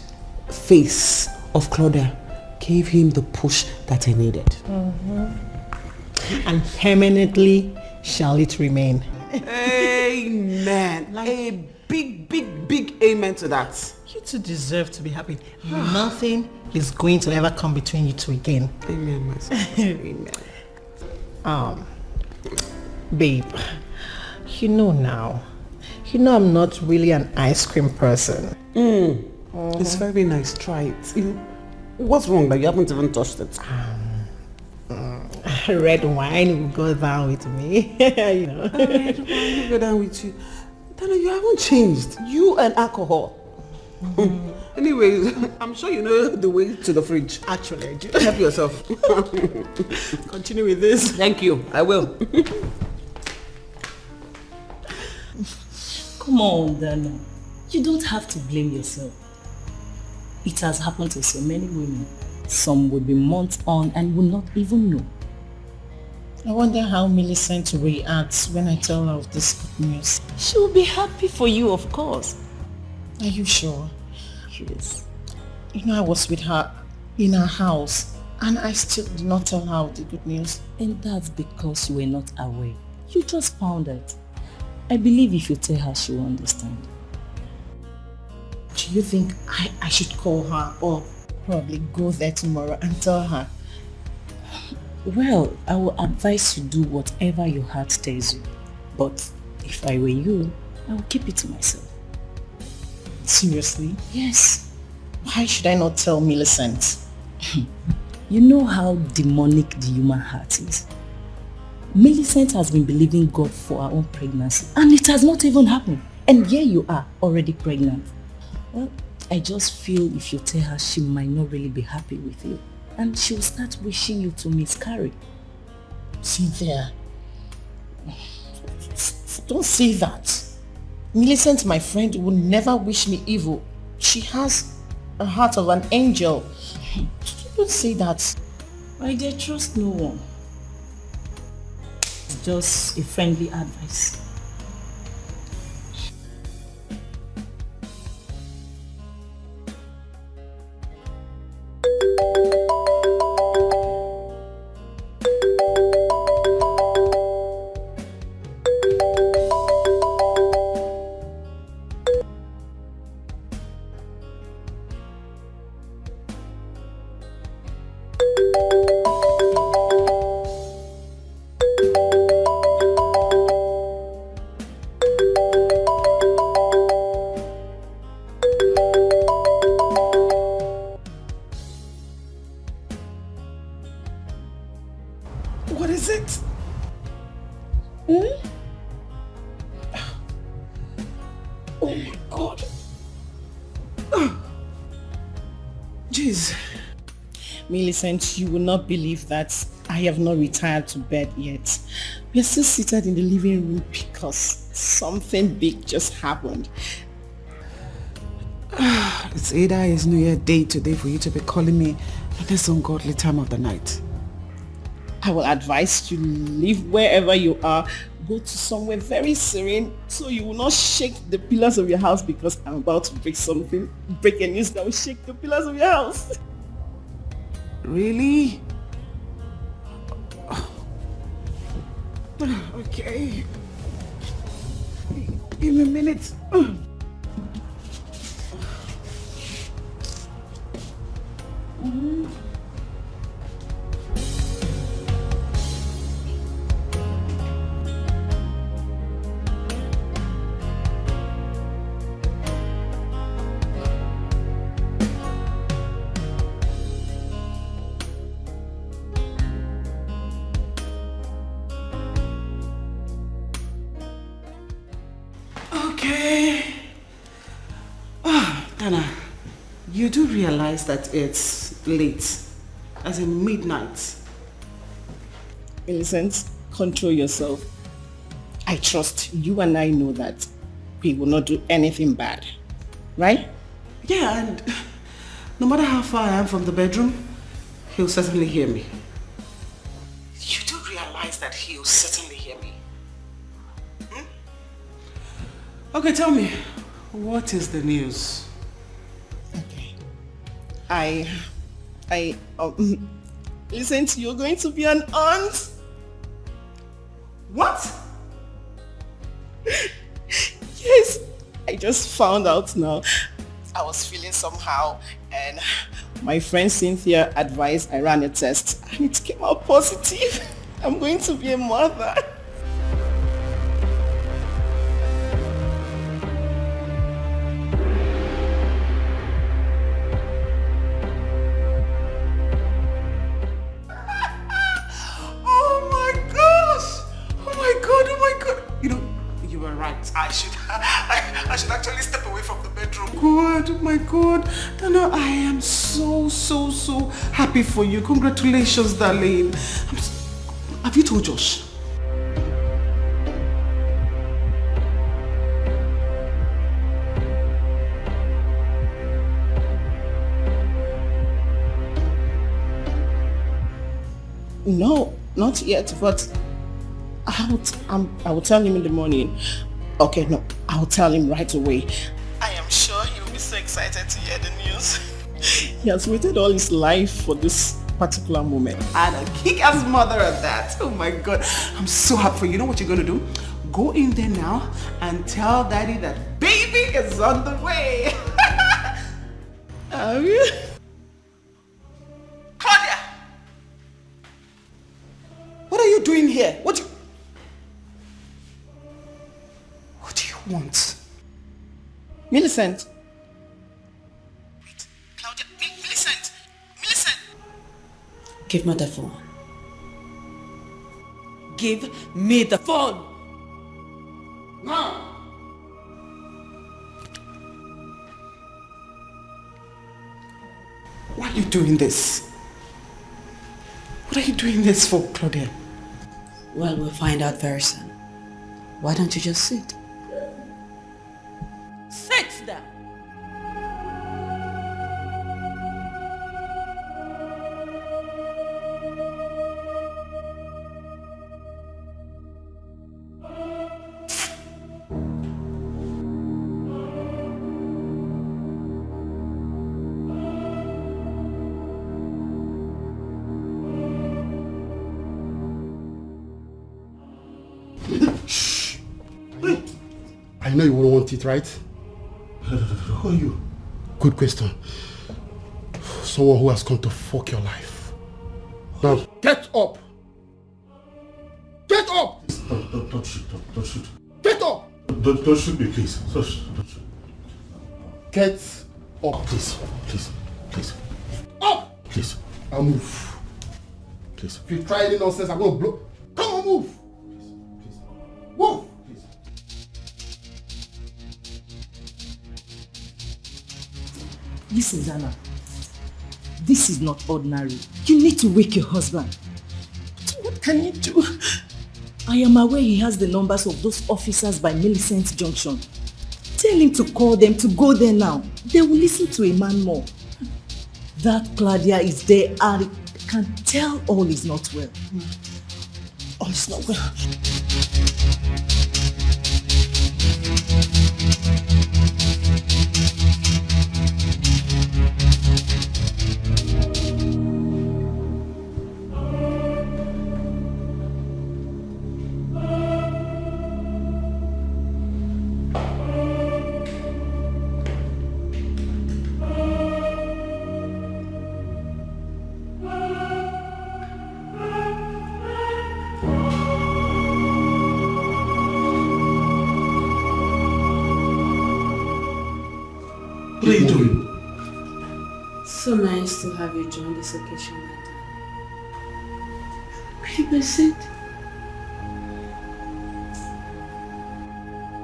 face of Claudia gave him the push that he needed. And permanently shall it remain. Amen. A big amen to that. You two deserve to be happy. Nothing is going to ever come between you two again. Amen, my son. Amen. Babe, you know now. You know I'm not really an ice cream person. It's very nice. Try it. What's wrong that you haven't even touched it? Red wine will go down with me. You know. Red wine will go down with you. Dana, you haven't changed. You and alcohol. Anyways, I'm sure you know the way to the fridge. Actually, I do. Help yourself. Continue with this. Thank you. I will. Come on, Dana. You don't have to blame yourself. It has happened to so many women. Some would be months on and will not even know. I wonder how Millicent reacts when I tell her of this good news. She will be happy for you, of course. Are you sure? Yes. You know, I was with her in her house and I still did not tell her of the good news. And that's because you were not aware. You just found it. I believe if you tell her, she will understand. Do you think I should call her or probably go there tomorrow and tell her? Well, I will advise you do whatever your heart tells you. But if I were you, I will keep it to myself. Seriously? Yes. Why should I not tell Millicent? You know how demonic the human heart is. Millicent has been believing God for her own pregnancy and it has not even happened. And here you are, already pregnant. Well, I just feel if you tell her, she might not really be happy with you. And she will start wishing you to miscarry. Cynthia, don't say that. Millicent, my friend, will never wish me evil. She has a heart of an angel. Don't say that. My dear, trust no one. It's just a friendly advice. God. Jeez. Millicent, you will not believe that I have not retired to bed yet. We are still seated in the living room because something big just happened. It's either it's New Year Day today for you to be calling me at this ungodly time of the night. I will advise you leave wherever you are, go to somewhere very serene so you will not shake the pillars of your house because I'm about to break a news that will shake the pillars of your house. Really? Okay. Give me a minute. Okay. Dana, you do realize that it's late, as in midnight. Millicent, control yourself. I trust you and I know that we will not do anything bad, right? Yeah, and no matter how far I am from the bedroom, he'll certainly hear me. You do realize that he'll certainly hear me? Okay, tell me, what is the news? Okay. Listen, you're going to be an aunt. What? Yes, I just found out now. I was feeling somehow and my friend Cynthia advised I ran a test and it came out positive. I'm going to be a mother. I should actually step away from the bedroom. God, oh my God. Dana, I am so happy for you. Congratulations, darling. Have you told Josh? No, not yet, but I will tell him in the morning. Okay, no, I'll tell him right away. I am sure he'll be so excited to hear the news. He has waited all his life for this particular moment. And a kick-ass mother at that. Oh my God, I'm so happy for you. You know what you're going to do? Go in there now and tell daddy that baby is on the way. Claudia! What are you doing here? What do you want? Millicent. Wait, Claudia, Millicent! Give me the phone. Give me the phone! Now! Why are you doing this? What are you doing this for, Claudia? Well, we'll find out very soon. Why don't you just sit? Sit down! I know you wouldn't want it, right? Who are you? Good question. Someone who has come to fuck your life. Now, get up! Get up! Don't shoot. Don't shoot. Get up! Don't shoot me, please. Don't shoot. Get up. Please. Up! Please. I'll move. Please. If you try any nonsense, I'm gonna blow. Come on, move! Move! Listen, Zana. This is not ordinary. You need to wake your husband. What can you do? I am aware he has the numbers of those officers by Millicent Junction. Tell him to call them, to go there now. They will listen to a man more. That Claudia is there and can tell all is not well. All is not well. What are you doing? So nice to have you join this occasion like that. Baby, sit.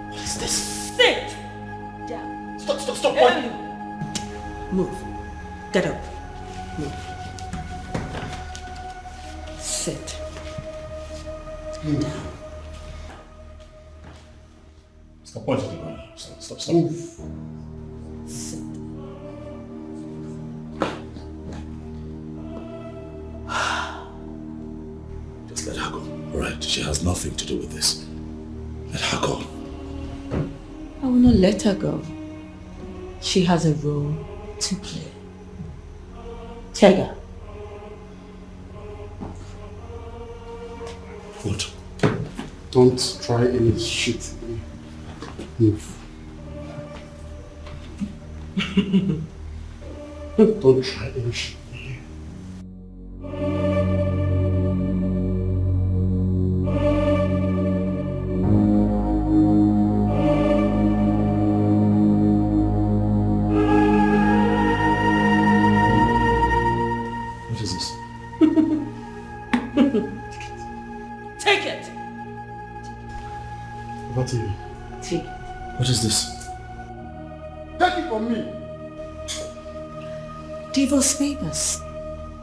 What is this? Sit down. Stop. What? Move. Get up. Move. Sit. Down. Stop pointing the gun. Stop. Move. Sit. Just let her go. Alright, she has nothing to do with this. Let her go. I will not let her go. She has a role to play. Take her. What? Don't try any shit. Move. Don't try any shit. What is this? Take it. What are you? Take it. What is this? Take it from me. Divorce papers.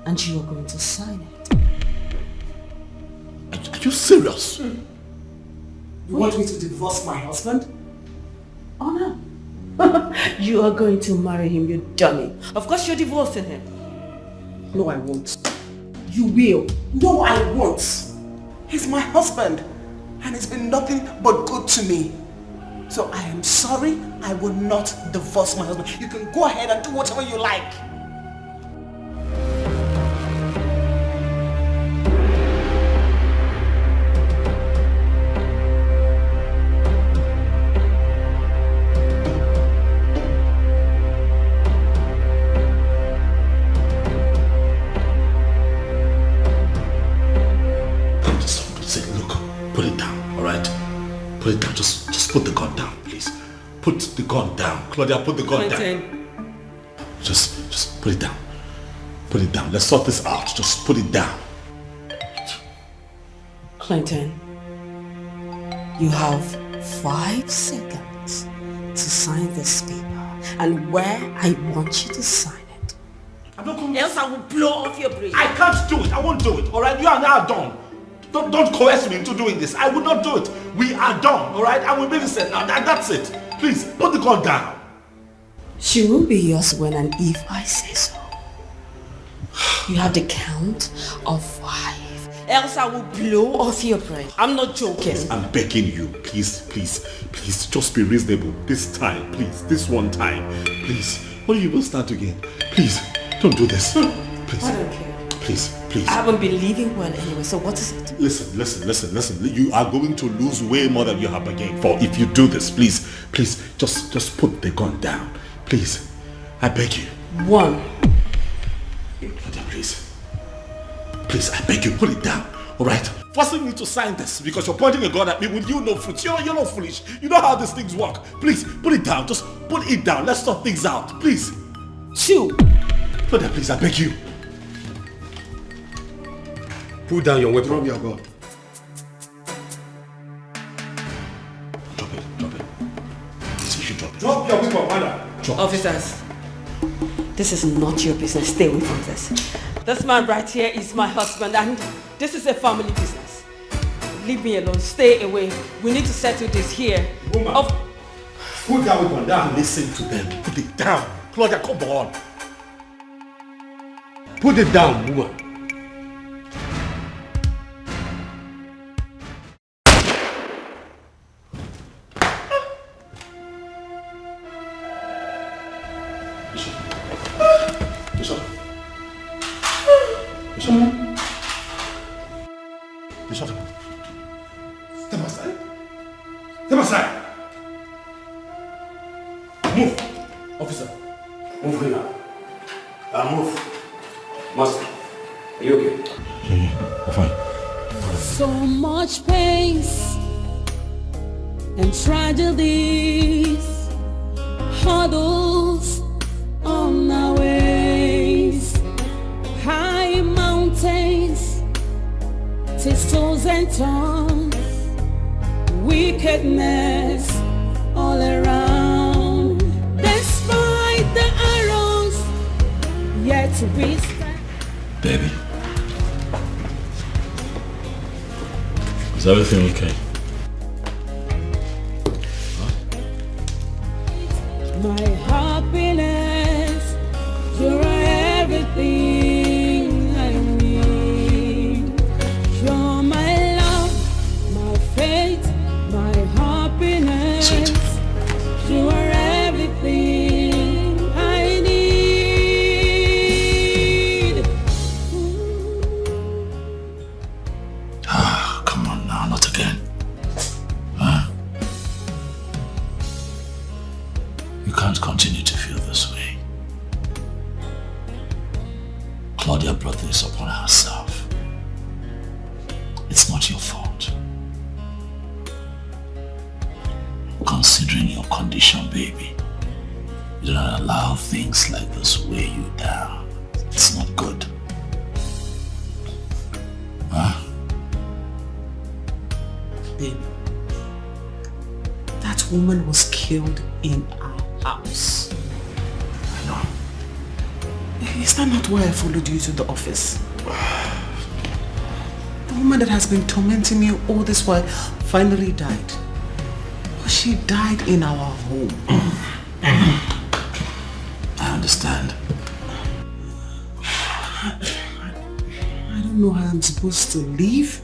And you are going to sign it. Are you serious? You want me to divorce my husband? Oh no. You are going to marry him, you dummy. Of course you're divorcing him. No, I won't. You will. No, I won't. He's my husband. And he's been nothing but good to me. So I am sorry, I will not divorce my husband. You can go ahead and do whatever you like. Put it down, alright? Put it down. Just put the gun down, please. Put the gun down. Claudia, put the gun down. Just put it down. Put it down. Let's sort this out. Just put it down. Clinton, you have 5 seconds to sign this paper. And where I want you to sign it. Else I will blow off your brain. I can't do it. I won't do it. Alright? You and I are done. Don't coerce me into doing this. I will not do it. We are done, alright? I will be innocent now. That's it. Please, put the gun down. She will be yours when and if I say so. You have the count of 5. Else I will blow off your brain. I'm not joking. I'm begging you. Please, just be reasonable. This time, please. This one time. Please. What do you will start again? Please, don't do this. Please. I don't care. Please. I haven't been living well anyway, so what is it? Listen. You are going to lose way more than you have bargained for if you do this. Please, just put the gun down. Please, I beg you. 1. Please, I beg you, put it down, alright? Forcing me to sign this because you're pointing a gun at me with you no fruits. You're not foolish. You know how these things work. Please, put it down. Just put it down. Let's sort things out. Please. 2. Claudia, please, I beg you. Put down your weapon. Drop your gun. Drop it. You should drop it. Drop your weapon, madam. Officers, This is not your business. Stay away from this. This man right here is my husband and this is a family business. Leave me alone. Stay away. We need to settle this here. Woman, put that weapon down. Listen to them. Put it down. Claudia, come on. Put it down, woman. Bishop, step aside. Step aside. Move. Officer, move here. Move. Master, are you okay? Yeah, I'm fine. So much pains and tragedies, hurdles on our ways, high mountains, thistles and thorns, wickedness all around. Despite the arrows, yet we stand. Baby, is everything okay? My happiness, you're everything I need. You're my love, my faith, my happiness. You are everything I need. Come on now, not again. Huh? You can't continue to feel this way. Claudia brought this upon herself. It's not your fault. Considering your condition, baby, you don't allow things like this weigh you down. It's not good. Huh? Babe, that woman was killed in our house. I know. Is that not why I followed you to the office? The woman that has been tormenting me all this while finally died. But she died in our home. I understand. I don't know how I'm supposed to live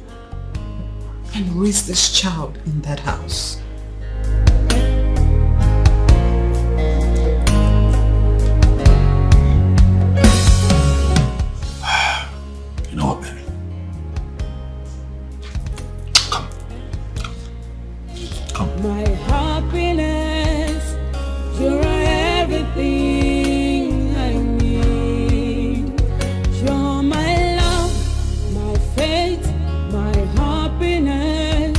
and raise this child in that house. You know what, baby? My happiness, you're everything I need. You're my love, my faith, my happiness.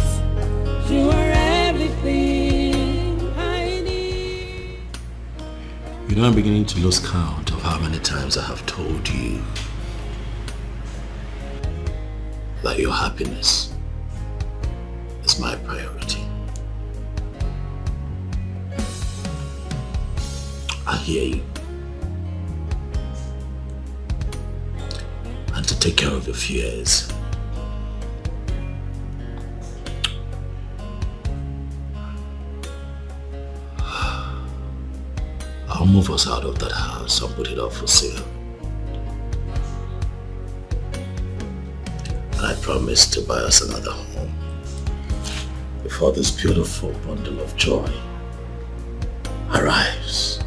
You are everything I need. You know, I'm beginning to lose count of how many times I have told you that your happiness is my priority. I hear you. And to take care of your fears, I'll move us out of that house and put it up for sale. And I promise to buy us another home before this beautiful bundle of joy arrives.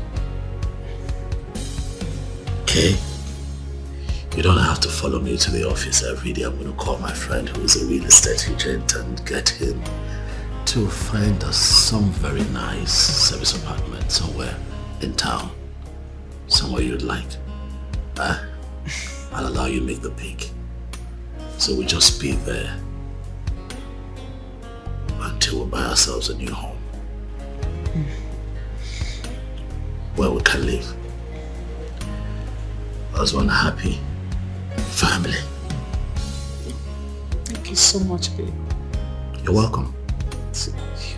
Okay? You don't have to follow me to the office every day. I'm going to call my friend who is a real estate agent and get him to find us some very nice service apartment somewhere in town. Somewhere you'd like. I'll allow you to make the pick. So we'll just be there until we buy ourselves a new home. Where we can live as one happy family. Thank you so much, babe. You're welcome.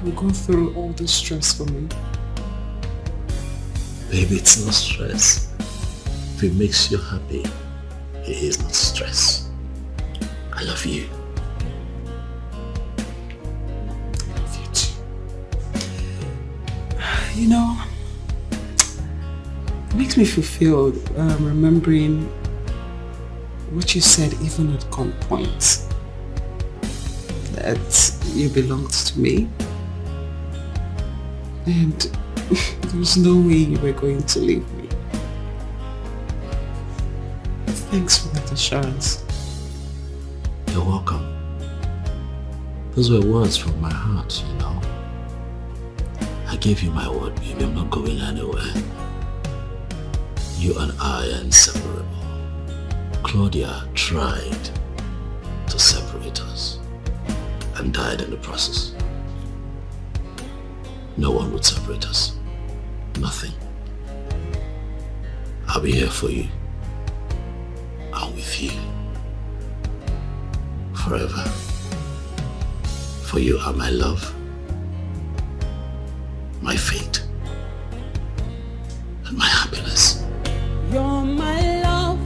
You go through all this stress for me. Baby, it's no stress. If it makes you happy, it is not stress. I love you. I love you too. You know, it makes me fulfilled remembering what you said even at gunpoint. That you belonged to me. And there was no way you were going to leave me. Thanks for that assurance. You're welcome. Those were words from my heart, you know. I gave you my word, baby. I'm not going anywhere. You and I are inseparable. Claudia tried to separate us and died in the process. No one would separate us. Nothing. I'll be here for you. I'm with you. Forever. For you are my love, my fate, and my happiness. You're my love,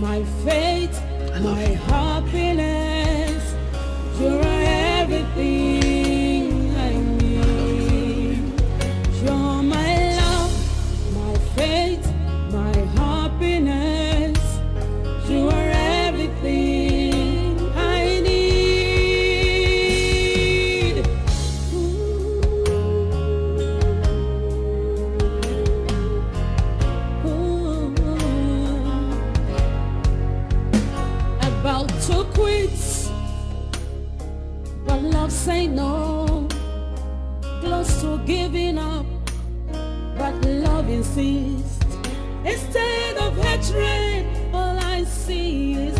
my fate, my happiness. You're everything I need. You're my love, my fate, my happiness. You are everything I need. About to quit, but love say no. Close to giving up, but love insists. Instead of hatred, all I see is